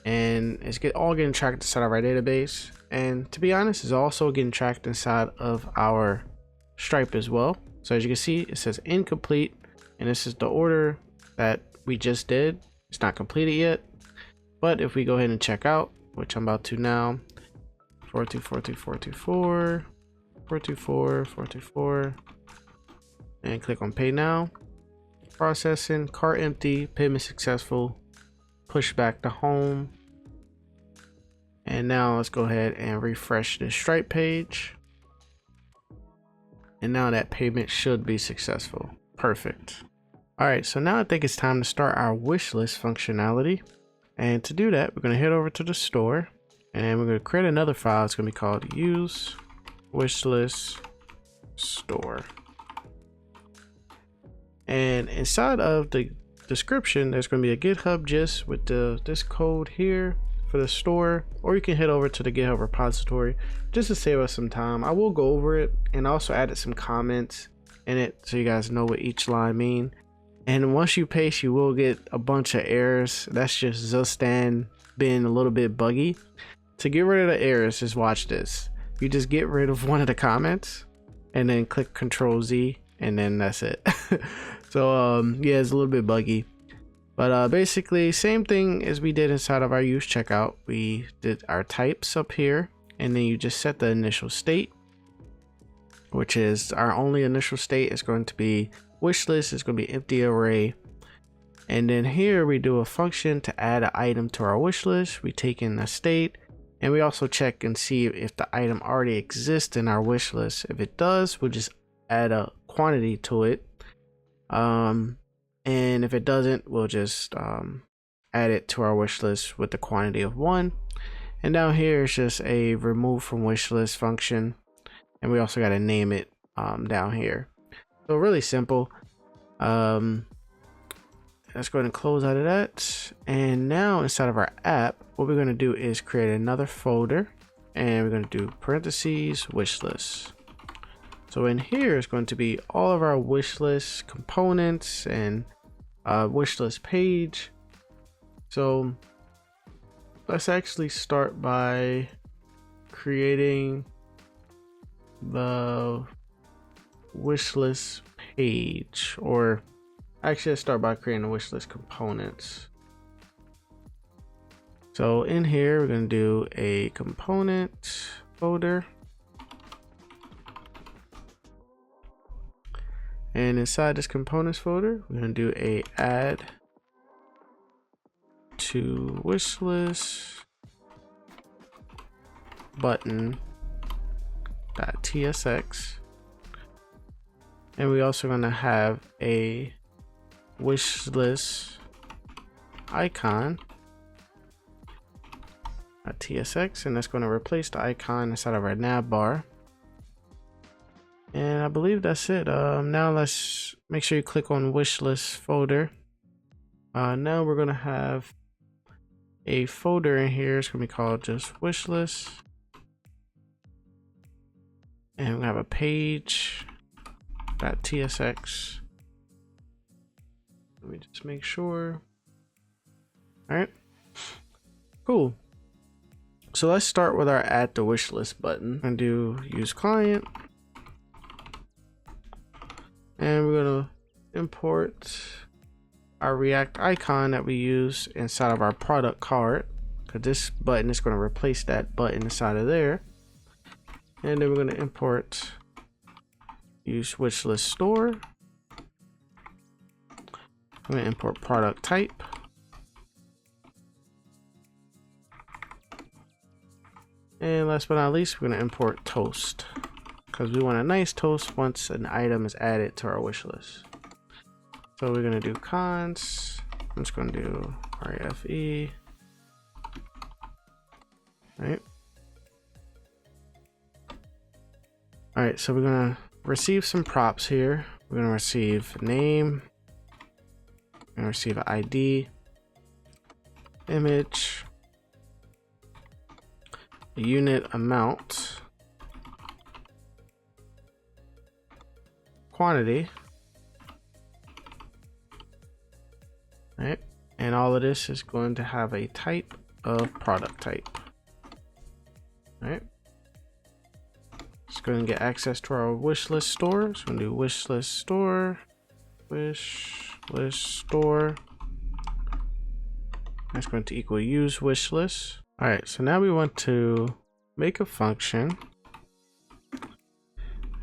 and it's all getting tracked inside of our database. And to be honest, it's also getting tracked inside of our Stripe as well. So as you can see, it says incomplete, and this is the order that we just did. It's not completed yet, but if we go ahead and check out, which I'm about to now, 4242424 424 424, and click on pay now. Processing, cart empty, payment successful, push back to home. And now let's go ahead and refresh the Stripe page, and now that payment should be successful. Perfect. All right, so now I think it's time to start our wish list functionality. And to do that, we're going to head over to the store, and we're going to create another file. It's going to be called useWishlist store. And inside of the description, there's going to be a GitHub gist with this code here for the store, or you can head over to the GitHub repository just to save us some time. I will go over it and also added some comments in it so you guys know what each line mean. And once you paste, you will get a bunch of errors. That's just Zustand being a little bit buggy. To get rid of the errors, just watch this. You just get rid of one of the comments and then click Control Z, and then that's it. So yeah, it's a little bit buggy, but basically same thing as we did inside of our use checkout. We did our types up here, and then you just set the initial state, which is our only initial state is going to be wish list. It's going to be empty array. And then here we do a function to add an item to our wish list. We take in the state, and we also check and see if the item already exists in our wish list. If it does, we'll just add a quantity to it. And if it doesn't, we'll just add it to our wish list with the quantity of 1. And down here is just a remove from wish list function, and we also got to name it down here. So really simple. let's go ahead and close out of that. And now inside of our app, what we're going to do is create another folder, and we're going to do parentheses wishlist. So in here is going to be all of our wishlist components and wishlist page. So let's actually start by creating the wishlist page, or actually let's start by creating the wishlist components. So in here, we're going to do a component folder. And inside this components folder, we're going to do a AddToWishlist Button.tsx. And we also going to have a wishlist icon .tsx, and that's going to replace the icon inside of our Navbar. And I believe that's it. Now let's make sure you click on wishlist folder. Now we're going to have a folder in here. It's going to be called just wishlist. And we have a page.tsx. Let me just make sure. All right, cool. So let's start with our AddToWishlist button and do use client. And we're going to import our React icon that we use inside of our product card, because this button is going to replace that button inside of there. And then we're going to import use wishlist store. I'm going to import product type. And last but not least, we're going to import toast, because we want a nice toast once an item is added to our wish list. So we're going to do cons. I'm just going to do refe. Right. All right, so we're going to receive some props here. We're going to receive name. We're going to receive an ID, image, unit amount, quantity, right? And all of this is going to have a type of product type, right? Just going to get access to our wish list store. So I'm going to do wish list store, wish list store. That's going to equal use wish list. All right, so now we want to make a function.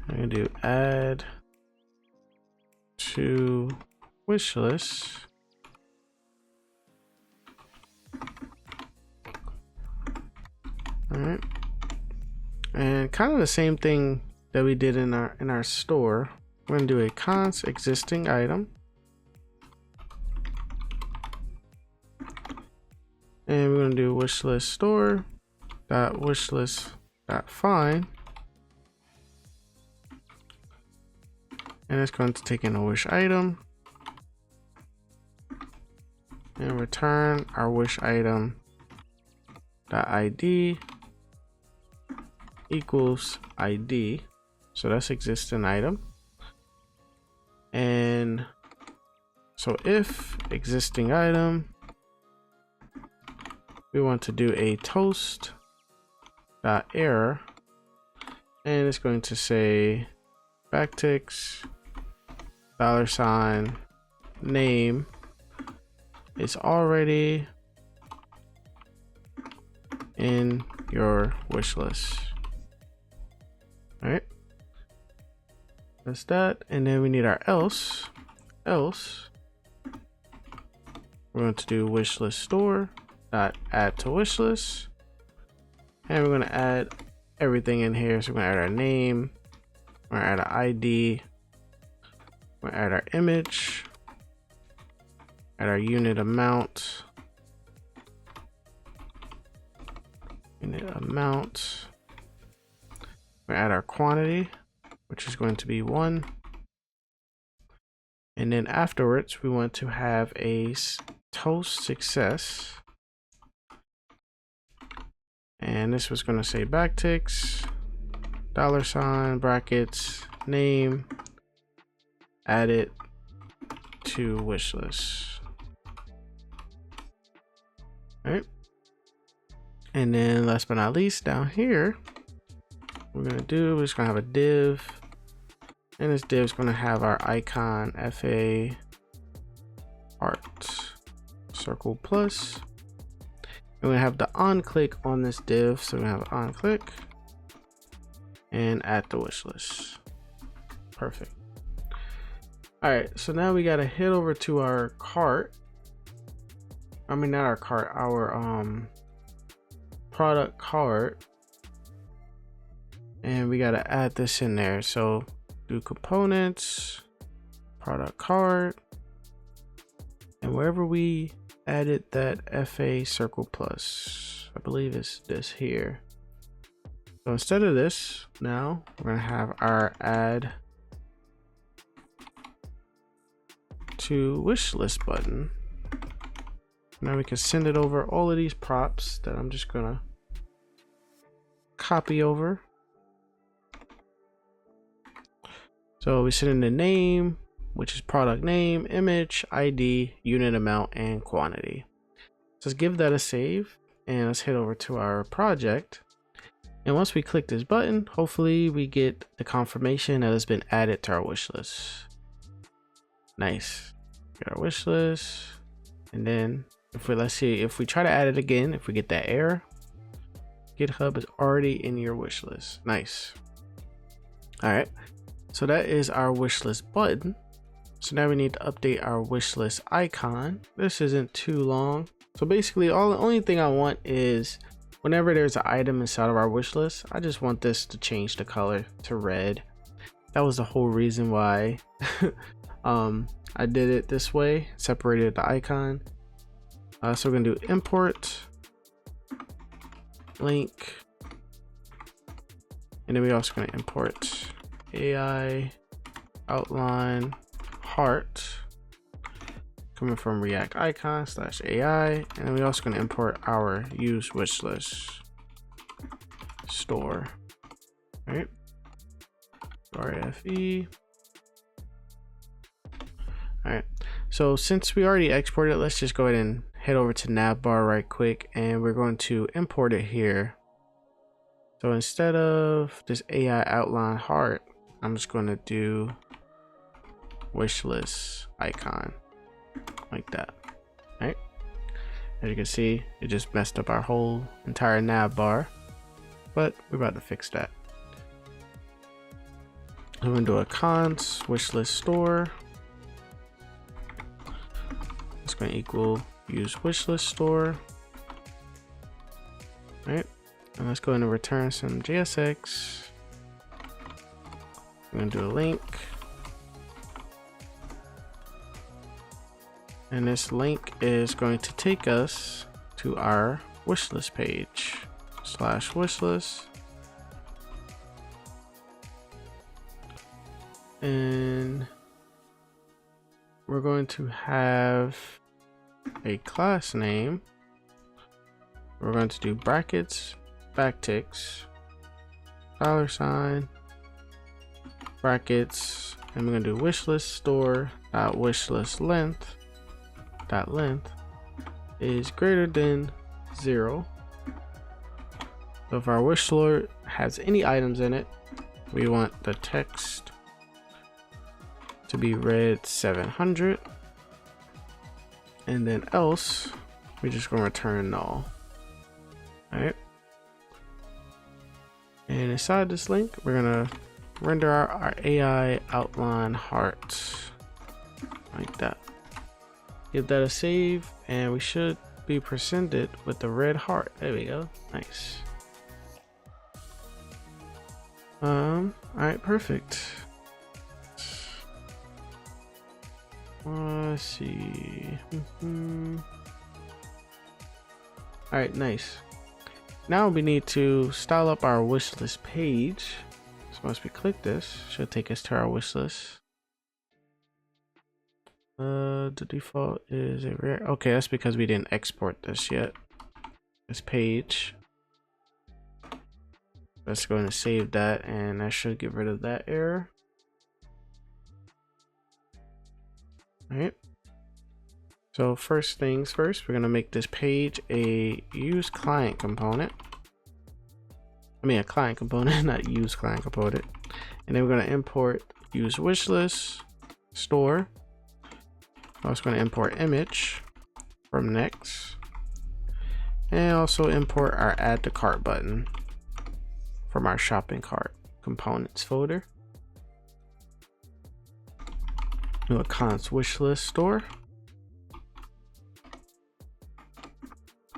I'm going to do add to wish list. All right, and kind of the same thing that we did in our store. We're going to do a const existing item. And we're going to do wishlist store dot wishlist dot find, and it's going to take in a wish item and return our wish item dot ID equals ID. So that's existing item. And so if existing item, we want to do a toast dot error, and it's going to say backticks $ name is already in your wish list. All right, that's that. And then we need our else. We're going to do wishlist store dot add to wishlist, and we're going to add everything in here. So we're going to add our name, we're going to add an ID, we're going to add our image, add our unit amount, we're going to add our quantity, which is going to be 1, And then afterwards, we want to have a toast success. And this was going to say backticks, $, brackets, name, add it to wishlist. All right. And then last but not least, down here, what we're going to do, we're just going to have a div. And this div is going to have our icon FA art circle plus. We're going to have the on click on this div. So we're going to have on click and add the wish list. Perfect. All right. So now we got to head over to our cart. I mean, not our cart, our product cart. And we got to add this in there. So do components, product cart, and wherever we added that FA circle plus, I believe it's this here. So instead of this, now we're gonna have our add to wishlist button. Now we can send it over all of these props that I'm just gonna copy over. So we send in the name, which is product name, image, ID, unit amount, and quantity. So let's give that a save and let's head over to our project. And once we click this button, hopefully we get the confirmation that it's been added to our wish list. Nice. Got our wish list. And then let's see, if we try to add it again, if we get that error, GitHub is already in your wish list. Nice. All right. So that is our wish list button. So now we need to update our wish list icon. This isn't too long. So basically the only thing I want is whenever there's an item inside of our wish list, I just want this to change the color to red. That was the whole reason why I did it this way, separated the icon. So we're gonna do import link, and then we're also gonna import AI outline heart coming from React icon / AI, and then we're also going to import our use wishlist store. All right, RFE. All right, so since we already exported it, let's just go ahead and head over to Navbar right quick, and we're going to import it here. So instead of this AI outline heart, I'm just going to do wishlist icon like that. All right, as you can see, it just messed up our whole entire nav bar, but we're about to fix that. I'm going to do a const wishlist store. It's going to equal use wishlist store. All right, and let's go ahead and return some JSX. We're going to do a link, and this link is going to take us to our wishlist page /wishlist, and we're going to have a class name. We're going to do brackets, backticks, $, brackets, and we're going to do wishlist store wishlist length is greater than 0. So if our wish store has any items in it, we want the text to be read 700, and then else we're just going to return null. All right, and inside this link we're going to render our AI outline heart like that. Give that a save, and we should be presented with the red heart. There we go. Nice. All right, perfect. Let's see. All right, nice. Now we need to style up our wishlist page. So once we click this, it should take us to our wish list. The default is a rare. Okay, that's because we didn't export this yet. This page. Let's go and save that, and that should get rid of that error. All right. So first things first, we're gonna make this page a use client component. I mean a client component, not use client component. And then we're gonna import use wishlist store. Also gonna import image from Next, and also import our add to cart button from our shopping cart components folder. Do a const wishlist store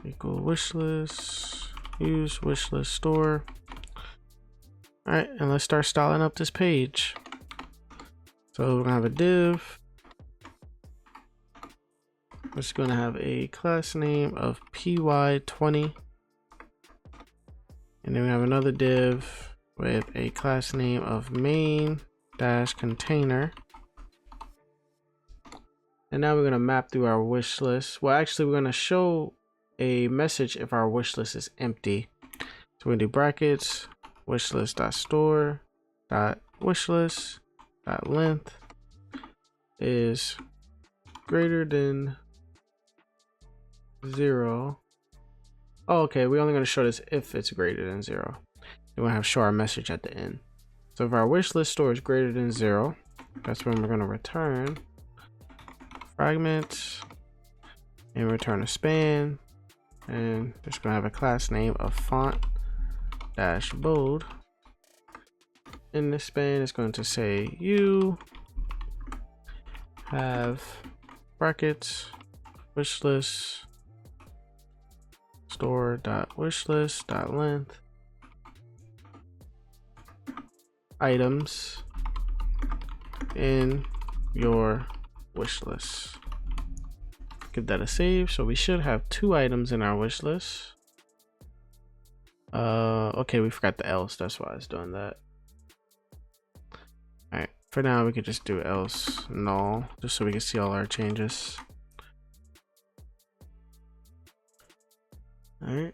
equal wishlist use wishlist store. All right, and let's start styling up this page. So we're gonna have a div. It's gonna have a class name of py20, and then we have another div with a class name of main-container. And now we're gonna map through our wish list. Well, actually, we're gonna show a message if our wish list is empty. So we're gonna do brackets wishlist.store.wishlist.length is greater than 0. Oh, okay, we're only gonna show this if it's greater than 0. We're gonna have show our message at the end. So if our wish list store is greater than 0, that's when we're gonna return fragment and return a span, and just gonna have a class name of font-bold. In this span, it's going to say you have brackets wishlist store.wishlist.length items in your wish list. Give that a save. So we should have 2 items in our wish list. Okay, we forgot the else, that's why it's doing that. All right, for now we could just do else null just so we can see all our changes. All right,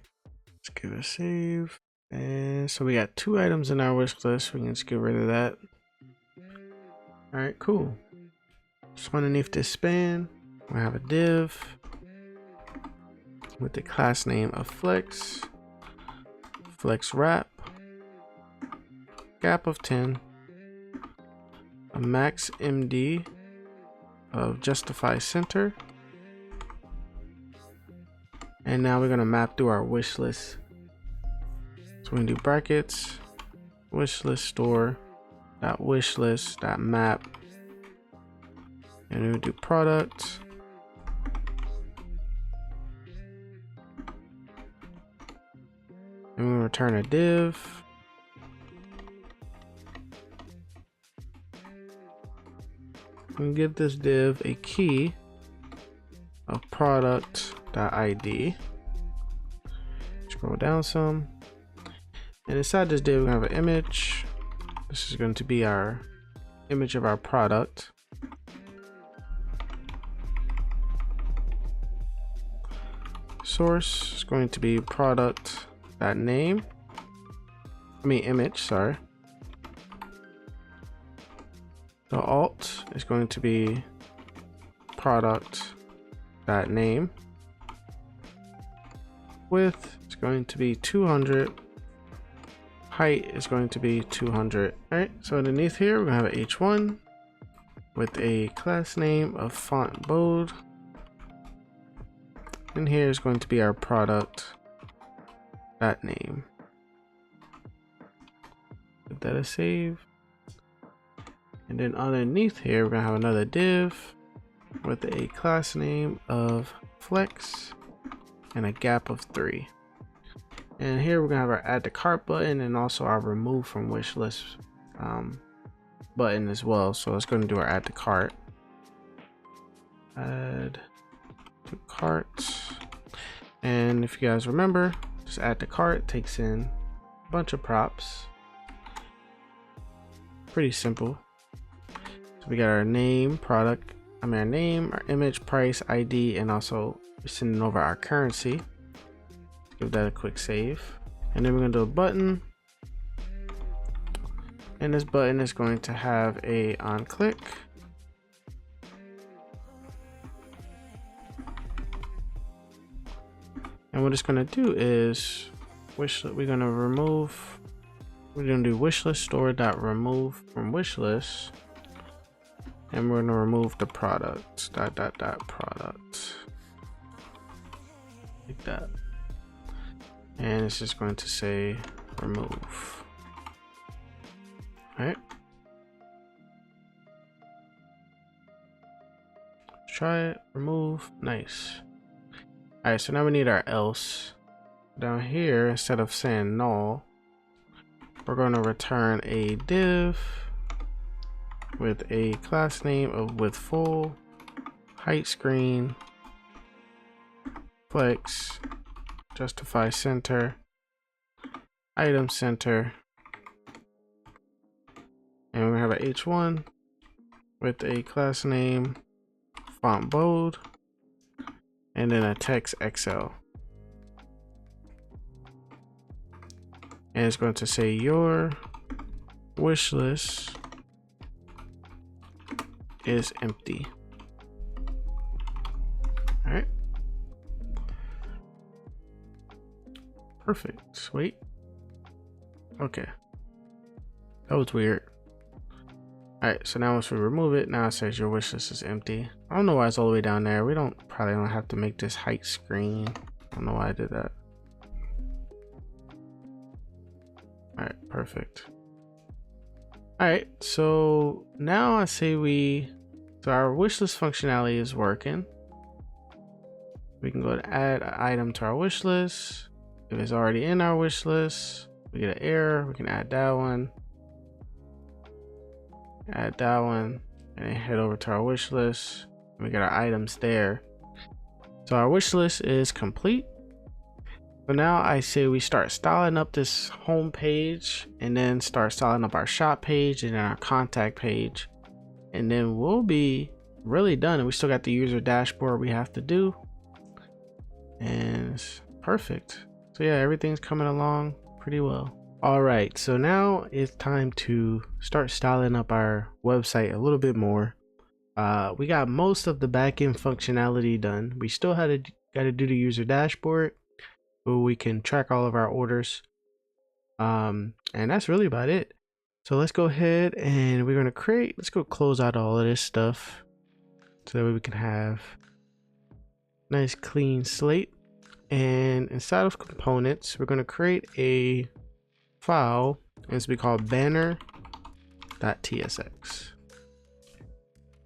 let's give it a save. And so we got 2 items in our wish list. We can just get rid of that. All right, cool. So underneath this span, we have a div with the class name of flex wrap, gap of 10, a max MD of justify center. And now we're gonna map through our wish list. So we're gonna do brackets wishlist store.wishlist.map, and we do product, and we return a div. We give this div a key of product.id. Scroll down some, and inside this div we're gonna have an image. This is going to be our image of our product. Source is going to be product.name. Image, sorry. The alt is going to be product.name. Width is going to be 200. Height is going to be 200. All right, so underneath here, we're gonna have a h1 with a class name of font bold. And here is going to be our product.name. Give that a save. And then underneath here, we're gonna have another div with a class name of flex and a gap of 3. And here we're gonna have our add to cart button and also our remove from wish list button as well. So let's go and do our add to cart. Add to cart. And if you guys remember, just add to cart takes in a bunch of props. Pretty simple. So we got our name, product, our name, our image, price, ID, and also we're sending over our currency. Give that a quick save. And then we're gonna do a button. And this button is going to have a on click. And what it's gonna do is we're gonna do wishlist store.remove from wishlist. And we're gonna remove the products, products. Like that. And it's just going to say remove. All right. Try it, remove, nice. All right, so now we need our else. Down here, instead of saying null, we're going to return a div with a class name of with full, height screen, flex, justify center, item center, and we're gonna have an h1 with a class name, font bold, and then a text XL. And it's going to say your wish list is empty. All right. Perfect. Sweet. Okay. That was weird. All right. So now once we remove it, now it says your wish list is empty. I don't know why it's all the way down there. We probably don't have to make this height screen. I don't know why I did that. All right. Perfect. All right. So now I say so our wish list functionality is working. We can go to add an item to our wish list. If it's already in our wish list, we get an error. We can add that one, and then head over to our wish list. And we get our items there. So our wish list is complete. So now I say we start styling up this home page, and then start styling up our shop page and then our contact page, and then we'll be really done. And we still got the user dashboard we have to do, and it's perfect. So yeah, everything's coming along pretty well. All right, so now it's time to start styling up our website a little bit more. We got most of the backend functionality done. We still got to do the user dashboard where we can track all of our orders. And that's really about it. So let's go ahead and we're going to let's go close out all of this stuff so that way we can have a nice clean slate. And inside of components, we're going to create a file, and it's going to be called banner.tsx.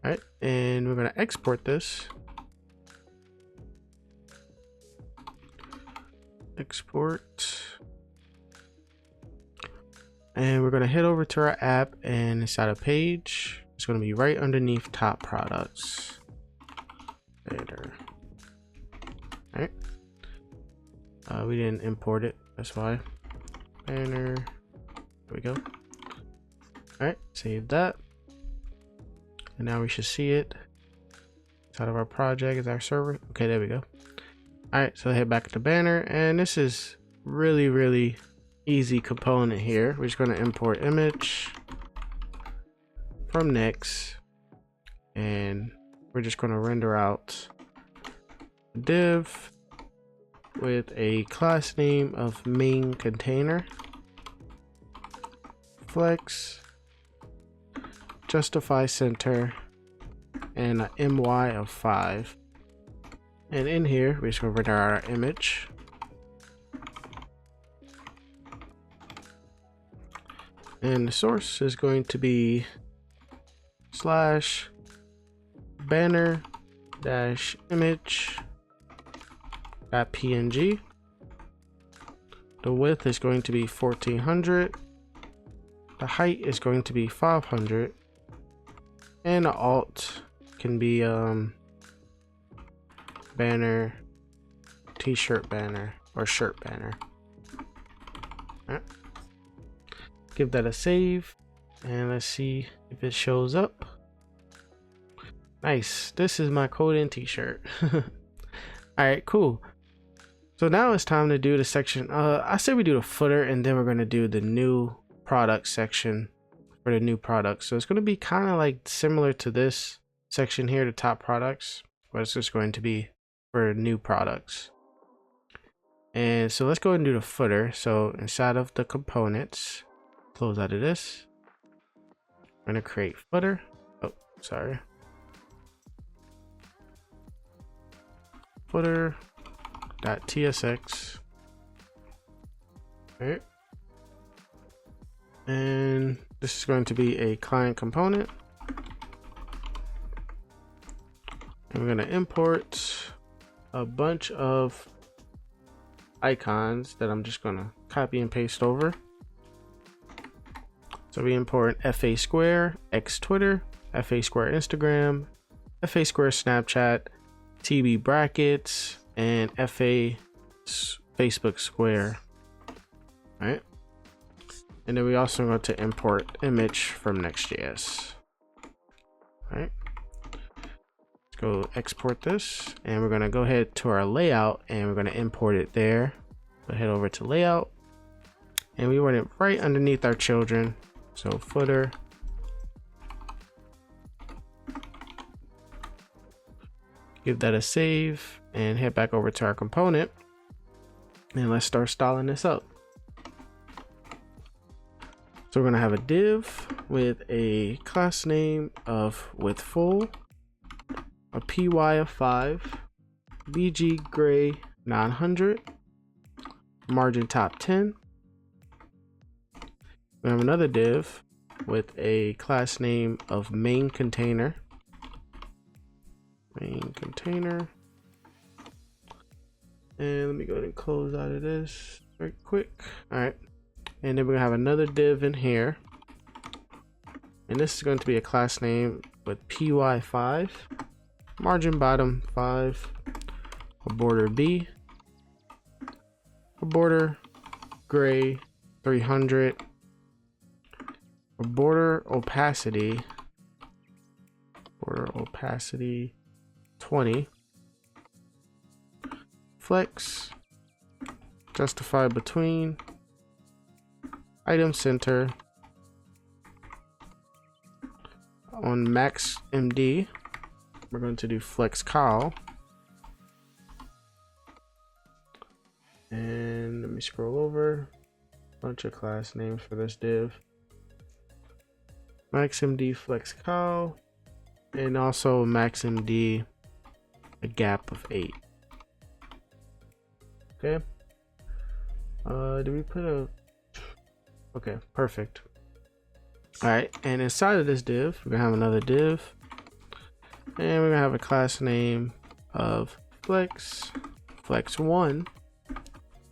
All right, and we're going to export this. Export. And we're going to head over to our app, and inside a page, it's going to be right underneath top products. Later. All right. We didn't import it, that's why. Banner. There we go. All right, save that. And now we should see it inside of our project. Is our server? Okay, there we go. All right, so head back to banner, and this is really easy component here. We're just going to import image from Next, and we're just going to render out a div with a class name of main container, flex, justify center, and an my of 5. And in here, we're just going to render out our image. And the source is going to be /banner-image.png. The width is going to be 1400. The height is going to be 500. And the alt can be banner, t-shirt banner, or shirt banner. All right. Give that a save, and let's see if it shows up. Nice. This is my code in t-shirt. All right, cool. So now it's time to do the section. I say we do the footer, and then we're going to do the new product section for the new products. So it's going to be kind of like similar to this section here, the top products, but it's just going to be for new products. And so let's go ahead and do the footer. So inside of the components, close out of this, I'm going to create footer. Oh, sorry. Footer.tsx. All right. And this is going to be a client component. And we're going to import a bunch of icons that I'm just going to copy and paste over. So we import FA Square, X Twitter, FA Square Instagram, FA Square Snapchat, TB brackets, and FA Facebook Square. All right. And then we also going to import image from Next.js. All right. Let's go export this, and we're going to go ahead to our layout, and we're going to import it there. Go head over to layout, and we want it right underneath our children. So footer. Give that a save and head back over to our component, and let's start styling this up. So we're going to have a div with a class name of with full, a py of 5, bg gray 900, margin top 10. We have another div with a class name of main container. Main container. And let me go ahead and close out of this right quick. All right. And then we're gonna have another div in here. And this is going to be a class name with py5, margin bottom 5, a border B, a border gray 300, a border opacity 20, flex, justify between, item center. On max MD, we're going to do flex col. And let me scroll over. Bunch of class names for this div. MaxMD flex col, and also MaxMD a gap of 8. Okay. Do we put a? Okay, perfect. All right, and inside of this div, we're gonna have another div, and we're gonna have a class name of flex1,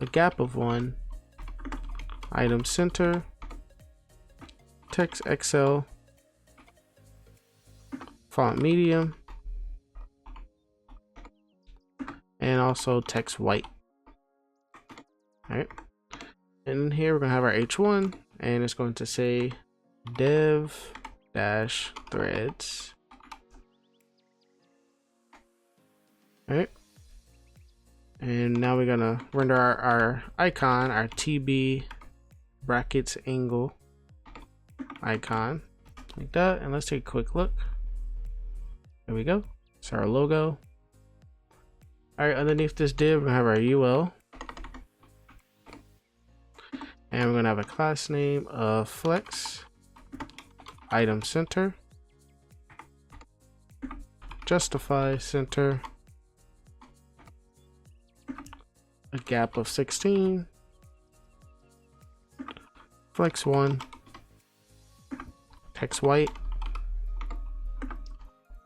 a gap of 1, item center, text XL, font medium, and also text white. All right, and here we're gonna have our h1, and it's going to say dev dash threads. All right, and now we're gonna render our icon, our TB brackets angle icon like that, and let's take a quick look. There we go. It's our logo. All right, underneath this div, we're gonna have our UL, and we're gonna have a class name of flex, item center, justify center, a gap of 16, flex 1, text white.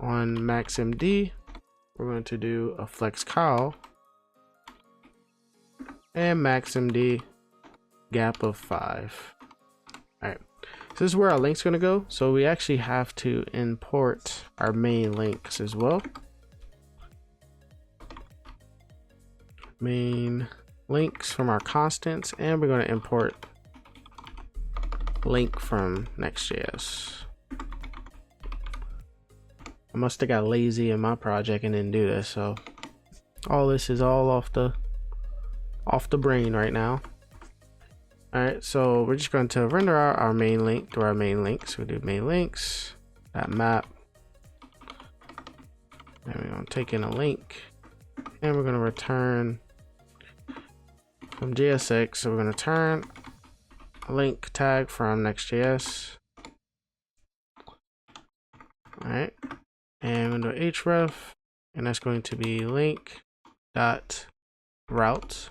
On MaxMD, we're going to do a flex col and MaxMD gap of 5. All right, so this is where our link's going to go. So we actually have to import our main links as well. Main links from our constants, and we're going to import link from Next.js. I must have got lazy in my project and didn't do this. So all this is all off the brain right now. All right, so we're just going to render out our main link to our main link. So we do main links, that map. And we're going to take in a link and we're going to return from JSX. So we're going to turn a link tag from Next.js. All right, and we're going to do href, and that's going to be link dot route.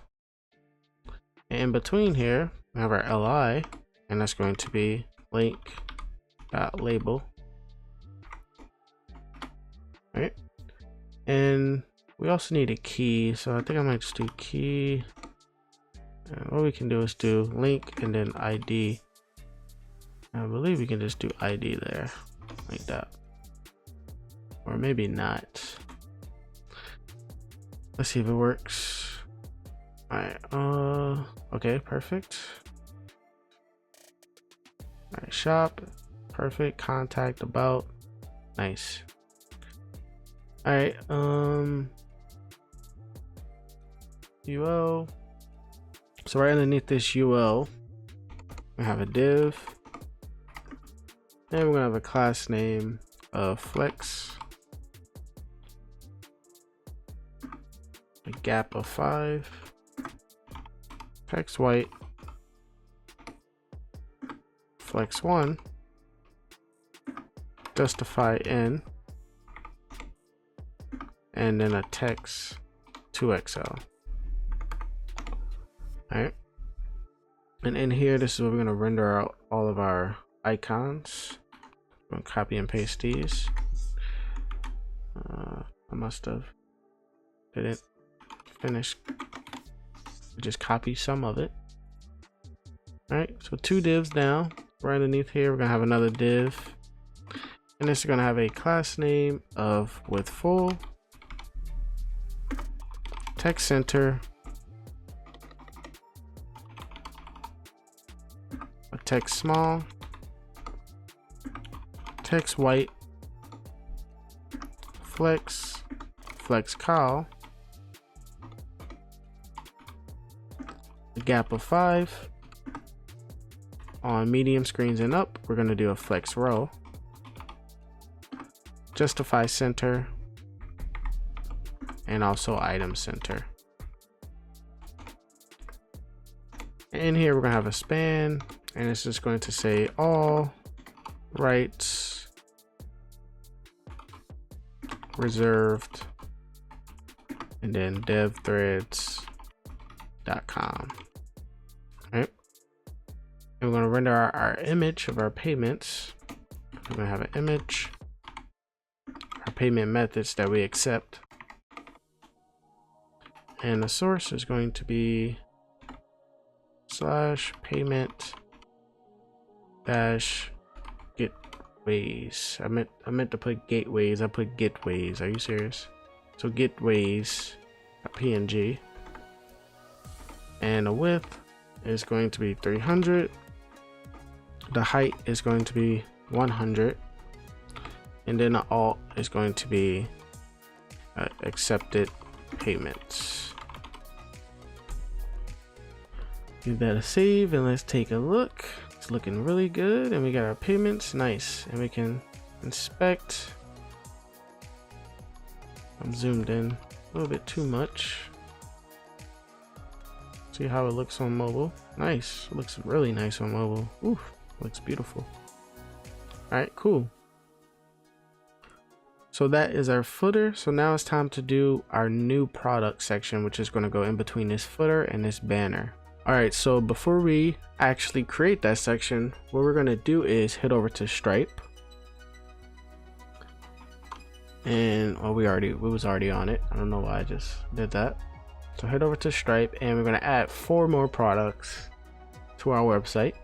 And in between here, we have our li, and that's going to be link dot label. All right, and we also need a key, so I think I might just do key. And what we can do is do link and then ID. I believe we can just do ID there, like that. Or maybe not. Let's see if it works. Alright, okay, perfect. Alright, shop, perfect, contact, about, nice. Alright, UL. So right underneath this UL, we have a div. And we're gonna have a class name of flex. A gap of 5, text white, flex 1, justify in, and then a text 2XL. Alright, and in here, this is where we're going to render out all of our icons. I'm going to copy and paste these. I must have didn't finish, just copy some of it. Alright, so 2 divs down. Right underneath here, we're gonna have another div, and this is gonna have a class name of with full, text center, a text small, text white, flex, flex col, a gap of 5. On medium screens and up, we're going to do a flex row, justify center, and also item center. In here, we're going to have a span, and it's just going to say all rights reserved, and then devthreads.com. Right? And we're going to render our image of our payments. We're going to have an image, our payment methods that we accept, and the source is going to be /payment -gateways. I meant to put gateways. I put gateways. Are you serious? So gateways.png, and the width is going to be 300. The height is going to be 100, and then the alt is going to be accepted payments. Give that a save, and let's take a look. It's looking really good, and we got our payments. Nice. And we can inspect. I'm zoomed in a little bit too much. See how it looks on mobile. Nice. It looks really nice on mobile. Ooh, looks beautiful. All right, cool. So that is our footer. So now it's time to do our new product section, which is going to go in between this footer and this banner. All right, so before we actually create that section, what we're going to do is head over to Stripe. And well, we was already on it. I don't know why I just did that. So head over to Stripe, and we're going to add 4 more products to our website.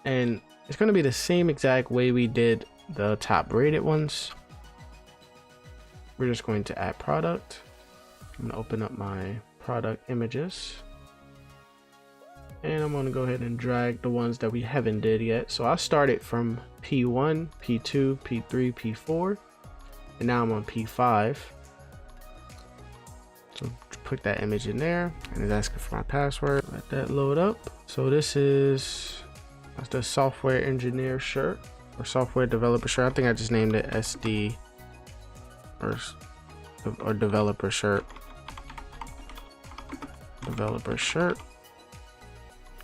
And it's going to be the same exact way we did the top rated ones. We're just going to add product. I'm going to open up my product images. And I'm going to go ahead and drag the ones that we haven't did yet. So I started from P1, P2, P3, P4, and now I'm on P5. So put that image in there, and it's asking for my password. Let that load up. So this is the software engineer shirt or software developer shirt. I think I just named it SD or developer shirt. Developer shirt.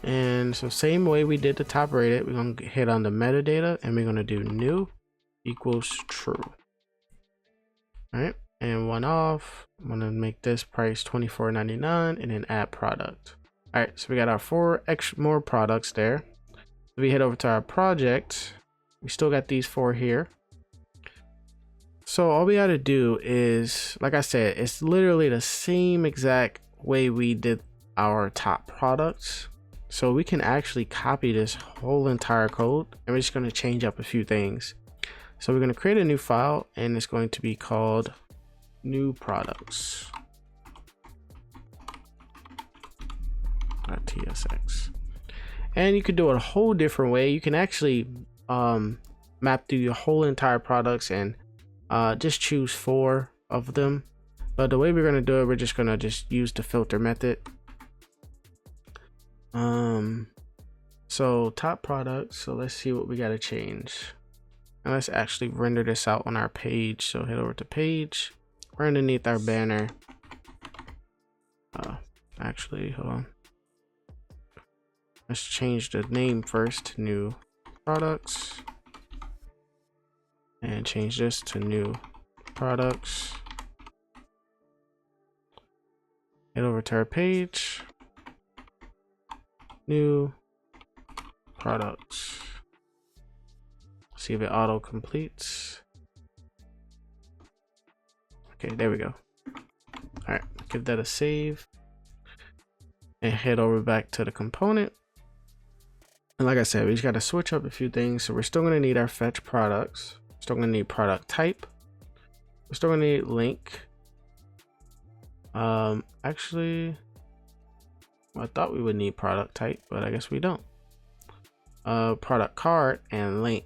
And so same way we did the top rated, we're going to hit on the metadata and we're going to do new equals true. All right, and one off. I'm going to make this price $24.99 and then add product. All right, so we got our 4 more products there. If we head over to our project, we still got these 4 here. So all we got to do is, like I said, it's literally the same exact way we did our top products. So we can actually copy this whole entire code and we're just going to change up a few things. So we're going to create a new file and it's going to be called new products.tsx. And you could do it a whole different way. You can actually map through your whole entire products and just choose 4 of them. But the way we're going to do it, we're just going to use the filter method. So top products. So let's see what we got to change. And let's actually render this out on our page. So head over to page. We're underneath our banner. Actually, hold on. Let's change the name first to new products. And change this to new products. Head over to our page. New products. See if it auto completes. Okay, there we go. All right, give that a save and head over back to the component. And like I said, we just got to switch up a few things. So we're still going to need our fetch products. We're still going to need product type. We're still going to need link. Actually, I thought we would need product type, but I guess we don't. Product card and link.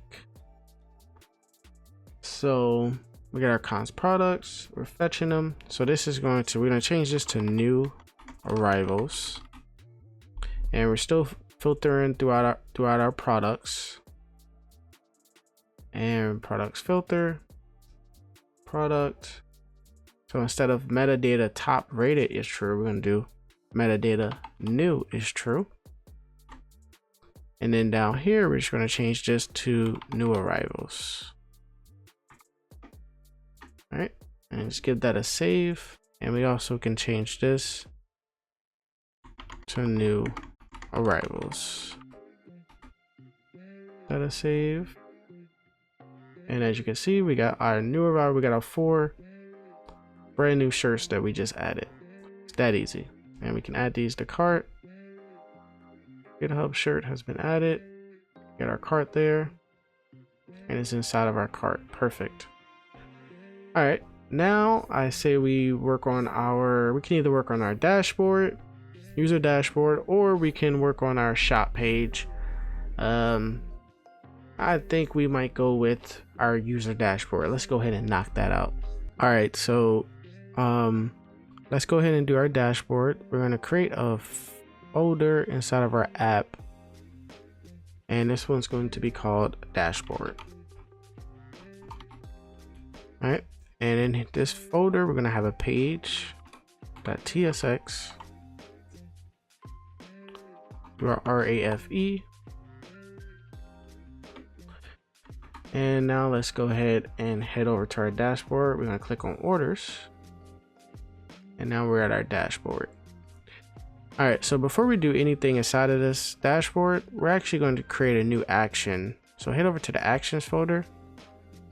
So we got our cons products, we're fetching them. So this is we're going to change this to new arrivals. And we're still filtering throughout our products. And products filter, product. So instead of metadata top rated is true, we're going to do metadata new is true. And then down here, we're just going to change this to new arrivals. All right, and just give that a save. And we also can change this to new arrivals. That a save. And as you can see, we got our new arrival. We got our 4 brand new shirts that we just added. It's that easy. And we can add these to cart. GitHub shirt has been added. Get our cart there. And it's inside of our cart. Perfect. All right. Now I say we can either work on our dashboard, user dashboard, or we can work on our shop page. I think we might go with our user dashboard. Let's go ahead and knock that out. All right. So, let's go ahead and do our dashboard. We're going to create a folder inside of our app, and this one's going to be called dashboard. All right, and in this folder we're going to have a page.tsx, do our RAFE, and now let's go ahead and head over to our dashboard. We're going to click on orders, and now we're at our dashboard. All right, so before we do anything inside of this dashboard, we're actually going to create a new action. So head over to the actions folder,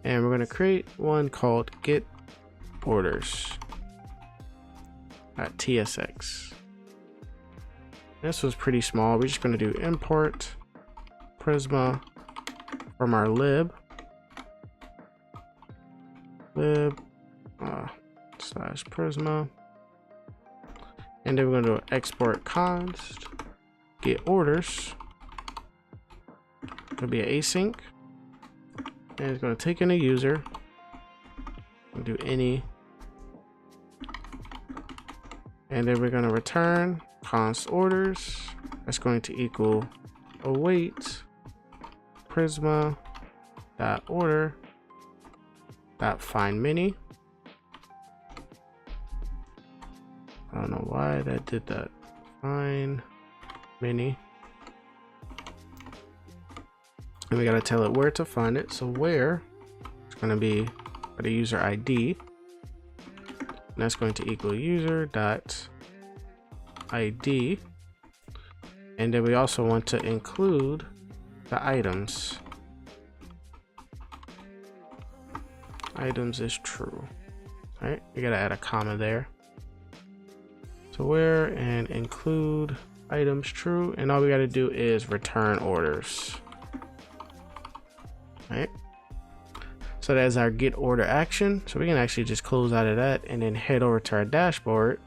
and we're going to create one called getOrders.tsx. This was pretty small. We're just going to do import Prisma from our lib /Prisma. And then we're going to do export const get orders. It'll be an async, and it's going to take in a user and do any, and then we're going to return const orders. That's going to equal await Prisma dot order dot find many. I don't know why that did that. Find many. And we gotta tell it where to find it. So where it's gonna be for the user ID. And that's going to equal user dot ID. And then we also want to include the items. Items is true. All right, we gotta add a comma there. So where and include items true, and all we gotta do is return orders. All right. So that's our get order action. So we can actually just close out of that and then head over to our dashboard,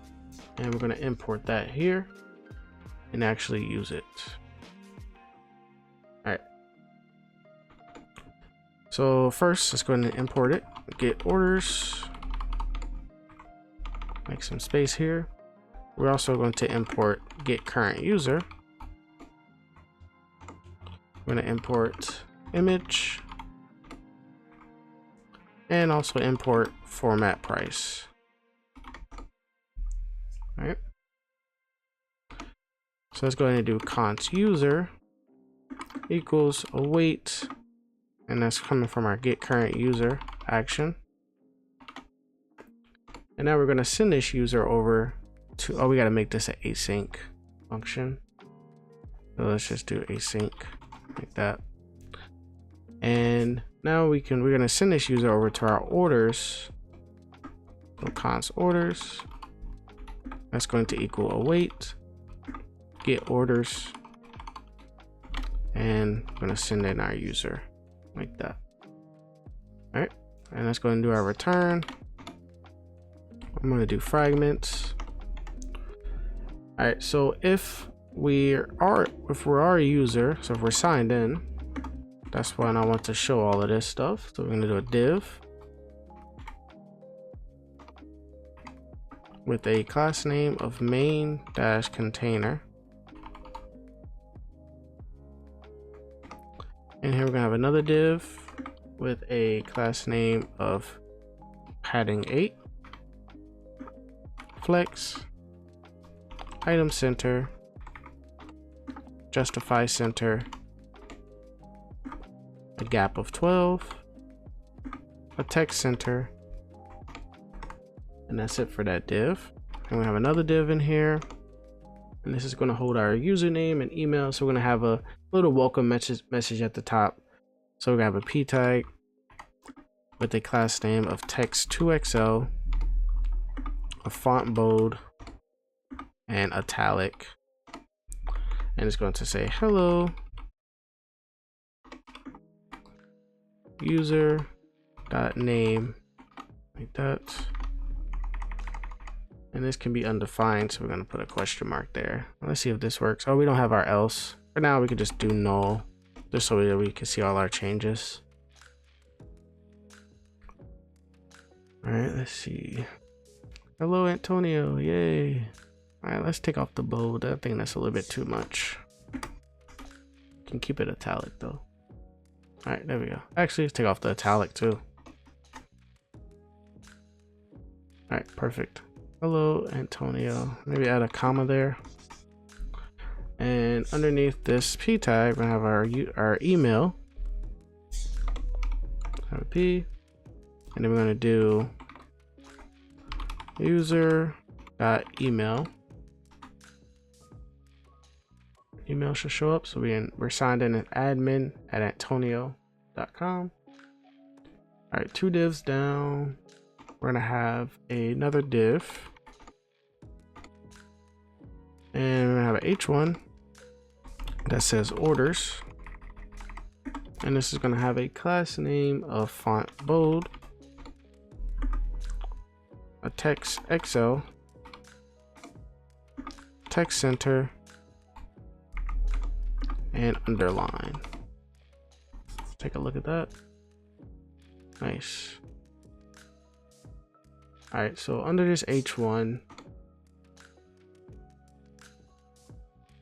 and we're gonna import that here and actually use it. All right. So first, let's go ahead and import it. Get orders. Make some space here. We're also going to import getCurrentUser. We're going to import image and also import formatPrice. All right. So let's go ahead and do const user equals await, and that's coming from our getCurrentUser action. And now we're going to send this user over to, oh, we got to make this an async function. So let's just do async like that. And now we're going to send this user over to our orders. So const orders, that's going to equal await get orders, and I'm going to send in our user like that. All right, and let's go and do our return. I'm going to do fragments. All right, so if we're a user, so if we're signed in, that's when I want to show all of this stuff. So we're going to do a div with a class name of main-container. And here we're going to have another div with a class name of padding 8, flex, item center, justify center, a gap of 12, a text center, and that's it for that div. And we have another div in here, and this is going to hold our username and email. So we're going to have a little welcome message at the top. So we're going to have a p tag with a class name of text 2XL, a font bold, and italic, and it's going to say hello user dot name like that, and this can be undefined, so we're going to put a question mark there. Let's see if this works. Oh, we don't have our else. For now we can just do null, just so that we can see all our changes. All right, let's see. Hello Antonio, yay. All right, let's take off the bold. I think that's a little bit too much. Can keep it italic though. All right, there we go. Actually, let's take off the italic too. All right, perfect. Hello Antonio. Maybe add a comma there. And underneath this p tag, we're gonna have our email. Have a p, and then we're gonna do user.email. Email should show up, so we're signed in as admin at antonio.com. All right, 2 divs down, we're gonna have another div, and we're gonna have an h1 that says orders, and this is gonna have a class name of font bold, a text XL, text center, and underline. Take a look at that. Nice. All right, so under this H1,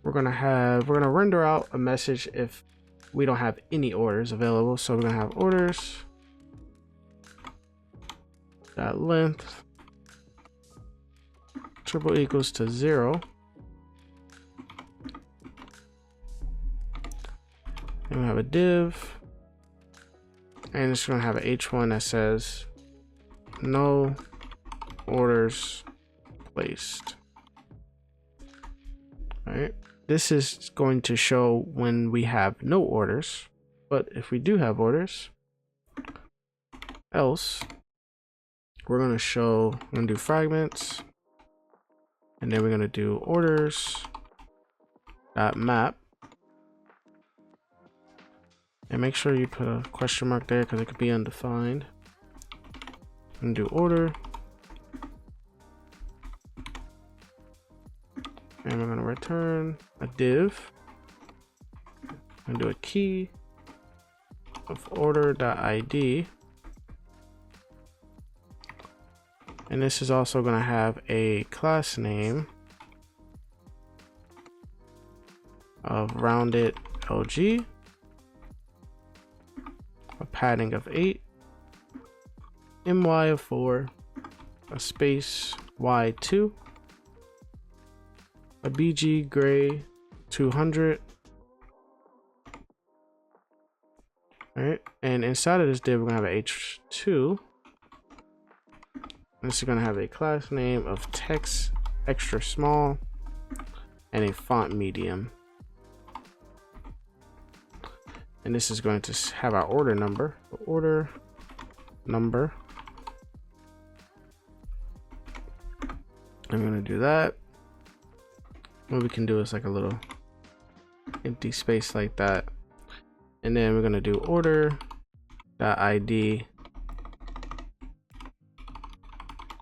we're gonna render out a message if we don't have any orders available. So we're gonna have orders dot length triple equals to 0. And we have a div, and it's gonna have an H1 that says no orders placed. All right, this is going to show when we have no orders, but if we do have orders, else we're gonna do fragments, and then we're gonna do orders dot map, and make sure you put a question mark there because it could be undefined, and do order, and we're gonna return a div and do a key of order.id. And this is also going to have a class name of rounded LG, a padding of 8, my of 4, a space y2, a bg gray 200. All right, and inside of this div we're gonna have a h2. This is gonna have a class name of text extra small and a font medium. And this is going to have our order number. Order number. I'm gonna do that. What we can do is like a little empty space like that. And then we're gonna do order.id.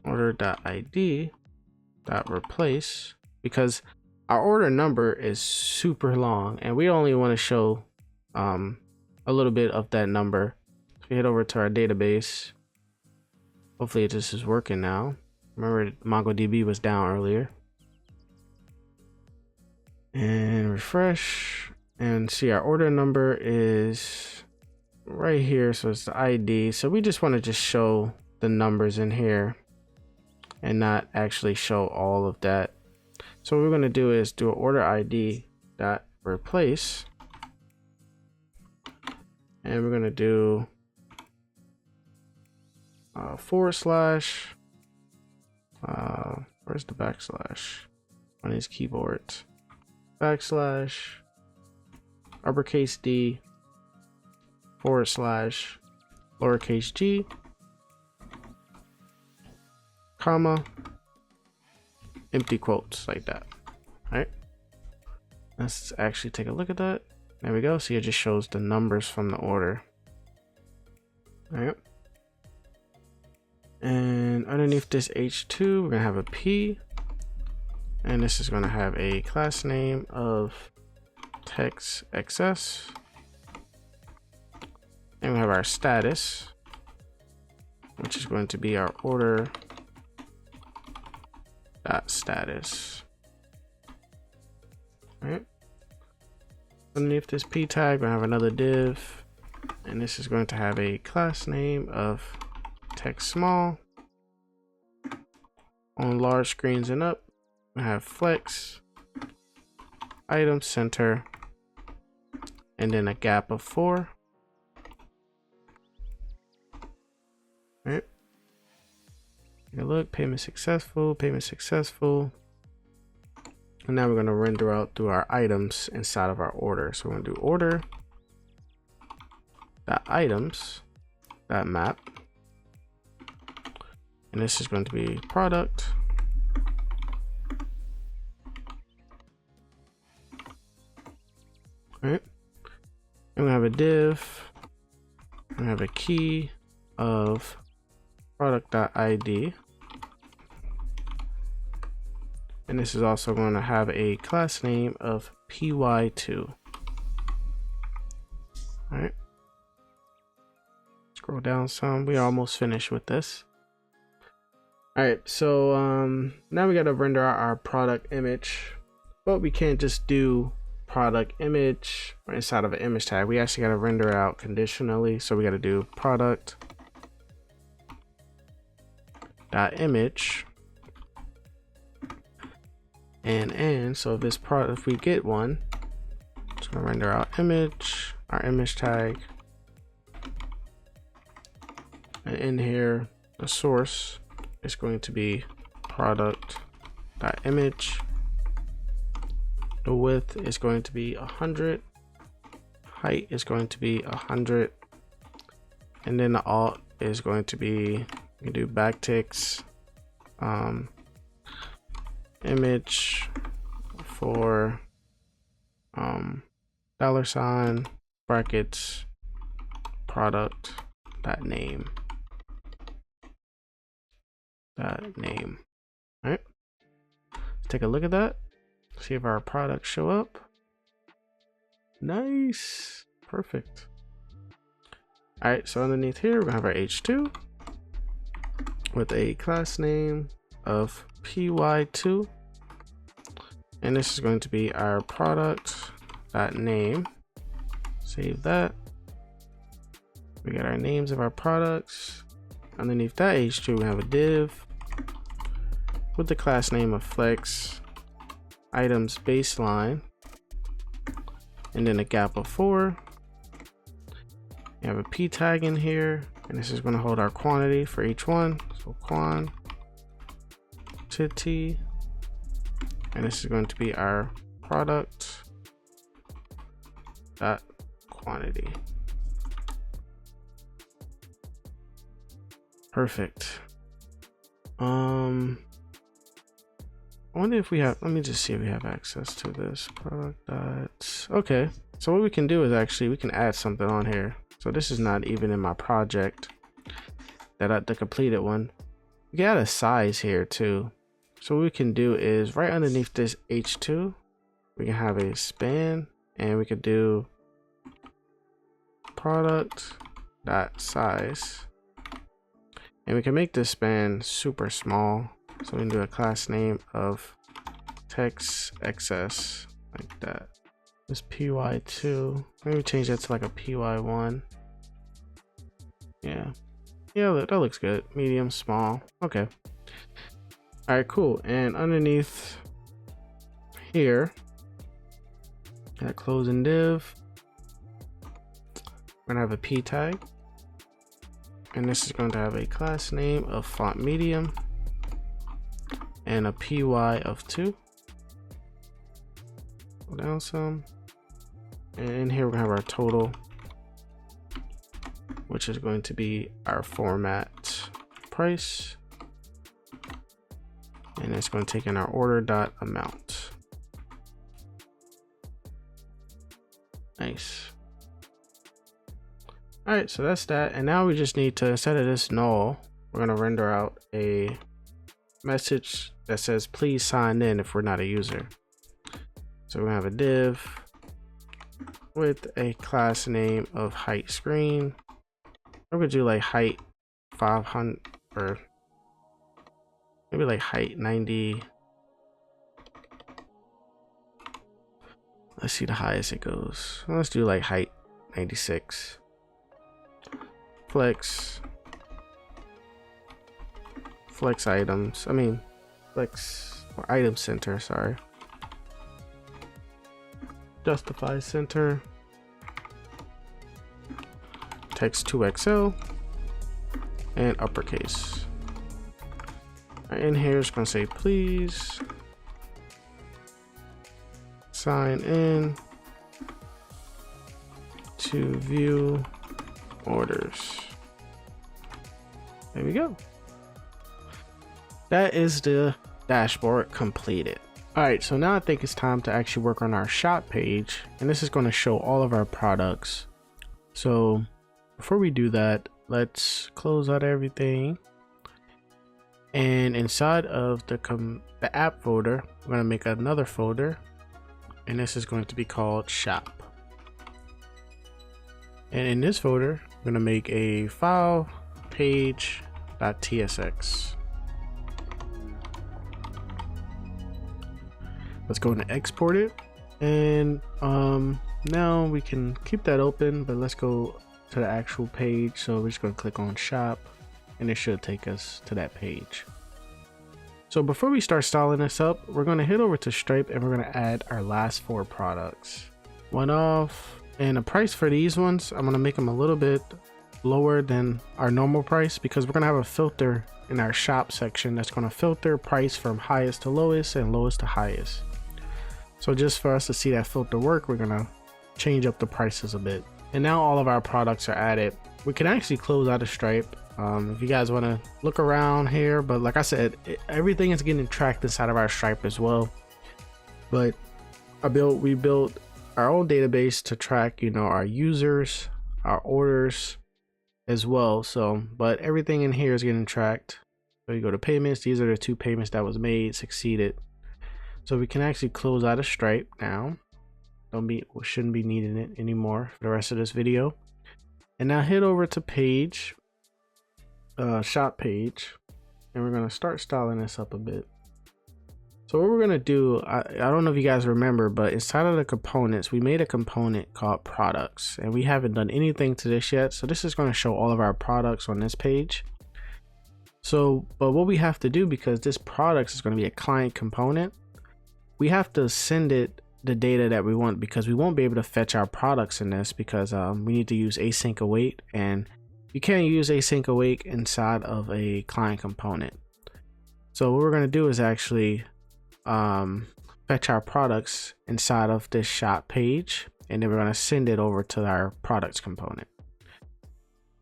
Order.id.replace, because our order number is super long and we only want to show a little bit of that number. So we head over to our database. Hopefully this is working now. Remember, MongoDB was down earlier. And refresh and see our order number is right here. So it's the ID. So we just want to show the numbers in here and not actually show all of that. So what we're going to do is do an order ID dot replace, and we're going to do / where's the backslash on his keyboard, / uppercase D / lowercase g, comma, empty quotes like that. All right, let's actually take a look at that. There we go. See, it just shows the numbers from the order. All right, and underneath this h2 we're gonna have a p, and this is gonna have a class name of text xs, and we have our status, which is going to be our order dot status. All right, underneath this p tag we have another div, and this is going to have a class name of text small. On large screens and up we have flex, item center, and then a gap of 4. All right, take a look. Payment successful, payment successful. And now we're going to render out through our items inside of our order. So we're going to do order.items.map, and this is going to be product. All right, and we have a div, and we have a key of product.id, and this is also going to have a class name of py2. All right. Scroll down some. We almost finished with this. All right, so now we got to render out our product image, but we can't just do product image or inside of an image tag. We actually got to render it out conditionally. So we got to do product dot image and so this product, if we get one, it's gonna render out image, our image tag, and in here the source is going to be product dot image. The width is going to be 100, height is going to be 100, and then the alt is going to be, you can do backticks, image for $, brackets, product dot name. All right, let's take a look at that. See if our products show up. Nice, perfect. All right, so underneath here we're gonna have our h2 with a class name of py2, and this is going to be our product dot name. Save that. We got our names of our products. Underneath that h2 we have a div with the class name of flex items baseline, and then a gap of 4. You have a p tag in here, and this is going to hold our quantity for each one. So quantity, and this is going to be our product dot quantity. Perfect. I wonder if we have, let me just see if we have access to this product dot. Okay, so what we can do is actually we can add something on here. So this is not even in my project, the completed one. We can add a size here too. So what we can do is right underneath this h2 we can have a span, and we could do product dot size, and we can make this span super small. So we can do a class name of text XS like that. This py2, maybe change that to like a py1. Yeah, that looks good. Medium, small. Okay. All right, cool. And underneath here, that closing div, we're gonna have a p tag, and this is going to have a class name of font medium and a py of 2. Go down some, and in here we're gonna have our total, which is going to be our format price, and it's going to take in our order dot amount. Nice. All right, so that's that. And now we just need to, instead of this null, we're going to render out a message that says please sign in if we're not a user. So we're gonna have a div with a class name of height screen. We're gonna do like height 500, or maybe like height 90. Let's see the highest it goes. Let's do like height 96. Flex items, flex or item center, sorry. Justify center, text 2XL, and uppercase. In here it's gonna say please sign in to view orders. There we go. That is the dashboard completed. All right, so now I think it's time to actually work on our shop page, and this is going to show all of our products. So before we do that, let's close out everything, and inside of the app folder, we're going to make another folder, and this is going to be called shop. And in this folder, I'm gonna make a file page.tsx. Let's go and export it. And now we can keep that open, but let's go to the actual page. So we're just gonna click on shop and it should take us to that page. So before we start styling this up, we're gonna head over to Stripe and we're gonna add our last 4 products. One off, and the price for these ones, I'm gonna make them a little bit lower than our normal price because we're gonna have a filter in our shop section that's gonna filter price from highest to lowest and lowest to highest. So just for us to see that filter work, we're gonna change up the prices a bit. And now all of our products are added. We can actually close out of Stripe if you guys want to look around here, but like I said, everything is getting tracked inside of our Stripe as well. But we built our own database to track, you know, our users, our orders as well. So, but everything in here is getting tracked. So you go to payments, these are the 2 payments that was made, succeeded. So we can actually close out of Stripe now. Shouldn't be needing it anymore for the rest of this video. And now head over to page, shop page, and we're gonna start styling this up a bit. So what we're gonna do, I don't know if you guys remember, but inside of the components, we made a component called products, and we haven't done anything to this yet. So this is gonna show all of our products on this page. So, but what we have to do, because this products is gonna be a client component, we have to send it the data that we want, because we won't be able to fetch our products in this because we need to use async await, and you can't use async await inside of a client component. So what we're going to do is actually fetch our products inside of this shop page, and then we're going to send it over to our products component.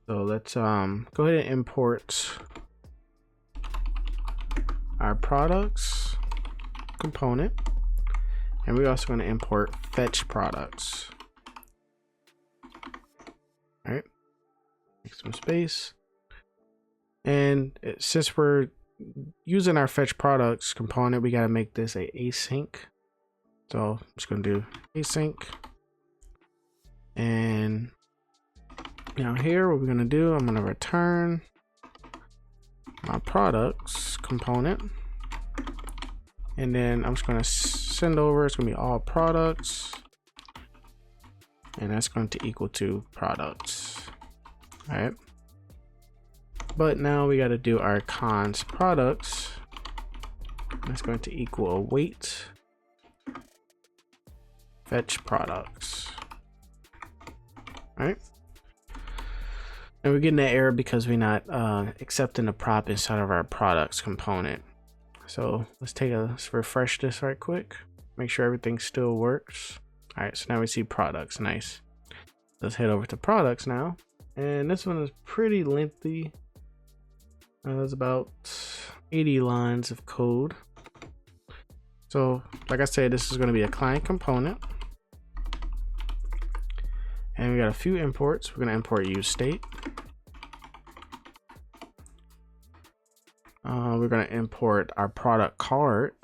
So let's go ahead and import our products component, and we're also going to import fetch products. All right, make some space. And since we're using our fetch products component, we got to make this a async. So I'm just going to do async. And now here, what we're going to do, I'm going to return my products component. And then I'm just going to send over, it's going to be all products. And that's going to equal to products. All right. But now we got to do our cons products. That's going to equal await fetch products. All right. And we're getting that error because we're not accepting the prop inside of our products component. So let's refresh this right quick. Make sure everything still works. All right, so now we see products, nice. Let's head over to products now. And this one is pretty lengthy. It's about 80 lines of code. So like I said, this is going to be a client component. And we got a few imports. We're going to import useState. We're going to import our product card.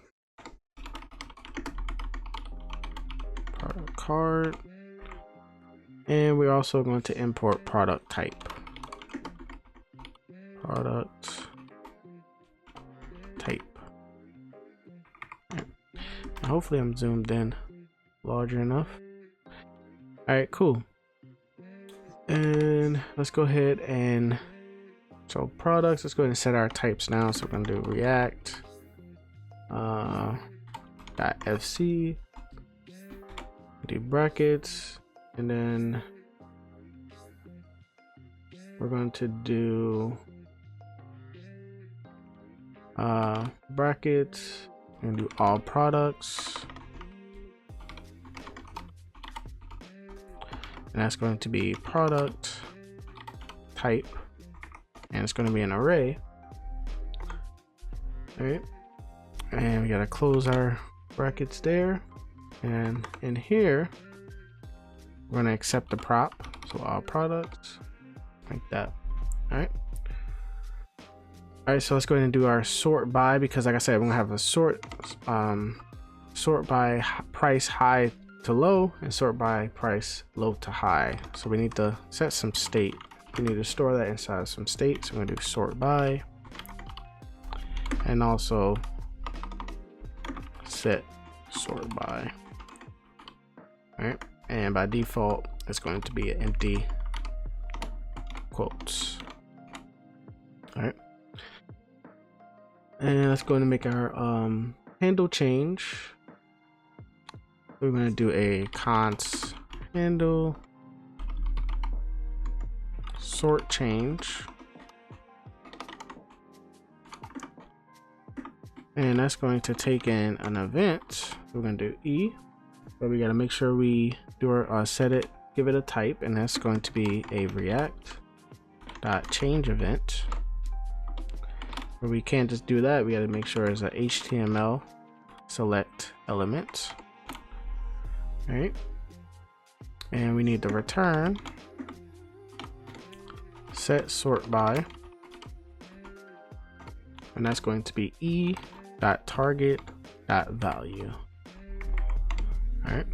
And we're also going to import product type. Product type. Right. Hopefully I'm zoomed in larger enough. All right, cool. And let's go ahead and so products, let's go ahead and set our types now. So we're going to do React .fc, do brackets, and then we're going to do brackets and do all products, and that's going to be product type, and it's going to be an array. All right, and we got to close our brackets there, and in here we're going to accept the prop, so all products like that. All right. All right, so let's go ahead and do our sort by, because like I said, we're gonna have a sort by price high to low and sort by price low to high. So we need to set some state. We need to store that inside of some state. So we're gonna do sort by, and also set sort by. All right, and by default, it's going to be an empty quotes. All right, and let's go ahead and make our handle change. We're going to do a const handle sort change, and that's going to take in an event. We're going to do E, but we got to make sure we do our set it, give it a type, and that's going to be a React.change event. But we can't just do that. We got to make sure it's a HTML select element. All right, and we need to return set sort by, and that's going to be e.target.value. All right,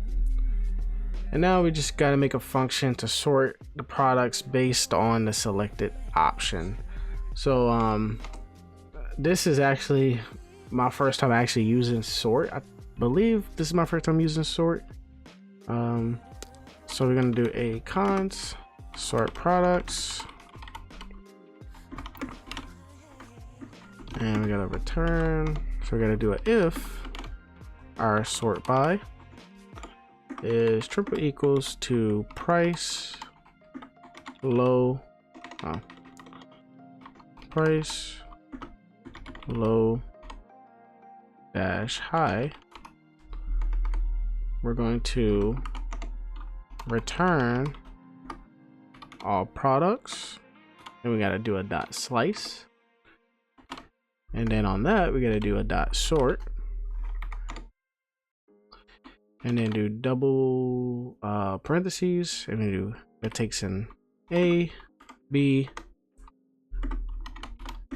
and now we just got to make a function to sort the products based on the selected option. So this is actually my first time actually using sort. I believe this is my first time using sort. So we're going to do a const sort products, and we got to return. So we're going to do a if our sort by is triple equals to price low dash high. We're going to return all products, and we got to do a dot slice, and then on that we got to do a dot sort, and then do double parentheses, and we do it takes in A, B.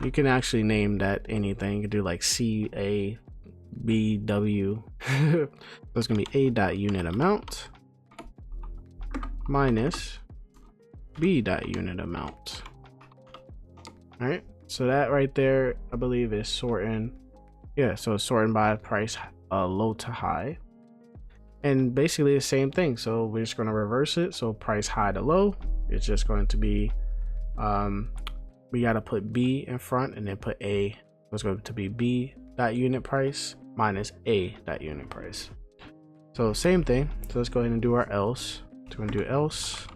You can actually name that anything. You can do like C, A, B, W. So it's gonna be A dot unit amount minus B dot unit amount. All right, so that right there, I believe, is sorting. Yeah, so it's sorting by price low to high, and basically the same thing. So we're just going to reverse it. So price high to low, it's just going to be we got to put B in front and then put A. So it's going to be B dot unit price minus A dot unit price. So same thing. So let's go ahead and do our else. So we're going to do else.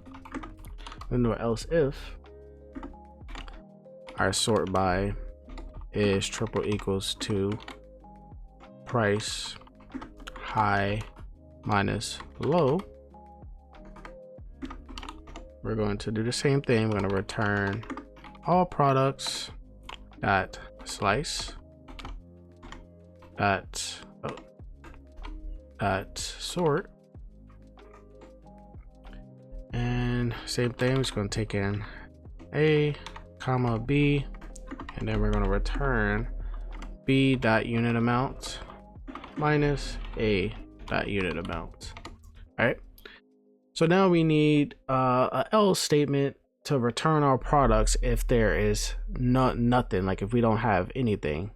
Then do our else if our sort by is triple equals to price high minus low. We're going to do the same thing. We're going to return all products dot slice dot sort, and same thing. We're just going to take in A comma B, and then we're going to return B dot unit amount minus A dot unit amount. All right, so now we need a else statement to return our products if there is nothing, like if we don't have anything.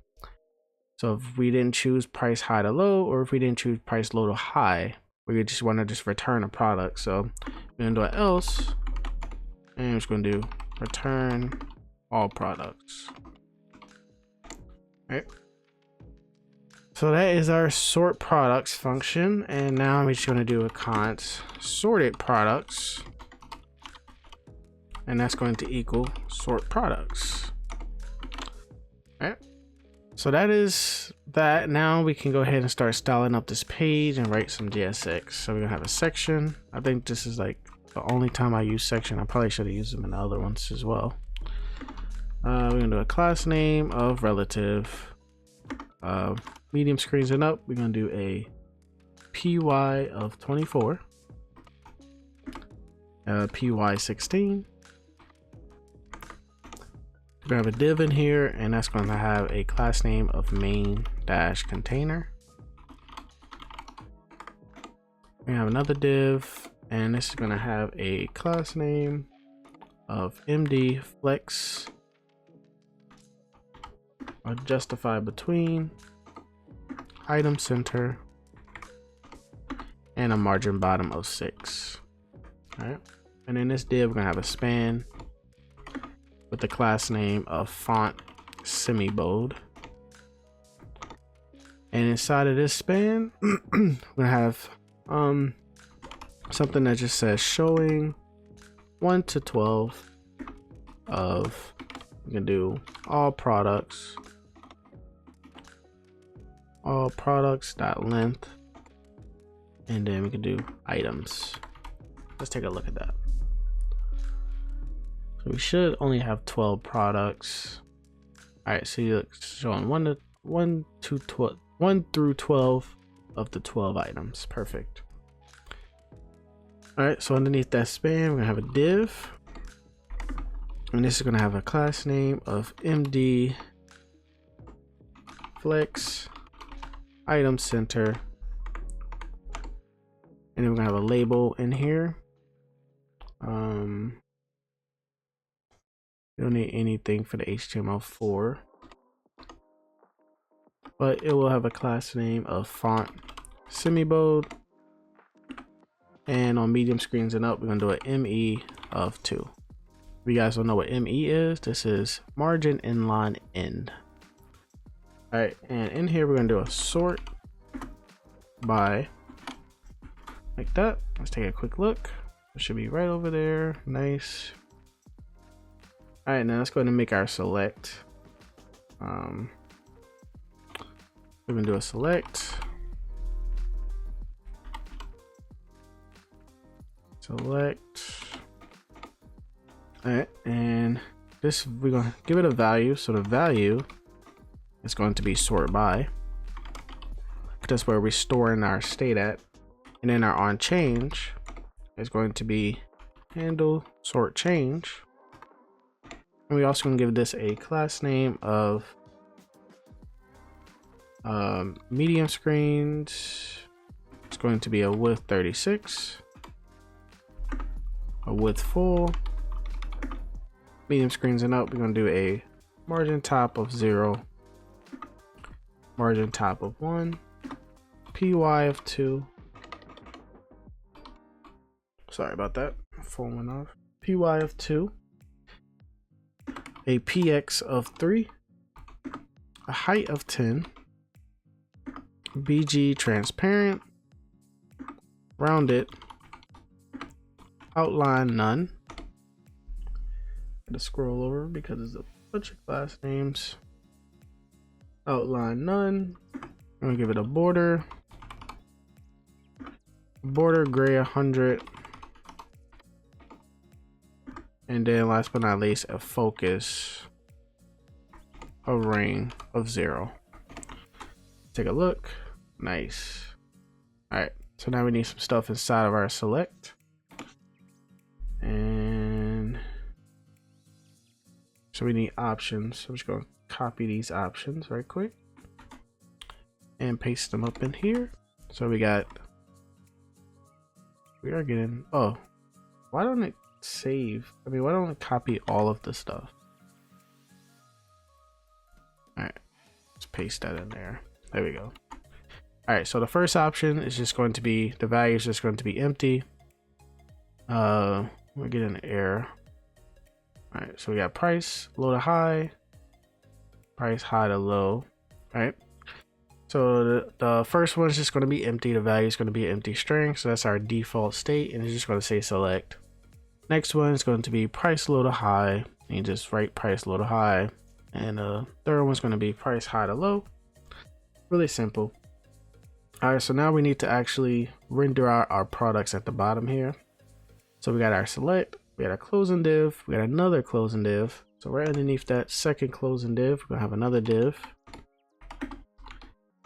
So if we didn't choose price high to low, or if we didn't choose price low to high, we just want to just return a product. So we're gonna do an else, and we're just gonna do return all products. All right, so that is our sort products function, and now we're just gonna do a const sorted products, and that's going to equal sort products. All right, so that is that. Now we can go ahead and start styling up this page and write some JSX. So we're gonna have a section. I think this is like the only time I use section. I probably should have used them in the other ones as well. We're gonna do a class name of relative. Medium screens and up, we're gonna do a PY of 24, PY 16. We're gonna have a div in here, and that's going to have a class name of main dash container. We have another div, and this is going to have a class name of MD flex, a justify between, item center, and a margin bottom of 6. All right, and in this div we're gonna have a span with the class name of font semi-bold, and inside of this span we're gonna have something that just says showing 1 to 12 of, we can do all products dot length, and then we can do items. Let's take a look at that. So we should only have 12 products. All right, so you're showing 1 through 12 of the 12 items. Perfect. All right, so underneath that span we're gonna have a div, and this is gonna have a class name of MD flex item center, and then we're gonna have a label in here. You don't need anything for the HTML4, but it will have a class name of font semi-bold, and on medium screens and up we're gonna do a ME of 2. If you guys don't know what ME is, this is margin inline end. All right, and in here we're gonna do a sort by, like that. Let's take a quick look. It should be right over there. Nice. All right, now let's go ahead and make our select. We're gonna do a select. Select. All right, and this, we're gonna give it a value. So the value is going to be sort by. That's where we're storing our state at. And then our on change is going to be handle sort change. And we also gonna give this a class name of medium screens. It's going to be a width 36, a width full. Medium screens and up, we're gonna do a margin top of 0, margin top of 1, PY of 2. Sorry about that, phone went off. PY of 2, a PX of 3, a height of 10, BG transparent, rounded, outline none. To scroll over because there's a bunch of class names. Outline none. I'm gonna give it a border gray 100, and then last but not least a focus, a ring of 0. Take a look. Nice. All right, so now we need some stuff inside of our select, and so we need options. So I'm just gonna copy these options right quick and paste them up in here. So we are getting, oh, why don't it save? I mean, why don't it copy all of the stuff? All right, let's paste that in there. There we go. All right, so the first option is just going to be, the value is just going to be empty. We're getting an error. All right, so we got price low to high, price high to low. All right, so the first one is just going to be empty. The value is going to be an empty string, so that's our default state, and it's just going to say select. Next one is going to be price low to high, and you just write price low to high, and the third one's going to be price high to low. Really simple. All right, so now we need to actually render out our products at the bottom here. So we got our select. We got a closing div, we got another closing div. So right underneath that second closing div, we're gonna have another div.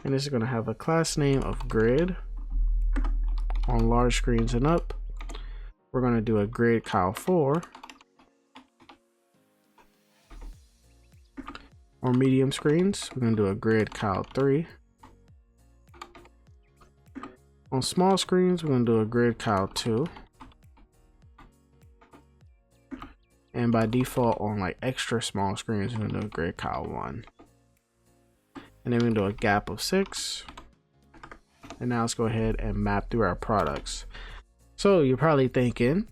And this is gonna have a class name of grid. On large screens and up, we're gonna do a grid cal 4. On medium screens, we're gonna do a grid cal 3. On small screens, we're gonna do a grid cow 2. And by default on like extra small screens, we're gonna do a grid cow 1. And then we're gonna do a gap of 6. And now let's go ahead and map through our products. So you're probably thinking,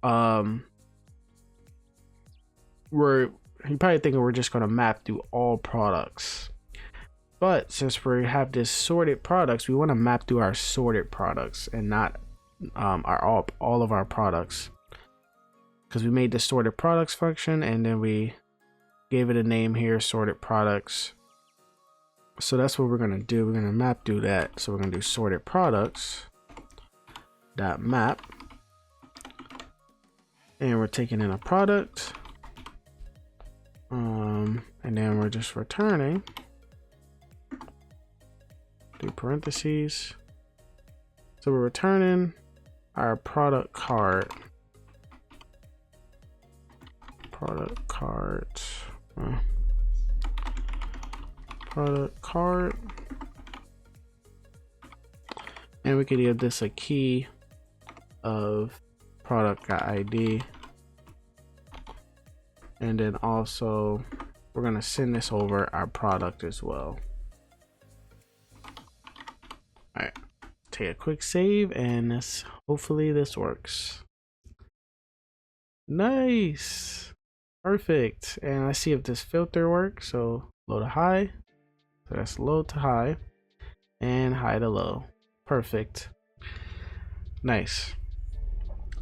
we're just gonna map through all products. But since we have this sorted products, we want to map through our sorted products and not all of our products. Because we made the sorted products function and then we gave it a name here, sorted products. So that's what we're gonna do. We're gonna map through that. So we're gonna do sorted products dot map, and we're taking in a product, and then we're just returning through parentheses. So we're returning our product cart. Product cart. And we could give this a key of product ID. And then also we're gonna send this over our product as well. All right, take a quick save and hopefully this works. Nice, perfect. And let's see if this filter works. So low to high, so that's low to high and high to low. Perfect. Nice.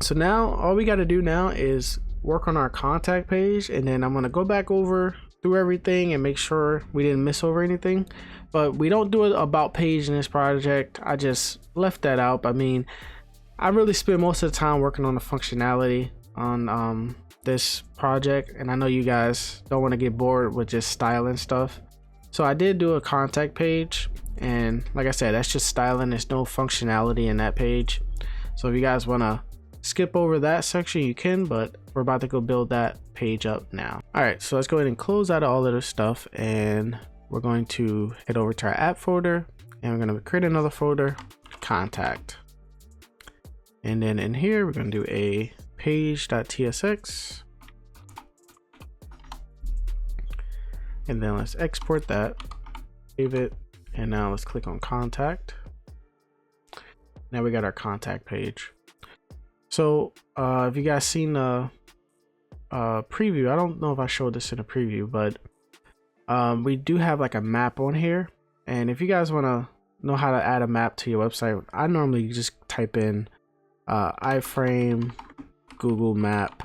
So now all we got to do now is work on our contact page, and then I'm going to go back over through everything and make sure we didn't miss over anything. But we don't do an about page in this project. I just left that out. I mean, I really spend most of the time working on the functionality on this project, and I know you guys don't want to get bored with just styling stuff. So I did do a contact page, and like I said, that's just styling. There's no functionality in that page. So if you guys want to skip over that section, you can, but we're about to go build that page up now. All right, so let's go ahead and close out all of this stuff, and we're going to head over to our app folder, and we're going to create another folder, contact. And then in here, we're going to do a page.tsx. And then let's export that, save it, and now let's click on contact. Now we got our contact page. So if you guys seen the preview, I don't know if I showed this in a preview, but we do have like a map on here. And if you guys want to know how to add a map to your website, I normally just type in iframe Google Map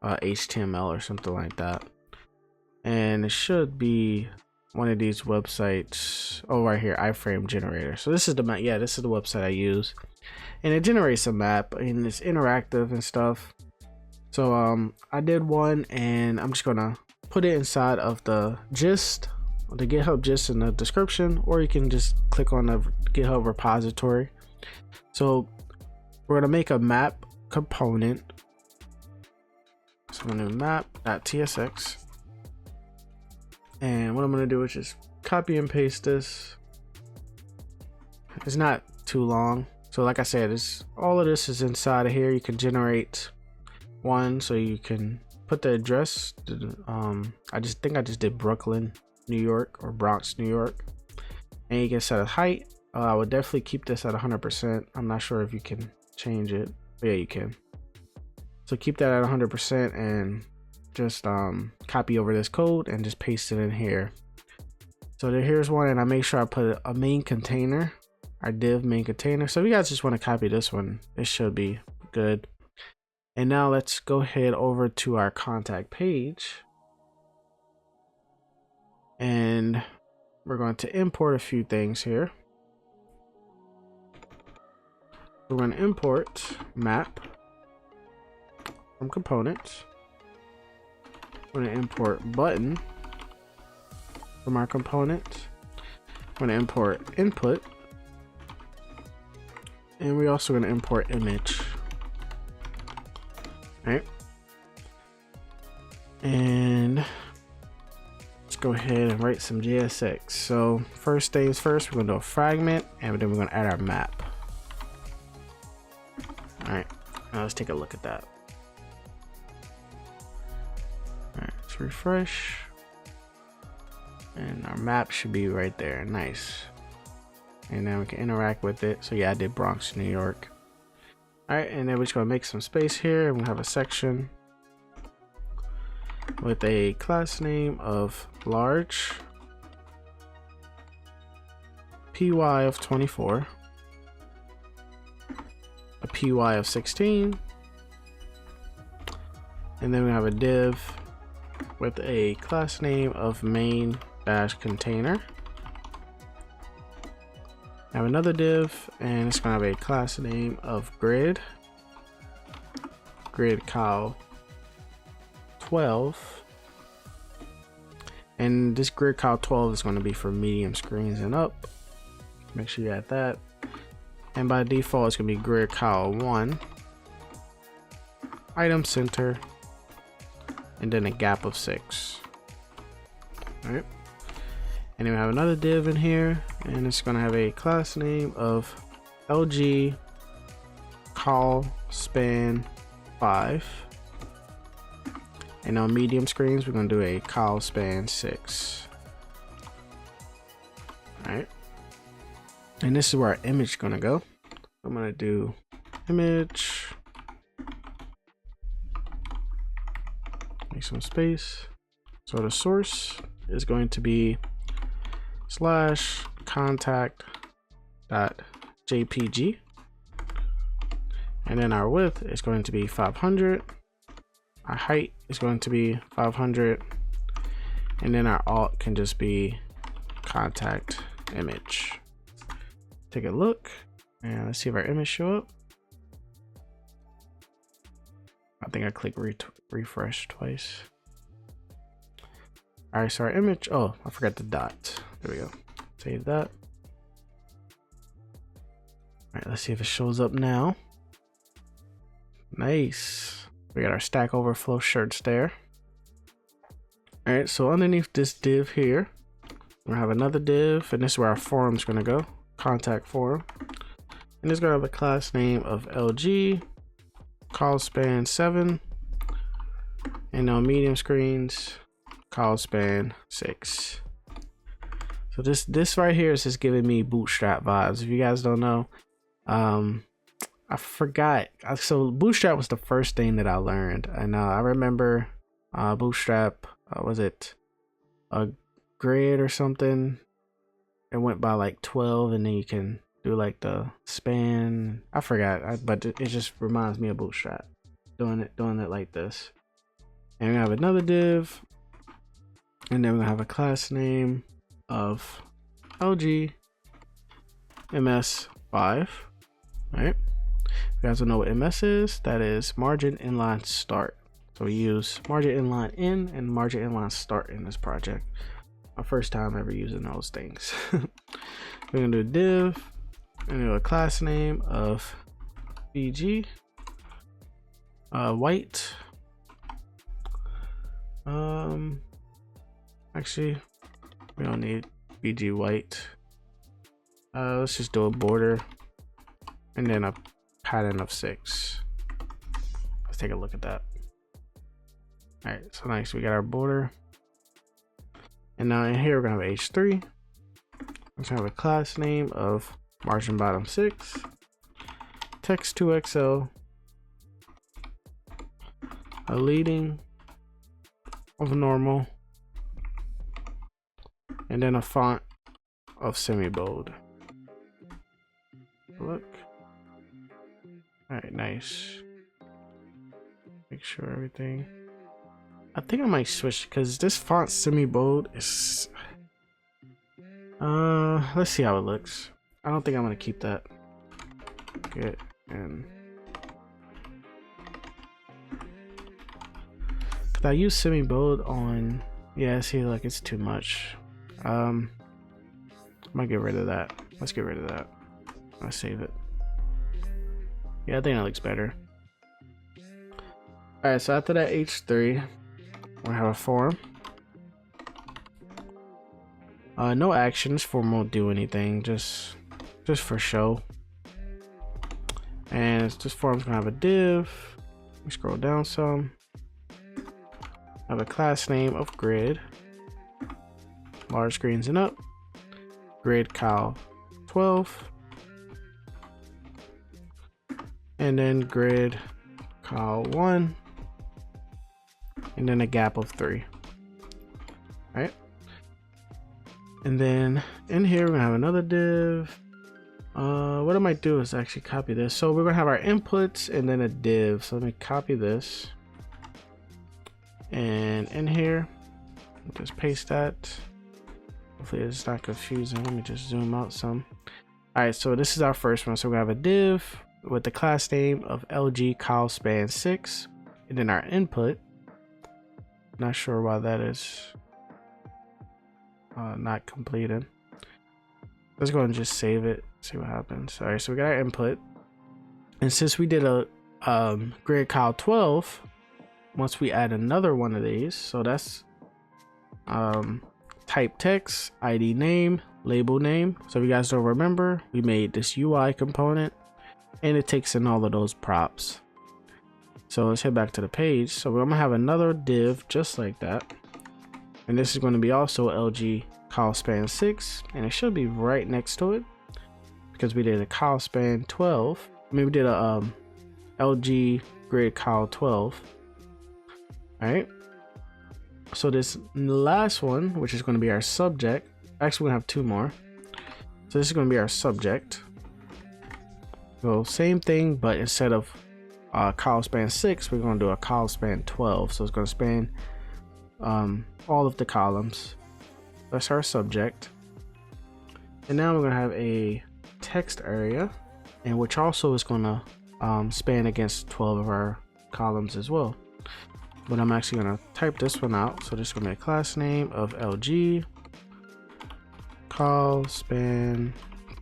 HTML or something like that. And it should be one of these websites. Oh, right here, iframe generator. So this is the map. Yeah, this is the website I use, and it generates a map and it's interactive and stuff. So I did one, and I'm just gonna put it inside of the gist, the GitHub gist in the description, or you can just click on the GitHub repository. So we're gonna make a map component. So I'm gonna do map.tsx. And what I'm going to do is just copy and paste this. It's not too long. So like I said, all of this is inside of here. You can generate one, so you can put the address. I just did Brooklyn, New York, or Bronx, New York. And you can set a height. I would definitely keep this at 100%. I'm not sure if you can change it, but yeah, you can. So keep that at 100% and just copy over this code and just paste it in here. So here's one, and I make sure I put a main container, our div main container. So if you guys just want to copy this one, it should be good. And now let's go ahead over to our contact page, and we're going to import a few things here. We're going to import map from components. We're going to import button from our component. We're going to import input, and we're also going to import image. All right, and let's go go ahead and write some JSX. So first things first, we're gonna do a fragment, and then we're gonna add our map. All right, now let's take a look at that. All right, let's refresh, and our map should be right there. Nice. And then we can interact with it. So yeah, I did Bronx, New York. All right, and then we're just gonna make some space here, and we'll have a section with a class name of large, py of 24, a py of 16, and then we have a div with a class name of main-container. I have another div, and it's gonna have a class name of grid cow 12, and this grid cow 12 is going to be for medium screens and up. Make sure you add that. And by default, it's going to be grid cow 1, item center, and then a gap of 6. All right. And then we have another div in here, and it's going to have a class name of LG call span 5. And on medium screens, we're going to do a call span 6. All right. And this is where our image is going to go. I'm going to do image, make some space. So the source is going to be /contact.jpg, and then our width is going to be 500. Our height is going to be 500, and then our alt can just be contact image. Take a look, and let's see if our image show up. I think I clicked refresh twice. All right, so our image, oh, I forgot the dot. There we go. Save that. All right, let's see if it shows up now. Nice. We got our Stack Overflow shirts there. All right, so underneath this div here, we're gonna have another div, and this is where our forum is gonna go, contact forum. And it's gonna have a class name of LG, call span 7, and on medium screens, call span 6. So this right here is just giving me Bootstrap vibes. If you guys don't know, I forgot. So Bootstrap was the first thing that I learned, and I remember Bootstrap. Was it a grid or something? It went by like 12, and then you can do like the span. I forgot, but it just reminds me of Bootstrap doing it like this. And we have another div, and then we have a class name of LG MS5. All right. If you guys don't know what MS is, that is margin inline start. So we use margin inline in and margin inline start in this project. My first time ever using those things. We're gonna do a div and do a class name of BG white. Actually, we don't need BG white. Let's just do a border and then a pattern of 6. Let's take a look at that. All right, so nice. We got our border, and now in here we're gonna have H3. Let's have a class name of margin bottom 6, text 2XL, a leading of normal, and then a font of semi-bold. Look. All right, nice. Make sure everything. I think I might switch because this font semi-bold is. Let's see how it looks. I don't think I'm gonna keep that. Good. And cause I use semi-bold on. Yeah, see, like it's too much. I might get rid of that. Let's get rid of that. Let's save it. Yeah, I think that looks better. All right, so after that H3, we're gonna have a form No actions, form won't do anything, just for show. And this form's gonna have a div. Let me scroll down some. Have a class name of grid, large screens and up, grid cal 12, and then grid cal 1, and then a gap of 3. All right. And then in here we're gonna have another div. What I might do is actually copy this. So we're gonna have our inputs and then a div. So let me copy this. And in here, just paste that. Hopefully it's not confusing. Let me just zoom out some. All right, so this is our first one. So we have a div with the class name of LG cal span 6, and then our input. Not sure why that is not completed. Let's go and just save it. See what happens. All right, so we got our input, and since we did a grid cal 12. Once we add another one of these, so that's type text, ID name, label name. So if you guys don't remember, we made this UI component and it takes in all of those props. So let's head back to the page. So we're gonna have another div just like that. And this is going to be also LG cal span 6, and it should be right next to it because we did a cal span 12. I mean, we did a LG grid cal 12. All right, so this last one, which is going to be our subject, actually we're gonna have two more. So this is going to be our subject. So same thing, but instead of cal span 6, we're going to do a cal span 12. So it's going to span all of the columns. That's our subject. And now we're going to have a text area, and which also is going to span against 12 of our columns as well. But I'm actually going to type this one out. So this is going to be a class name of LG cal span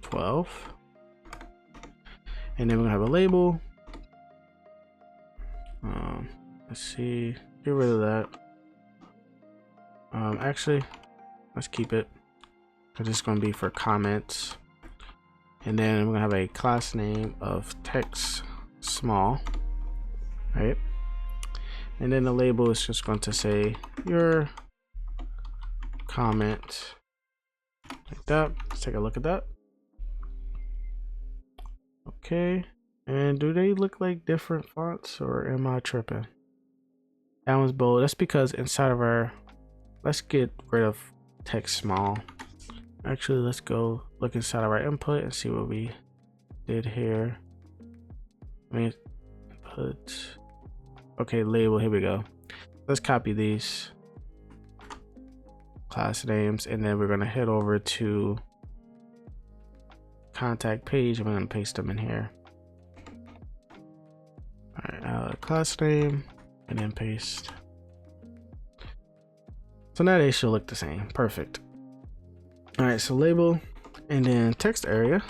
12. And then we're going to have a label. Let's see, get rid of that. Actually, let's keep it because it's going to be for comments. And then we're going to have a class name of text small, right? And then the label is just going to say your comment, like that. Let's take a look at that. Okay, and do they look like different fonts, or am I tripping? That one's bold. That's because inside of our, let's get rid of text small. Actually, let's go look inside of our input and see what we did here. I mean, input. Okay, label, here we go. Let's copy these class names, and then we're gonna head over to contact page, and we're gonna paste them in here. All right, class name, and then paste. So now they should look the same. Perfect. All right, so label, and then text area.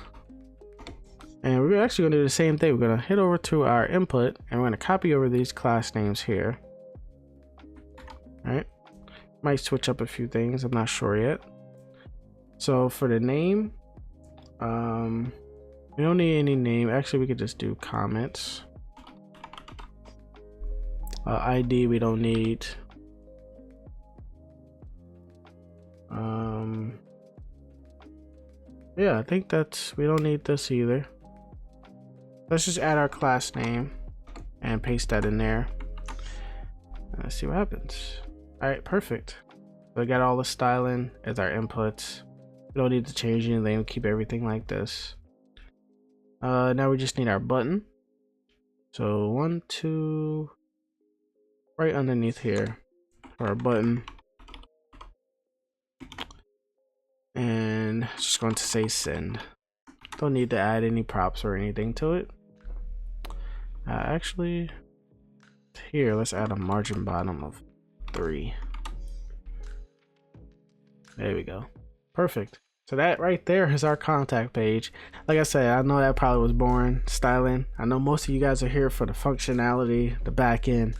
And we're actually gonna do the same thing. We're gonna head over to our input, and we're gonna copy over these class names here. All right, might switch up a few things, I'm not sure yet. So for the name, we don't need any name. Actually, we could just do comments. ID we don't need. Yeah, I think that's, we don't need this either. Let's just add our class name and paste that in there. And let's see what happens. All right, perfect. So we got all the styling as our inputs. We don't need to change anything. We'll keep everything like this. Now we just need our button. So 1, 2, right underneath here for our button. And it's just going to say send. Don't need to add any props or anything to it. Actually, here, let's add a margin bottom of 3. There we go. Perfect. So that right there is our contact page. Like I said, I know that probably was boring styling. I know most of you guys are here for the functionality, the back end.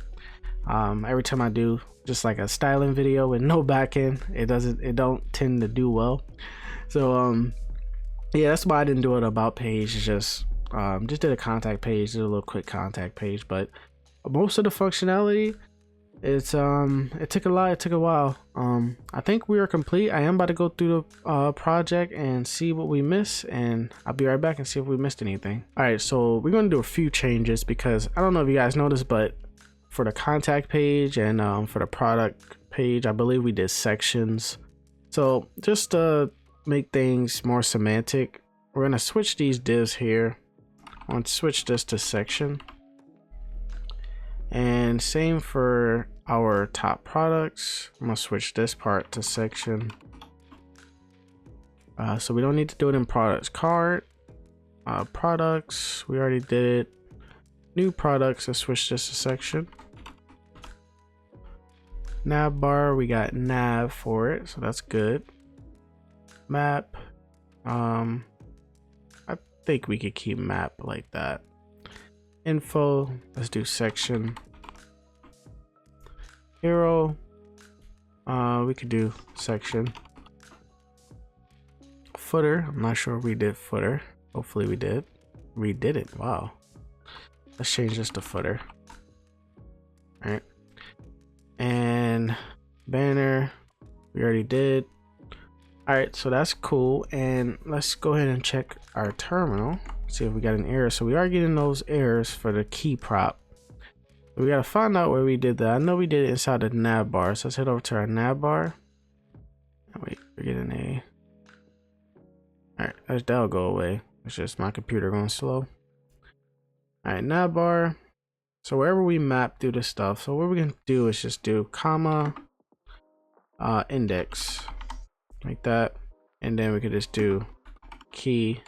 Every time I do just like a styling video with no backend, it don't tend to do well. So yeah, that's why I didn't do an about page. It's just did a contact page, did a little quick contact page, but most of the functionality, it took a while. I think we are complete. I am about to go through the project and see what we missed, and I'll be right back and see if we missed anything. All right, so we're going to do a few changes because I don't know if you guys noticed, but for the contact page and for the product page, I believe we did sections. So just to make things more semantic, we're going to switch these divs here. I want to switch this to section. And same for our top products. I'm gonna switch this part to section. So we don't need to do it in products cart. Products, we already did it. New products, let's switch this to section. Navbar, we got nav for it, so that's good. Map, I think we could keep map like that. Info, let's do section. Hero, we could do section. Footer, I'm not sure if we did footer. Hopefully we did. We did it, wow. Let's change this to footer. All right. And banner, we already did. All right, so that's cool. And let's go ahead and check our terminal. See if we got an error. So we are getting those errors for the key prop. We gotta find out where we did that. I know we did it inside the navbar. So let's head over to our navbar. Oh, wait, we're getting a. All right, that'll go away. It's just my computer going slow. All right, navbar. So wherever we map through the stuff. So what we're gonna do is just do comma index like that, and then we could just do key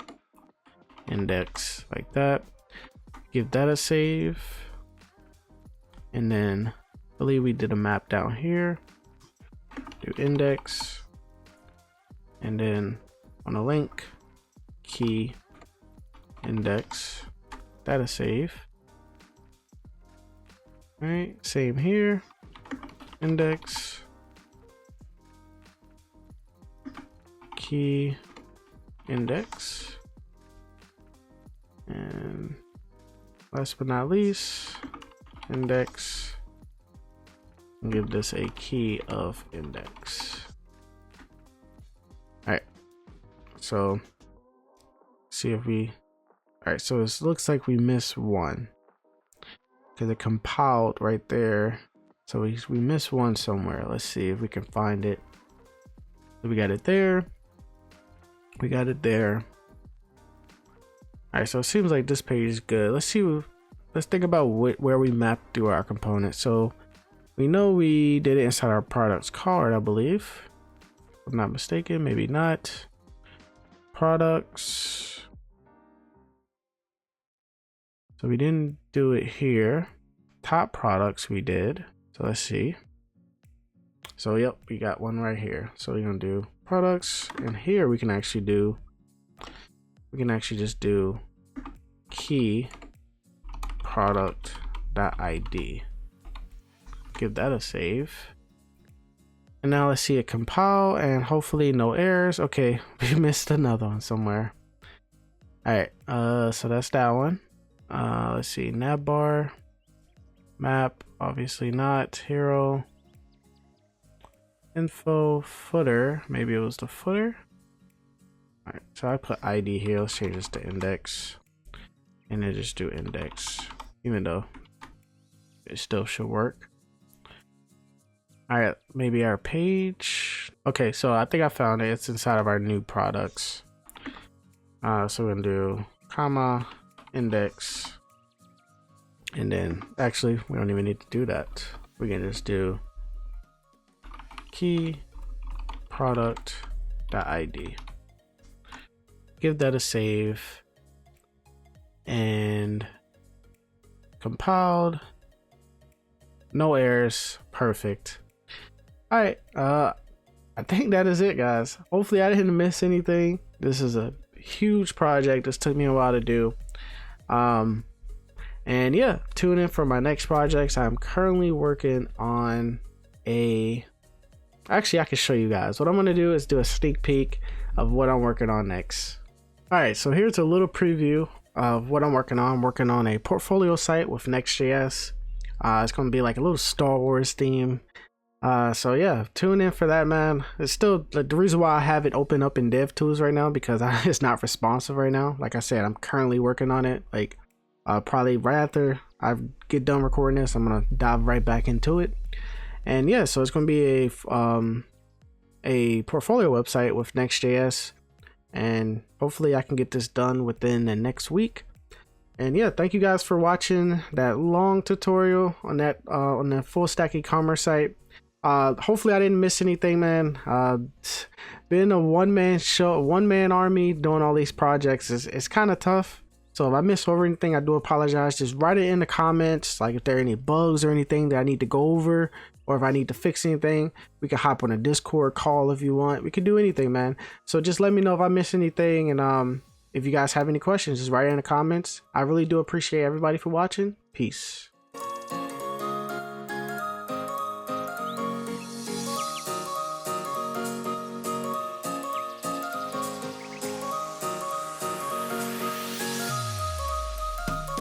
index like that. Give that a save, and then I believe we did a map down here. Do index, and then on a link key index, that a save. All right, same here. Index key index. And last but not least, index, and give this a key of index. All right, so see if we, all right, so it looks like we missed one because it compiled right there. So we missed one somewhere. Let's see if we can find it. We got it there. We got it there. All right, so it seems like this page is good. Let's see. Let's think about where we mapped through our component. So we know we did it inside our products card, I believe. If I'm not mistaken, maybe not. Products. So we didn't do it here. Top products we did. So let's see. So yep, we got one right here. So we're gonna do products, and here we can actually just do key product.id. Give that a save. And now let's see it compile, and hopefully no errors. Okay, we missed another one somewhere. All right, so that's that one. Let's see, navbar, map, obviously not, hero, info, footer, maybe it was the footer. All right, so I put ID here. Let's change this to index, and then just do index, even though it still should work. All right, maybe our page. Okay, so I think I found it. It's inside of our new products. So we're gonna do comma index, and then actually we don't even need to do that. We can just do key product.id. Give that a save, and compiled, no errors, perfect. All right, I think that is it, guys. Hopefully I didn't miss anything. This is a huge project. This took me a while to do. And yeah, tune in for my next projects. I'm currently working on actually, I can show you guys. What I'm going to do is do a sneak peek of what I'm working on next. All right, so here's a little preview of what I'm working on. I'm working on a portfolio site with Next.js. It's going to be like a little Star Wars theme. So yeah, tune in for that, man. It's still the reason why I have it open up in DevTools right now, because it's not responsive right now. Like I said, I'm currently working on it. Like probably right after I get done recording this, I'm going to dive right back into it. And yeah, so it's going to be a portfolio website with Next.js, and hopefully I can get this done within the next week. And yeah, thank you guys for watching that long tutorial on the full stack e-commerce site. Hopefully I didn't miss anything, man. Being a one-man army doing all these projects is kind of tough. So if I miss over anything, I do apologize. Just write it in the comments, like if there are any bugs or anything that I need to go over, or if I need to fix anything. We can hop on a Discord call if you want. We can do anything, man. So just let me know if I miss anything, and if you guys have any questions, just write it in the comments. I really do appreciate everybody for watching. Peace.